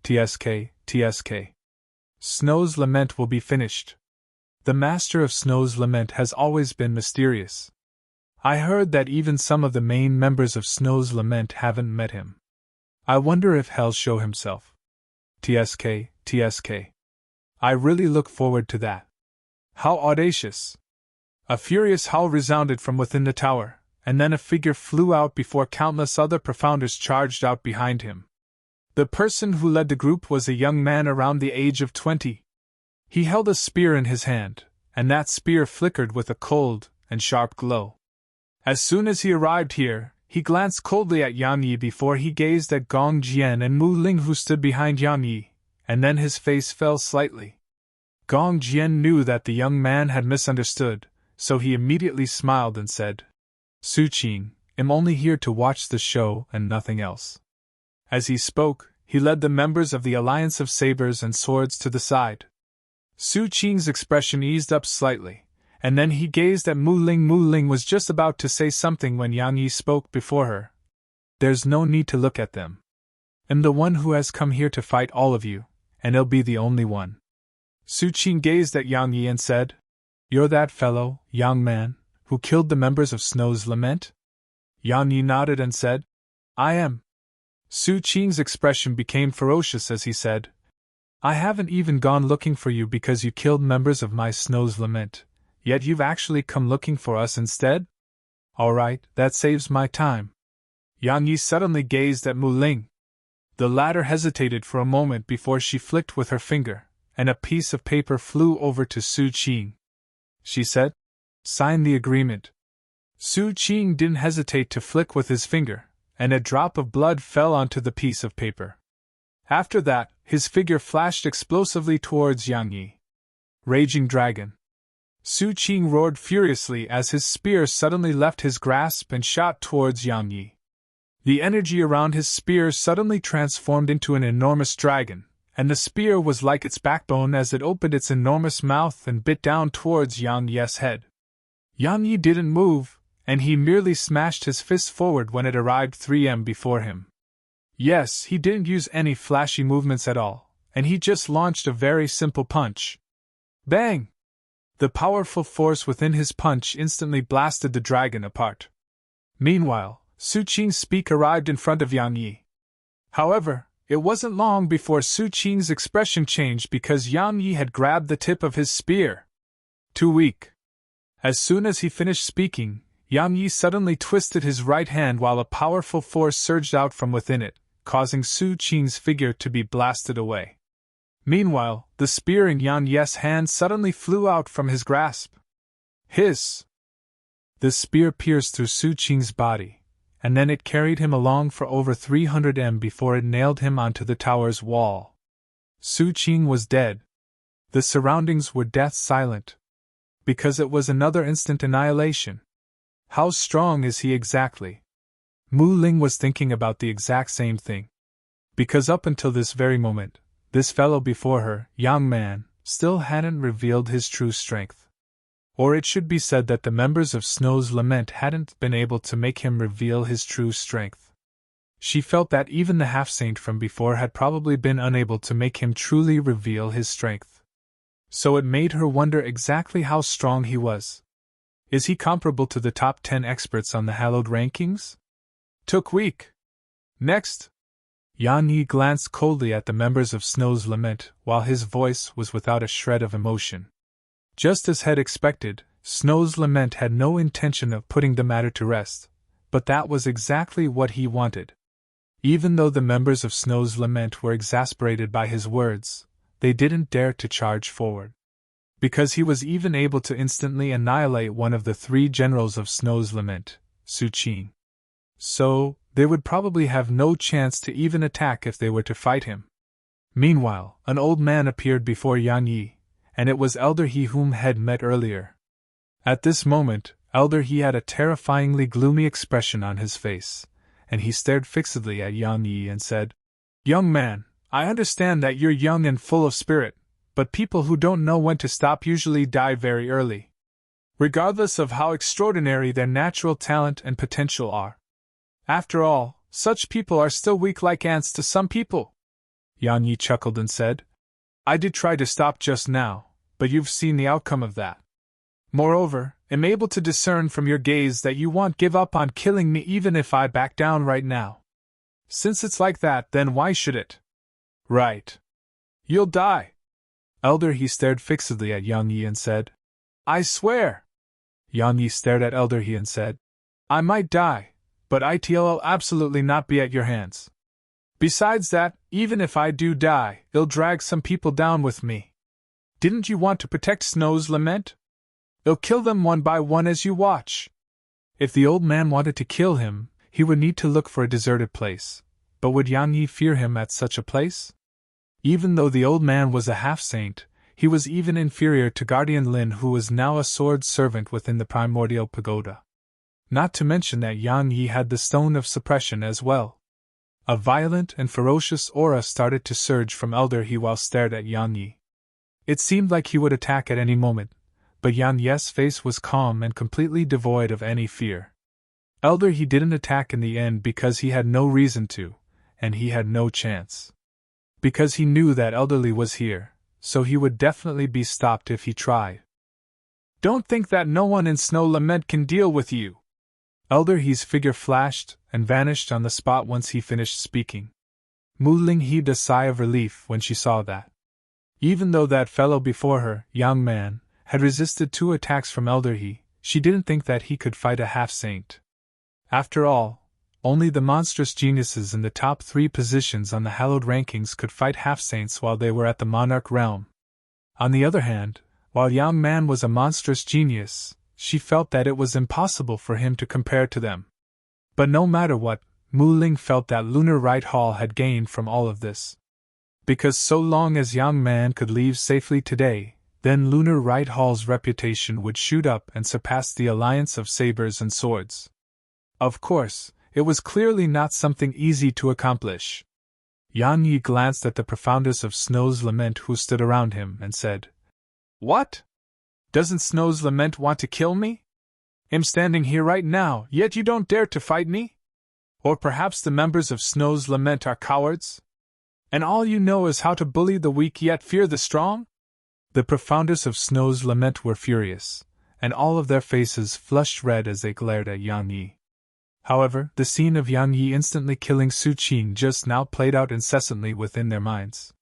TSK. Snow's Lament will be finished. The master of Snow's Lament has always been mysterious. I heard that even some of the main members of Snow's Lament haven't met him. I wonder if he'll show himself. TSK. I really look forward to that. How audacious! A furious howl resounded from within the tower, and then a figure flew out before countless other profounders charged out behind him. The person who led the group was a young man around the age of 20. He held a spear in his hand, and that spear flickered with a cold and sharp glow. As soon as he arrived here, he glanced coldly at Yang Yi before he gazed at Gong Jian and Mu Ling who stood behind Yang Yi, and then his face fell slightly. Gong Jian knew that the young man had misunderstood, so he immediately smiled and said, Su Qing, I'm only here to watch the show and nothing else. As he spoke, he led the members of the Alliance of Sabers and Swords to the side. Su Qing's expression eased up slightly, and then he gazed at Mu Ling. Mu Ling was just about to say something when Yang Yi spoke before her. There's no need to look at them. I'm the one who has come here to fight all of you, and I'll be the only one. Su Qing gazed at Yang Yi and said, You're that fellow, young man, who killed the members of Snow's Lament? Yang Yi nodded and said, I am. Su Qing's expression became ferocious as he said, I haven't even gone looking for you because you killed members of my Snow's Lament, yet you've actually come looking for us instead? All right, that saves my time. Yang Yi suddenly gazed at Mu Ling. The latter hesitated for a moment before she flicked with her finger, and a piece of paper flew over to Su Qing. She said, Sign the agreement. Su Qing didn't hesitate to flick with his finger, and a drop of blood fell onto the piece of paper. After that, his figure flashed explosively towards Yang Yi. Raging Dragon. Su Qing roared furiously as his spear suddenly left his grasp and shot towards Yang Yi. The energy around his spear suddenly transformed into an enormous dragon, and the spear was like its backbone as it opened its enormous mouth and bit down towards Yang Yi's head. Yang Yi didn't move, and he merely smashed his fist forward when it arrived 3m before him. Yes, he didn't use any flashy movements at all, and he just launched a very simple punch. Bang! The powerful force within his punch instantly blasted the dragon apart. Meanwhile, Su Qing's spear arrived in front of Yang Yi. However, it wasn't long before Su Qing's expression changed because Yang Yi had grabbed the tip of his spear. Too weak. As soon as he finished speaking, Yang Yi suddenly twisted his right hand while a powerful force surged out from within it, causing Su Qing's figure to be blasted away. Meanwhile, the spear in Yang Yi's hand suddenly flew out from his grasp. Hiss! The spear pierced through Su Qing's body, and then it carried him along for over 300m before it nailed him onto the tower's wall. Su Qing was dead. The surroundings were death silent. Because it was another instant annihilation. How strong is he exactly? Mu Ling was thinking about the exact same thing. Because up until this very moment, this fellow before her, young man, still hadn't revealed his true strength. Or it should be said that the members of Snow's Lament hadn't been able to make him reveal his true strength. She felt that even the half-saint from before had probably been unable to make him truly reveal his strength. So it made her wonder exactly how strong he was. Is he comparable to the top 10 experts on the hallowed rankings? Took week. Next. Yan Yi glanced coldly at the members of Snow's Lament, while his voice was without a shred of emotion. Just as had expected, Snow's Lament had no intention of putting the matter to rest, but that was exactly what he wanted. Even though the members of Snow's Lament were exasperated by his words, they didn't dare to charge forward. Because he was even able to instantly annihilate one of the 3 generals of Snow's Lament, Su Qin. So, they would probably have no chance to even attack if they were to fight him. Meanwhile, an old man appeared before Yan Yi, and it was Elder He whom had met earlier. At this moment, Elder He had a terrifyingly gloomy expression on his face, and he stared fixedly at Yan Yi and said, "Young man, I understand that you're young and full of spirit, but people who don't know when to stop usually die very early, regardless of how extraordinary their natural talent and potential are. After all, such people are still weak like ants to some people." Yan Yi chuckled and said, "I did try to stop just now, but you've seen the outcome of that. Moreover, I'm able to discern from your gaze that you won't give up on killing me even if I back down right now. Since it's like that, then why should it? Right. You'll die." Elder He stared fixedly at Yang Yi and said, "I swear." Yang Yi stared at Elder He and said, "I might die, but it'll absolutely not be at your hands. Besides that, even if I do die, it'll drag some people down with me. Didn't you want to protect Snow's Lament? It'll kill them one by one as you watch." If the old man wanted to kill him, he would need to look for a deserted place, but would Yang Yi fear him at such a place? Even though the old man was a half-saint, he was even inferior to Guardian Lin, who was now a sword servant within the primordial pagoda. Not to mention that Yang Yi had the stone of suppression as well. A violent and ferocious aura started to surge from Elder He while stared at Yang Yi. It seemed like he would attack at any moment, but Yang Yi's face was calm and completely devoid of any fear. Elder He didn't attack in the end because he had no reason to, and he had no chance. Because he knew that Elderly was here, so he would definitely be stopped if he tried. "Don't think that no one in Snow Lament can deal with you." Elder He's figure flashed and vanished on the spot once he finished speaking. Mu Ling heaved a sigh of relief when she saw that. Even though that fellow before her, young man, had resisted 2 attacks from Elder He, she didn't think that he could fight a half-saint. After all, only the monstrous geniuses in the top 3 positions on the hallowed rankings could fight half-saints while they were at the monarch realm. On the other hand, while young man was a monstrous genius, she felt that it was impossible for him to compare to them. But no matter what, Mu Ling felt that Lunar Right Hall had gained from all of this. Because so long as young man could leave safely today, then Lunar Right Hall's reputation would shoot up and surpass the alliance of sabers and swords. Of course, it was clearly not something easy to accomplish. Yan Yi glanced at the profoundest of Snow's Lament who stood around him and said, "What? Doesn't Snow's Lament want to kill me? I'm standing here right now, yet you don't dare to fight me? Or perhaps the members of Snow's Lament are cowards? And all you know is how to bully the weak yet fear the strong?" The profoundest of Snow's Lament were furious, and all of their faces flushed red as they glared at Yang Yi. However, the scene of Yang Yi instantly killing Su Qin just now played out incessantly within their minds.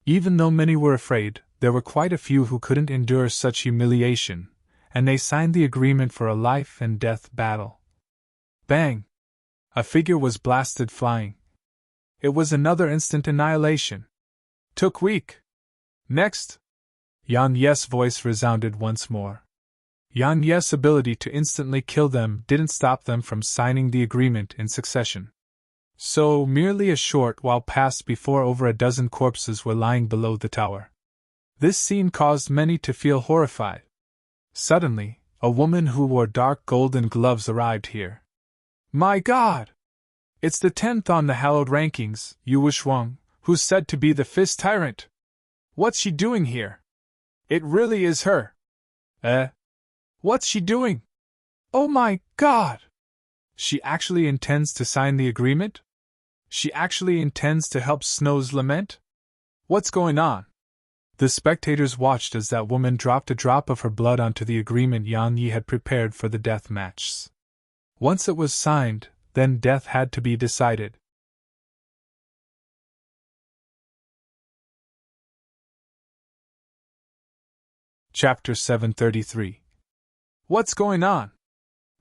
Even though many were afraid, there were quite a few who couldn't endure such humiliation, and they signed the agreement for a life-and-death battle. Bang! A figure was blasted flying. It was another instant annihilation. Took week. Next. Yang Yi's voice resounded once more. Yang Yi's ability to instantly kill them didn't stop them from signing the agreement in succession. So, merely a short while passed before over a dozen corpses were lying below the tower. This scene caused many to feel horrified. Suddenly, a woman who wore dark golden gloves arrived here. My God! It's the 10th on the hallowed rankings, Yu Wuxuang, who's said to be the fist tyrant. What's she doing here? It really is her. What's she doing? Oh my God! She actually intends to sign the agreement? She actually intends to help Snow's lament? What's going on? The spectators watched as that woman dropped a drop of her blood onto the agreement Yang Yi had prepared for the death matches. Once it was signed, then death had to be decided. Chapter 733. What's going on?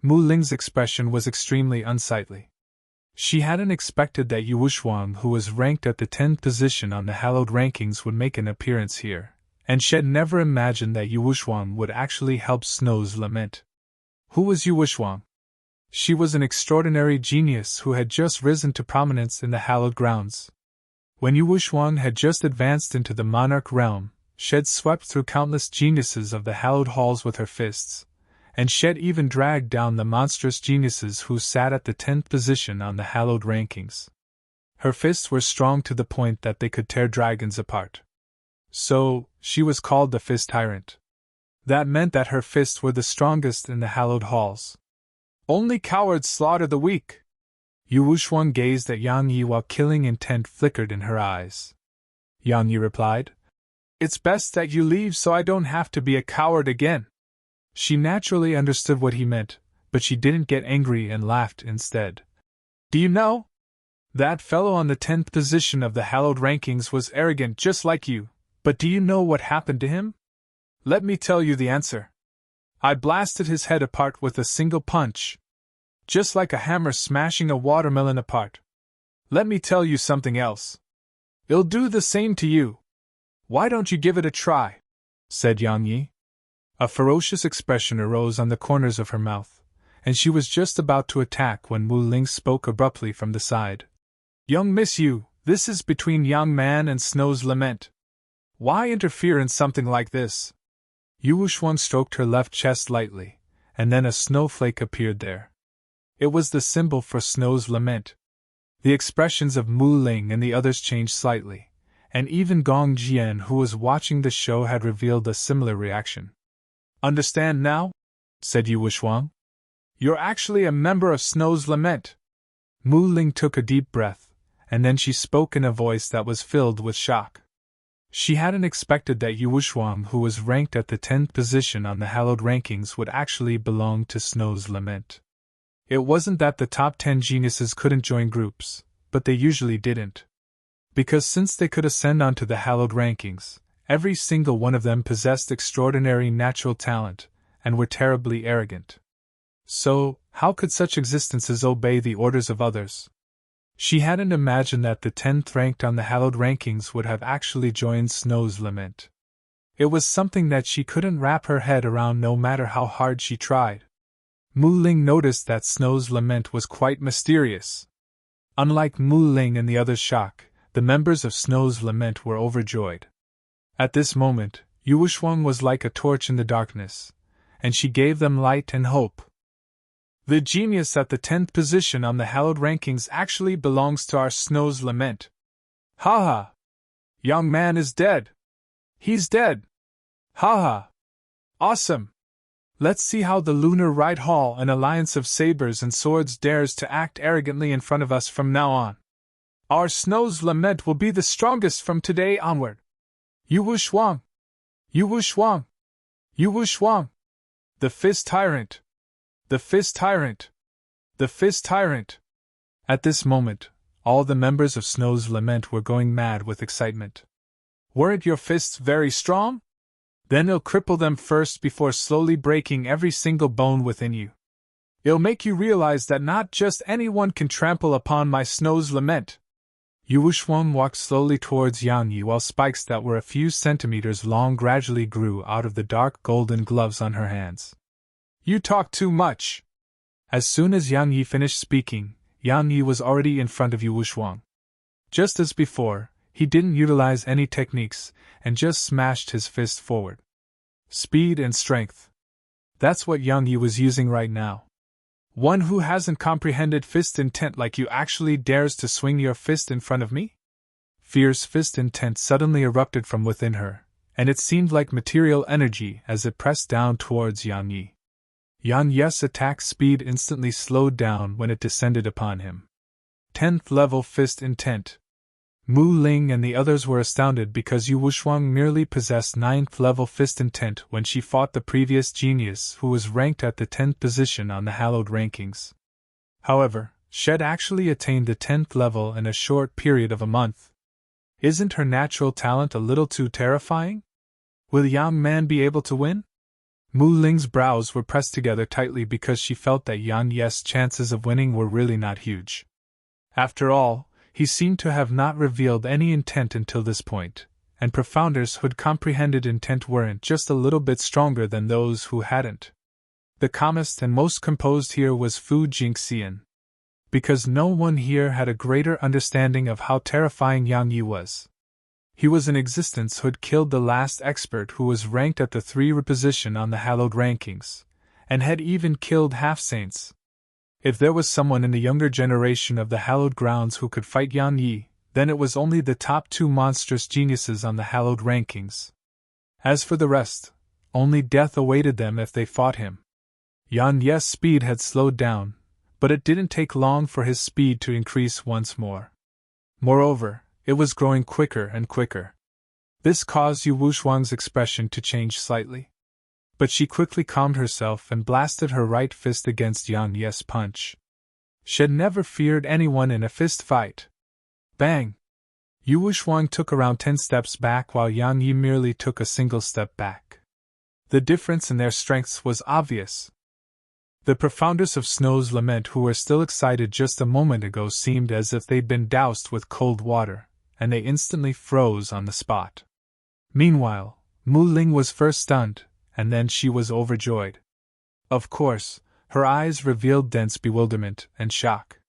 Mu Ling's expression was extremely unsightly. She hadn't expected that Yu Wuxuang, who was ranked at the 10th position on the hallowed rankings, would make an appearance here, and she had never imagined that Yu Wuxuang would actually help Snow's lament. Who was Yu Wuxuang? She was an extraordinary genius who had just risen to prominence in the hallowed grounds. When Yu Wuxuang had just advanced into the monarch realm, she had swept through countless geniuses of the hallowed halls with her fists, and she had even dragged down the monstrous geniuses who sat at the 10th position on the hallowed rankings. Her fists were strong to the point that they could tear dragons apart. So, she was called the Fist Tyrant. That meant that her fists were the strongest in the hallowed halls. Only cowards slaughter the weak. Yu Wuxuang gazed at Yang Yi while killing intent flickered in her eyes. Yang Yi replied, "It's best that you leave so I don't have to be a coward again." She naturally understood what he meant, but she didn't get angry and laughed instead. Do you know? That fellow on the 10th position of the hallowed rankings was arrogant just like you, but do you know what happened to him? Let me tell you the answer. I blasted his head apart with a single punch. Just like a hammer smashing a watermelon apart. Let me tell you something else. It'll do the same to you. Why don't you give it a try? Said Yang Yi. A ferocious expression arose on the corners of her mouth, and she was just about to attack when Mu Ling spoke abruptly from the side. Young Miss Yu, this is between Young Man and Snow's lament. Why interfere in something like this? Yu Wuxuang stroked her left chest lightly, and then a snowflake appeared there. It was the symbol for Snow's lament. The expressions of Mu Ling and the others changed slightly, and even Gong Jian, who was watching the show, had revealed a similar reaction. Understand now? Said Yu Wuxuang. You're actually a member of Snow's lament. Mu Ling took a deep breath, and then she spoke in a voice that was filled with shock. She hadn't expected that Yu Wuxuang, who was ranked at the 10th position on the hallowed rankings, would actually belong to Snow's lament. It wasn't that the top 10 geniuses couldn't join groups, but they usually didn't. Because since they could ascend onto the hallowed rankings, every single one of them possessed extraordinary natural talent, and were terribly arrogant. So, how could such existences obey the orders of others? She hadn't imagined that the 10th ranked on the hallowed rankings would have actually joined Snow's lament. It was something that she couldn't wrap her head around no matter how hard she tried. Mu Ling noticed that Snow's lament was quite mysterious. Unlike Mu Ling and the others' shock, the members of Snow's lament were overjoyed. At this moment, Yu Wuxuang was like a torch in the darkness, and she gave them light and hope. The genius at the 10th position on the hallowed rankings actually belongs to our Snow's lament. Ha ha! Young Man is dead! He's dead! Ha ha! Awesome! Let's see how the Lunar Rite Hall, an alliance of sabers and swords, dares to act arrogantly in front of us from now on. Our Snow's lament will be the strongest from today onward. Yu Wuxuang! Yu Wuxuang! Yu Wuxuang! The Fist Tyrant! The Fist Tyrant! The Fist Tyrant! At this moment, all the members of Snow's lament were going mad with excitement. Weren't your fists very strong? Then it'll cripple them first before slowly breaking every single bone within you. It'll make you realize that not just anyone can trample upon my Snow's lament. Yu Wuxuang walked slowly towards Yang Yi while spikes that were a few centimeters long gradually grew out of the dark golden gloves on her hands. You talk too much! As soon as Yang Yi finished speaking, Yang Yi was already in front of Yu Wuxuang. Just as before, he didn't utilize any techniques, and just smashed his fist forward. Speed and strength. That's what Yang Yi was using right now. One who hasn't comprehended fist intent like you actually dares to swing your fist in front of me? Fierce fist intent suddenly erupted from within her, and it seemed like material energy as it pressed down towards Yang Yi. Yang Yi's attack speed instantly slowed down when it descended upon him. 10th level fist intent. Mu Ling and the others were astounded because Yu Wushuang merely possessed 9th level fist intent when she fought the previous genius who was ranked at the 10th position on the hallowed rankings. However, Shed actually attained the 10th level in a short period of a month. Isn't her natural talent a little too terrifying? Will Yang Man be able to win? Mu Ling's brows were pressed together tightly because she felt that Yang Yi's chances of winning were really not huge. After all, he seemed to have not revealed any intent until this point, and profounders who'd comprehended intent weren't just a little bit stronger than those who hadn't. The calmest and most composed here was Fu Jingxian. Because no one here had a greater understanding of how terrifying Yang Yi was. He was in existence who'd killed the last expert who was ranked at the 3rd position on the hallowed rankings, and had even killed half-saints. If there was someone in the younger generation of the hallowed grounds who could fight Yang Yi, then it was only the top 2 monstrous geniuses on the hallowed rankings. As for the rest, only death awaited them if they fought him. Yang Yi's speed had slowed down, but it didn't take long for his speed to increase once more. Moreover, it was growing quicker and quicker. This caused Yu Wushuang's expression to change slightly. But she quickly calmed herself and blasted her right fist against Yang Yi's punch. She'd never feared anyone in a fist fight. Bang! Yu Wushuang took around 10 steps back while Yang Yi merely took a single step back. The difference in their strengths was obvious. The profounders of Snow's Lament who were still excited just a moment ago seemed as if they'd been doused with cold water, and they instantly froze on the spot. Meanwhile, Mu Ling was first stunned, and then she was overjoyed. Of course, her eyes revealed dense bewilderment and shock.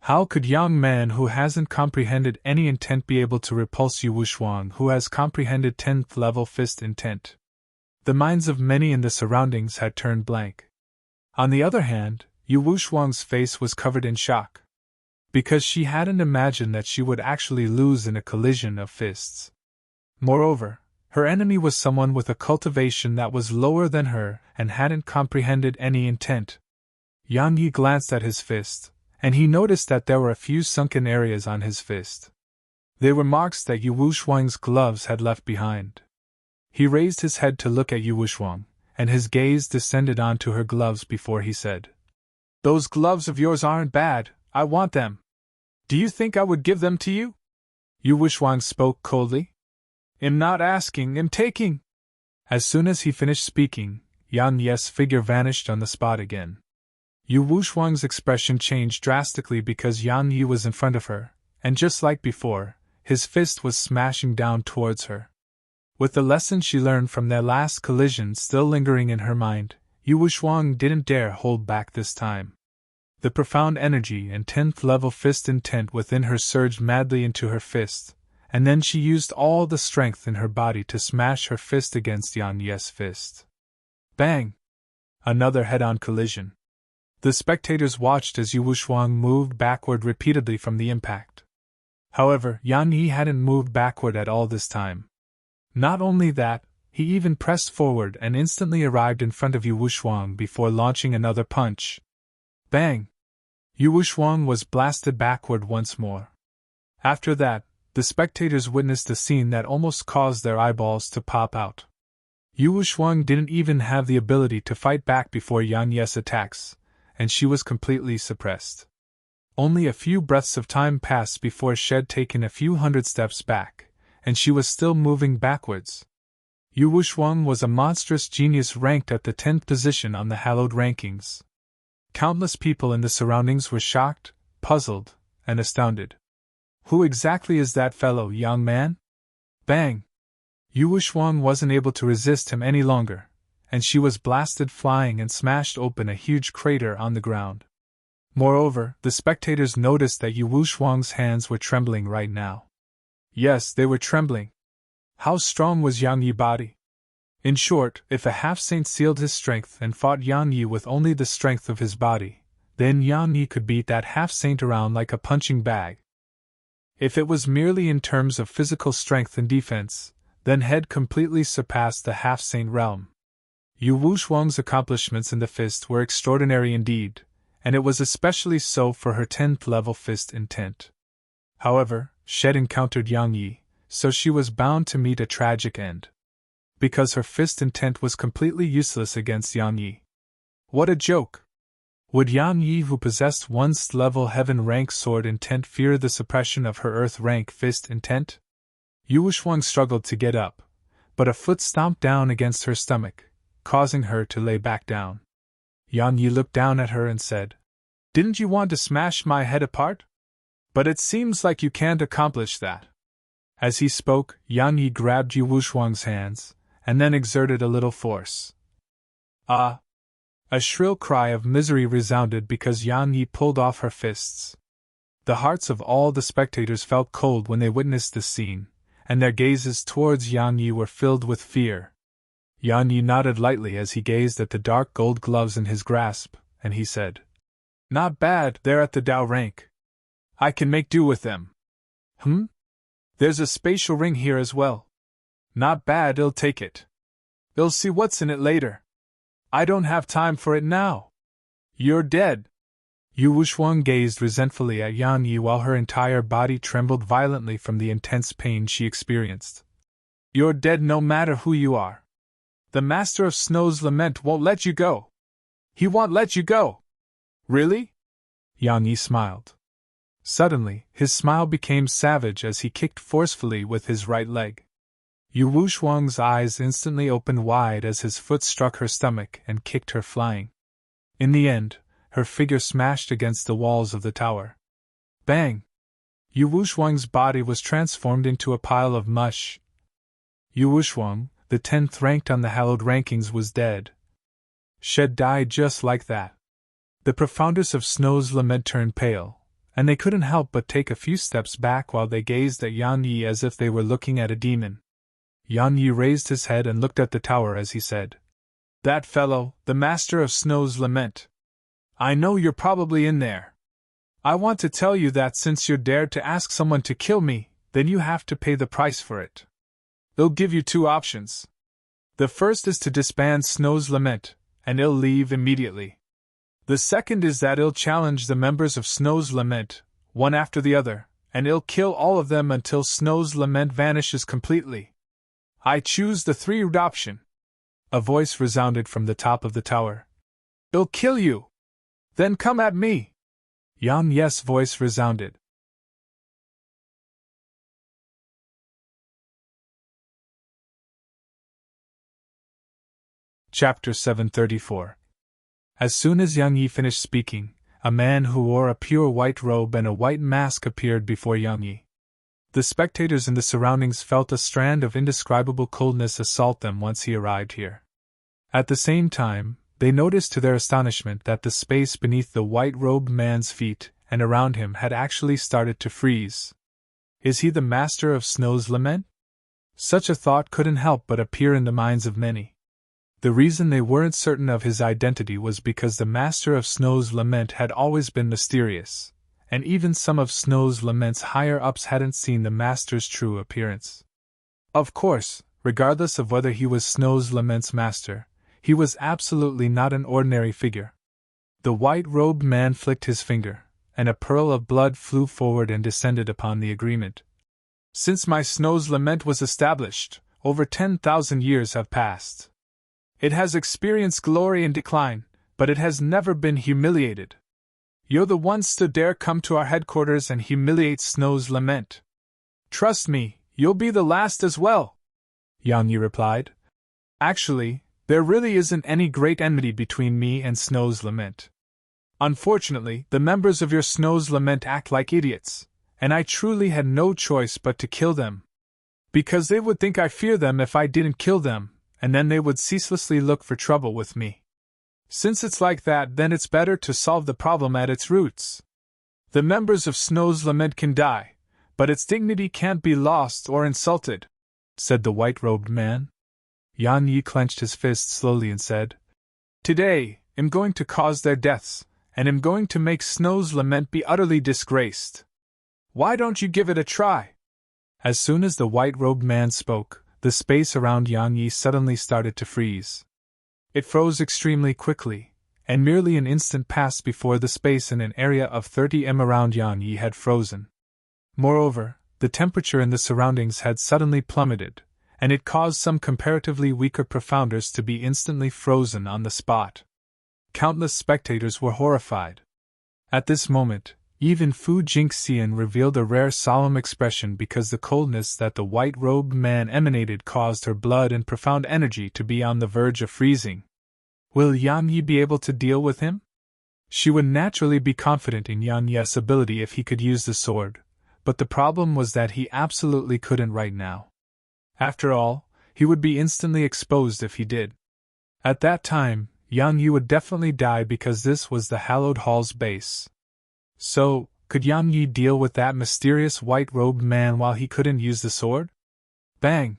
How could Yang Man who hasn't comprehended any intent be able to repulse Yu Wushuang who has comprehended 10th level fist intent? The minds of many in the surroundings had turned blank. On the other hand, Yu Wushuang's face was covered in shock. Because she hadn't imagined that she would actually lose in a collision of fists. Moreover, her enemy was someone with a cultivation that was lower than her and hadn't comprehended any intent. Yang Yi glanced at his fist, and he noticed that there were a few sunken areas on his fist. They were marks that Yu Wushuang's gloves had left behind. He raised his head to look at Yu Wushuang, and his gaze descended onto her gloves before he said, "Those gloves of yours aren't bad, I want them. Do you think I would give them to you?" Yu Wushuang spoke coldly. "I'm not asking, I'm taking." As soon as he finished speaking, Yang Yi's figure vanished on the spot again. Yu Wushuang's expression changed drastically because Yang Yi was in front of her, and just like before, his fist was smashing down towards her. With the lesson she learned from their last collision still lingering in her mind, Yu Wushuang didn't dare hold back this time. The profound energy and 10th level fist intent within her surged madly into her fist, and then she used all the strength in her body to smash her fist against Yang Yi's fist. Bang! Another head-on collision. The spectators watched as Yu Wushuang moved backward repeatedly from the impact. However, Yang Yi hadn't moved backward at all this time. Not only that, he even pressed forward and instantly arrived in front of Yu Wushuang before launching another punch. Bang! Yu Wushuang was blasted backward once more. After that, the spectators witnessed a scene that almost caused their eyeballs to pop out. Yu Wushuang didn't even have the ability to fight back before Yang Yi's attacks, and she was completely suppressed. Only a few breaths of time passed before she'd taken a few hundred steps back, and she was still moving backwards. Yu Wushuang was a monstrous genius ranked at the 10th position on the hallowed rankings. Countless people in the surroundings were shocked, puzzled, and astounded. Who exactly is that fellow, young man? Bang! Yu Wushuang wasn't able to resist him any longer, and she was blasted flying and smashed open a huge crater on the ground. Moreover, the spectators noticed that Yu Wushuang's hands were trembling right now. Yes, they were trembling. How strong was Yang Yi's body? In short, if a half-saint sealed his strength and fought Yang Yi with only the strength of his body, then Yang Yi could beat that half-saint around like a punching bag. If it was merely in terms of physical strength and defense, then Head completely surpassed the half-saint realm. Yu Wuxuang's accomplishments in the fist were extraordinary indeed, and it was especially so for her 10th level fist intent. However, Shed encountered Yang Yi, so she was bound to meet a tragic end. Because her fist intent was completely useless against Yang Yi. What a joke! Would Yang Yi, who possessed 1st level heaven rank sword intent, fear the suppression of her earth rank fist intent? Yu Wuxuang struggled to get up, but a foot stomped down against her stomach, causing her to lay back down. Yang Yi looked down at her and said, "Didn't you want to smash my head apart? But it seems like you can't accomplish that." As he spoke, Yang Yi grabbed Yu Wuxuang's hands, and then exerted a little force. Ah! A shrill cry of misery resounded because Yang Yi pulled off her fists. The hearts of all the spectators felt cold when they witnessed this scene, and their gazes towards Yang Yi were filled with fear. Yang Yi nodded lightly as he gazed at the dark gold gloves in his grasp, and he said, "Not bad, they're at the Dao rank. I can make do with them. There's a spatial ring here as well. Not bad, I'll take it. I'll see what's in it later. I don't have time for it now. You're dead." Yu Wuxuang gazed resentfully at Yang Yi while her entire body trembled violently from the intense pain she experienced. "You're dead no matter who you are. The Master of Snow's Lament won't let you go. He won't let you go." "Really?" Yang Yi smiled. Suddenly, his smile became savage as he kicked forcefully with his right leg. Yu Wuxuang's eyes instantly opened wide as his foot struck her stomach and kicked her flying. In the end, her figure smashed against the walls of the tower. Bang! Yu Wuxuang's body was transformed into a pile of mush. Yu Wuxuang, the 10th ranked on the hallowed rankings, was dead. Shed died just like that. The profounders of Snow's Lament turned pale, and they couldn't help but take a few steps back while they gazed at Yang Yi as if they were looking at a demon. Yang Yi raised his head and looked at the tower as he said, "That fellow, the Master of Snow's Lament. I know you're probably in there. I want to tell you that since you dared to ask someone to kill me, then you have to pay the price for it. They'll give you 2 options. The first is to disband Snow's Lament, and it'll leave immediately. The second is that it'll challenge the members of Snow's Lament, one after the other, and it'll kill all of them until Snow's Lament vanishes completely. I choose the 3rd option." A voice resounded from the top of the tower. "It'll kill you! Then come at me!" Yang Yi's voice resounded. Chapter 734. As soon as Yang Yi finished speaking, a man who wore a pure white robe and a white mask appeared before Yang Yi. The spectators in the surroundings felt a strand of indescribable coldness assault them once he arrived here. At the same time, they noticed to their astonishment that the space beneath the white-robed man's feet and around him had actually started to freeze. Is he the Master of Snow's Lament? Such a thought couldn't help but appear in the minds of many. The reason they weren't certain of his identity was because the Master of Snow's Lament had always been mysterious, and even some of Snow's Lament's higher-ups hadn't seen the Master's true appearance. Of course, regardless of whether he was Snow's Lament's master, he was absolutely not an ordinary figure. The white-robed man flicked his finger, and a pearl of blood flew forward and descended upon the agreement. "Since my Snow's Lament was established, over 10,000 years have passed. It has experienced glory and decline, but it has never been humiliated. You're the ones to dare come to our headquarters and humiliate Snow's Lament. Trust me, you'll be the last as well," Yang Yi replied. "Actually, there really isn't any great enmity between me and Snow's Lament. Unfortunately, the members of your Snow's Lament act like idiots, and I truly had no choice but to kill them. Because they would think I fear them if I didn't kill them, and then they would ceaselessly look for trouble with me. Since it's like that, then it's better to solve the problem at its roots. The members of Snow's Lament can die, but its dignity can't be lost or insulted," said the white-robed man. Yan Yi clenched his fist slowly and said, "Today, I'm going to cause their deaths, and I'm going to make Snow's lament be utterly disgraced. Why don't you give it a try?" As soon as the white-robed man spoke, the space around Yan Yi suddenly started to freeze. It froze extremely quickly, and merely an instant passed before the space in an area of 30 m around Yan Yi had frozen. Moreover, the temperature in the surroundings had suddenly plummeted, and it caused some comparatively weaker profounders to be instantly frozen on the spot. Countless spectators were horrified. At this moment, even Fu Jingxian revealed a rare solemn expression because the coldness that the white-robed man emanated caused her blood and profound energy to be on the verge of freezing. Will Yan Yi be able to deal with him? She would naturally be confident in Yan Yi's ability if he could use the sword, but the problem was that he absolutely couldn't right now. After all, he would be instantly exposed if he did. At that time, Yan Yi would definitely die because this was the Hallowed Hall's base. So, could Yan Yi deal with that mysterious white-robed man while he couldn't use the sword? Bang!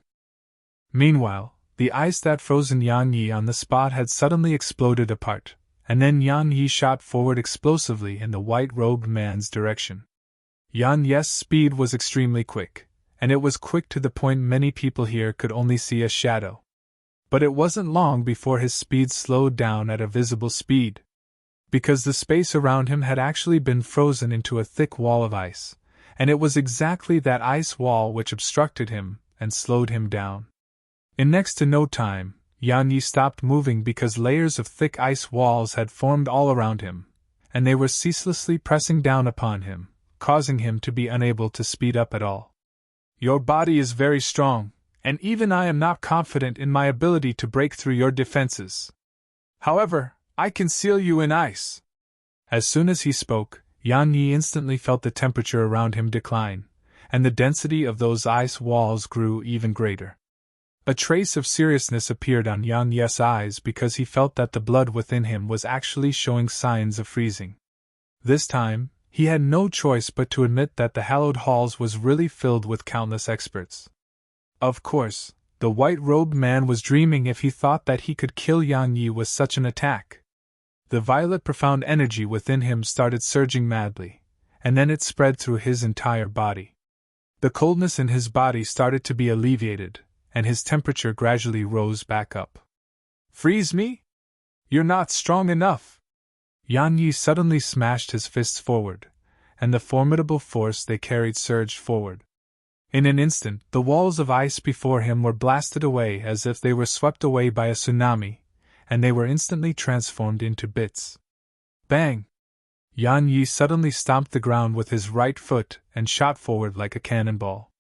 Meanwhile, the ice that frozen Yan Yi on the spot had suddenly exploded apart, and then Yan Yi shot forward explosively in the white-robed man's direction. Yan Yi's speed was extremely quick, and it was quick to the point many people here could only see a shadow. But it wasn't long before his speed slowed down at a visible speed. Because the space around him had actually been frozen into a thick wall of ice, and it was exactly that ice wall which obstructed him and slowed him down. In next to no time, Yan Yi stopped moving because layers of thick ice walls had formed all around him, and they were ceaselessly pressing down upon him, causing him to be unable to speed up at all. "Your body is very strong, and even I am not confident in my ability to break through your defenses. However, I can seal you in ice." As soon as he spoke, Yan Yi instantly felt the temperature around him decline, and the density of those ice walls grew even greater. A trace of seriousness appeared on Yan Yi's eyes because he felt that the blood within him was actually showing signs of freezing. This time, he had no choice but to admit that the Hallowed Halls was really filled with countless experts. Of course, the white-robed man was dreaming if he thought that he could kill Yan Yi with such an attack. The violet profound energy within him started surging madly, and then it spread through his entire body. The coldness in his body started to be alleviated, and his temperature gradually rose back up. "Freeze me? You're not strong enough!" Yan Yi suddenly smashed his fists forward, and the formidable force they carried surged forward. In an instant, the walls of ice before him were blasted away as if they were swept away by a tsunami, and they were instantly transformed into bits. Bang! Yan Yi suddenly stomped the ground with his right foot and shot forward like a cannonball.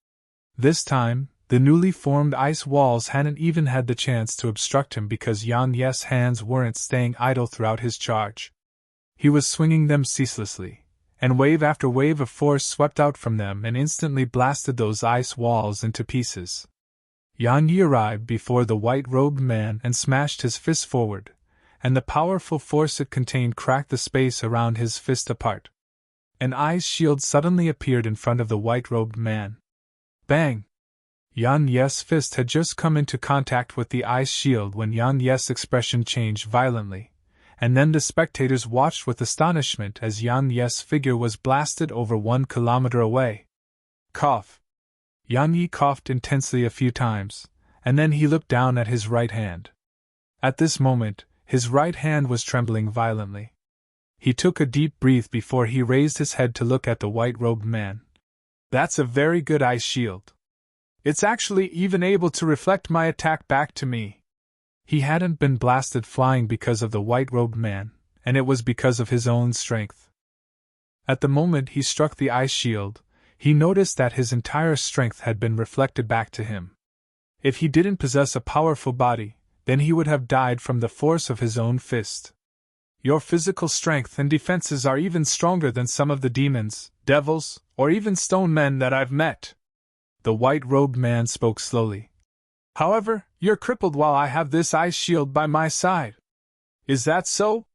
This time, the newly formed ice walls hadn't even had the chance to obstruct him because Yan Yi's hands weren't staying idle throughout his charge. He was swinging them ceaselessly, and wave after wave of force swept out from them and instantly blasted those ice walls into pieces. Yan Yi arrived before the white-robed man and smashed his fist forward, and the powerful force it contained cracked the space around his fist apart. An ice shield suddenly appeared in front of the white-robed man. Bang! Yan Yi's fist had just come into contact with the ice shield when Yan Yi's expression changed violently, and then the spectators watched with astonishment as Yan Yi's figure was blasted over 1 kilometer away. Cough! Yan Yi coughed intensely a few times, and then he looked down at his right hand. At this moment, his right hand was trembling violently. He took a deep breath before he raised his head to look at the white-robed man. "That's a very good ice shield. It's actually even able to reflect my attack back to me." He hadn't been blasted flying because of the white-robed man, and it was because of his own strength. At the moment he struck the ice shield, he noticed that his entire strength had been reflected back to him. If he didn't possess a powerful body, then he would have died from the force of his own fist. "Your physical strength and defenses are even stronger than some of the demons, devils, or even stone men that I've met." The white-robed man spoke slowly. "However, you're crippled while I have this ice shield by my side. Is that so?"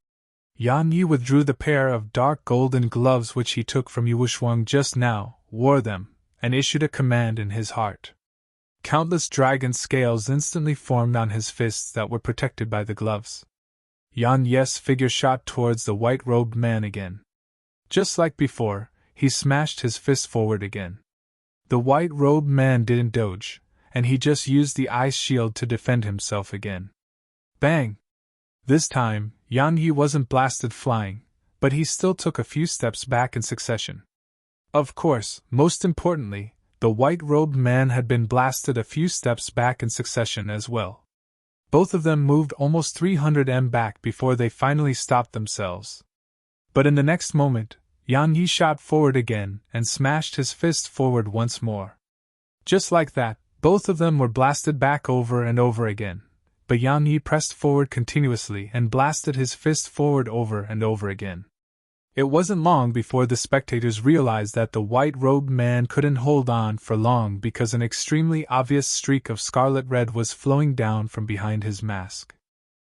Yan Yi withdrew the pair of dark golden gloves which he took from Yu Shuang just now, wore them, and issued a command in his heart. Countless dragon scales instantly formed on his fists that were protected by the gloves. Yan Ye's figure shot towards the white-robed man again. Just like before, he smashed his fist forward again. The white-robed man didn't dodge, and he just used the ice shield to defend himself again. Bang! This time, Yan Yi wasn't blasted flying, but he still took a few steps back in succession. Of course, most importantly, the white-robed man had been blasted a few steps back in succession as well. Both of them moved almost 300 m back before they finally stopped themselves. But in the next moment, Yan Yi shot forward again and smashed his fist forward once more. Just like that, both of them were blasted back over and over again, but Yan Yi pressed forward continuously and blasted his fist forward over and over again. It wasn't long before the spectators realized that the white-robed man couldn't hold on for long because an extremely obvious streak of scarlet red was flowing down from behind his mask.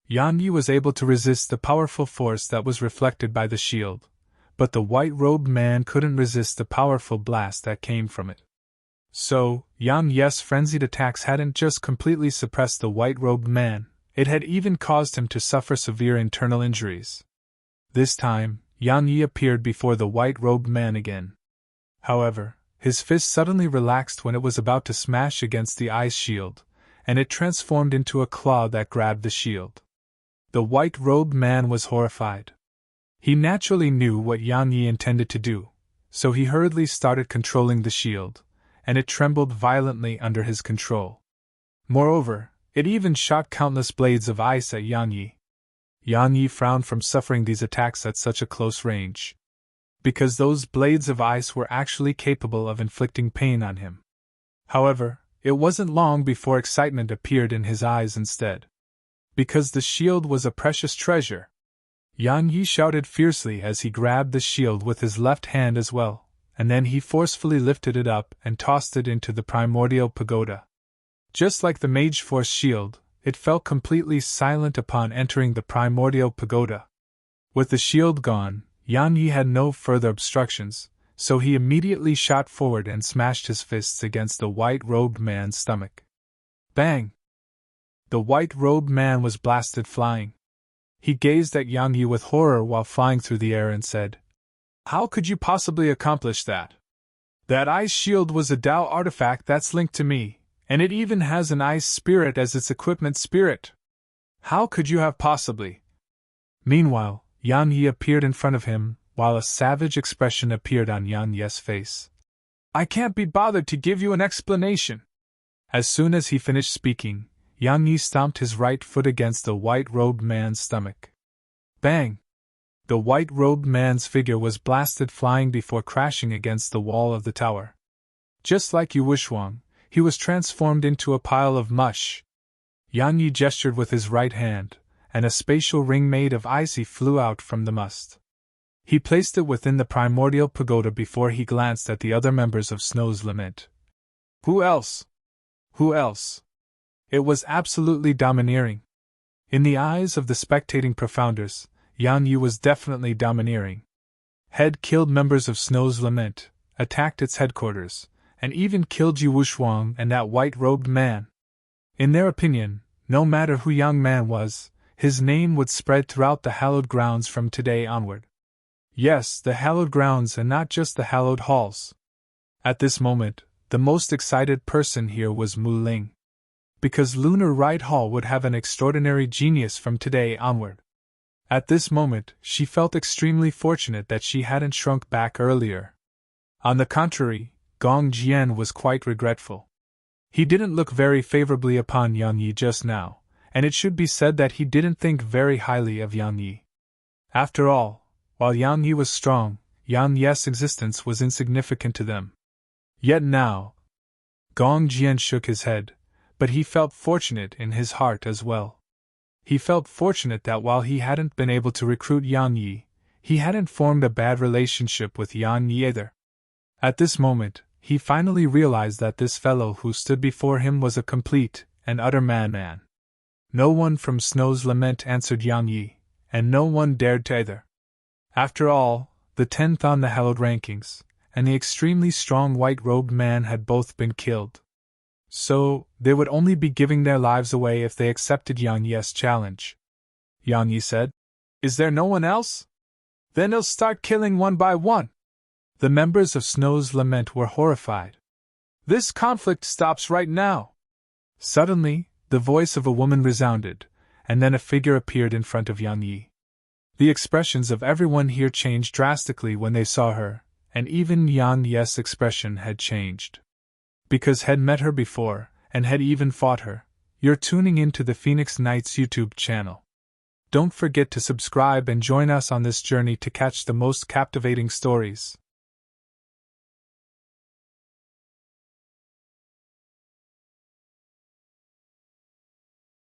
Yan Yi was able to resist the powerful force that was reflected by the shield, but the white-robed man couldn't resist the powerful blast that came from it. So, Yan Ye's frenzied attacks hadn't just completely suppressed the white-robed man, it had even caused him to suffer severe internal injuries. This time, Yan Yi appeared before the white-robed man again. However, his fist suddenly relaxed when it was about to smash against the ice shield, and it transformed into a claw that grabbed the shield. The white-robed man was horrified. He naturally knew what Yan Yi intended to do, so he hurriedly started controlling the shield, and it trembled violently under his control. Moreover, it even shot countless blades of ice at Yan Yi. Yan Yi frowned from suffering these attacks at such a close range, because those blades of ice were actually capable of inflicting pain on him. However, it wasn't long before excitement appeared in his eyes instead. Because the shield was a precious treasure. Yan Yi shouted fiercely as he grabbed the shield with his left hand as well, and then he forcefully lifted it up and tossed it into the primordial pagoda. Just like the Mage Force shield, it fell completely silent upon entering the primordial pagoda. With the shield gone, Yan Yi had no further obstructions, so he immediately shot forward and smashed his fists against the white-robed man's stomach. Bang! The white-robed man was blasted flying. He gazed at Yan Yi with horror while flying through the air and said, "How could you possibly accomplish that? That ice shield was a Tao artifact that's linked to me, and it even has an ice spirit as its equipment spirit. How could you have possibly?" Meanwhile, Yan Yi appeared in front of him, while a savage expression appeared on Yan Ye's face. "I can't be bothered to give you an explanation." As soon as he finished speaking, Yan Yi stomped his right foot against the white-robed man's stomach. Bang! The white-robed man's figure was blasted flying before crashing against the wall of the tower. Just like Yu Wuxuang, he was transformed into a pile of mush. Yan Yi gestured with his right hand, and a spatial ring made of ice flew out from the must. He placed it within the primordial pagoda before he glanced at the other members of Snow's Lament. Who else? Who else? It was absolutely domineering. In the eyes of the spectating profounders, Yan Yi was definitely domineering. Had killed members of Snow's Lament, attacked its headquarters, and even killed Yu Wuxuang and that white-robed man. In their opinion, no matter who young man was, his name would spread throughout the hallowed grounds from today onward. Yes, the hallowed grounds and not just the hallowed halls. At this moment, the most excited person here was Mu Ling. Because Lunar Right Hall would have an extraordinary genius from today onward. At this moment, she felt extremely fortunate that she hadn't shrunk back earlier. On the contrary, Gong Jian was quite regretful. He didn't look very favorably upon Yan Yi just now, and it should be said that he didn't think very highly of Yan Yi. After all, while Yan Yi was strong, Yan Ye's existence was insignificant to them. Yet now, Gong Jian shook his head, but he felt fortunate in his heart as well. He felt fortunate that while he hadn't been able to recruit Yan Yi, he hadn't formed a bad relationship with Yan Yi either. At this moment, he finally realized that this fellow who stood before him was a complete and utter madman. No one from Snow's Lament answered Yan Yi, and no one dared to either. After all, the 10th on the hallowed rankings, and the extremely strong white-robed man had both been killed. So, they would only be giving their lives away if they accepted Yang Ye's challenge. Yang Yi said, "Is there no one else? Then he'll start killing one by one." The members of Snow's Lament were horrified. "This conflict stops right now." Suddenly, the voice of a woman resounded, and then a figure appeared in front of Yang Yi. The expressions of everyone here changed drastically when they saw her, and even Yang Yi's expression had changed. Because had met her before, and had even fought her. You're tuning into the Phoenix Knights YouTube channel. Don't forget to subscribe and join us on this journey to catch the most captivating stories.